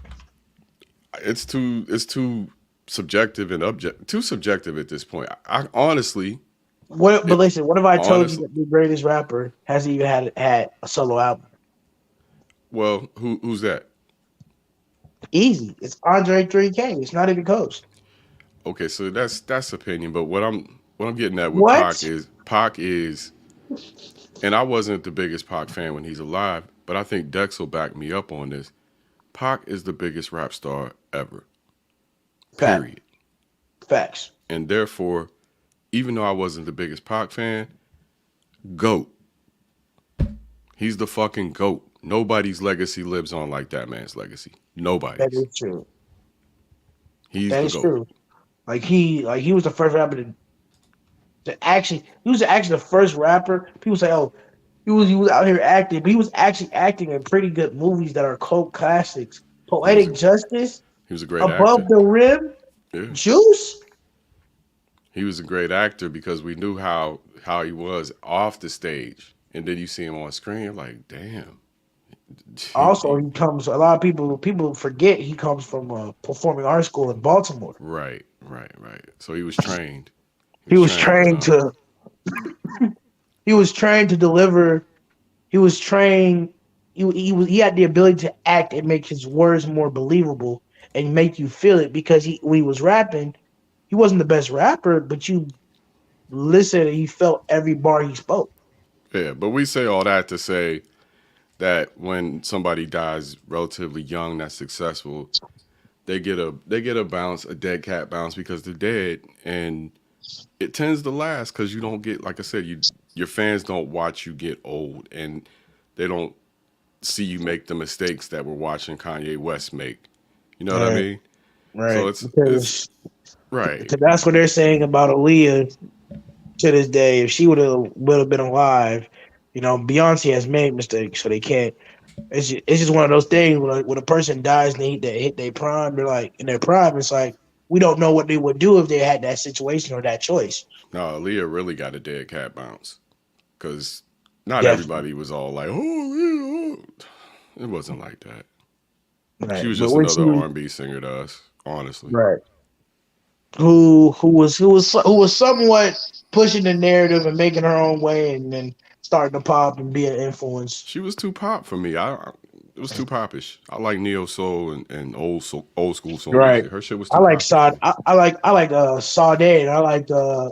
Speaker 8: It's too subjective and too subjective at this point. I honestly,
Speaker 5: What? But
Speaker 8: It
Speaker 5: listen, what if I told you
Speaker 8: honestly,
Speaker 5: that the greatest rapper hasn't even had a solo album?
Speaker 8: well, who's that?
Speaker 5: Easy. It's Andre 3K. It's not even close.
Speaker 8: Okay, so that's opinion, but what I'm getting at with
Speaker 5: What?
Speaker 8: Pac is, and I wasn't the biggest Pac fan when he's alive, but I think Dex will back me up on this. Pac is the biggest rap star ever.
Speaker 5: Fact.
Speaker 8: Period.
Speaker 5: Facts.
Speaker 8: And therefore, even though I wasn't the biggest Pac fan, GOAT. He's the fucking GOAT. Nobody's legacy lives on like that man's legacy.
Speaker 5: That
Speaker 8: Nobody's.
Speaker 5: is true.
Speaker 8: He's
Speaker 5: That
Speaker 8: the
Speaker 5: is
Speaker 8: GOAT.
Speaker 5: true. Like he was the first rapper to actually he was actually the first rapper. People say, oh, he was out here acting, but he was actually acting in pretty good movies that are cult classics.
Speaker 8: He was a
Speaker 5: Poetic Justice,
Speaker 8: he was a great
Speaker 5: Above
Speaker 8: actor.
Speaker 5: the Rim,
Speaker 8: Yeah.
Speaker 5: Juice.
Speaker 8: He was a great actor because we knew how he was off the stage. And then you see him on screen, you're like, damn.
Speaker 5: Also, he comes. A lot of people forget he comes from a performing arts school in Baltimore.
Speaker 8: Right. So he was trained. He
Speaker 5: He
Speaker 8: was
Speaker 5: was
Speaker 8: trained, but
Speaker 5: trained to. He was trained to deliver. He was trained. He had the ability to act and make his words more believable and make you feel it because when he was rapping, he wasn't the best rapper, but you listened and you felt every bar he spoke.
Speaker 8: yeah. But we say all that to say that when somebody dies relatively young, that's successful, they get a bounce, a dead cat bounce because they're dead, and it tends to last because you don't get, like I said, your fans don't watch you get old, and they don't see you make the mistakes that we're watching Kanye West make. You know what I
Speaker 5: Right,
Speaker 8: mean? So
Speaker 5: right.
Speaker 8: it's right.
Speaker 5: Because that's what they're saying about Aaliyah to this day. If she would have been alive, Beyonce has made mistakes, so they can't. It's just one of those things when a person dies and they hit their prime, they're like in their prime. It's like we don't know what they would do if they had that situation or that choice.
Speaker 8: No, Aaliyah really got a dead cat bounce because not
Speaker 5: Definitely,
Speaker 8: everybody was all like, oh, Aaliyah. It wasn't like that. She
Speaker 5: right.
Speaker 8: was
Speaker 5: But
Speaker 8: just
Speaker 5: when she
Speaker 8: another
Speaker 5: was
Speaker 8: R&B singer to us, honestly.
Speaker 5: right, who was somewhat pushing the narrative and making her own way, and then starting to pop and be an influence.
Speaker 8: She was too pop for me. It was too popish. I like neo soul and old school soul
Speaker 5: Right.
Speaker 8: music. Her shit was
Speaker 5: I
Speaker 8: too
Speaker 5: like
Speaker 8: popish for
Speaker 5: Sade.
Speaker 8: me.
Speaker 5: I like Sade, and I like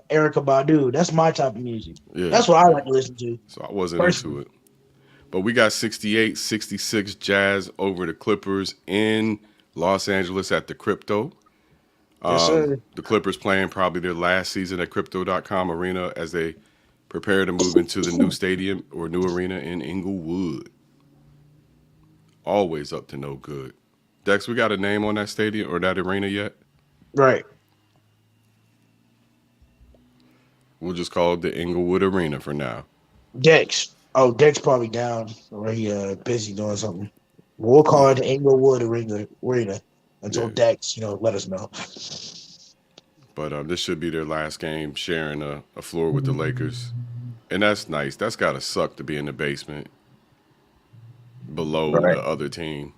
Speaker 5: Erica Badu. That's my type of music.
Speaker 8: Yeah,
Speaker 5: That's what I
Speaker 8: yeah.
Speaker 5: like to listen to
Speaker 8: So I wasn't into
Speaker 5: personally.
Speaker 8: it. But we got 68, 66 Jazz over the Clippers in Los Angeles at the Crypto.
Speaker 5: Yes, sir.
Speaker 8: The Clippers playing probably their last season at Crypto.com Arena as they prepare to move into the new stadium or new arena in Inglewood. Always up to no good. Dex, we got a name on that stadium or that arena yet?
Speaker 5: Right.
Speaker 8: We'll just call it the Inglewood Arena for now.
Speaker 5: Dex. Oh, Dex probably down or he busy doing something. We'll call
Speaker 8: Yeah,
Speaker 5: it the Inglewood Arena until
Speaker 8: yeah.
Speaker 5: Dex, let us know.
Speaker 8: But this should be their last game sharing a floor with the Lakers. And that's nice. That's got to suck to be in the basement below
Speaker 5: Right.
Speaker 8: the other team,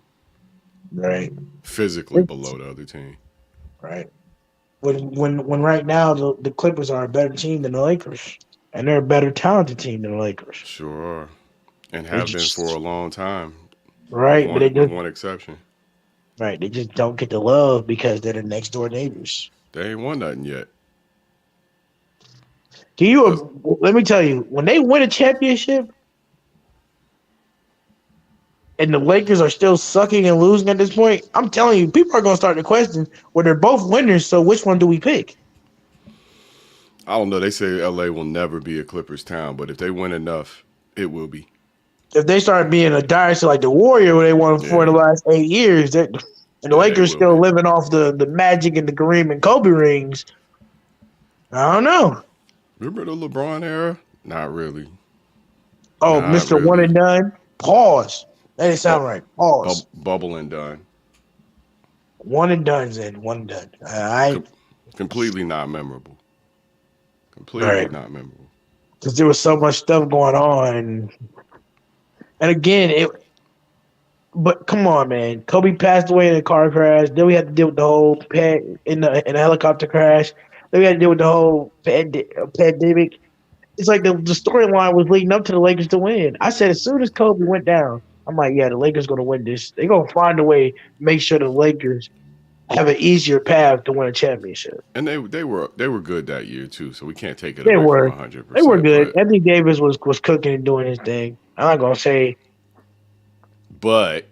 Speaker 5: Right.
Speaker 8: physically below the other team.
Speaker 5: Right. When right now the Clippers are a better team than the Lakers, and they're a better talented team than the Lakers.
Speaker 8: Sure are. And
Speaker 5: They
Speaker 8: have been for a
Speaker 5: just
Speaker 8: long time,
Speaker 5: right, but they
Speaker 8: with
Speaker 5: just
Speaker 8: one exception.
Speaker 5: right. They just don't get the love because they're the next door neighbors.
Speaker 8: They ain't won nothing yet.
Speaker 5: Can
Speaker 8: That's,
Speaker 5: you? Let me tell you, when they win a championship and the Lakers are still sucking and losing at this point, I'm telling you, people are going to start to question where they're both winners. So which one do we pick?
Speaker 8: I don't know. They say LA will never be a Clippers town, but if they win enough, it will be.
Speaker 5: If they start being a dynasty like the Warrior, where they won for the
Speaker 8: Yeah,
Speaker 5: last 8 years, and the
Speaker 8: yeah, they
Speaker 5: Lakers
Speaker 8: will
Speaker 5: still
Speaker 8: be.
Speaker 5: living off the Magic and the Kareem and Kobe rings, I don't know.
Speaker 8: Remember the LeBron era? Not really.
Speaker 5: Oh,
Speaker 8: Not
Speaker 5: Mr. One
Speaker 8: really.
Speaker 5: and Done. Pause. That didn't sound
Speaker 8: Bu-
Speaker 5: right. Pause.
Speaker 8: bubble and done.
Speaker 5: One and done's in. One and done. All right.
Speaker 8: Com- completely not memorable. Completely
Speaker 5: Right.
Speaker 8: not memorable.
Speaker 5: Because there was so much stuff going on. And again, but come on, man. Kobe passed away in a car crash. Then we had to deal with the whole in a helicopter crash. Then we had to deal with the whole pandemic. it's like the storyline was leading up to the Lakers to win. I said as soon as Kobe went down, I'm like, yeah, the Lakers gonna win this. They're gonna find a way to make sure the Lakers have an easier path to win a championship.
Speaker 8: And they were good that year too, so we can't take it
Speaker 5: They
Speaker 8: away from
Speaker 5: were.
Speaker 8: hundred
Speaker 5: They were
Speaker 8: percent.
Speaker 5: good. Anthony Davis was cooking and doing his thing. I'm not gonna say,
Speaker 8: But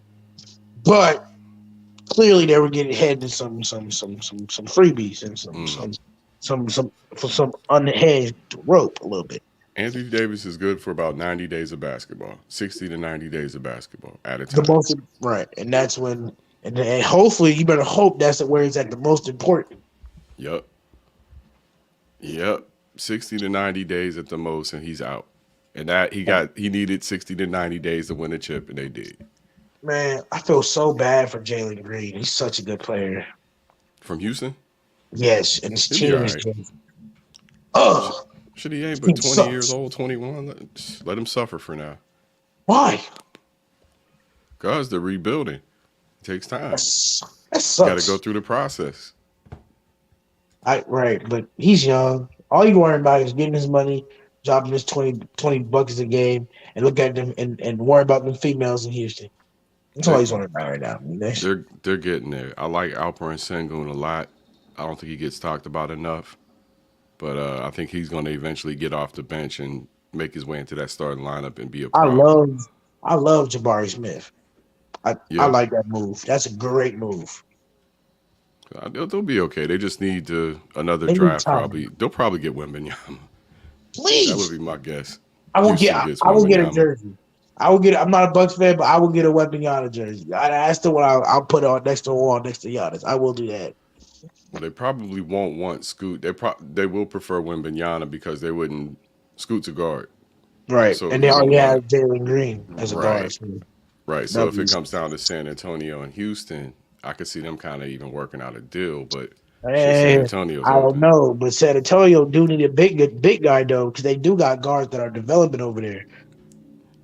Speaker 5: but clearly they were getting head to some freebies and some unhinged rope a little bit.
Speaker 8: Anthony Davis is good for about 90 days of basketball, 60 to 90 days of basketball at a
Speaker 5: The
Speaker 8: time.
Speaker 5: most right, and that's when, and hopefully you better hope that's where it's at the most important.
Speaker 8: Yep. Yep. 60 to 90 days at the most, and he's out. And that he needed 60 to 90 days to win a chip, and they did.
Speaker 5: Man, I feel so bad for Jalen Green. He's such a good player.
Speaker 8: From Houston?
Speaker 5: Yes, and his
Speaker 8: He'll be
Speaker 5: team
Speaker 8: all
Speaker 5: is
Speaker 8: right.
Speaker 5: just oh,
Speaker 8: Should he ain't
Speaker 5: his team
Speaker 8: but 20 years
Speaker 5: sucks.
Speaker 8: old, 21? Let him suffer for now.
Speaker 5: Why?
Speaker 8: Because the rebuilding. It takes time.
Speaker 5: That
Speaker 8: You got to go
Speaker 5: sucks.
Speaker 8: through the process.
Speaker 5: Right, but he's young. All you worry about is getting his money, dropping his 20 buckets a game, and look at them and worry about them females in Houston. That's all
Speaker 8: They,
Speaker 5: he's worrying about right now. I mean,
Speaker 8: they're getting there. I like Alperen Sengun a lot. I don't think he gets talked about enough. But I think he's going to eventually get off the bench and make his way into that starting lineup and be a
Speaker 5: I
Speaker 8: problem.
Speaker 5: love I love Jabari Smith. I
Speaker 8: Yeah,
Speaker 5: like that move. That's a great move.
Speaker 8: they'll be okay. They just need another
Speaker 5: They need
Speaker 8: draft.
Speaker 5: time.
Speaker 8: Probably they'll probably get Wembanyama. That would
Speaker 5: Please.
Speaker 8: be my guess.
Speaker 5: I will get
Speaker 8: Houston gets
Speaker 5: I will get a
Speaker 8: Wembanyama.
Speaker 5: jersey. I will get. I'm not a Bucks fan, but I will get a Wembanyama jersey. That's the one I'll put on next to the wall next to Giannis. I will do that.
Speaker 8: Well, they probably won't want Scoot. They will prefer Wembanyama because they wouldn't. Scoot's a guard,
Speaker 5: Right,
Speaker 8: so
Speaker 5: and they
Speaker 8: you don't
Speaker 5: already
Speaker 8: want
Speaker 5: have
Speaker 8: to.
Speaker 5: Jalen Green as a guard.
Speaker 8: Right,
Speaker 5: So
Speaker 8: right. So
Speaker 5: that'll
Speaker 8: if
Speaker 5: be,
Speaker 8: it comes down to San Antonio and Houston, I could see them kind of even working out a deal. But shit, San
Speaker 5: eh,
Speaker 8: Antonio's
Speaker 5: I don't
Speaker 8: open.
Speaker 5: know, but San Antonio do need a big guy though, because they do got guards that are developing over there.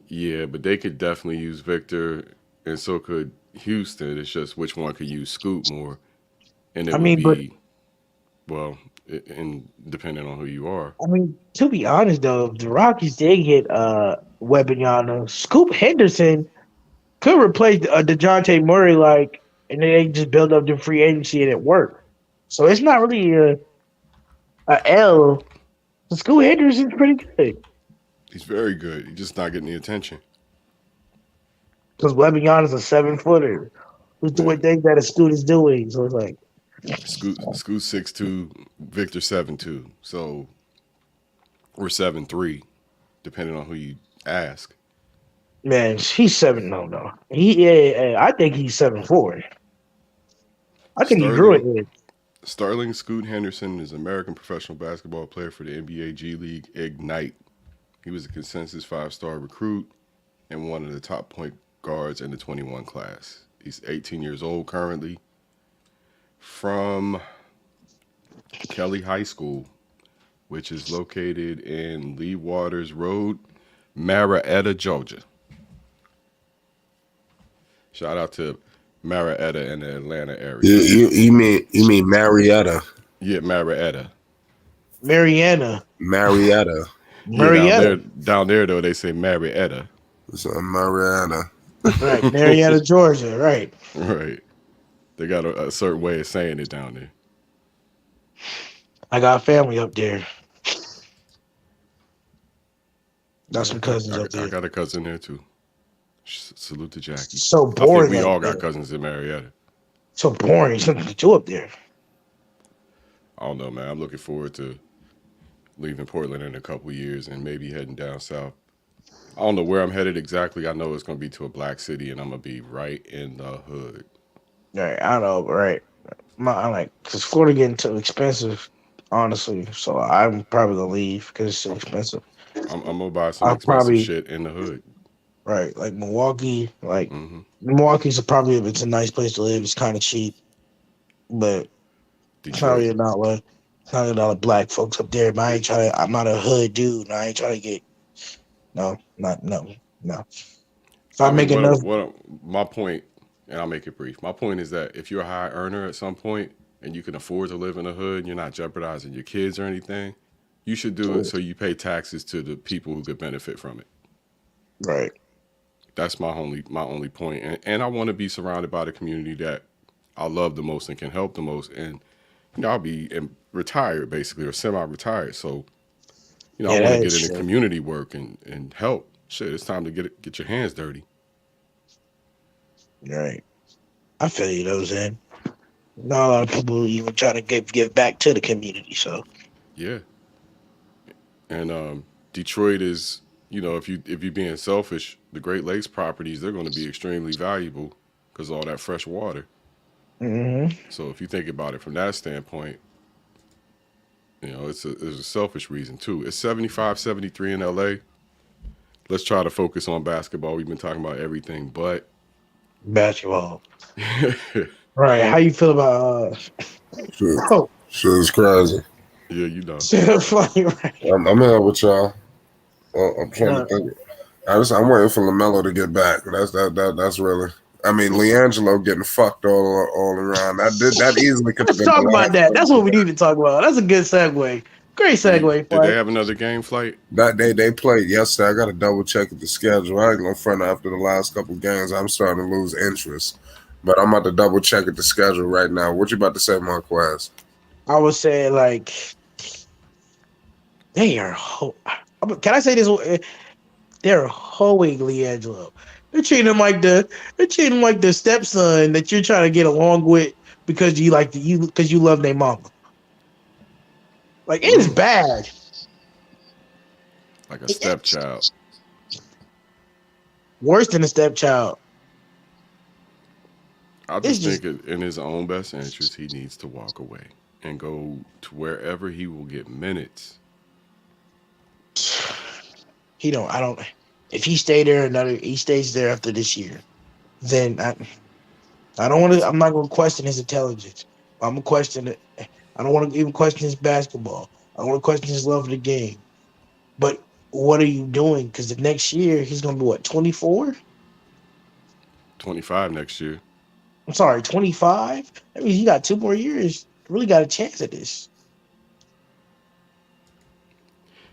Speaker 8: Yeah, but they could definitely use Victor, and so could Houston. It's just which one could use Scoot more, and
Speaker 5: I
Speaker 8: it would
Speaker 5: mean, but
Speaker 8: be well, and depending on who you are.
Speaker 5: I mean, to be honest though, if the Rockies did get Wembanyama, Scoop Henderson could replace DeJounte Murray, like, and then they just build up the free agency and it worked. So it's not really a L. Scoop Henderson's pretty good
Speaker 8: He's very good. He's just not getting the attention.
Speaker 5: because Wembanyama's a 7-footer who's
Speaker 8: Yeah.
Speaker 5: doing things that a Scoot is doing. So it's like,
Speaker 8: Scoot 6'2", Victor 7'2". So we're 7'3", depending on who you ask.
Speaker 5: man, he's 7. No, yeah, I think he's 7'4". I think he grew
Speaker 8: Sterling
Speaker 5: it.
Speaker 8: Sterling Scoot Henderson is an American professional basketball player for the NBA G League Ignite. He was a consensus 5-star recruit and one of the top point guards in the 21 class. He's 18 years old currently. From Kelly High School, which is located in Lee Waters Road, Marietta, Georgia. Shout out to Marietta in the Atlanta area.
Speaker 2: You mean Marietta?
Speaker 8: Yeah, Marietta.
Speaker 5: Marietta.
Speaker 2: Marietta.
Speaker 8: Yeah,
Speaker 5: Marietta.
Speaker 8: down there though they say Marietta.
Speaker 2: So Marietta.
Speaker 5: Right. Marietta, Georgia. Right.
Speaker 8: Right. They got a certain way of saying it down there.
Speaker 5: I got family up there. Got
Speaker 8: Yeah,
Speaker 5: some cousins up
Speaker 8: I
Speaker 5: there.
Speaker 8: got a cousin there too. Salute to Jackie.
Speaker 5: So
Speaker 8: I think
Speaker 5: boring.
Speaker 8: we
Speaker 5: up
Speaker 8: all
Speaker 5: there.
Speaker 8: got cousins in Marietta.
Speaker 5: So boring. Something to do up there.
Speaker 8: I don't know, man. I'm looking forward to leaving Portland in a couple years and maybe heading down south. I don't know where I'm headed exactly. I know it's going to be to a black city and I'm going to be right in the hood.
Speaker 5: Right. I know. Right. I'm like, because Florida getting too expensive, honestly. So I'm probably gonna leave because it's too expensive.
Speaker 8: I'm going to buy some
Speaker 5: I'll
Speaker 8: expensive
Speaker 5: probably
Speaker 8: shit in the hood.
Speaker 5: right like Milwaukee. Like
Speaker 8: Hmm
Speaker 5: Milwaukee's probably if it's a nice place to live. It's kind of cheap, but it's not
Speaker 8: Detroit.
Speaker 5: really not like it's not really a lot of black folks up there. But I ain't trying. I'm not a hood dude. And I ain't trying to get no. If I
Speaker 8: I mean,
Speaker 5: make enough,
Speaker 8: my point, and I'll make it brief. My point is that if you're a high earner at some point and you can afford to live in the hood and you're not jeopardizing your kids or anything, You should do it so you pay taxes to the people who could benefit from it.
Speaker 5: Right.
Speaker 8: That's my only point. And I want to be surrounded by the community that I love the most and can help the most. And I'll be retired basically or semi-retired. So I
Speaker 5: Yeah,
Speaker 8: want to
Speaker 5: that
Speaker 8: get
Speaker 5: is
Speaker 8: into
Speaker 5: true.
Speaker 8: community work and help. Shit, it's time to get your hands dirty.
Speaker 5: Right. I feel you, though, Zen. Not a lot of people even trying to give back to the community. So
Speaker 8: Yeah. And Detroit is, if you're being selfish, the Great Lakes properties, they're going to be extremely valuable because all that fresh water.
Speaker 5: hmm
Speaker 8: So if you think about it from that standpoint, it's a selfish reason too. It's 75-73 in LA. Let's try to focus on basketball. We've been talking about everything, but
Speaker 5: basketball.
Speaker 8: yeah,
Speaker 5: Right. How you feel about
Speaker 2: Shit,
Speaker 5: bro?
Speaker 2: shit is crazy.
Speaker 8: you know.
Speaker 5: Funny, right?
Speaker 2: I'm here with y'all. I'm trying to
Speaker 5: No,
Speaker 2: think. I'm waiting for LaMelo to get back. That's really. I mean, Leangelo getting fucked all around. That easily could have
Speaker 5: let's
Speaker 2: been the
Speaker 5: talk about
Speaker 2: last
Speaker 5: that. That's what we
Speaker 2: one.
Speaker 5: need to talk about. That's a good segue. Great segue,
Speaker 8: Did they
Speaker 5: Flight.
Speaker 8: have another game flight?
Speaker 2: That they played yesterday. I got to double check the schedule. I ain't gonna front after the last couple games. I'm starting to lose interest, but I'm about to double check the schedule right now. What you about to say, Marquez?
Speaker 5: I would say like they are. Can I say this? They're hoeing Leangelo. They're treating him like the stepson that you're trying to get along with because you love their mama. Like it is
Speaker 2: Mm.
Speaker 5: bad.
Speaker 8: Like a
Speaker 5: It's
Speaker 8: stepchild.
Speaker 5: worse than a stepchild.
Speaker 8: I
Speaker 5: It's
Speaker 8: just
Speaker 5: just
Speaker 8: think in his own best interest, he needs to walk away and go to wherever he will get minutes.
Speaker 5: he don't. I don't. If he stays there after this year, then I don't want to.
Speaker 8: It's
Speaker 5: I'm not going to question his intelligence. I'm gonna question it. I don't want to even question his basketball. I want to question his love of the game. But what are you doing? Because the next year he's gonna be what 24.
Speaker 8: 25 next year.
Speaker 5: I'm sorry, 25. That means he got 2 more years. Really got a chance at this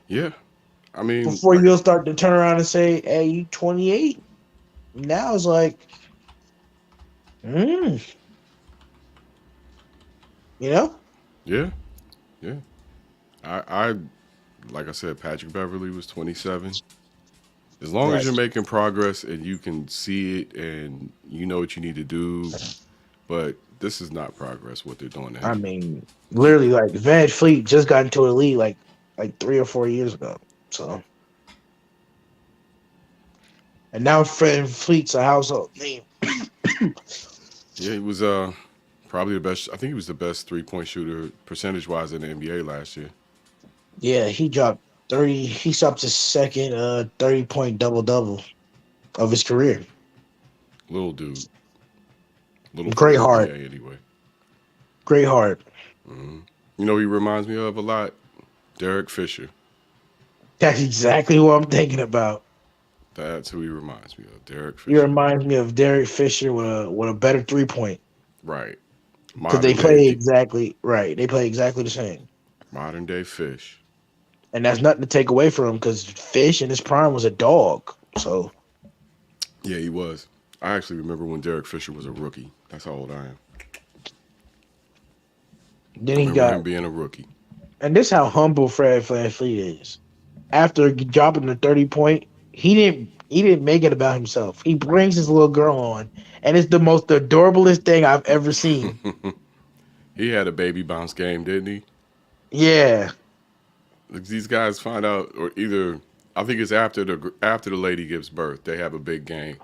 Speaker 8: Yeah, I mean,
Speaker 5: before you'll start to turn around and say, "Hey, you 28." Now it's like, mm, you know,
Speaker 8: yeah, yeah. I like I said, Patrick Beverly was 27. As long as
Speaker 5: right?
Speaker 8: you're making progress and you can see it and you know what you need to do, but this is not progress what they're doing to
Speaker 5: I
Speaker 8: him.
Speaker 5: mean, literally, like Van Fleet just got into a league like 3 or 4 years ago. So, and now Van Fleet's a household name.
Speaker 8: Yeah, he was probably the best. I think he was the best 3-point shooter percentage wise in the NBA last year.
Speaker 5: Yeah, he dropped 30. He dropped his second 30-point double double of his career.
Speaker 8: Little dude, little for
Speaker 5: Great
Speaker 8: the
Speaker 5: heart,
Speaker 8: NBA anyway.
Speaker 5: great heart.
Speaker 8: hmm he reminds me of a lot. Derek Fisher.
Speaker 5: That's exactly what I'm thinking about.
Speaker 8: That's who he reminds me of. Derek
Speaker 5: He
Speaker 8: Fisher.
Speaker 5: reminds me of Derek Fisher with a better 3 point
Speaker 8: Right.
Speaker 5: because they
Speaker 8: Modern day
Speaker 5: play exactly right. They play exactly the same,
Speaker 8: modern day Fish.
Speaker 5: and that's nothing to take away from him because Fish in his prime was a dog. So
Speaker 8: Yeah, he was. I actually remember when Derek Fisher was a rookie. That's how old I am.
Speaker 5: then
Speaker 8: I
Speaker 5: he
Speaker 8: remember
Speaker 5: got,
Speaker 8: him being a rookie.
Speaker 5: and this how humble Fred VanVleet is. After dropping the 30-point, he didn't make it about himself. He brings his little girl on, and it's the most adorablest thing I've ever seen.
Speaker 8: He had a baby bounce game, didn't he?
Speaker 5: Yeah,
Speaker 8: Like, these guys find out, or either I think it's after the lady gives birth, they have a big game.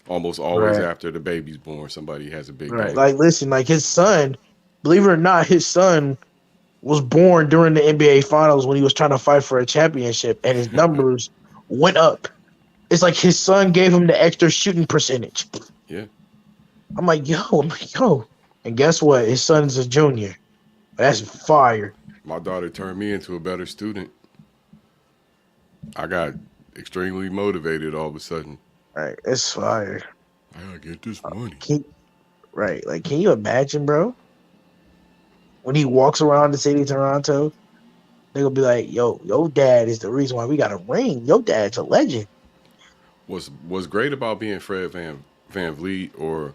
Speaker 8: Almost always
Speaker 5: right,
Speaker 8: after the baby's born, somebody has a big
Speaker 5: right.
Speaker 8: game.
Speaker 5: Like, listen, like his son, believe it or not, his son was born during the NBA Finals when he was trying to fight for a championship, and his numbers went up. It's like his son gave him the extra shooting percentage.
Speaker 8: Yeah,
Speaker 5: I'm like, yo. And guess what? His son's a junior. That's fire.
Speaker 8: my daughter turned me into a better student. I got extremely motivated all of a sudden.
Speaker 5: Right. It's fire.
Speaker 8: I gotta get this money.
Speaker 5: Can, right. Like, can you imagine, bro? When he walks around the city of Toronto They're gonna be like, "Yo, your dad is the reason why we got a ring. Your dad's a legend."
Speaker 8: What's great about being Fred Van Vliet or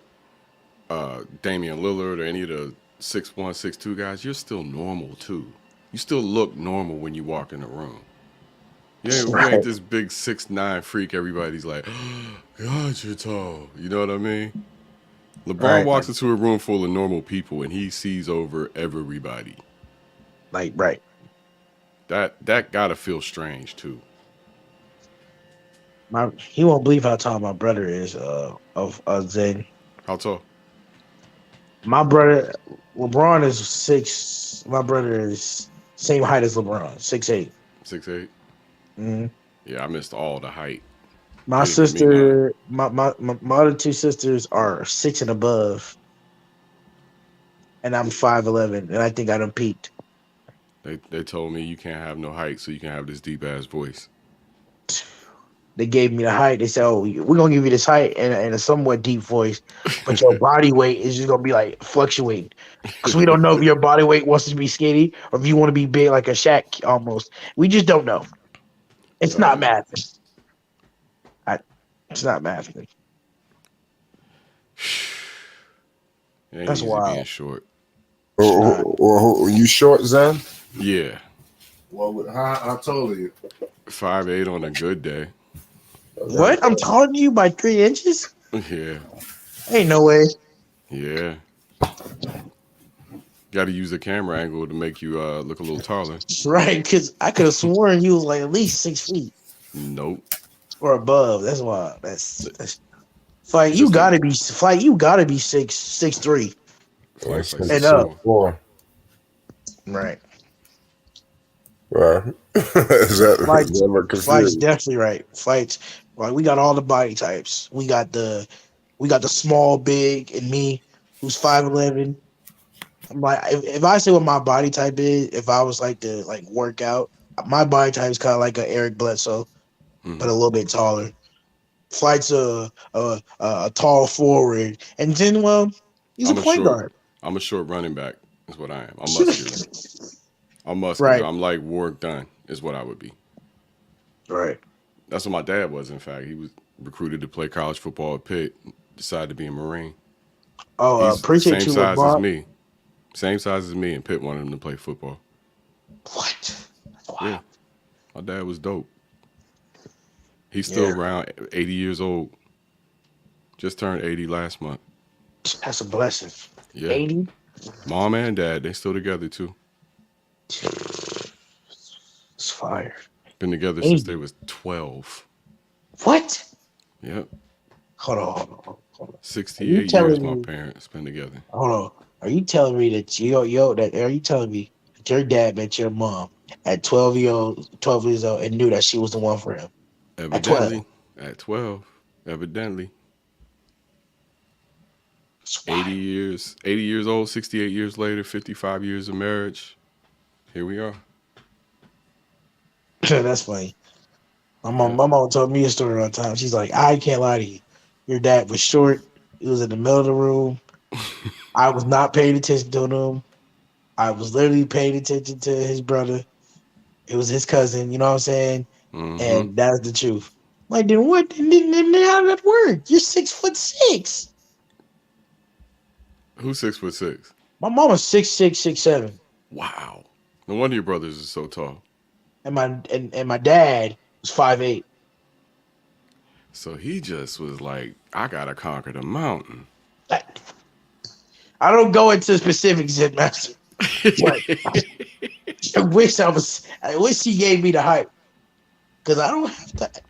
Speaker 8: Damian Lillard or any of the 6'1", 6'2" guys, you're still normal too. You still look normal when you walk in the room. You ain't
Speaker 5: Right,
Speaker 8: this big 6'9" freak. Everybody's like, God, you're tall. You know what I mean? LeBron
Speaker 5: right,
Speaker 8: walks into a room full of normal people and he sees over everybody.
Speaker 5: right.
Speaker 8: That gotta feel strange too.
Speaker 5: He won't believe how tall my brother is. Of Zen.
Speaker 8: How tall?
Speaker 5: My brother LeBron is 6. My brother is same height as LeBron, 6'8".
Speaker 8: 6'8".
Speaker 5: Mhm.
Speaker 8: Yeah, I missed all the height.
Speaker 5: My
Speaker 8: They didn't give me none.
Speaker 5: sister, my other two sisters are 6 and above, and I'm 5'11", and I think I done peaked.
Speaker 8: They told me you can't have no height, so you can have this deep ass voice.
Speaker 5: They gave me the height. They said, "Oh, we're gonna give you this height and a somewhat deep voice, but your body weight is just gonna be like fluctuating because we don't know if your body weight wants to be skinny or if you want to be big like a Shaq almost. We just don't know. It's not
Speaker 8: Oh,
Speaker 5: math. It's not math.
Speaker 8: it ain't
Speaker 5: That's
Speaker 8: easy being
Speaker 5: wild.
Speaker 8: short.
Speaker 5: It's not.
Speaker 2: You short, Zen?
Speaker 8: Yeah,
Speaker 2: Well, how tall are you?
Speaker 8: 5'8" on a good day.
Speaker 5: What? I'm taller than you by 3 inches?
Speaker 8: Yeah,
Speaker 5: Ain't no way.
Speaker 8: yeah. Got to use the camera angle to make you look a little taller.
Speaker 5: Right, because I could have sworn you was like at least 6 feet
Speaker 8: Nope.
Speaker 5: or above. That's why. That's Fight. You
Speaker 8: Just a
Speaker 5: gotta be fight. You gotta be 6'3"
Speaker 8: flights like
Speaker 5: and
Speaker 8: six
Speaker 5: up.
Speaker 8: four.
Speaker 2: Four.
Speaker 5: Right.
Speaker 2: Right. Is
Speaker 5: Flight's
Speaker 2: that what
Speaker 5: flight's
Speaker 2: confused?
Speaker 5: definitely right. Flights like we got all the body types. We got the small, big, and me, who's 5'11". I'm like, if I say what my body type is, if I was like to like work out, my body type is kind of like a Eric Bledsoe, but
Speaker 8: Hmm.
Speaker 5: a little bit taller. Flight's a tall forward, and then he's a
Speaker 8: I'm a
Speaker 5: point
Speaker 8: short.
Speaker 5: guard.
Speaker 8: I'm a short running back. Is what I am. I'm muscular. I'm muscular.
Speaker 5: Right,
Speaker 8: I'm like Warwick Dunn. Is what I would be.
Speaker 5: right.
Speaker 8: That's what my dad was. In fact, he was recruited to play college football at Pitt. Decided to be a Marine.
Speaker 5: Oh,
Speaker 8: He's
Speaker 5: appreciate
Speaker 8: same
Speaker 5: you,
Speaker 8: size as
Speaker 5: LeBron.
Speaker 8: me. Same size as me, and Pitt wanted him to play football.
Speaker 5: What? That's
Speaker 8: Yeah,
Speaker 5: wild.
Speaker 8: my dad was dope. He's still
Speaker 5: Yeah,
Speaker 8: around, 80 years old. Just turned 80 last month.
Speaker 5: that's a blessing.
Speaker 8: Yeah,
Speaker 5: 80.
Speaker 8: mom and dad, they still together too.
Speaker 5: It's fire.
Speaker 8: Been together since they
Speaker 5: 80.
Speaker 8: was 12.
Speaker 5: What?
Speaker 8: Yep,
Speaker 5: Hold on. Are you
Speaker 8: 68 years
Speaker 5: telling
Speaker 8: my
Speaker 5: me?
Speaker 8: parents been together.
Speaker 5: Hold on. Are you telling me that are you telling me that your dad met your mom at 12 years old and knew that she was the one for him at 12?
Speaker 8: Evidently, at 12, evidently,
Speaker 5: That's
Speaker 8: 80
Speaker 5: wild.
Speaker 8: years, 80 years old, 68 years later, 55 years of marriage. Here we are.
Speaker 5: That's funny.
Speaker 8: Yep.
Speaker 5: My mom told me a story one time. She's like, I can't lie to you. Your dad was short. He was in the middle of the room. I was not paying attention to him. I was literally paying attention to his brother. It was his cousin, you know what I'm saying?
Speaker 8: Mm-hmm.
Speaker 5: And that's the truth. Like, then what? Then how did that work? You're 6'6".
Speaker 8: Who's 6'6"?
Speaker 5: My mom was 6'6", 6'7".
Speaker 8: Wow. No wonder your brothers are so tall.
Speaker 5: And my dad was 5'8".
Speaker 8: So he just was like, I gotta conquer the mountain.
Speaker 5: I, I don't go into specifics, Zip Master, but I wish he gave me the hype. Because I don't have that.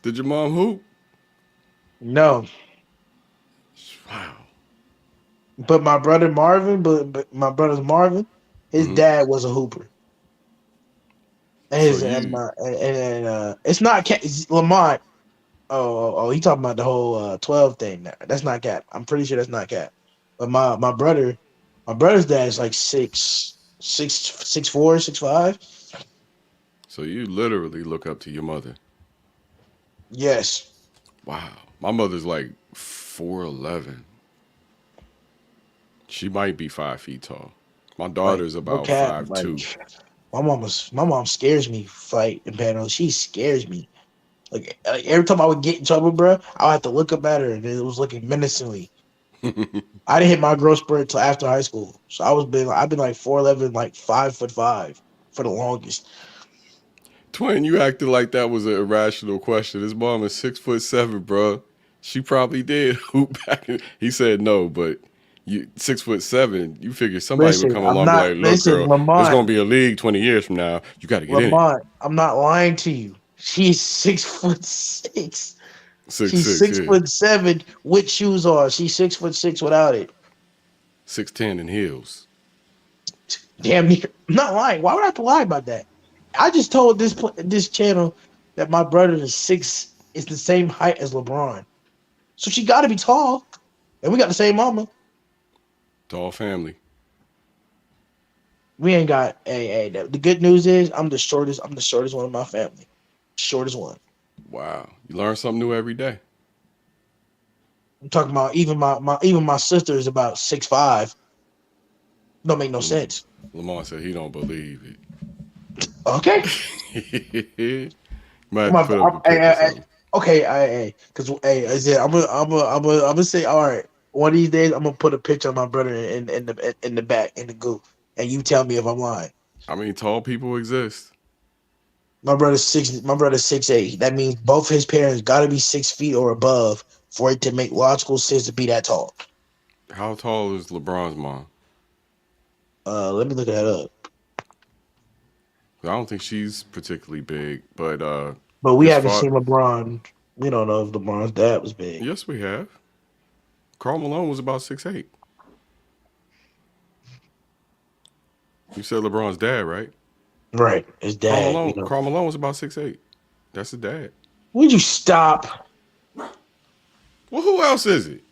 Speaker 8: Did your mom hoop?
Speaker 5: No.
Speaker 8: Wow.
Speaker 5: But my brother Marvin, but my brother's Marvin, his
Speaker 8: Hmm.
Speaker 5: dad was a hooper. And
Speaker 8: So
Speaker 5: his
Speaker 8: you,
Speaker 5: it's not it's Lamont. He talking about the whole 12 thing. That's not cap. I'm pretty sure that's not cap. But my brother's dad is like 6'4", 6'5".
Speaker 8: so you literally look up to your mother.
Speaker 5: Yes.
Speaker 8: Wow. My mother's like 4'11". She might be 5 feet tall. My
Speaker 5: Like
Speaker 8: daughter's
Speaker 5: no
Speaker 8: about
Speaker 5: cap.
Speaker 8: 5'2".
Speaker 5: My mom scares me. Fight and panel. She scares me. Like every time I would get in trouble, bro, I would have to look up at her, and it was looking menacingly. I didn't hit my growth spurt until after high school, so I've been like 4'11", like 5'5" for the longest.
Speaker 8: Twin, you acted like that was an irrational question. His mom is 6'7", bro. She probably did hoop back. He said no, but you 6'7". You figure somebody would
Speaker 5: Listen,
Speaker 8: come
Speaker 5: I'm
Speaker 8: along and be
Speaker 5: not.
Speaker 8: like, "Look,
Speaker 5: Listen,
Speaker 8: girl, there's
Speaker 5: Lamont,
Speaker 8: gonna be a league 20 years from now. You got to get in it."
Speaker 5: Lamont. I'm not lying to you. She's 6'6". She's
Speaker 8: 6'6",
Speaker 5: six
Speaker 8: yeah,
Speaker 5: foot seven with shoes on. She's 6'6" without it.
Speaker 8: 6'10" in heels.
Speaker 5: Damn near. I'm not lying. Why would I have to lie about that? I just told this channel that my brother is the same height as LeBron. So she got to be tall, and we got the same mama.
Speaker 8: Tall family.
Speaker 5: We ain't got. Hey, the good news is I'm the shortest. I'm the shortest one in my family. Shortest one.
Speaker 8: Wow, you learn something new every day.
Speaker 5: I'm talking about even my sister is about 6'5". Don't make no sense.
Speaker 8: Lamar said he don't believe
Speaker 5: Okay.
Speaker 8: it. Might have
Speaker 5: I'm,
Speaker 8: to
Speaker 5: a,
Speaker 8: put up
Speaker 5: I'm
Speaker 8: a picture or something.
Speaker 5: okay. Because I said I'm gonna say all right. One of these days I'm gonna put a picture of my brother in the back in the goo, and you tell me if I'm lying.
Speaker 8: I mean, tall people exist.
Speaker 5: My brother's 6. My brother's 6'8". That means both his parents got to be 6 feet or above for it to make logical sense to be that tall.
Speaker 8: How tall is LeBron's mom?
Speaker 5: Let me look that up.
Speaker 8: I don't think she's particularly big, but
Speaker 5: But we
Speaker 8: his
Speaker 5: haven't
Speaker 8: father.
Speaker 5: seen LeBron. We don't know if LeBron's dad was big.
Speaker 8: Yes, we have. Karl Malone was about 6'8". You said LeBron's dad, right?
Speaker 5: Right, his
Speaker 8: Karl
Speaker 5: dad.
Speaker 8: Malone. Karl Malone was about 6'8". That's his dad.
Speaker 5: Would you stop?
Speaker 8: Well, who else is it?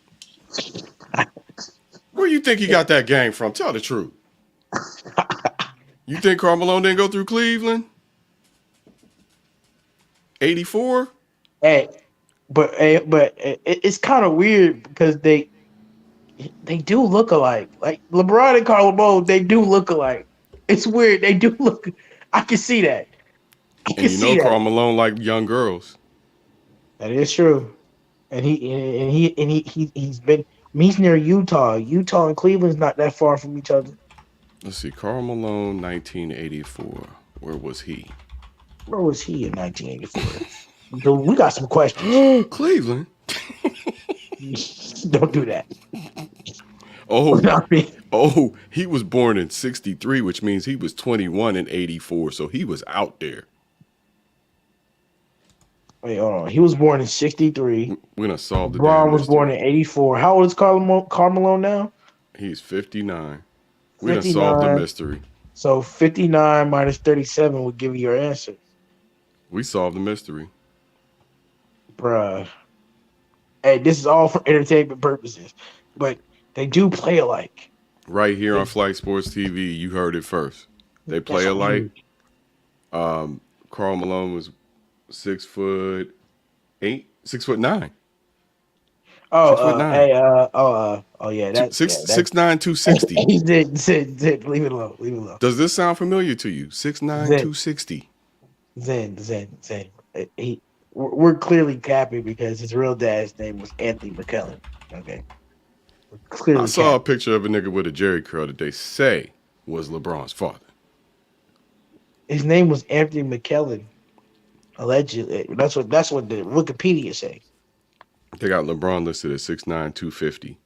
Speaker 8: Where you think he got that game from? Tell the truth. You think Karl Malone didn't go through Cleveland? 84?
Speaker 5: Hey, it's kind of weird because they do look alike. Like LeBron and Karl Malone, they do look alike. It's weird. They do look. I can see that. I
Speaker 8: And
Speaker 5: can
Speaker 8: you know
Speaker 5: see that.
Speaker 8: Karl Malone liked young girls.
Speaker 5: That is true. He's been. I mean, he's near Utah. Utah and Cleveland's not that far from each other.
Speaker 8: Let's see. Karl Malone, 1984. Where was he?
Speaker 5: Where was he in 1984? So we got some questions.
Speaker 8: Cleveland.
Speaker 5: Don't do that.
Speaker 8: Oh,
Speaker 5: I mean,
Speaker 8: he was born in 63, which means he was 21 in 84. So he was out there.
Speaker 5: wait, hold on. He was born in 63.
Speaker 8: We're going to solve the
Speaker 5: LeBron
Speaker 8: damn
Speaker 5: was born
Speaker 8: mystery.
Speaker 5: in 84. How old is Carmelo now?
Speaker 8: He's 59. We done solved the
Speaker 5: 59.
Speaker 8: mystery.
Speaker 5: So 59 minus 37 would give you your answer.
Speaker 8: We solved the mystery.
Speaker 5: Bruh. Hey, this is all for entertainment purposes. But they do play alike.
Speaker 8: Right here on Flight Sports TV, you heard it first. They play
Speaker 5: That's
Speaker 8: alike.
Speaker 5: weird.
Speaker 8: Karl Malone was 6'8", 6'9".
Speaker 5: Oh,
Speaker 8: 6'9".
Speaker 5: hey, yeah, that's
Speaker 8: 6'9", 260.
Speaker 5: Zed, leave it alone, leave it alone.
Speaker 8: Does this sound familiar to you? 6'9",
Speaker 5: Zen.
Speaker 8: 260.
Speaker 5: Zen. We're clearly capping because his real dad's name was Anthony McKellen. Okay, we're clearly
Speaker 8: I saw a
Speaker 5: capping.
Speaker 8: picture of a nigga with a Jerry curl that they say was LeBron's father.
Speaker 5: His name was Anthony McKellen. Allegedly, that's what the Wikipedia say.
Speaker 8: They got LeBron listed at 6'9", 250.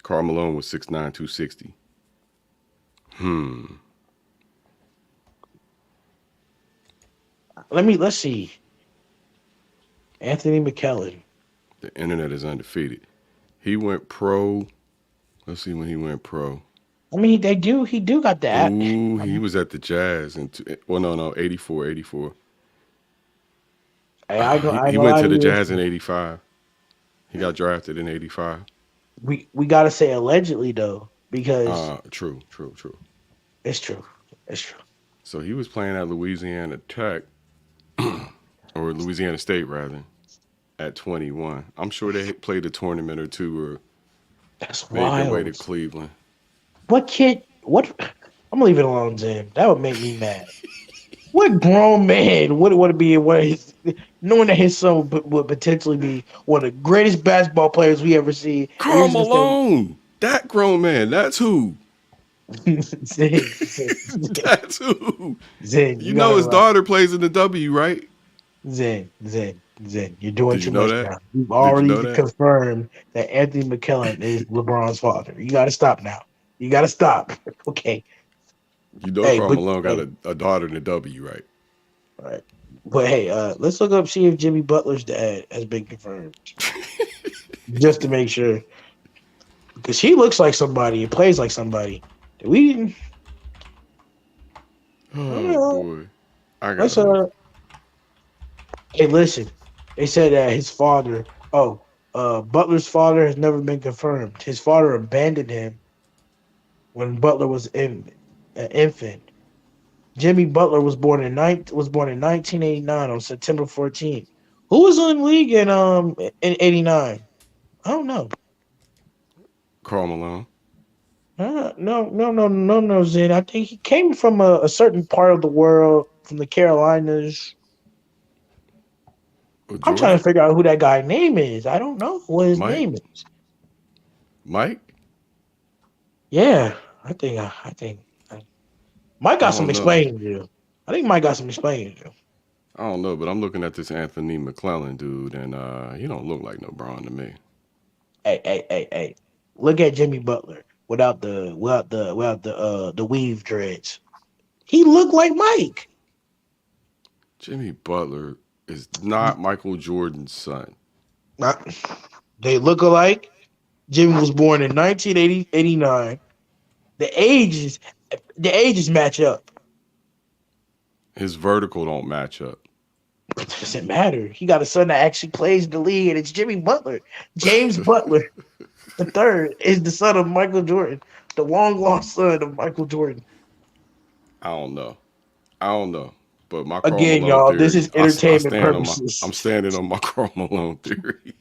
Speaker 8: Karl Malone was 6'9", 260.
Speaker 5: Let's see. Anthony McKellen.
Speaker 8: The internet is undefeated. He went pro. Let's see when he went pro.
Speaker 5: I mean, he do got that.
Speaker 8: Ooh, he was at the Jazz in 84.
Speaker 5: Hey, I
Speaker 8: He
Speaker 5: gonna
Speaker 8: went
Speaker 5: lie
Speaker 8: to
Speaker 5: to
Speaker 8: the
Speaker 5: you.
Speaker 8: Jazz in 85. He got drafted in 85.
Speaker 5: We gotta say allegedly though, because
Speaker 8: True.
Speaker 5: it's true. It's true.
Speaker 8: So he was playing at Louisiana Tech, or Louisiana State rather, at 21. I'm sure they played a tournament or two or
Speaker 5: That's
Speaker 8: made their way to
Speaker 5: wild.
Speaker 8: Cleveland.
Speaker 5: What kid? What? I'm gonna leave it alone, Zen. That would make me mad. What grown man would it be? What his, knowing that his son would potentially be one of the greatest basketball players we ever see, and you're
Speaker 8: Carl
Speaker 5: just gonna say,
Speaker 8: Malone. That grown man. That's who.
Speaker 5: Zen,
Speaker 8: That's who.
Speaker 5: Zen,
Speaker 8: You
Speaker 5: you
Speaker 8: know
Speaker 5: gotta
Speaker 8: his
Speaker 5: relax.
Speaker 8: daughter plays in the W, right?
Speaker 5: Zen, you're doing
Speaker 8: Did you
Speaker 5: too
Speaker 8: know
Speaker 5: much
Speaker 8: that?
Speaker 5: now. You've
Speaker 8: Did you
Speaker 5: already
Speaker 8: know that?
Speaker 5: confirmed that Anthony McKellen is LeBron's father. You gotta stop now. You gotta stop. Okay.
Speaker 8: You know
Speaker 5: Hey,
Speaker 8: Carl
Speaker 5: but
Speaker 8: Malone got
Speaker 5: hey,
Speaker 8: a daughter in the W, right?
Speaker 5: all right. But hey, let's look up see if Jimmy Butler's dad has been confirmed, just to make sure, because he looks like somebody and plays like somebody. We, I don't
Speaker 8: Oh
Speaker 5: know.
Speaker 8: boy. I
Speaker 5: Let's
Speaker 8: gotta look.
Speaker 5: Hey, listen. They said that his father. Oh, Butler's father has never been confirmed. His father abandoned him when Butler was an infant. Jimmy Butler was born in 1989 on September 14th. Who was in the league in 89? I don't know.
Speaker 8: Carl Malone.
Speaker 5: No, Zen. I think he came from a certain part of the world, from the Carolinas.
Speaker 8: With
Speaker 5: I'm trying
Speaker 8: Georgia?
Speaker 5: to figure out who that guy's name is. I don't know what his
Speaker 8: Mike?
Speaker 5: name is.
Speaker 8: Mike?
Speaker 5: Yeah, I think Mike
Speaker 8: I
Speaker 5: got some
Speaker 8: don't know.
Speaker 5: explaining to do. I think Mike got some explaining to do.
Speaker 8: I don't know, but I'm looking at this Anthony McClellan dude, and he don't look like no Braun to me.
Speaker 5: Hey. Look at Jimmy Butler without the weave dreads. He looked like Mike.
Speaker 8: Jimmy Butler is not Michael Jordan's son.
Speaker 5: Not- They look alike. Jimmy was born in 1989. The ages the ages match up.
Speaker 8: His vertical don't match up.
Speaker 5: It doesn't matter. He got a son that actually plays the league, and it's Jimmy Butler. James Butler the third is the son of Michael Jordan, the long lost son of Michael Jordan.
Speaker 8: I don't know. I don't know. But my Carl
Speaker 5: Again,
Speaker 8: Malone
Speaker 5: y'all, this
Speaker 8: theory,
Speaker 5: is entertainment
Speaker 8: I'm
Speaker 5: purposes.
Speaker 8: standing on my Carl Malone theory.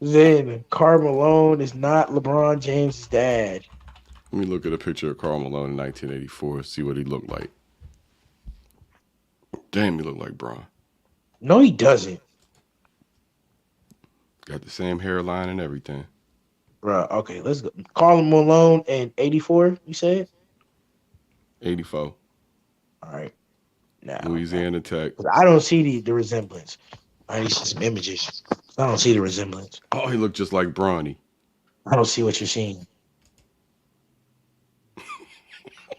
Speaker 5: Then Karl Malone is not LeBron James' dad.
Speaker 8: Let me look at a picture of Carl Malone in 1984, see what he looked like. Damn, he looked like Braun.
Speaker 5: No, he doesn't.
Speaker 8: Got the same hairline and everything.
Speaker 5: Bro, okay, let's go. Karl Malone in 84, you said?
Speaker 8: 84.
Speaker 5: All right. Now,
Speaker 8: Louisiana Tech.
Speaker 5: I don't see the resemblance. I need to see some images. I don't see the resemblance.
Speaker 8: Oh, he looked just like Bronny.
Speaker 5: I don't see what you're seeing.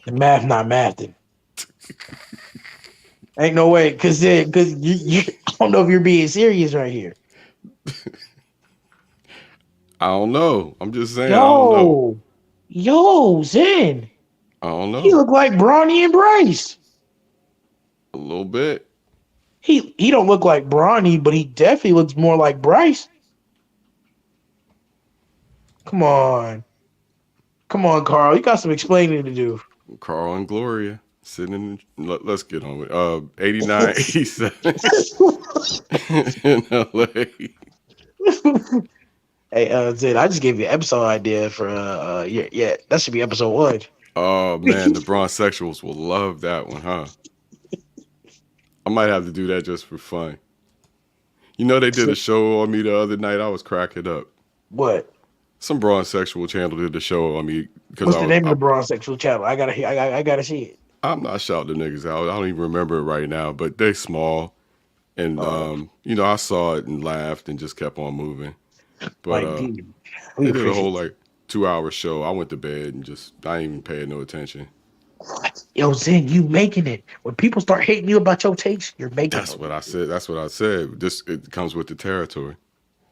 Speaker 5: The math not mathing. Ain't no way, because you I don't know if you're being serious right here.
Speaker 8: I don't know. I'm just saying, I don't know.
Speaker 5: Yo, Zen.
Speaker 8: I don't
Speaker 5: He
Speaker 8: know.
Speaker 5: look like Bronny and Bryce.
Speaker 8: A little bit.
Speaker 5: He don't look like Bronny, but he definitely looks more like Bryce. Come on. Come on, Carl. You got some explaining to do.
Speaker 8: Carl and Gloria sitting in. Let's get on with 89, 87 in LA.
Speaker 5: Hey, Zed, I just gave you an episode idea for yeah, that should be episode 1.
Speaker 8: Oh man, the Bronxexuals will love that one, huh? I might have to do that just for fun. You know, they did a show on me the other night. I was cracking up.
Speaker 5: What?
Speaker 8: Some Bronxexual channel did the show on me because
Speaker 5: What's the name of the Braun sexual channel? I gotta see it.
Speaker 8: I'm not shouting the niggas out. I don't even remember it right now, but they small. And I saw it and laughed and just kept on moving. But
Speaker 5: Like, dude, we
Speaker 8: they did a
Speaker 5: appreciate
Speaker 8: whole like 2-hour show. I went to bed and I ain't even paid no attention.
Speaker 5: what? Yo, Zen, you making it. When people start hating you about your takes, you're making
Speaker 8: That's
Speaker 5: it.
Speaker 8: what I said. That's what I said. It comes with the territory.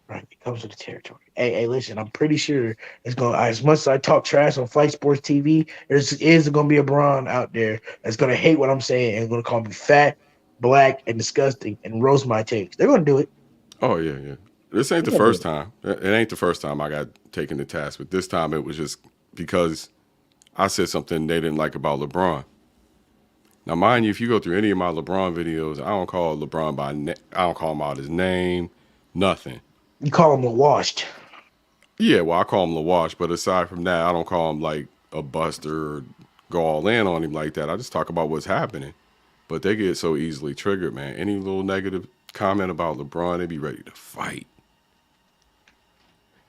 Speaker 5: Right, it comes with the territory. Hey, listen, I'm pretty sure it's gonna. As much as I talk trash on Flight Sports TV, is gonna be a Braun out there that's gonna hate what I'm saying and gonna call me fat, black, and disgusting and roast my takes. They're gonna do it.
Speaker 8: Oh yeah. This ain't the
Speaker 5: They're gonna do
Speaker 8: first time. It ain't the first time I got taken to task, but this time it was just because I said something they didn't like about LeBron. Now, mind you, if you go through any of my LeBron videos, I don't call LeBron I don't call him out his name, nothing.
Speaker 5: You call them washed.
Speaker 8: Yeah, well, I call him LaWash, but aside from that, I don't call him like a buster or go all in on him like that. I just talk about what's happening. But they get so easily triggered, man. Any little negative comment about LeBron, they be ready to fight.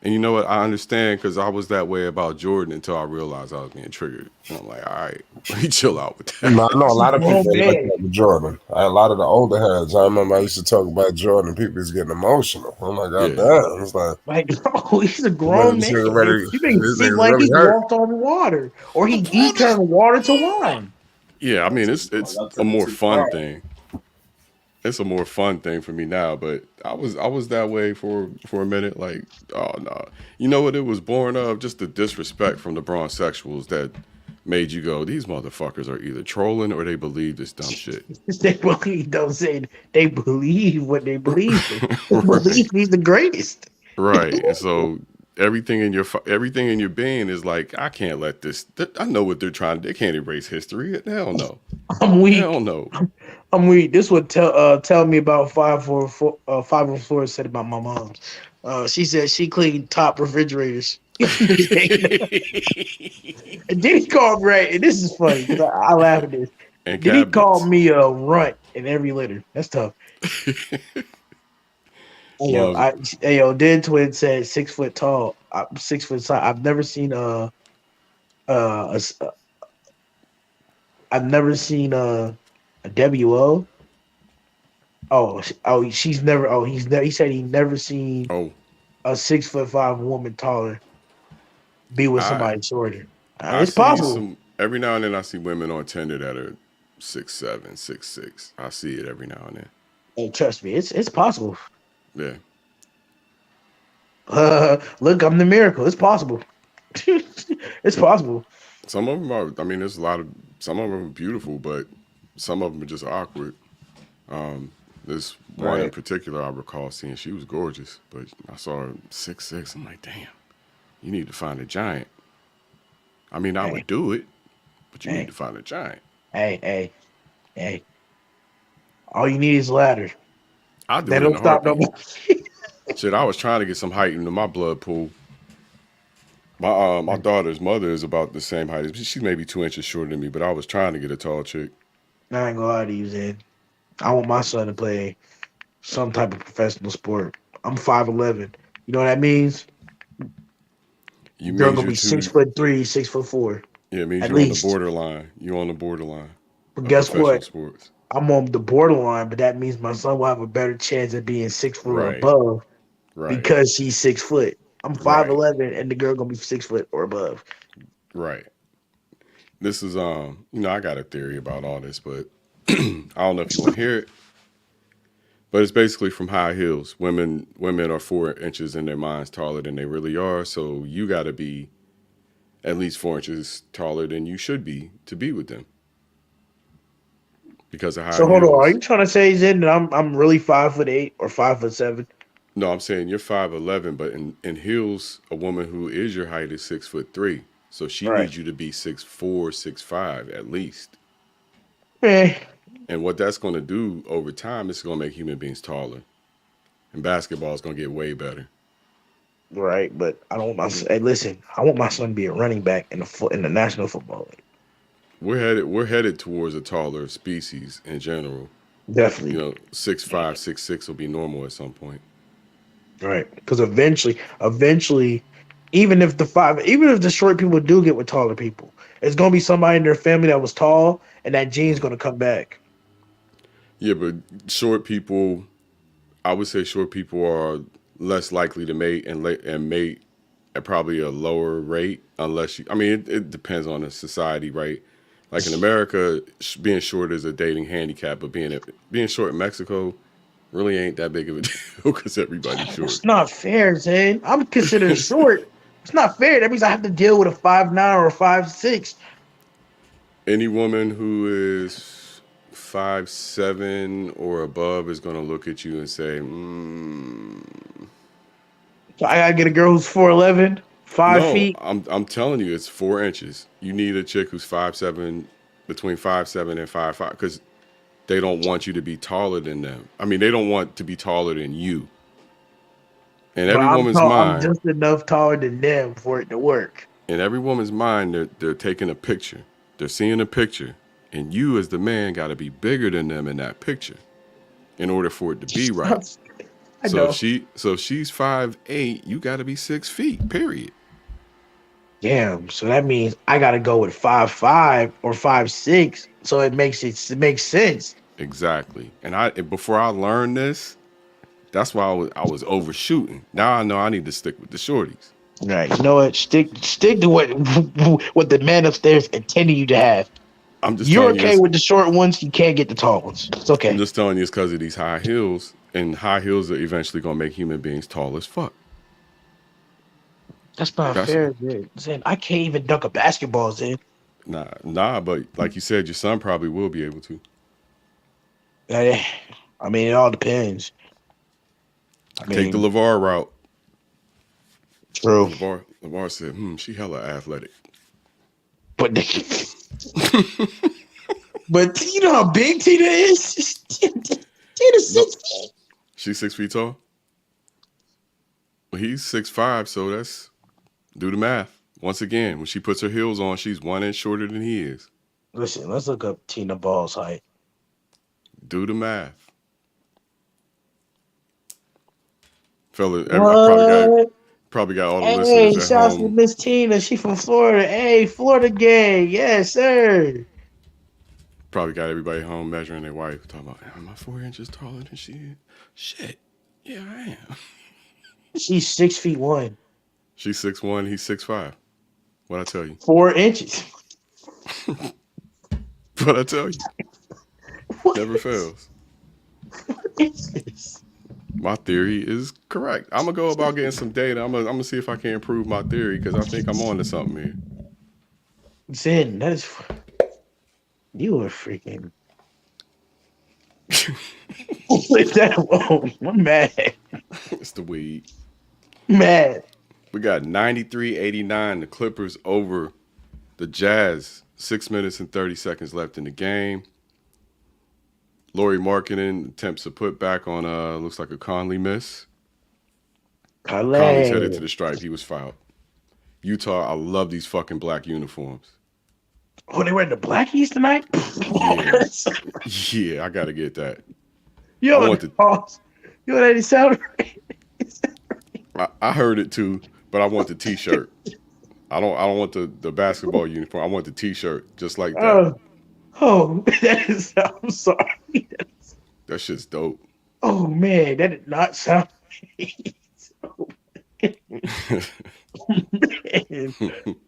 Speaker 8: And you know what? I understand because I was that way about Jordan until I realized I was being triggered. And I'm like, all right, let me chill out with that.
Speaker 2: I know a lot of people
Speaker 5: grown
Speaker 2: like
Speaker 5: man.
Speaker 2: that with Jordan. A lot of the older heads. I remember I used to talk about Jordan. People was getting emotional. I'm like, God
Speaker 8: Yeah.
Speaker 2: damn. It's like,
Speaker 5: Like, bro, he's a
Speaker 2: man,
Speaker 5: grown
Speaker 2: this
Speaker 5: man.
Speaker 2: nigga ready.
Speaker 5: You make it
Speaker 2: This
Speaker 5: seem
Speaker 2: nigga
Speaker 5: like
Speaker 2: really
Speaker 5: he
Speaker 2: hurt.
Speaker 5: walked on water, or he
Speaker 8: LeBron is,
Speaker 5: turned water to wine.
Speaker 8: yeah, I mean, it's a more fun thing. It's a more fun thing for me now, but I was that way for a minute. Like, oh no, you know what it was born of? Just the disrespect from the Bronxexuals that made you go, these motherfuckers are either trolling or they believe this dumb shit.
Speaker 5: They believe, don't say they believe what they believe. They
Speaker 8: Right,
Speaker 5: believe he's the greatest.
Speaker 8: right. And so everything in your being is like, I can't let this. I know what they're trying. They can't erase history. Hell no.
Speaker 5: I'm
Speaker 8: Hell
Speaker 5: weak.
Speaker 8: no.
Speaker 5: I'm weak. This would tell me about 544. 504 said about my mom. She said she cleaned top refrigerators. You understand? And then he called right, and this is funny because I laugh at this.
Speaker 8: And
Speaker 5: Then he called
Speaker 8: cabinets.
Speaker 5: me a runt in every litter. That's tough.
Speaker 8: Loves it.
Speaker 5: Den Twin said 6 foot tall. I'm 6 foot tall. Uh, a s- uh, I've never seen a WO. She's never. He said he never seen
Speaker 8: Oh,
Speaker 5: a 6'5" woman taller be with
Speaker 8: I
Speaker 5: somebody shorter.
Speaker 8: I
Speaker 5: It's
Speaker 8: see
Speaker 5: possible.
Speaker 8: some every now and then. I see women on Tinder that are 6'7", 6'6". I see it every now and then.
Speaker 5: Hey, trust me, it's possible.
Speaker 8: Yeah,
Speaker 5: Look, I'm the miracle. It's possible. It's possible.
Speaker 8: some of them are. I mean, there's a lot of some of them are beautiful, but some of them are just awkward. This one in
Speaker 5: Right.
Speaker 8: particular, I recall seeing. She was gorgeous, but I saw her 6'6". I'm like, damn, you need to find a giant. I mean, I
Speaker 5: Hey,
Speaker 8: would do it, but you need
Speaker 5: hey,
Speaker 8: to find a giant.
Speaker 5: hey, hey, hey. All you need is a ladder.
Speaker 8: I'll do
Speaker 5: That
Speaker 8: it in
Speaker 5: don't
Speaker 8: a
Speaker 5: stop
Speaker 8: heartbeat.
Speaker 5: nobody.
Speaker 8: Shit, I was trying to get some height into my blood pool. My daughter's mother is about the same height as me. She's maybe 2 inches shorter than me, but I was trying to get a tall chick.
Speaker 5: I ain't gonna lie to you, Zed. I want my son to play some type of professional sport. I'm 5'11". You know what that means?
Speaker 8: You
Speaker 5: Girl
Speaker 8: means
Speaker 5: gonna
Speaker 8: you're
Speaker 5: be
Speaker 8: too.
Speaker 5: 6'3", 6'4",
Speaker 8: Yeah, it means
Speaker 5: at
Speaker 8: you're on the
Speaker 5: least.
Speaker 8: borderline. You're on the borderline
Speaker 5: But
Speaker 8: of
Speaker 5: guess
Speaker 8: professional
Speaker 5: what?
Speaker 8: sports.
Speaker 5: I'm on the borderline, but that means my son will have a better chance of being 6 foot or
Speaker 8: Right,
Speaker 5: above
Speaker 8: right,
Speaker 5: because she's 6 foot. I'm
Speaker 8: right,
Speaker 5: 5'11", and the girl gonna be 6 foot or above.
Speaker 8: right. This is I got a theory about all this, but I don't know if you want to hear it. But it's basically from high heels. Women are 4 inches in their minds taller than they really are. So you got to be at least 4 inches taller than you should be to be with them because of high
Speaker 5: So hold on, are
Speaker 8: heels.
Speaker 5: you trying to say Zen that I'm really 5'8" or 5'7"?
Speaker 8: No, I'm saying you're 5'11", but in heels, a woman who is your height is 6'3". So she
Speaker 5: Right.
Speaker 8: needs you to be 6'4", 6'5" at least.
Speaker 5: Eh,
Speaker 8: And what that's going to do over time is going to make human beings taller. And basketball is going to get way better.
Speaker 5: right, but I don't want my son. Hey, listen, I want my son to be a running back in the National Football League.
Speaker 8: We're headed towards a taller species in general.
Speaker 5: Definitely,
Speaker 8: 6'5", 6'6" will be normal at some point.
Speaker 5: right? Because eventually, even if the short people do get with taller people, it's gonna be somebody in their family that was tall, and that gene's gonna come back.
Speaker 8: Yeah, but short people, I would say short people are less likely to mate and mate at probably a lower rate unless you. I mean, it depends on the society, right? Like in America, being short is a dating handicap, but being short in Mexico really ain't that big of a deal because everybody's short.
Speaker 5: That's not fair, Zane. I'm considered short. It's not fair. That means I have to deal with a 5'9" or a 5'6".
Speaker 8: Any woman who is 5'7" or above is going to look at you and say,
Speaker 5: So I gotta get a girl who's 4'11", 5
Speaker 8: no,
Speaker 5: feet.
Speaker 8: I'm telling you, it's 4 inches. You need a chick who's 5'7", between 5'7" and 5'5", because they don't want you to be taller than them. I mean, they don't want to be taller than you. In
Speaker 5: But
Speaker 8: every
Speaker 5: I'm
Speaker 8: woman's
Speaker 5: tall. I'm
Speaker 8: mind,
Speaker 5: just enough taller than them for it to work.
Speaker 8: they're taking a picture. They're seeing a picture, and you as the man got to be bigger than them in that picture in order for it to be right.
Speaker 5: I
Speaker 8: So
Speaker 5: know.
Speaker 8: if she's 5'8", you got to be 6 feet. Period.
Speaker 5: Damn. So that means I gotta go with 5'5" or 5'6". So it makes sense.
Speaker 8: Exactly. And before I learned this, that's why I was overshooting. Now I know I need to stick with the shorties.
Speaker 5: Right. You know what? Stick to what the man upstairs intended you to have.
Speaker 8: I'm just
Speaker 5: You're
Speaker 8: telling you.
Speaker 5: okay with the short ones. You can't get the tall ones. It's
Speaker 8: I'm
Speaker 5: okay.
Speaker 8: just telling you it's because of these high heels, and high heels are eventually gonna make human beings tall as fuck.
Speaker 5: That's not
Speaker 8: That's
Speaker 5: fair, dude. Zin, I can't even dunk a basketball, Zin.
Speaker 8: nah. But like you said, your son probably will be able to.
Speaker 5: I I mean, it all depends. I
Speaker 8: Take the
Speaker 5: mean,
Speaker 8: LeVar route.
Speaker 5: true.
Speaker 8: LeVar said, she hella athletic.
Speaker 5: But but you know how big Tina is? Tina's
Speaker 8: No,
Speaker 5: 6 feet.
Speaker 8: she's 6 feet tall. Well, he's 6'5", so that's do the math. Once again, when she puts her heels on, she's 1 inch shorter than he is.
Speaker 5: Listen, let's look up Tina Ball's height.
Speaker 8: Do the math, fella. I
Speaker 5: What?
Speaker 8: probably got all the listeners
Speaker 5: Hey,
Speaker 8: at
Speaker 5: shouts to
Speaker 8: home.
Speaker 5: Miss Tina. She from Florida. Hey, Florida gang. Yes, sir.
Speaker 8: Probably got everybody home measuring their wife, talking about, am I 4 inches taller than she is? Shit, yeah, I am.
Speaker 5: She's 6 feet 1.
Speaker 8: She's 6'1", he's 6'5". What I tell you?
Speaker 5: 4 inches.
Speaker 8: What I tell you?
Speaker 5: What
Speaker 8: Never fails.
Speaker 5: is this?
Speaker 8: My theory is correct. I'm gonna go about getting some data. I'm gonna see if I can improve my theory because I think I'm on to something here.
Speaker 5: Zin, that is you are freaking. Leave that alone. I'm mad.
Speaker 8: It's the weed.
Speaker 5: Mad.
Speaker 8: We got 93-89. The Clippers over the Jazz. 6 minutes and 30 seconds left in the game. Lauri Markkanen attempts a putback on looks like a Conley miss. Conley's headed to
Speaker 5: Calais.
Speaker 8: the stripe. He was fouled. Utah, I love these fucking black uniforms.
Speaker 5: Oh, they wearing the blackies tonight?
Speaker 8: Yeah. Yeah, I gotta get that. I
Speaker 5: Yo,
Speaker 8: want the
Speaker 5: yo, that is sound right.
Speaker 8: I heard it too, but I want the T-shirt. I don't want the basketball uniform. I want the T-shirt just like that.
Speaker 5: Oh, that is. I'm sorry.
Speaker 8: That shit's dope.
Speaker 5: Oh man, that did not sound right.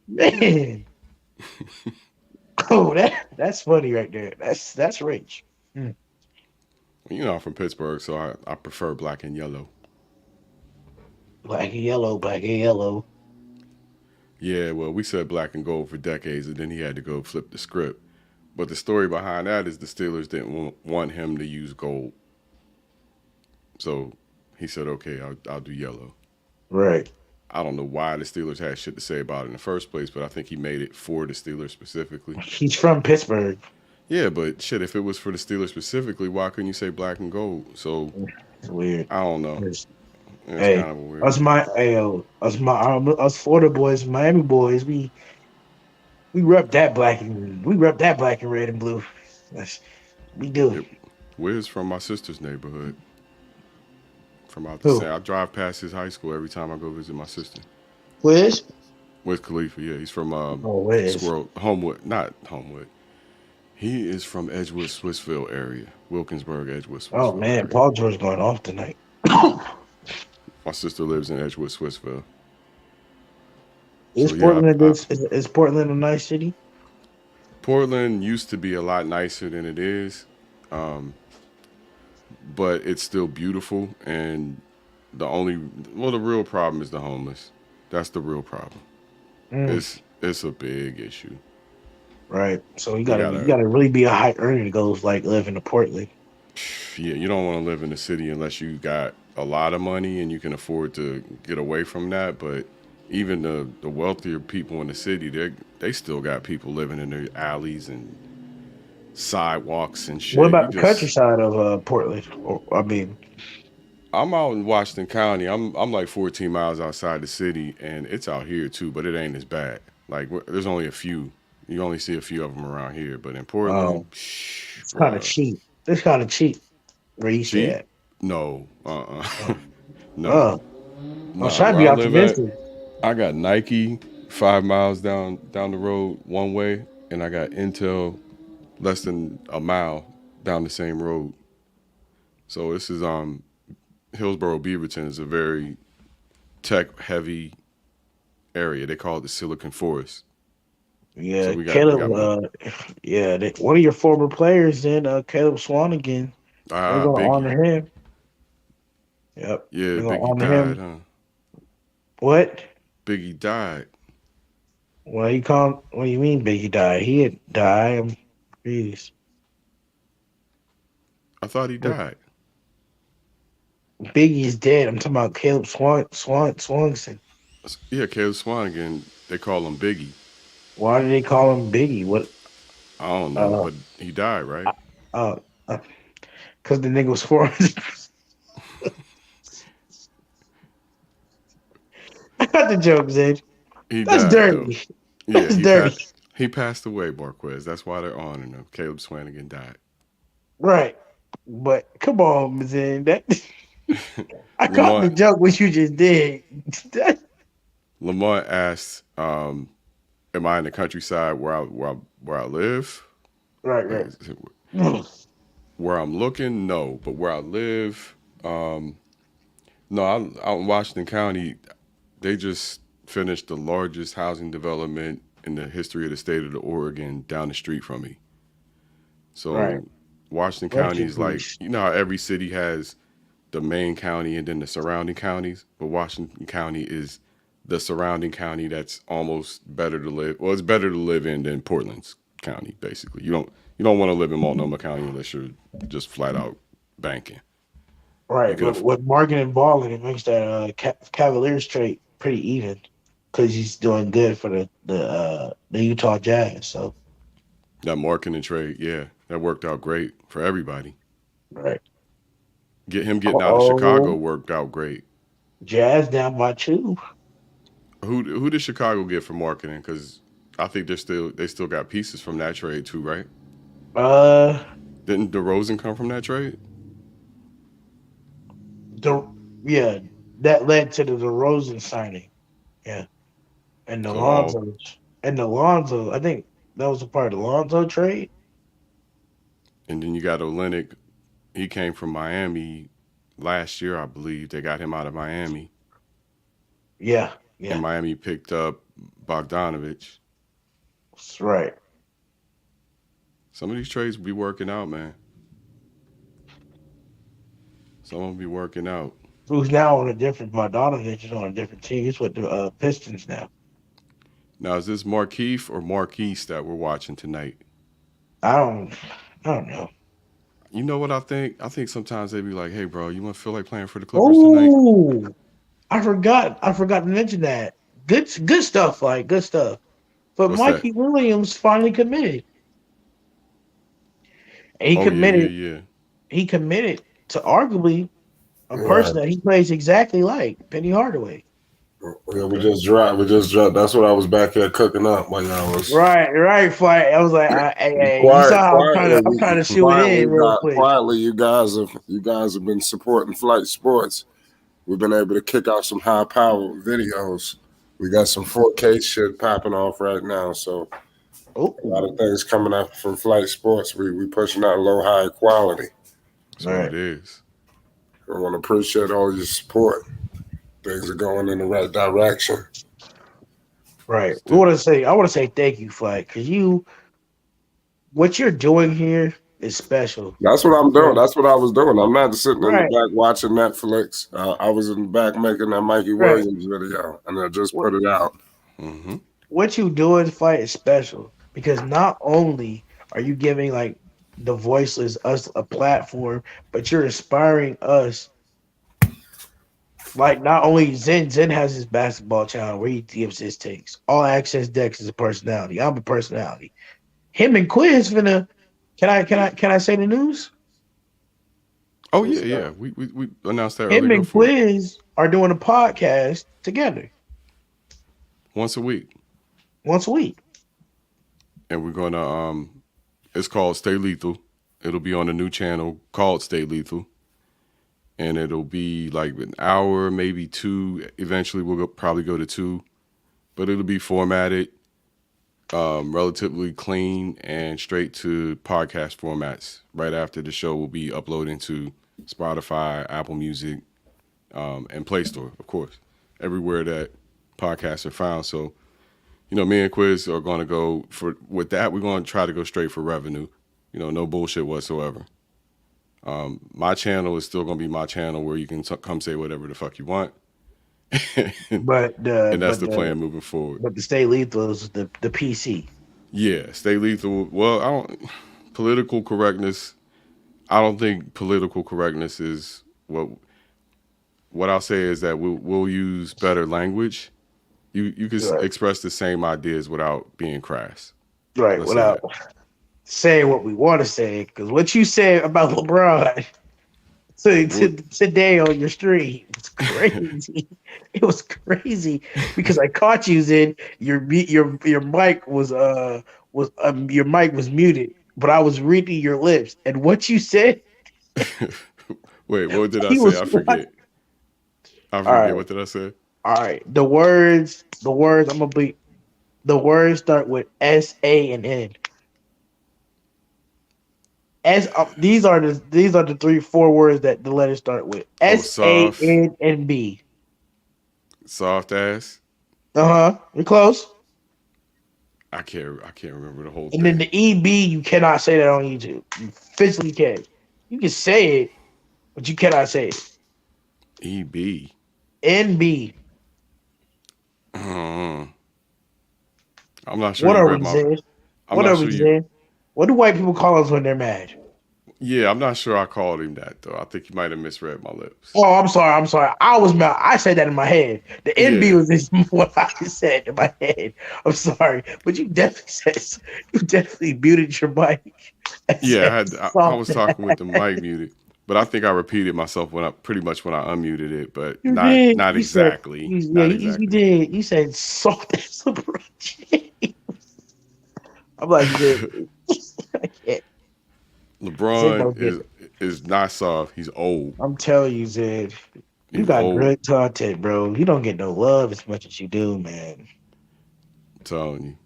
Speaker 5: Man. Oh, that's funny right there. That's rich.
Speaker 8: You know, I'm from Pittsburgh, so I prefer black and yellow.
Speaker 5: Black and yellow, black and yellow.
Speaker 8: Yeah, well, we said black and gold for decades, and then he had to go flip the script. But the story behind that is the Steelers didn't want him to use gold. So he said, okay, I'll do yellow.
Speaker 5: Right.
Speaker 8: I don't know why the Steelers had shit to say about it in the first place, but I think he made it for the Steelers specifically.
Speaker 5: He's from Pittsburgh.
Speaker 8: Yeah, but shit, if it was for the Steelers specifically, why couldn't you say black and gold? So
Speaker 5: It's weird.
Speaker 8: I don't know. It's
Speaker 5: Hey,
Speaker 8: kind of weird.
Speaker 5: us Florida boys, Miami boys, we rep that black and red and blue. We do.
Speaker 8: Yep. Wiz from my sister's neighborhood. From out the
Speaker 5: Who?
Speaker 8: same. I drive past his high school every time I go visit my sister.
Speaker 5: Wiz?
Speaker 8: Wiz Khalifa, yeah, he's from
Speaker 5: Wiz.
Speaker 8: Homewood, not Homewood. He is from Edgewood, Swissville area, Wilkinsburg, Edgewood, Swissville.
Speaker 5: Oh man,
Speaker 8: area.
Speaker 5: Paul George going off tonight.
Speaker 8: My sister lives in Edgewood, Swissville.
Speaker 5: Is
Speaker 8: So, yeah,
Speaker 5: Portland is Portland a nice city?
Speaker 8: Portland used to be a lot nicer than it is, but it's still beautiful. And the real problem is the homeless. That's the real problem. It's a big issue.
Speaker 5: Right. So you gotta really be a high earner to go like live in Portland.
Speaker 8: Yeah, you don't want to live in the city unless you got a lot of money and you can afford to get away from that. But even the wealthier people in the city, they still got people living in their alleys and sidewalks and shit.
Speaker 5: What about the countryside of Portland?
Speaker 8: I'm out in Washington County. I'm like 14 miles outside the city, and it's out here too, but it ain't as bad. Like there's only a few You only see a few of them around here, but in Portland,
Speaker 5: Oh, it's kind of
Speaker 8: bruh,
Speaker 5: cheap. It's kind of cheap. Where you say
Speaker 8: cheap?
Speaker 5: at?
Speaker 8: No,
Speaker 5: Oh,
Speaker 8: no,
Speaker 5: oh, I'm
Speaker 8: nah.
Speaker 5: trying to
Speaker 8: Where
Speaker 5: be
Speaker 8: I live at,
Speaker 5: optimistic.
Speaker 8: I got Nike 5 miles down the road one way, and I got Intel less than a mile down the same road. So this is Hillsboro Beaverton is a very tech heavy area. They call it the Silicon Forest. So
Speaker 5: Yeah,
Speaker 8: we got
Speaker 5: Caleb.
Speaker 8: more
Speaker 5: Yeah, one of your former players, then Caleb Swanigan. They're gonna
Speaker 8: Biggie.
Speaker 5: honor him. Yep,
Speaker 8: Yeah,
Speaker 5: they're gonna
Speaker 8: Biggie
Speaker 5: honor
Speaker 8: died,
Speaker 5: him.
Speaker 8: huh?
Speaker 5: What?
Speaker 8: Biggie died.
Speaker 5: Well, you can't. What do you mean, Biggie died? He had died. Jeez.
Speaker 8: I thought he died.
Speaker 5: Biggie's dead. I'm talking about Caleb Swanson.
Speaker 8: Yeah, Caleb Swanigan. They call him Biggie.
Speaker 5: Why do they call him Biggie? What?
Speaker 8: I don't know,
Speaker 5: Uh,
Speaker 8: but he died, right?
Speaker 5: uh, because the nigga was 400. I got the joke, Zed.
Speaker 8: He
Speaker 5: That's
Speaker 8: died though.
Speaker 5: dirty.
Speaker 8: Yeah,
Speaker 5: That's dirty.
Speaker 8: he passed away, Marquez. That's why they're honoring him. Caleb Swanigan died.
Speaker 5: Right. But come on, Zed. That I caught the
Speaker 8: Lamont
Speaker 5: joke what you just did.
Speaker 8: Lamont asked, "Am I in the countryside where I live?
Speaker 5: Right,
Speaker 8: Like,
Speaker 5: right.
Speaker 8: is it where I'm looking? No, but where I live, no. I'm out in Washington County. They just finished the largest housing development in the history of the state of the Oregon down the street from me.
Speaker 5: Right.
Speaker 8: So Washington
Speaker 5: Rest
Speaker 8: County
Speaker 5: in
Speaker 8: is like,
Speaker 5: peace.
Speaker 8: you know how every city has the main county and then the surrounding counties, but Washington County is the surrounding county that's almost better to live. Well, it's better to live in than Portland's county, basically. You don't want to live in Multnomah County unless you're just flat out banking. You
Speaker 5: Right.
Speaker 8: can
Speaker 5: But
Speaker 8: aff-
Speaker 5: with Morgan and Balling, it makes that Cavaliers trade pretty even because he's doing good for the Utah Jazz. So
Speaker 8: that marketing and trade, yeah, that worked out great for everybody.
Speaker 5: right.
Speaker 8: Get him getting out of Chicago
Speaker 5: Oh,
Speaker 8: worked out great.
Speaker 5: Jazz down by two.
Speaker 8: Who did Chicago get for marketing? Because I think they still got pieces from that trade too, right?
Speaker 5: Uh,
Speaker 8: Didn't DeRozan come from that trade?
Speaker 5: the yeah, that led to the DeRozan signing. Yeah, and the
Speaker 8: So all
Speaker 5: Lonzo. I think that was a part of the Lonzo trade.
Speaker 8: and then you got Olenek. He came from Miami last year, I believe. They got him out of Miami,
Speaker 5: Yeah,
Speaker 8: and
Speaker 5: yeah,
Speaker 8: Miami picked up Bogdanovich.
Speaker 5: that's right.
Speaker 8: Some of these trades will be working out, man. Some will be working out.
Speaker 5: Who's now on a different? Bogdanovich is on a different team. He's with the Pistons now.
Speaker 8: Now, is this Markeith or Marquise that we're watching tonight?
Speaker 5: I don't, I don't know.
Speaker 8: You know what I think? I think sometimes they be like, "Hey, bro, you want to feel like playing for the Clippers tonight?"
Speaker 5: Oh, I forgot. I forgot to mention that. Good stuff. Like good stuff. But
Speaker 8: What's that?
Speaker 5: Mikey Williams finally committed. And
Speaker 8: Oh yeah, yeah, yeah.
Speaker 5: He committed to arguably a
Speaker 2: Right.
Speaker 5: person that he plays exactly like Penny Hardaway.
Speaker 2: Yeah, we
Speaker 8: Okay.
Speaker 2: just dropped. We just dropped. That's what I was back here cooking up while y'all was
Speaker 5: Right, right. Fight. I was like, you
Speaker 2: quiet.
Speaker 5: saw how
Speaker 2: Quietly,
Speaker 5: I'm trying to shoe it
Speaker 2: quietly,
Speaker 5: in real quick.
Speaker 2: quietly. You guys have been supporting Flight Sports. We've been able to kick out some high power videos. We got some 4K shit popping off right now. So
Speaker 5: Oh,
Speaker 2: a lot of things coming up from Flight Sports. We pushing out low high quality.
Speaker 8: That's what
Speaker 5: right,
Speaker 8: it is.
Speaker 2: I want to appreciate all your support. Things are going in the right direction.
Speaker 5: right.
Speaker 8: It's the,
Speaker 5: I want to say thank you, Fight, because what you're doing here is special.
Speaker 2: That's what I'm doing.
Speaker 5: Because
Speaker 2: That's what I was doing. I'm not sitting in the
Speaker 5: right,
Speaker 2: back watching Netflix. I was in the back making that Mikey
Speaker 5: right.
Speaker 2: Williams video, and I just
Speaker 5: What
Speaker 2: put it out.
Speaker 8: mm-hmm.
Speaker 5: what you doing, Fight, is special because not only are you giving like the voiceless us a platform, but you're inspiring us. Like not only Zen has his basketball channel where he gives his takes. All Access Dex is a personality. I'm a personality. Him and Quiz finna. Can I say the news?
Speaker 8: Oh
Speaker 2: What's
Speaker 8: yeah,
Speaker 2: that?
Speaker 8: yeah. We announced that
Speaker 5: Him
Speaker 8: earlier. Go
Speaker 5: and
Speaker 8: for it.
Speaker 5: Quiz are doing a podcast together
Speaker 8: Once a week.
Speaker 5: once a week.
Speaker 8: and we're gonna it's called Stay Lethal. It'll be on a new channel called Stay Lethal, and it'll be like an hour, maybe two. Eventually, probably go to two, but it'll be formatted relatively clean and straight to podcast formats. Right after the show, will be uploading to Spotify, Apple Music, and Play Store, of course, everywhere that podcasts are found. So, me and Quiz are going to go for with that. We're going to try to go straight for revenue. No bullshit whatsoever. My channel is still going to be my channel where you can come say whatever the fuck you want, and
Speaker 5: But the
Speaker 8: that's
Speaker 5: but
Speaker 8: the
Speaker 5: the
Speaker 8: plan moving forward.
Speaker 5: but the Stay Lethal is the PC.
Speaker 8: Yeah, Stay Lethal. Well, I don't political correctness. I don't think political correctness is what I'll say is that we'll use better language. You can
Speaker 5: Right.
Speaker 8: express the same ideas without being crass.
Speaker 5: Right.
Speaker 8: Let's say
Speaker 5: Without
Speaker 8: that.
Speaker 5: saying what we want to say, because what you said about LeBron today on your stream was crazy. It was crazy because I caught you, Zid. Your mic was muted, but I was reading your lips, and what you said,
Speaker 8: Wait, what did I
Speaker 5: he
Speaker 8: say?
Speaker 5: was
Speaker 8: I
Speaker 5: what?
Speaker 8: forget. I
Speaker 5: All
Speaker 8: forget.
Speaker 5: right,
Speaker 8: What did I say?
Speaker 5: all right. The words. I'm gonna be. The words start with S, A, and N. These are the 3 4 words that the letters start with.
Speaker 8: Oh,
Speaker 5: S, A,
Speaker 8: soft,
Speaker 5: N, and B.
Speaker 8: soft ass.
Speaker 5: You're close.
Speaker 8: I can't remember the whole
Speaker 5: And then
Speaker 8: thing.
Speaker 5: the EB, you cannot say that on YouTube. You physically can. You can say it, but you cannot say it.
Speaker 8: EB.
Speaker 5: NB.
Speaker 8: I'm not sure
Speaker 5: What
Speaker 8: you
Speaker 5: are
Speaker 8: read
Speaker 5: we,
Speaker 8: my.
Speaker 5: Zed?
Speaker 8: I'm
Speaker 5: What
Speaker 8: not
Speaker 5: are we,
Speaker 8: sure you.
Speaker 5: Zed? What do white people call us when they're mad?
Speaker 8: Yeah, I'm not sure I called him that though. I think you might have misread my lips.
Speaker 5: Oh, I'm sorry. I'm sorry. I was mad. I said that in my head. The NB
Speaker 8: Yeah,
Speaker 5: was just what I said in my head. I'm sorry, but you definitely muted your mic and
Speaker 8: yeah.
Speaker 5: said
Speaker 8: I was
Speaker 5: something.
Speaker 8: talking with the mic muted, but I think I repeated myself when I pretty much when I unmuted it, but
Speaker 5: You
Speaker 8: not
Speaker 5: did.
Speaker 8: not
Speaker 5: You said,
Speaker 8: exactly.
Speaker 5: yeah,
Speaker 8: Not
Speaker 5: you
Speaker 8: exactly.
Speaker 5: did. You said soft as a brook. I'm like, Zed, I can't. Zed
Speaker 8: LeBron
Speaker 5: don't get it.
Speaker 8: is not soft. He's old.
Speaker 5: I'm telling you, Zed, you
Speaker 8: He's
Speaker 5: got
Speaker 8: old.
Speaker 5: good content, bro. You don't get no love as much as you do, man.
Speaker 8: I'm telling you.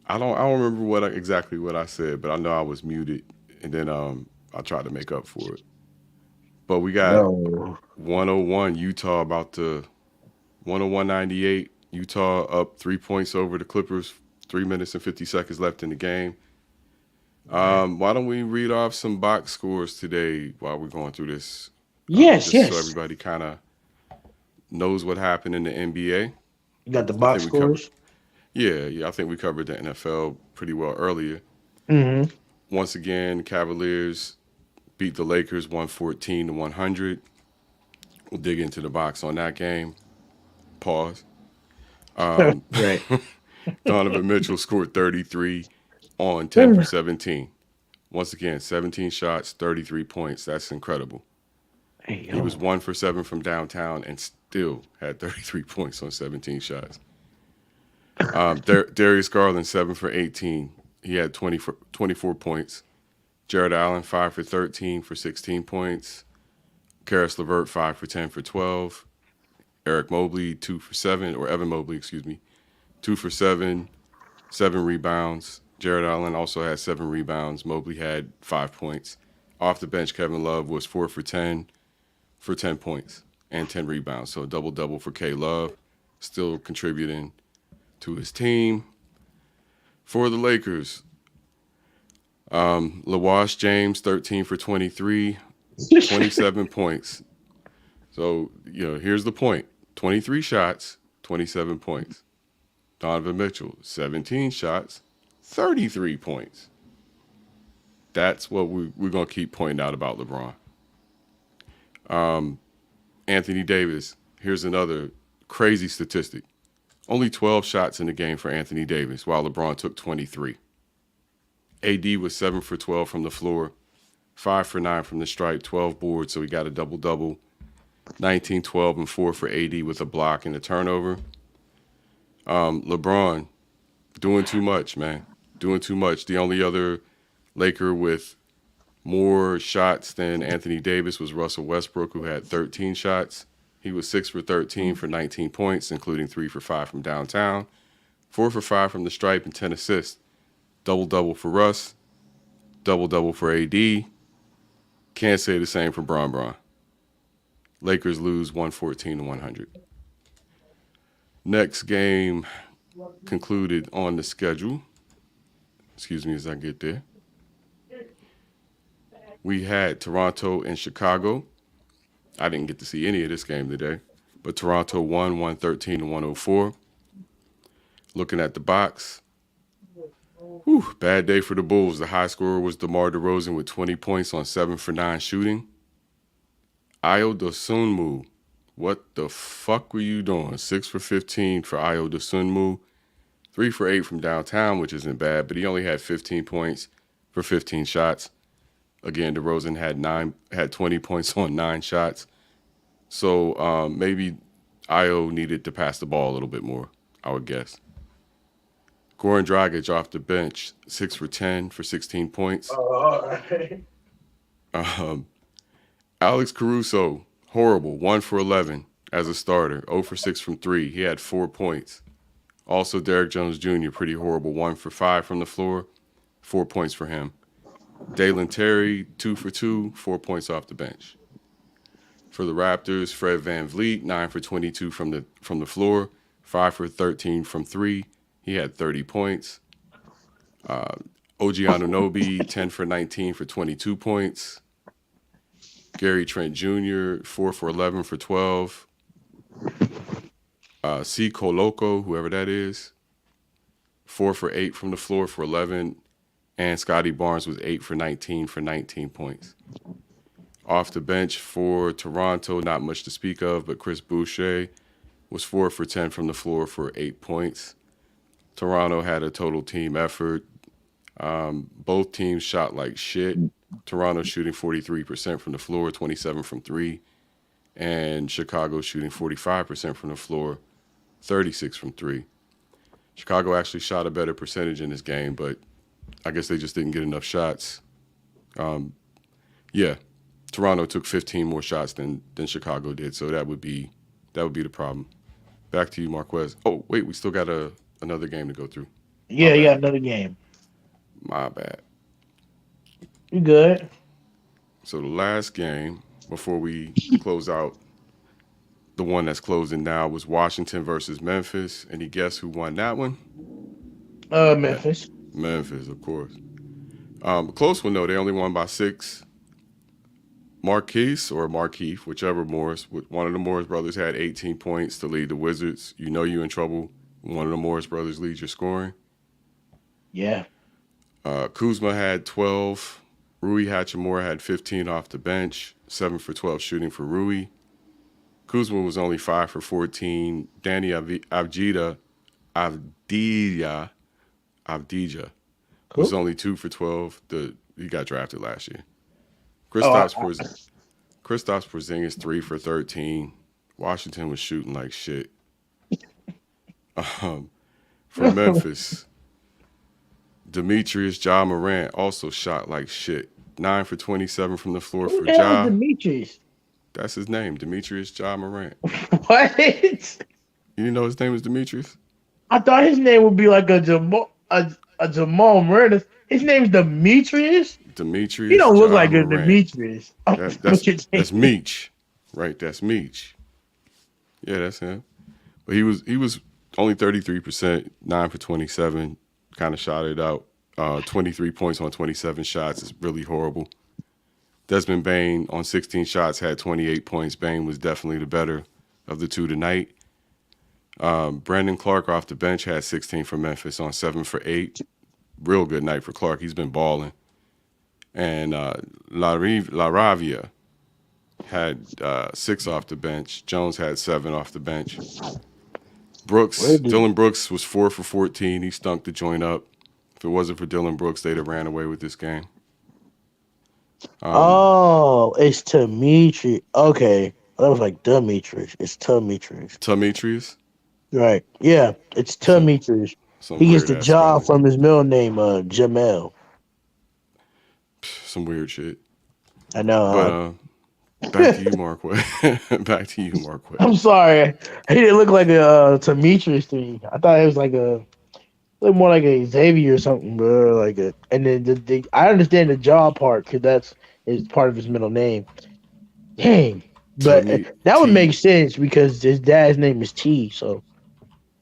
Speaker 8: I don't remember exactly what I said, but I know I was muted, and then I tried to make up for it. But we got
Speaker 5: No.
Speaker 8: 101 Utah about to 101-98. Utah up 3 points over the Clippers. 3 minutes and 50 seconds left in the game. Why don't we read off some box scores today while we're going through this,
Speaker 5: Yes,
Speaker 8: just so
Speaker 5: yes.
Speaker 8: everybody kind of knows what happened in the NBA.
Speaker 5: You got the
Speaker 8: I
Speaker 5: box
Speaker 8: think we covered.
Speaker 5: scores.
Speaker 8: Yeah. I think we covered the NFL pretty well earlier.
Speaker 5: Mm-hmm.
Speaker 8: Once again, Cavaliers beat the Lakers 114-100. We'll dig into the box on that game. Pause.
Speaker 5: Right.
Speaker 8: Donovan Mitchell scored 33 on 10 for 17. Once again, 17 shots, 33 points. That's incredible.
Speaker 5: Hey,
Speaker 8: He was
Speaker 5: yo.
Speaker 8: 1 for 7 from downtown and still had 33 points on 17 shots. Darius Garland, 7 for 18. He had 24 points. Jared Allen, 5 for 13 for 16 points. Karis LeVert, 5 for 10 for 12. Eric Mobley, 2 for 7, or Evan Mobley, excuse me, 2 for 7, 7 rebounds. Jared Allen also had 7 rebounds. Mobley had 5 points. Off the bench, Kevin Love was 4 for 10 for 10 points and 10 rebounds. So a double-double for K Love, still contributing to his team. For the Lakers, LaWash James, 13 for 23, 27 points. So, here's the point. 23 shots, 27 points. Donovan Mitchell, 17 shots, 33 points. That's what we're going to keep pointing out about LeBron. Anthony Davis, here's another crazy statistic. Only 12 shots in the game for Anthony Davis, while LeBron took 23. AD was 7 for 12 from the floor, 5 for 9 from the stripe, 12 boards, so he got a double-double. 19, 12, and 4 for AD with a block and a turnover. LeBron, Doing too much, man. Doing too much. The only other Laker with more shots than Anthony Davis was Russell Westbrook, who had 13 shots. He was 6 for 13 for 19 points, including 3 for 5 from downtown, 4 for 5 from the stripe, and 10 assists. Double-double for Russ, double-double for AD. Can't say the same for Bron. Lakers lose 114-100. Next game concluded on the schedule. Excuse me as I get there. We had Toronto and Chicago. I didn't get to see any of this game today, but Toronto won 113-104. Looking at the box, bad day for the Bulls. The high scorer was DeMar DeRozan with 20 points on 7 for 9 shooting. Ayo Dosunmu, what the fuck were you doing? 6 for 15 for Ayo Dosunmu. 3 for 8 from downtown, which isn't bad, but he only had 15 points for 15 shots. Again, DeRozan had 20 points on 9 shots. So maybe Ayo needed to pass the ball a little bit more, I would guess. Goran Dragic off the bench, 6 for 10 for 16 points.
Speaker 5: All right.
Speaker 8: Alex Caruso, horrible, 1 for 11 as a starter, 0 for 6 from 3. He had 4 points. Also, Derrick Jones Jr., pretty horrible, 1 for 5 from the floor, 4 points for him. Dalen Terry, 2 for 2, 4 points off the bench. For the Raptors, Fred VanVleet, 9 for 22 from the floor, 5 for 13 from 3. He had 30 points. OG Anunoby, 10 for 19 for 22 points. Gary Trent Jr., 4 for 11 for 12. C. Coloco, whoever that is, 4 for 8 from the floor for 11. And Scotty Barnes was 8 for 19 for 19 points. Off the bench for Toronto, not much to speak of, but Chris Boucher was 4 for 10 from the floor for 8 points. Toronto had a total team effort. Both teams shot like shit. Toronto shooting 43% from the floor, 27 from 3. And Chicago shooting 45% from the floor, 36 from 3. Chicago actually shot a better percentage in this game, but I guess they just didn't get enough shots. Toronto took 15 more shots than Chicago did, so that would be the problem. Back to you, Marquez. Oh, wait, we still got another game to go through.
Speaker 5: Yeah, you got another game.
Speaker 8: My bad.
Speaker 5: You good?
Speaker 8: So the last game before we close out, the one that's closing now, was Washington versus Memphis. Any guess who won that one?
Speaker 5: Memphis.
Speaker 8: Memphis, of course. A close one, though. They only won by 6. Markeith, whichever Morris, one of the Morris brothers had 18 points to lead the Wizards. You know you're in trouble when one of the Morris brothers leads your scoring.
Speaker 5: Yeah.
Speaker 8: Kuzma had 12. Rui Hachimura had 15 off the bench, 7 for 12 shooting for Rui. Kuzma was only 5 for 14. Danny Avdija was only 2 for 12. He got drafted last year. Kristaps Porzingis 3 for 13. Washington was shooting like shit. For Memphis, Demetrius Ja Morant also shot like shit. 9 for 27 from the floor for Ja.
Speaker 5: Demetrius?
Speaker 8: That's his name, Demetrius Ja Morant.
Speaker 5: What?
Speaker 8: You know his name is Demetrius?
Speaker 5: I thought his name would be like a Jamal Murder. His name's Demetrius?
Speaker 8: Demetrius.
Speaker 5: He don't look
Speaker 8: Ja
Speaker 5: like a
Speaker 8: Morant.
Speaker 5: Demetrius.
Speaker 8: That's Meech. Right, that's Meech. Yeah, that's him. But he was only 33%, 9 for 27, kind of shot it out. 23 points on 27 shots is really horrible. Desmond Bane on 16 shots had 28 points. Bane was definitely the better of the two tonight. Brandon Clark off the bench had 16 for Memphis on 7 for 8. Real good night for Clark. He's been balling. And LaRavia had 6 off the bench. Jones had 7 off the bench. Dylan Brooks was 4 for 14. He stunk the joint up. If it wasn't for Dylan Brooks, they'd have ran away with this game.
Speaker 5: It's Demetrius. Okay. That was like Demetrius. It's Demetrius.
Speaker 8: Demetrius?
Speaker 5: Right. Yeah, it's Demetrius.
Speaker 8: Some
Speaker 5: He gets
Speaker 8: weird
Speaker 5: the
Speaker 8: ass
Speaker 5: job
Speaker 8: spelling.
Speaker 5: from his middle name, Jamel.
Speaker 8: Some weird shit.
Speaker 5: I know.
Speaker 8: But back to you, Marquez. Back to you,
Speaker 5: I'm
Speaker 8: Marquez.
Speaker 5: sorry. He didn't look like a Demetrius to me. I thought it was like a look more like a Xavier or something, bro. Like a, and then I understand the jaw part because that's is part of his middle name. Dang,
Speaker 8: To
Speaker 5: but
Speaker 8: me,
Speaker 5: that would
Speaker 8: T.
Speaker 5: make sense because his dad's name is T. So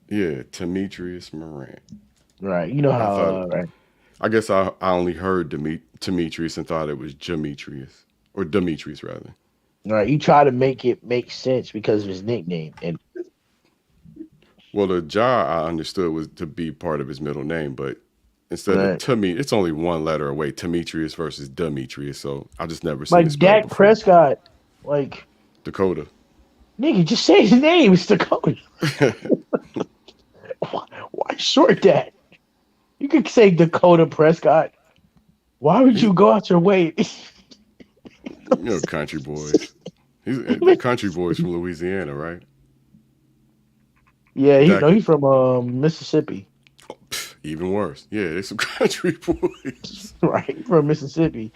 Speaker 8: Yeah, Demetrius Morant.
Speaker 5: right, you know
Speaker 8: I
Speaker 5: how
Speaker 8: thought.
Speaker 5: right,
Speaker 8: I guess I only heard Demetrius and thought it was Demetrius or Demetrius rather.
Speaker 5: right. You try to make it make sense because of his nickname, and
Speaker 8: Well, the Ja I understood was to be part of his middle name, but instead of
Speaker 5: right,
Speaker 8: Temi, it's only one letter away. Demetrius versus Demetrius. So I just never seen it
Speaker 5: like
Speaker 8: spelled
Speaker 5: Dak
Speaker 8: before.
Speaker 5: Prescott, like
Speaker 8: Dakota.
Speaker 5: nigga, just say his name. It's Dakota. Why short that? You could say Dakota Prescott. Why would
Speaker 8: He's
Speaker 5: you go out your way?
Speaker 8: country boys. He's country boys from Louisiana, right?
Speaker 5: Yeah,
Speaker 8: Dak,
Speaker 5: he's from Mississippi,
Speaker 8: even worse. Yeah, they some country boys.
Speaker 5: right? From Mississippi,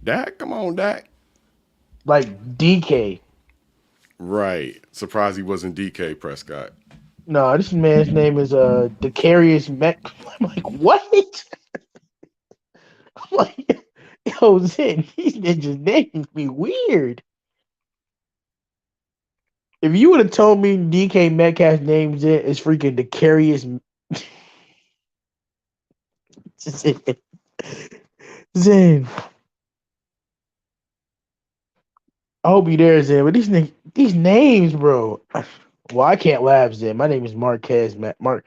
Speaker 8: Dak, come on, Dak.
Speaker 5: like DK.
Speaker 8: Right. Surprised he wasn't DK Prescott.
Speaker 5: No, this man's name is Decarius Mac. I'm like, what? I'm like, yo, Zen, these ninjas names be weird. If you would have told me DK Metcalf's name Zen is freaking Decarius Zen, Zen, I hope you there, Zen. But these names, bro. Well, I can't laugh, Zen. My name is Marquez. Mark.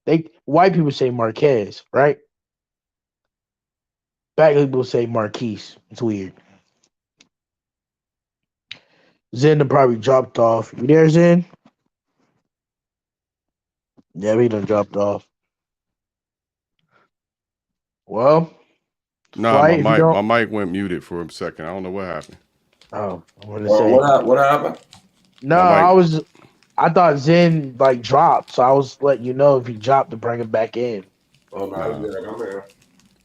Speaker 5: They white people say Marquez, right? Black people say Marquise. It's weird. Zen done probably dropped off. You there, Zen? Yeah, he done dropped off. Well,
Speaker 8: Nah, my
Speaker 5: flight if you
Speaker 8: mic
Speaker 5: don't.
Speaker 8: my mic went muted for a second. I don't know what happened.
Speaker 5: Oh, I'm gonna
Speaker 2: Well,
Speaker 5: say
Speaker 2: what happened?
Speaker 5: no.
Speaker 8: My mic.
Speaker 5: I thought Zen like dropped, so I was letting you know if he dropped to bring him back in.
Speaker 2: Oh no,
Speaker 8: Nah,
Speaker 2: yeah, I'm here.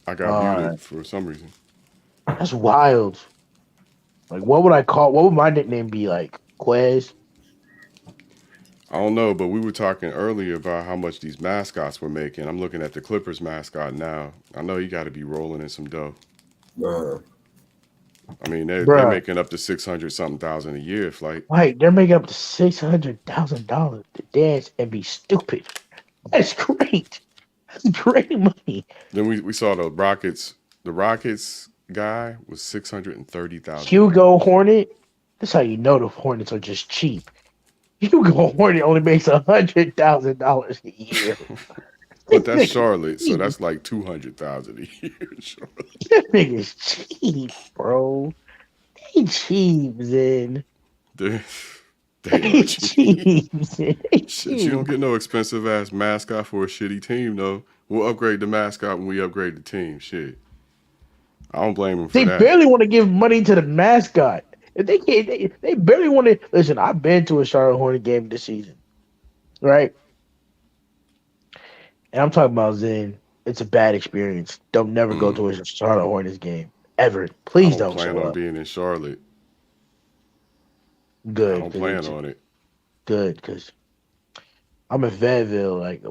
Speaker 8: I got
Speaker 5: All
Speaker 8: muted
Speaker 5: right,
Speaker 8: for some reason.
Speaker 5: that's wild. Like, what would I call? What would my nickname be? Like Quez?
Speaker 8: I don't know, but we were talking earlier about how much these mascots were making. I'm looking at the Clippers mascot now. I know you got to be rolling in some dough.
Speaker 2: Uh,
Speaker 8: I mean, they're
Speaker 5: Bruh,
Speaker 8: making up to 600 something thousand a year. Flight.
Speaker 5: like they're making up to $600,000 to dance and be stupid. That's great. That's great money.
Speaker 8: Then we saw the Rockets. The Rockets guy was 630,000 a year.
Speaker 5: Hugo Hornet. That's how you know the Hornets are just cheap. Hugo Hornet only makes $100,000 a year.
Speaker 8: But that's Charlotte, so that's like 200,000 a year. in Charlotte.
Speaker 5: That nigga's cheap, bro. They cheap, Zen.
Speaker 8: They, they are
Speaker 5: They
Speaker 8: cheap.
Speaker 5: cheap, Zen. They
Speaker 8: Shit, you
Speaker 5: cheap.
Speaker 8: don't get no expensive ass mascot for a shitty team, though. We'll upgrade the mascot when we upgrade the team. Shit, I don't blame him for
Speaker 5: They
Speaker 8: that.
Speaker 5: barely want to give money to the mascot. If they can't, they barely want to listen. I've been to a Charlotte Hornet game this season, right? And I'm talking about Zen. It's a bad experience. Don't never go
Speaker 8: Mm,
Speaker 5: to a Charlotte Hornets game ever.
Speaker 8: I
Speaker 5: Please
Speaker 8: don't
Speaker 5: don't
Speaker 8: plan
Speaker 5: show
Speaker 8: on
Speaker 5: up.
Speaker 8: being in Charlotte. I
Speaker 5: Good,
Speaker 8: don't
Speaker 5: because
Speaker 8: plan
Speaker 5: it's
Speaker 8: on it.
Speaker 5: good because I'm in Fayetteville. Like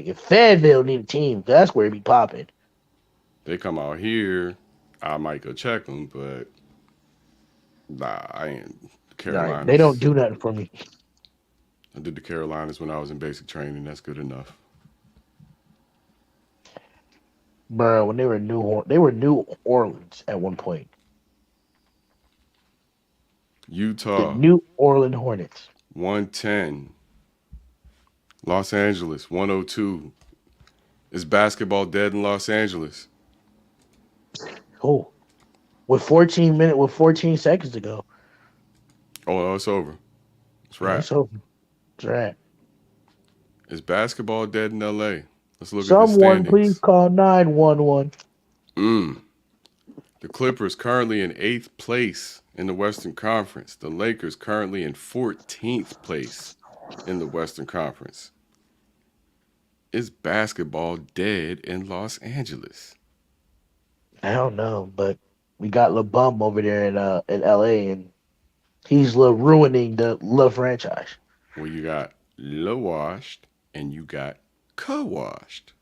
Speaker 5: if Fayetteville need a team, that's where it be popping.
Speaker 8: They come out here, I might go check them, but nah, I ain't.
Speaker 5: Right? They don't
Speaker 8: Carolinas.
Speaker 5: do nothing for me,
Speaker 8: I did the Carolinas when I was in basic training. That's good enough.
Speaker 5: bro. When they were New Orleans at one point. The
Speaker 8: Utah,
Speaker 5: New Orleans Hornets.
Speaker 8: 110. Los Angeles, 102. Is basketball dead in Los Angeles?
Speaker 5: Oh, with 14 seconds to go.
Speaker 8: Oh, no, it's over. It's
Speaker 5: Yeah,
Speaker 8: wrap.
Speaker 5: it's over. It's right.
Speaker 8: Is basketball dead in LA? Let's look at the
Speaker 5: Someone please
Speaker 8: standings.
Speaker 5: call 911.
Speaker 8: Mm. The Clippers currently in 8th place in the Western Conference. The Lakers currently in 14th place in the Western Conference. Is basketball dead in Los Angeles?
Speaker 5: I don't know, but we got LeBum over there in LA, and he's ruining the franchise.
Speaker 8: Well, you got low washed and you got co-washed,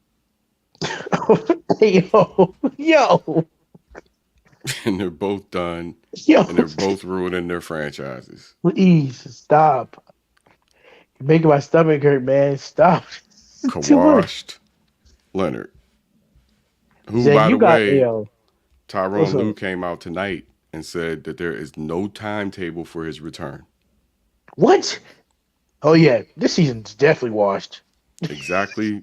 Speaker 5: Yo,
Speaker 8: and they're both done,
Speaker 5: yo,
Speaker 8: and they're both ruining their franchises.
Speaker 5: please stop. You're making my stomach hurt, man. Stop. Too much.
Speaker 8: Co-washed Leonard, who,
Speaker 5: Zay,
Speaker 8: by
Speaker 5: you
Speaker 8: the
Speaker 5: got
Speaker 8: way,
Speaker 5: yo. What's
Speaker 8: Tyrone
Speaker 5: up?
Speaker 8: Lue came out tonight and said that there is no timetable for his return.
Speaker 5: What? Oh yeah, this season's definitely washed.
Speaker 8: Exactly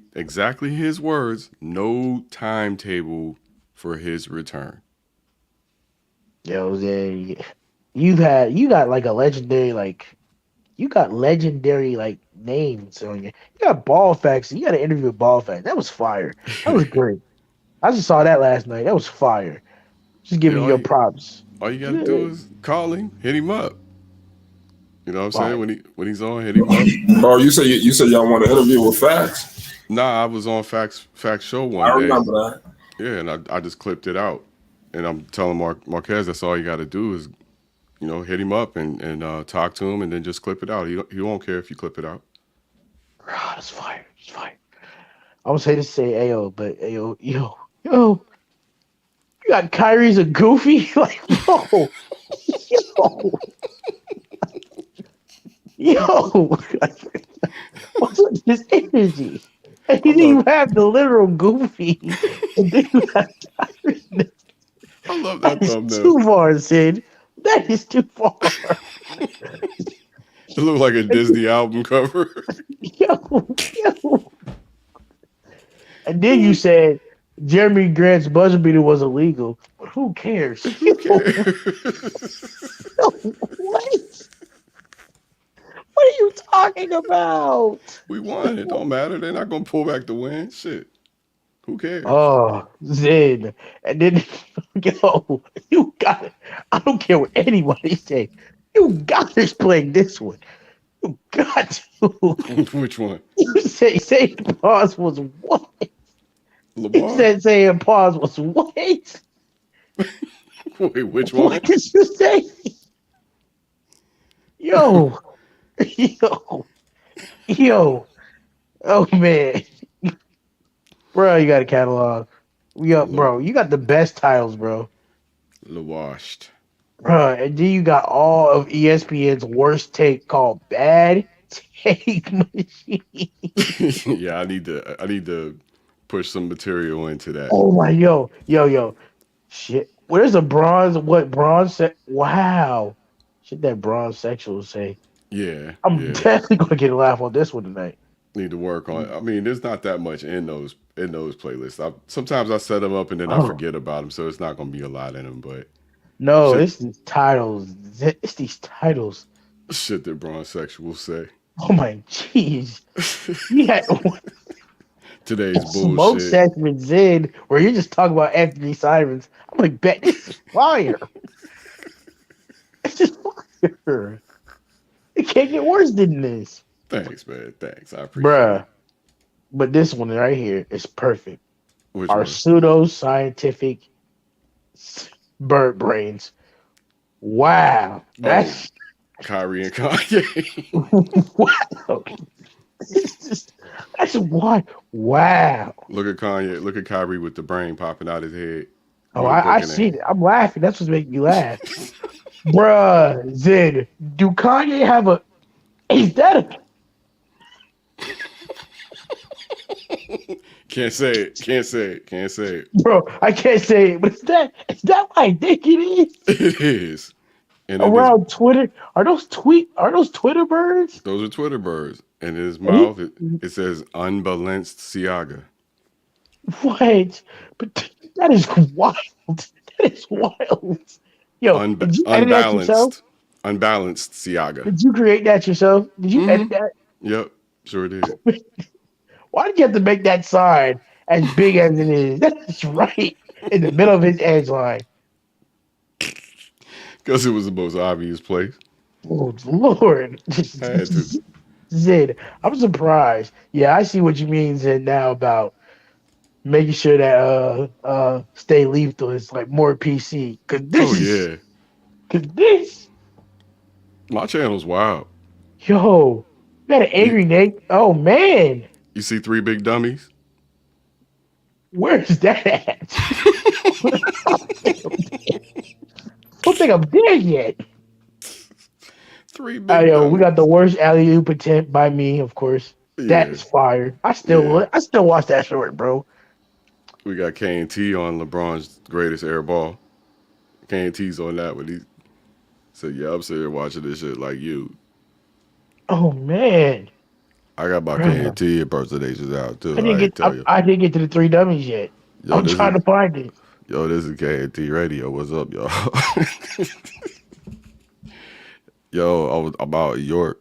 Speaker 8: his words. No timetable for his return.
Speaker 5: Yo, Zay, you got like a legendary like names on you. You got ball facts. You got an interview with ball facts. That was fire. That was great. I just saw that last night. That was fire. Just
Speaker 8: Yeah,
Speaker 5: giving you your props.
Speaker 8: all you got to
Speaker 5: Yeah,
Speaker 8: do is call him, hit him up. You know what I'm saying?
Speaker 5: fire.
Speaker 8: When he's on, hit him up.
Speaker 2: Oh, you said y'all want to interview with Facts?
Speaker 8: Nah, I was on Facts Show
Speaker 2: I
Speaker 8: one day.
Speaker 2: remember that.
Speaker 8: Yeah, and I just clipped it out, and I'm telling Marquez that's all you got to do is hit him up and talk to him, and then just clip it out. He won't care if you clip it out.
Speaker 5: Ah, that's fire. It's fire. I was hate to say Ayo, but yo, you got Kyrie's a goofy? Like, yo, yo, what's with this energy? And
Speaker 8: I
Speaker 5: you didn't
Speaker 8: love
Speaker 5: even have the literal goofy. And then you have Kyrie.
Speaker 8: I love
Speaker 5: That
Speaker 8: that
Speaker 5: is
Speaker 8: thumbnail.
Speaker 5: too far, Sid. That is too far.
Speaker 8: It looked like a Disney album cover.
Speaker 5: Yo. And then you said Jeremy Grant's buzzer beater was illegal. But who cares?
Speaker 8: Who cares?
Speaker 5: What? What are you talking about?
Speaker 8: We won. It don't matter. They're not gonna pull back the win. Shit. Who cares?
Speaker 5: Oh, Zid. And then, yo, you got it. I don't care what anybody say. You got to playing this one. You got to.
Speaker 8: Which one?
Speaker 5: You say pause was what? He
Speaker 8: Lamar?
Speaker 5: said saying pause was what?
Speaker 8: Wait, which one?
Speaker 5: What did you say? Yo, yo. Oh man, bro, you got a catalog. Bro, you got the best titles, bro.
Speaker 8: Washed.
Speaker 5: Bro, and then you got all of ESPN's worst take called Bad Take Machine.
Speaker 8: Yeah, I need to push some material into that.
Speaker 5: Oh my, yo. Shit. Where's the bronze? What bronze? Wow. Shit, that bronze sexual say.
Speaker 8: Yeah,
Speaker 5: I'm definitely gonna get a laugh on this one tonight.
Speaker 8: need to work on it. I mean, there's not that much in those playlists. Sometimes I set them up and then I
Speaker 5: Oh
Speaker 8: forget about them, so it's not gonna be a lot in them. But
Speaker 5: no,
Speaker 8: shit,
Speaker 5: it's these titles. It's these titles.
Speaker 8: shit that bronzesexuals say.
Speaker 5: Oh my jeez. Yeah,
Speaker 8: Today's
Speaker 5: smoke
Speaker 8: bullshit.
Speaker 5: sex with Zid, where you just talk about Anthony Sirens. I'm like, bet this is fire. It's just fire. It can't get worse than this.
Speaker 8: Thanks, man. Thanks. I appreciate
Speaker 5: Bruh.
Speaker 8: it.
Speaker 5: But this one right here is perfect.
Speaker 8: Which
Speaker 5: Our
Speaker 8: one?
Speaker 5: pseudo-scientific bird brains. Wow. That's
Speaker 8: Kyrie and Kanye.
Speaker 5: wow. That's why. Wow.
Speaker 8: Look at Kanye. Look at Kyrie with the brain popping out his head.
Speaker 5: Oh,
Speaker 8: With a
Speaker 5: I
Speaker 8: book in
Speaker 5: see
Speaker 8: it.
Speaker 5: it. I'm laughing. That's what's making me laugh. Bruh, Zid, do Kanye have a is that a
Speaker 8: Can't say it. Can't say it. Can't say it.
Speaker 5: bro, I can't say it, but is that what I think it is?
Speaker 8: It is. And it is.
Speaker 5: Around Twitter. Are those Twitter birds?
Speaker 8: Those are Twitter birds. And in his
Speaker 5: And he-
Speaker 8: mouth, it says unbalanced Siaga.
Speaker 5: What? But that is wild. That is wild. Yo, did you edit that yourself?
Speaker 8: Unbalanced Siaga.
Speaker 5: Did you create that yourself? Did you edit that?
Speaker 8: Yep, sure did.
Speaker 5: Why did you have to make that sign as big as it is? That's right in the middle of his edge line.
Speaker 8: Because it was the most obvious place.
Speaker 5: Oh Lord!
Speaker 8: I had to.
Speaker 5: Zid, I'm surprised. Yeah, I see what you mean, Zid, now about making sure that Stay Lethal is like more PC.
Speaker 8: Oh yeah,
Speaker 5: Cause this,
Speaker 8: my channel's wild.
Speaker 5: yo, that an
Speaker 8: You,
Speaker 5: angry Nate. Oh man,
Speaker 8: you see three big dummies?
Speaker 5: where's that at? Don't think I'm there yet.
Speaker 8: Three big
Speaker 5: Yo, we got the
Speaker 8: dummies.
Speaker 5: worst alley oop attempt by me, of course.
Speaker 8: Yeah,
Speaker 5: That's fire.
Speaker 8: yeah.
Speaker 5: I still watch that short, bro.
Speaker 8: We got K&T on LeBron's greatest air ball. K&T's on that one. He said, "Yeah, I'm sitting here watching this shit like you."
Speaker 5: Oh man,
Speaker 8: I got my
Speaker 5: bro.
Speaker 8: K&T impersonations out too. I ain't tell you.
Speaker 5: I didn't get to the three dummies yet.
Speaker 8: Yo,
Speaker 5: I'm
Speaker 8: this
Speaker 5: trying
Speaker 8: is
Speaker 5: to find it.
Speaker 8: this is K&T Radio. What's up, y'all? Yo, I'm out in York.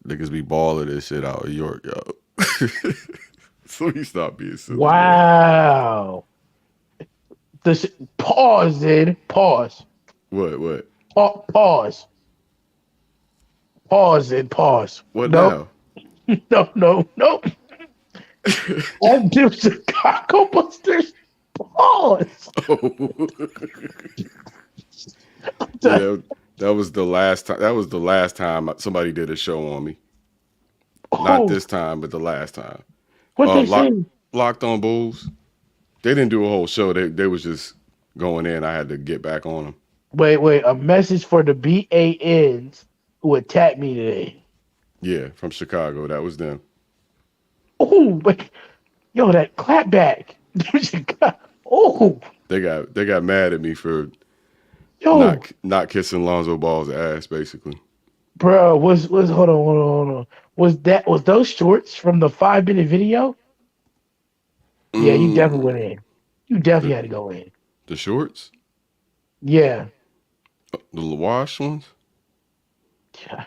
Speaker 8: Niggas be balling this shit out in York, yo. So you stop being silly, man.
Speaker 5: Wow. This pause, Zid. Pause.
Speaker 8: What?
Speaker 5: Pause. Pause, Zid. Pause.
Speaker 8: What
Speaker 5: Nope.
Speaker 8: now?
Speaker 5: Nope. That do Chicago Busters. Pause.
Speaker 8: Yeah, that was the last time. That was the last time somebody did a show on me. Not
Speaker 5: Oh,
Speaker 8: this time, but the last time.
Speaker 5: what they
Speaker 8: Lock,
Speaker 5: say?
Speaker 8: Locked on Bulls. They didn't do a whole show. They was just going in. I had to get back on them.
Speaker 5: Wait. A message for the BANs who attacked me today.
Speaker 8: Yeah, from Chicago. That was them.
Speaker 5: Oh, wait. Yo, that clapback. Oh,
Speaker 8: They got mad at me for
Speaker 5: yo,
Speaker 8: not kissing Lonzo Ball's ass, basically.
Speaker 5: bro, was hold on. Was those shorts from the 5 minute video? Yeah, you definitely went in. You definitely
Speaker 8: The
Speaker 5: had to go in.
Speaker 8: the shorts,
Speaker 5: Yeah.
Speaker 8: the wash ones.
Speaker 5: Yeah.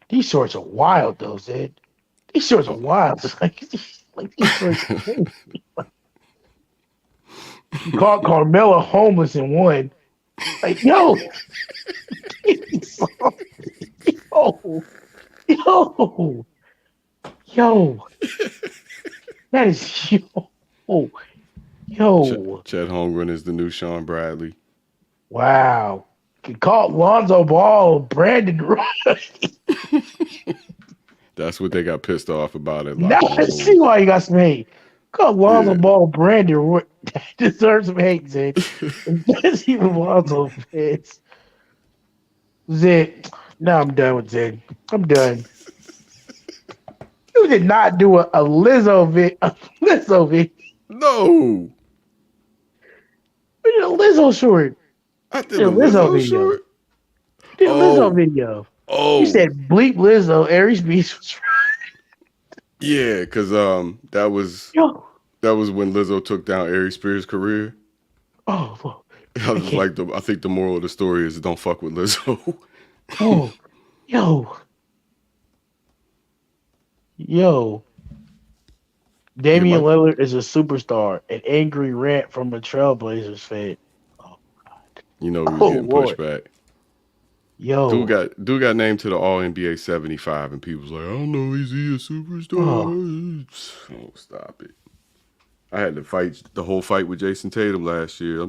Speaker 5: These shorts are wild though, Zed. These shorts are
Speaker 8: Oh.
Speaker 5: wild. Like these shorts. You called Carmelo homeless in one. Like, yo, yo, yo, that is yo.
Speaker 8: Chet Holmgren is the new Sean Bradley.
Speaker 5: Wow. You called Lonzo Ball Brandon Rush.
Speaker 8: That's what they got pissed off about it.
Speaker 5: Now I see why you got some hate. Called Lonzo
Speaker 8: Yeah.
Speaker 5: Ball Brandon Rush. Deserves some hate, Zed. That's even Lonzo fans. Zed. Now I'm done with Zed. I'm done. You did not do a Lizzo vid. A Lizzo vid.
Speaker 8: No,
Speaker 5: You did a Lizzo short.
Speaker 8: I
Speaker 5: You
Speaker 8: did
Speaker 5: did
Speaker 8: a
Speaker 5: a Lizzo
Speaker 8: Lizzo
Speaker 5: video.
Speaker 8: short.
Speaker 5: You did a Lizzo
Speaker 8: Oh,
Speaker 5: video.
Speaker 8: oh,
Speaker 5: You said bleep Lizzo. Aries Beast was
Speaker 8: yeah, because that was
Speaker 5: yo.
Speaker 8: when Lizzo took down Ari Spears' career.
Speaker 5: Oh, look.
Speaker 8: I was like, I think the moral of the story is don't fuck with Lizzo.
Speaker 5: Oh, yo.
Speaker 8: Yeah,
Speaker 5: Damian Lillard is a superstar. An angry rant from a Trailblazers fan. Oh,
Speaker 8: you know he was
Speaker 5: oh
Speaker 8: getting
Speaker 5: Lord.
Speaker 8: pushed back.
Speaker 5: Yo.
Speaker 8: Dude got named to the All NBA 75, and people's like, I don't know, is he a superstar? Oh, stop it. I had to fight the whole fight with Jason Tatum last year.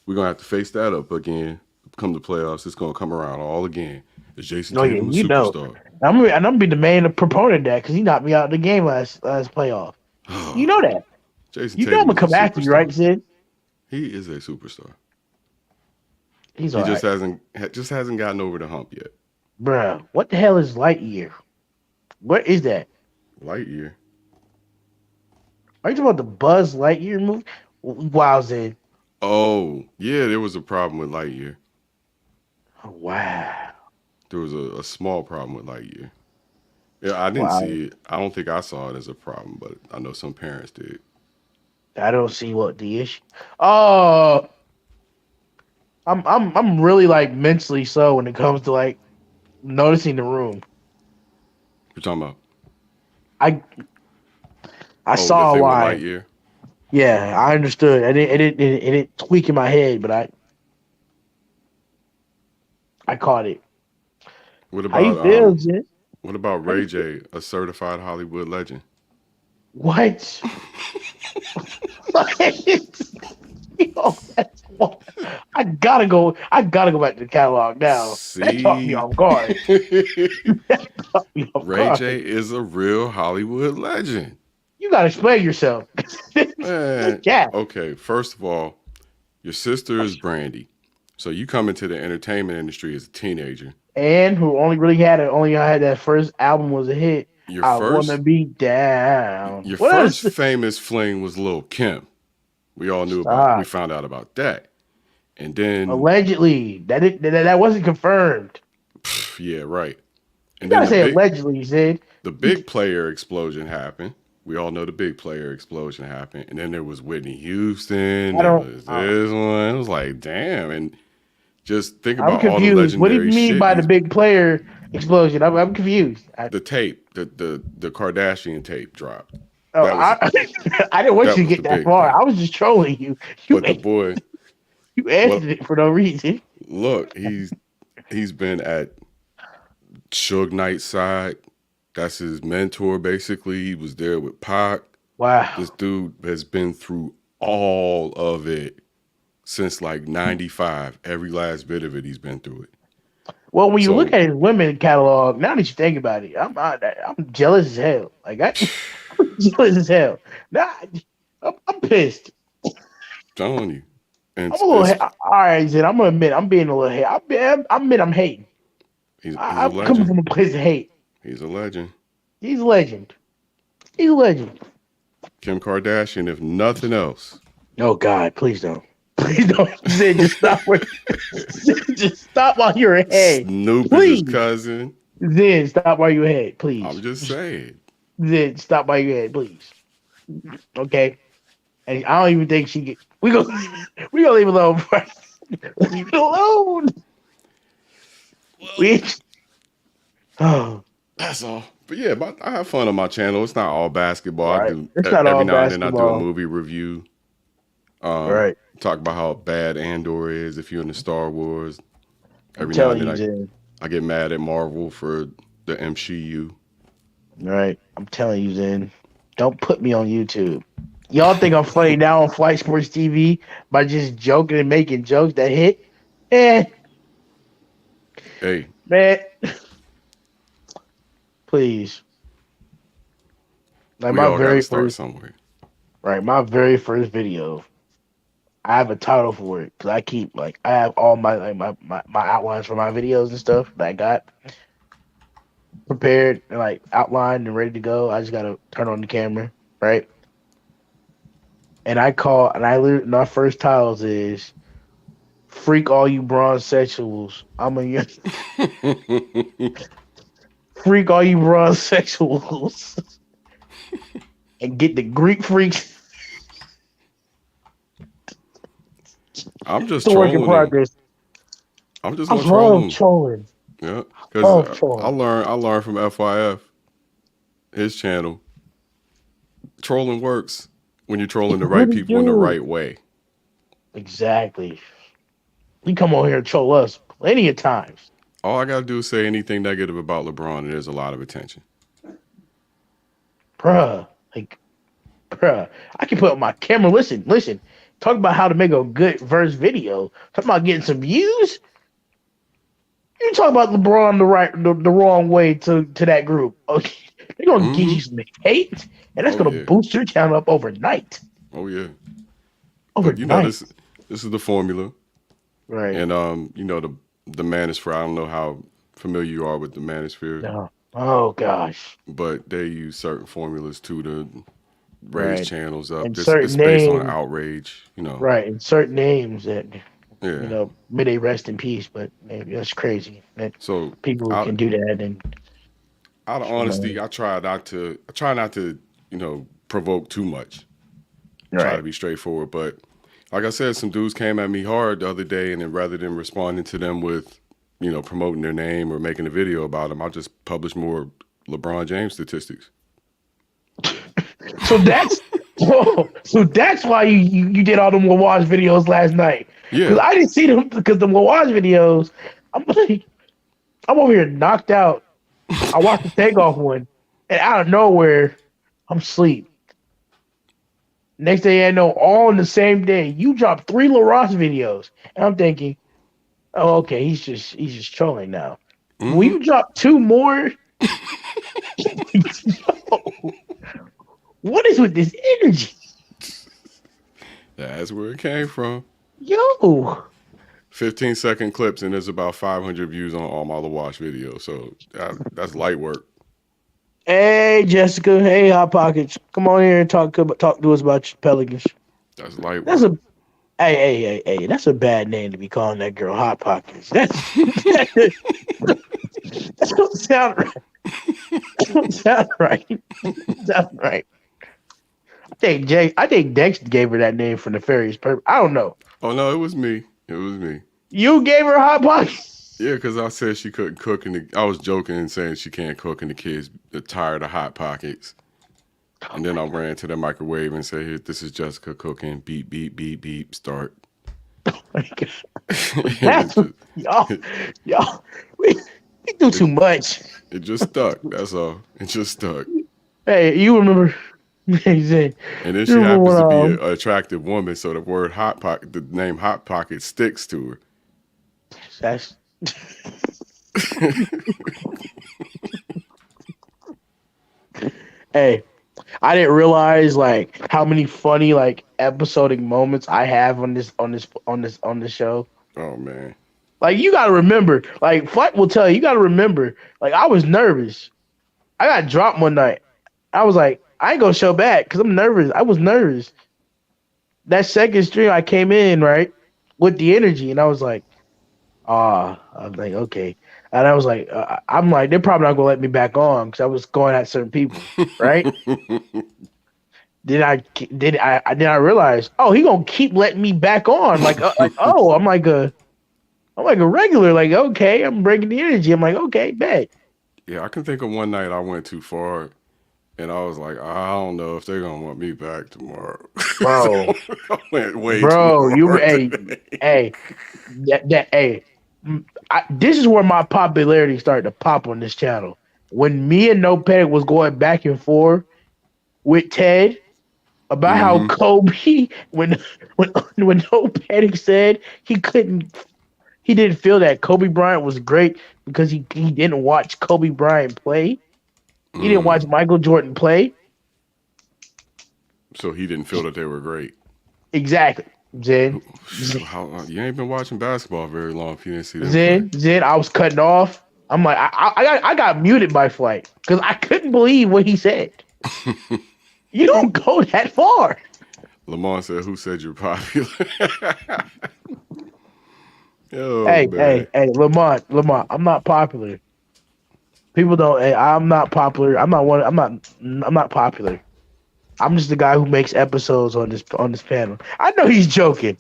Speaker 8: We're gonna have to face that up again. Come the playoffs, it's gonna come around all again. Is Jason
Speaker 5: Oh, yeah,
Speaker 8: Tatum a
Speaker 5: you know.
Speaker 8: superstar?
Speaker 5: I'm gonna be the main proponent of that because he knocked me out of the game last playoff. You know that.
Speaker 8: Jason
Speaker 5: You know I'm
Speaker 8: Tatum
Speaker 5: gonna come
Speaker 8: is a
Speaker 5: after you, right,
Speaker 8: superstar.
Speaker 5: Sid?
Speaker 8: He is a superstar.
Speaker 5: He's
Speaker 8: He
Speaker 5: all
Speaker 8: just
Speaker 5: right.
Speaker 8: hasn't gotten over the hump yet.
Speaker 5: Bruh, what the hell is Lightyear? What is that?
Speaker 8: Lightyear.
Speaker 5: Are you talking about the Buzz Lightyear movie? Wow, Zed.
Speaker 8: Oh, yeah, there was a problem with Lightyear.
Speaker 5: Oh, wow.
Speaker 8: There was a small problem with Lightyear. Yeah, I didn't
Speaker 5: Wow.
Speaker 8: see it. I don't think I saw it as a problem, but I know some parents did.
Speaker 5: I don't see what the issue. Oh, I'm really like mentally so when it comes to like noticing the room.
Speaker 8: You're talking about
Speaker 5: I
Speaker 8: the
Speaker 5: saw
Speaker 8: thing
Speaker 5: why.
Speaker 8: with Lightyear.
Speaker 5: Yeah, I understood. It didn't tweak in my head, but I caught it.
Speaker 8: What
Speaker 5: How you
Speaker 8: about
Speaker 5: feel, Jen?
Speaker 8: What about Ray J, a certified Hollywood legend?
Speaker 5: What? Yo, that's what. I gotta go. I gotta go back to the catalog now. That caught me
Speaker 8: See,
Speaker 5: off guard. That caught me off
Speaker 8: Ray
Speaker 5: guard.
Speaker 8: J is a real Hollywood legend.
Speaker 5: You gotta explain yourself.
Speaker 8: Man,
Speaker 5: Yeah.
Speaker 8: okay, first of all, your sister is Brandy. So you come into the entertainment industry as a teenager.
Speaker 5: And who only had that first album was a hit.
Speaker 8: Your
Speaker 5: I wanna
Speaker 8: first
Speaker 5: be down.
Speaker 8: your
Speaker 5: What
Speaker 8: first
Speaker 5: else?
Speaker 8: famous fling was Lil Kim. We
Speaker 5: Stop.
Speaker 8: found out about that. And then
Speaker 5: Allegedly, that wasn't confirmed.
Speaker 8: yeah, right.
Speaker 5: You
Speaker 8: And then
Speaker 5: gotta say allegedly, Sid.
Speaker 8: the big player explosion happened. We all know the big player explosion happened. And then there was Whitney Houston.
Speaker 5: I
Speaker 8: There
Speaker 5: don't.
Speaker 8: was this one. It was like, damn. And just think
Speaker 5: I'm
Speaker 8: about all the
Speaker 5: confused. What do you
Speaker 8: legendary
Speaker 5: mean
Speaker 8: shit.
Speaker 5: by the big player explosion? I'm confused.
Speaker 8: The tape, the Kardashian tape dropped.
Speaker 5: Oh,
Speaker 8: That was
Speaker 5: I didn't want
Speaker 8: that
Speaker 5: you to
Speaker 8: was
Speaker 5: get
Speaker 8: the
Speaker 5: that
Speaker 8: big
Speaker 5: far.
Speaker 8: thing.
Speaker 5: I was just trolling you.
Speaker 8: But the boy,
Speaker 5: You answered it for no reason.
Speaker 8: look, he's been at Suge Knight's side. That's his mentor, basically. He was there with Pac.
Speaker 5: Wow.
Speaker 8: This dude has been through all of it since like 95. Every last bit of it, he's been through it.
Speaker 5: Well, when you
Speaker 8: So-
Speaker 5: look at his women catalog, now that you think about it, I'm jealous as hell. Like I'm jealous as hell. Nah, I'm pissed.
Speaker 8: Telling you. And
Speaker 5: I'm a little. All right, Zed. I'm gonna admit I'm being a little hate. I'm hating.
Speaker 8: he's a
Speaker 5: I'm coming
Speaker 8: legend.
Speaker 5: from a place of hate.
Speaker 8: He's a legend.
Speaker 5: He's a legend. He's a legend.
Speaker 8: Kim Kardashian, if nothing else.
Speaker 5: Oh God, please don't. Please don't. Zed, just stop. Just stop while you're ahead.
Speaker 8: Snoop
Speaker 5: please.
Speaker 8: is his cousin.
Speaker 5: Zed, stop while you're ahead, please.
Speaker 8: I'm just saying.
Speaker 5: Zed, stop while you're ahead, please. Okay. And I don't even think she get. We gonna leave it alone. Leave it alone. We. Oh.
Speaker 8: That's all. But yeah, I have fun on my channel. It's not all basketball.
Speaker 5: Right.
Speaker 8: I do
Speaker 5: It's not
Speaker 8: every
Speaker 5: all
Speaker 8: now and then I do a
Speaker 5: basketball.
Speaker 8: movie review.
Speaker 5: Right.
Speaker 8: Talk about how bad Andor is if you're into Star Wars.
Speaker 5: I'm
Speaker 8: Every now and
Speaker 5: telling you,
Speaker 8: then
Speaker 5: Zed.
Speaker 8: I get mad at Marvel for the MCU.
Speaker 5: Right. I'm telling you, Zen. Don't put me on YouTube. Y'all think I'm funny now on Flight Sports TV by just joking and making jokes that hit?
Speaker 8: Hey,
Speaker 5: Man. Please. Like
Speaker 8: we
Speaker 5: my
Speaker 8: all
Speaker 5: very
Speaker 8: gotta start
Speaker 5: first,
Speaker 8: somewhere.
Speaker 5: right? My very first video. I have a title for it because I have all my my outlines for my videos and stuff that I got prepared and like outlined and ready to go. I just gotta turn on the camera, right? And my first titles is "Freak all you bronze sexuals." Freak all you bronze sexuals, and get the Greek freaks.
Speaker 8: I'm just
Speaker 5: It's a work in
Speaker 8: trolling.
Speaker 5: progress.
Speaker 8: I'm just
Speaker 5: I
Speaker 8: gonna troll
Speaker 5: love
Speaker 8: him.
Speaker 5: trolling.
Speaker 8: Yeah,
Speaker 5: love
Speaker 8: because
Speaker 5: trolling.
Speaker 8: I learned from FYF, his channel. Trolling works when you're trolling the
Speaker 5: It
Speaker 8: right
Speaker 5: really
Speaker 8: people in the
Speaker 5: do.
Speaker 8: right way.
Speaker 5: Exactly. You come on here and troll us plenty of times.
Speaker 8: All I gotta do is say anything negative about LeBron, and there's a lot of attention.
Speaker 5: Bruh. I can put up my camera. Listen. Talk about how to make a good verse video. Talk about getting some views. You talk about LeBron the wrong way to that group. Okay. They're gonna get you some hate, and that's
Speaker 8: Oh,
Speaker 5: gonna
Speaker 8: yeah.
Speaker 5: boost your channel up overnight.
Speaker 8: Oh yeah,
Speaker 5: Overnight.
Speaker 8: but you know this is the formula,
Speaker 5: Right.
Speaker 8: and the manosphere. I don't know how familiar you are with the manosphere,
Speaker 5: No. Oh gosh.
Speaker 8: but they use certain formulas too to raise
Speaker 5: Right.
Speaker 8: channels up.
Speaker 5: And
Speaker 8: It's
Speaker 5: certain
Speaker 8: based on
Speaker 5: names-
Speaker 8: outrage,
Speaker 5: Right. And certain names that
Speaker 8: Yeah.
Speaker 5: may they rest in peace, but man, that's crazy. That
Speaker 8: So
Speaker 5: people
Speaker 8: out,
Speaker 5: can do that and
Speaker 8: out of honesty, I try not to provoke too much. Try to be straightforward, but like I said, some dudes came at me hard the other day, and then rather than responding to them with, promoting their name or making a video about them, I'll just publish more LeBron James statistics.
Speaker 5: So that's why you did all them Wawaj videos last night. Because
Speaker 8: Yeah,
Speaker 5: I didn't see them because the Wawaj videos, I'm over here knocked out I watched the takeoff one, and out of nowhere, I'm asleep. Next day I know, all in the same day, you dropped 3 Lil Ross videos, and I'm thinking, oh, okay, he's just trolling now. But when
Speaker 8: Mm-hmm.
Speaker 5: you drop 2 more, yo, what is with this energy,
Speaker 8: That's where it came from.
Speaker 5: yo?
Speaker 8: 15-second clips, and there's about 500 views on all my Wash videos. So that's light work.
Speaker 5: Hey Jessica, hey Hot Pockets, come on here and talk to us about your Pelicans.
Speaker 8: That's light
Speaker 5: That's
Speaker 8: work.
Speaker 5: a hey, that's a bad name to be calling that girl Hot Pockets. That don't sound right. That don't sound right. Sound right. I think Dex gave her that name for nefarious purpose. I don't know.
Speaker 8: Oh no, it was me. It was me.
Speaker 5: You gave her Hot Pockets.
Speaker 8: Yeah, because I said she couldn't cook, and I was joking and saying she can't cook, and the kids are tired of Hot Pockets. And then I ran to the microwave and said, "Here, this is Jessica cooking. Beep, beep, beep, beep. Start."
Speaker 5: Like,
Speaker 8: And
Speaker 5: that's y'all. We do too much.
Speaker 8: it just stuck. That's all. It just stuck.
Speaker 5: Hey, you remember? He said,
Speaker 8: And then
Speaker 5: you
Speaker 8: she
Speaker 5: remember
Speaker 8: happens to be
Speaker 5: when
Speaker 8: an attractive woman, so the word Hot Pocket, the name Hot Pocket, sticks to her.
Speaker 5: that's hey. I didn't realize like how many funny like episodic moments I have on this show.
Speaker 8: Oh man.
Speaker 5: Like you gotta remember, like Flight will tell you, you gotta remember, like I was nervous. I got dropped one night. I was like, I ain't gonna show back because I'm nervous. I was nervous. That second stream I came in, right, with the energy, and I was like, I was like, okay. And I was like, I'm like, they're probably not gonna let me back on because I was going at certain people, right? Then I realized, oh, he gonna keep letting me back on, like oh, I'm like a regular, like okay, I'm breaking the energy. I'm like, okay, bet.
Speaker 8: Yeah, I can think of one night I went too far, and I was like, I don't know if they're gonna want me back tomorrow. So
Speaker 5: Bro,
Speaker 8: I went way too
Speaker 5: bro, you
Speaker 8: hard
Speaker 5: hey,
Speaker 8: today.
Speaker 5: hey, hey. This is where my popularity started to pop on this channel. When me and No Panic was going back and forth with Ted about how
Speaker 8: Mm-hmm.
Speaker 5: Kobe, when No Panic said he didn't feel that Kobe Bryant was great because he didn't watch Kobe Bryant play. He didn't watch Michael Jordan play.
Speaker 8: So he didn't feel that they were great.
Speaker 5: Exactly. Zen.
Speaker 8: You ain't been watching basketball very long if you didn't see them play.
Speaker 5: Zen, I was cutting off. I'm like, I got muted by Flight because I couldn't believe what he said. You don't go that far.
Speaker 8: Lamont said, "Who said you're popular?" Oh
Speaker 5: Hey,
Speaker 8: man.
Speaker 5: Lamont, I'm not popular. People don't. Hey, I'm not popular. I'm not one. I'm not popular. I'm just the guy who makes episodes on this panel. I know he's joking.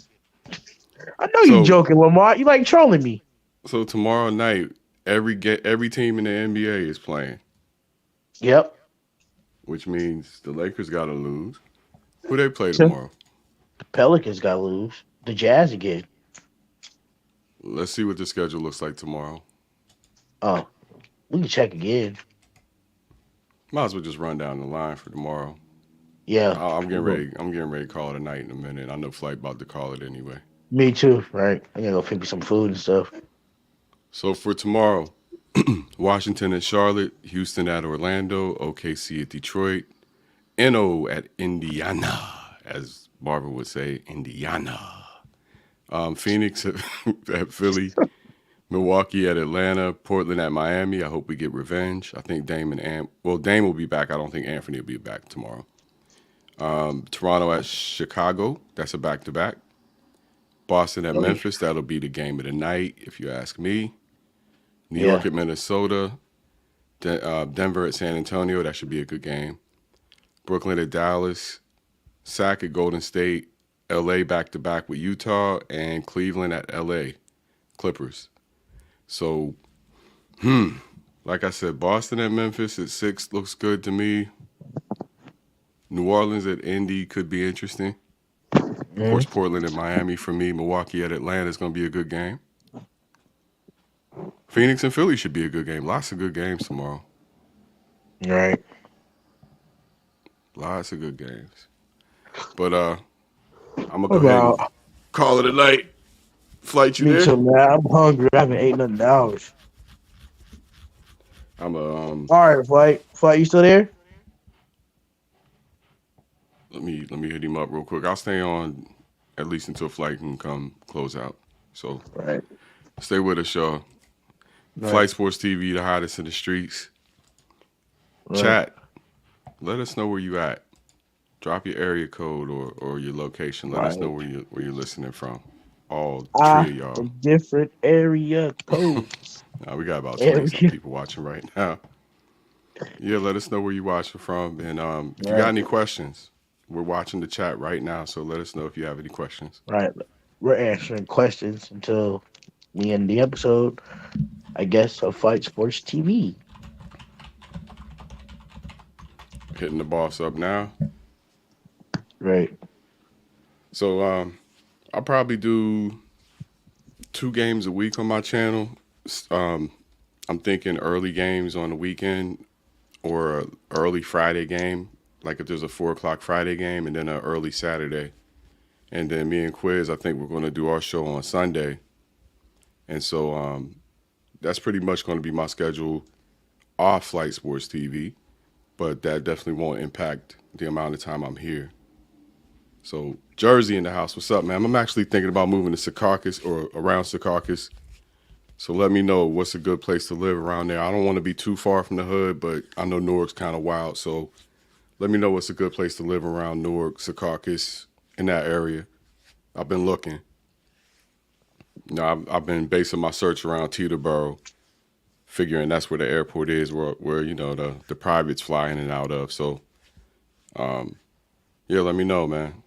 Speaker 5: I know you
Speaker 8: So
Speaker 5: joking, Lamont. You like trolling me.
Speaker 8: so tomorrow night, every team in the NBA is playing,
Speaker 5: Yep.
Speaker 8: which means the Lakers got to lose. Who they play
Speaker 5: So
Speaker 8: tomorrow?
Speaker 5: the Pelicans got to lose. The Jazz again.
Speaker 8: Let's see what the schedule looks like tomorrow.
Speaker 5: Oh, we can check again.
Speaker 8: Might as well just run down the line for tomorrow.
Speaker 5: Yeah.
Speaker 8: I'm getting ready. I'm getting ready to call it a night in a minute. I know Flight about to call it anyway.
Speaker 5: Me too. Right. I gotta go pick me some food and stuff.
Speaker 8: So for tomorrow, Washington at Charlotte, Houston at Orlando, OKC at Detroit, NO at Indiana, as Barbara would say, Indiana. Phoenix at Philly, Milwaukee at Atlanta, Portland at Miami. I hope we get revenge. I think Dame will be back. I don't think Anthony will be back tomorrow. Toronto at Chicago. That's a back-to-back. Boston at Memphis. That'll be the game of the night, if you ask me. New York at Minnesota. Denver at San Antonio. That should be a good game. Brooklyn at Dallas. Sac at Golden State. LA back-to-back with Utah. And Cleveland at LA Clippers. So, like I said, Boston at Memphis at 6 looks good to me. New Orleans at Indy could be interesting. Of course, Portland at Miami for me. Milwaukee at Atlanta is going to be a good game. Phoenix and Philly should be a good game. Lots of good games tomorrow.
Speaker 5: Right.
Speaker 8: Lots of good games. But I'm gonna
Speaker 5: What
Speaker 8: go ahead and
Speaker 5: about
Speaker 8: call it a night. Flight, you
Speaker 5: me
Speaker 8: there?
Speaker 5: too, man? I'm hungry. I haven't ate nothing in hours.
Speaker 8: I'm
Speaker 5: All right, Flight, you still there?
Speaker 8: let me hit him up real quick. I'll stay on at least until Flight can come close out. So
Speaker 5: Right.
Speaker 8: stay with us, y'all.
Speaker 5: Right.
Speaker 8: Flight Sports TV, the hottest in the streets.
Speaker 5: Right.
Speaker 8: Chat. Let us know where you at. Drop your area code or your location. Let us know
Speaker 5: Right.
Speaker 8: where you're listening from. All
Speaker 5: Ah,
Speaker 8: three of y'all.
Speaker 5: the different area codes.
Speaker 8: Now we got about 20 some
Speaker 5: Area.
Speaker 8: people watching right now. Yeah, let us know where you're watching from. And if you got
Speaker 5: Right.
Speaker 8: any questions, we're watching the chat right now. So let us know if you have any questions.
Speaker 5: Right. We're answering questions until we end the episode, I guess, of Fight Sports TV.
Speaker 8: Hitting the boss up now.
Speaker 5: Right.
Speaker 8: So I'll probably do 2 games a week on my channel. I'm thinking early games on the weekend or a early Friday game. Like if there's a 4:00 Friday game and then an early Saturday. And then me and Quiz, I think we're going to do our show on Sunday. And so that's pretty much going to be my schedule off Flight Sports TV. But that definitely won't impact the amount of time I'm here. So Jersey in the house. What's up, man? I'm actually thinking about moving to Secaucus or around Secaucus. So let me know what's a good place to live around there. I don't want to be too far from the hood, but I know Newark's kind of wild. So let me know what's a good place to live around Newark, Secaucus, in that area. I've been looking. You know, I've been basing my search around Teterboro, figuring that's where the airport is, where you know the privates fly in and out of. So, yeah, let me know, man.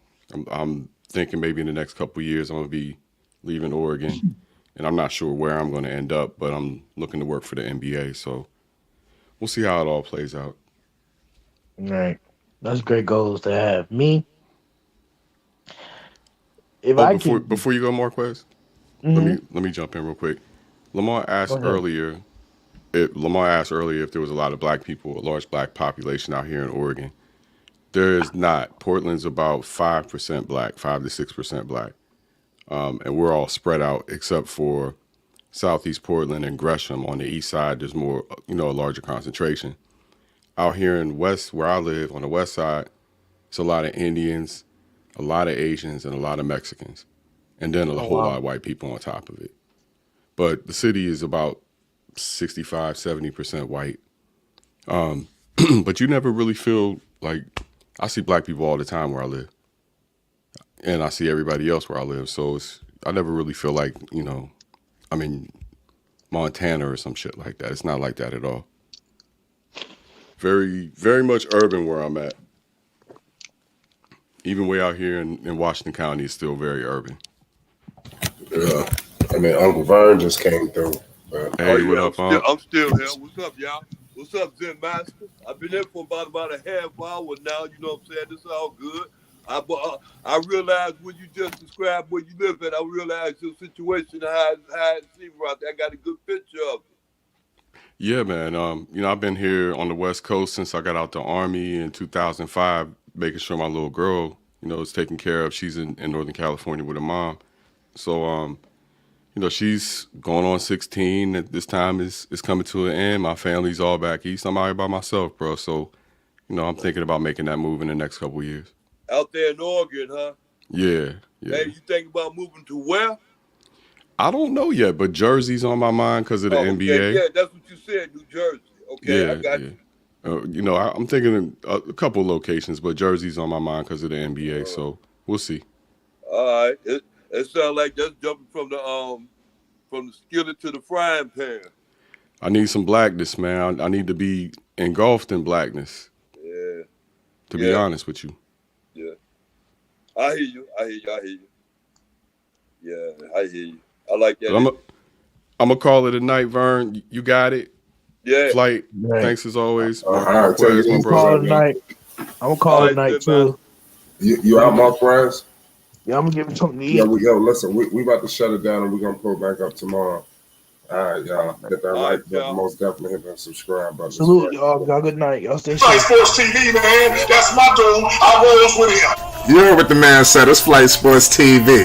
Speaker 8: I'm thinking maybe in the next couple of years I'm gonna be leaving Oregon, and I'm not sure where I'm gonna end up, but I'm looking to work for the NBA. So we'll see how it all plays out.
Speaker 5: Right. That's great goals to have. Me, if
Speaker 8: Oh,
Speaker 5: I
Speaker 8: before
Speaker 5: could.
Speaker 8: before you go, Marquez,
Speaker 5: Mhm.
Speaker 8: let me jump in real quick. Lamar
Speaker 5: Go
Speaker 8: asked
Speaker 5: ahead.
Speaker 8: earlier. Lamar asked earlier if there was a lot of black people, a large black population out here in Oregon. There is not. Portland's about 5% black, 5 to 6% black, and we're all spread out except for Southeast Portland and Gresham. On the east side, there's more, a larger concentration. Out here in West, where I live, on the west side, it's a lot of Indians, a lot of Asians, and a lot of Mexicans, and then a
Speaker 5: Oh
Speaker 8: whole lot
Speaker 5: wow.
Speaker 8: of white people on top of it. But the city is about 65, 70% white. But you never really feel like, I see black people all the time where I live, and I see everybody else where I live. So I never really feel like, I'm in Montana or some shit like that. It's not like that at all. Very, very much urban where I'm at. Even way out here in Washington County is still very urban.
Speaker 2: Yeah. I mean, Uncle Vern just came through. But
Speaker 8: Hey, what up,
Speaker 1: I'm still here. What's up, y'all? What's up, Zen Master? I've been in for about a half hour now. You know what I'm saying? This is all good. I realized when you just described where you live at, I realized your situation, how it seems out there. I got a good picture of it.
Speaker 8: Yeah, man. I've been here on the West Coast since I got out the Army in 2005, making sure my little girl, is taken care of. She's in Northern California with her mom. So, she's going on 16. At this time is coming to an end. My family's all back east. I'm out here by myself, bro. So, I'm thinking about making that move in the next couple of years.
Speaker 1: Out there in Oregon, huh?
Speaker 8: Yeah.
Speaker 1: Hey, you think about moving to where?
Speaker 8: I don't know yet, but Jersey's on my mind because of the NBA.
Speaker 1: Yeah, that's what you said, New Jersey. Okay, I got you.
Speaker 8: I'm thinking a couple locations, but Jersey's on my mind because of the NBA. So we'll see.
Speaker 1: All right, it sounds like that's jumping from the skillet to the frying pan.
Speaker 8: I need some blackness, man. I need to be engulfed in blackness.
Speaker 1: Yeah.
Speaker 8: To be honest with you.
Speaker 1: Yeah. I hear you. Yeah, I hear you. I like that.
Speaker 8: I'm going to call it a night, Vern. You got it?
Speaker 1: Yeah.
Speaker 8: Flight.
Speaker 5: Right.
Speaker 8: Thanks as always.
Speaker 2: Marquez,
Speaker 5: I'm gonna call it a night. I'm gonna call it a night too.
Speaker 2: You out, Marquez?
Speaker 5: Yeah, I'm gonna give him something to eat.
Speaker 2: Yeah, listen, we about to shut it down and we're gonna pull back up tomorrow. All right, y'all. Hit that
Speaker 1: All
Speaker 2: like
Speaker 1: right,
Speaker 2: button.
Speaker 1: y'all.
Speaker 2: Most definitely hit that subscribe button.
Speaker 5: Salute y'all. Y'all good night. Y'all stay
Speaker 9: Flight
Speaker 5: safe.
Speaker 9: Sports TV, man. That's my dude. I rolls with him.
Speaker 2: You heard what the man said. It's Flight Sports TV.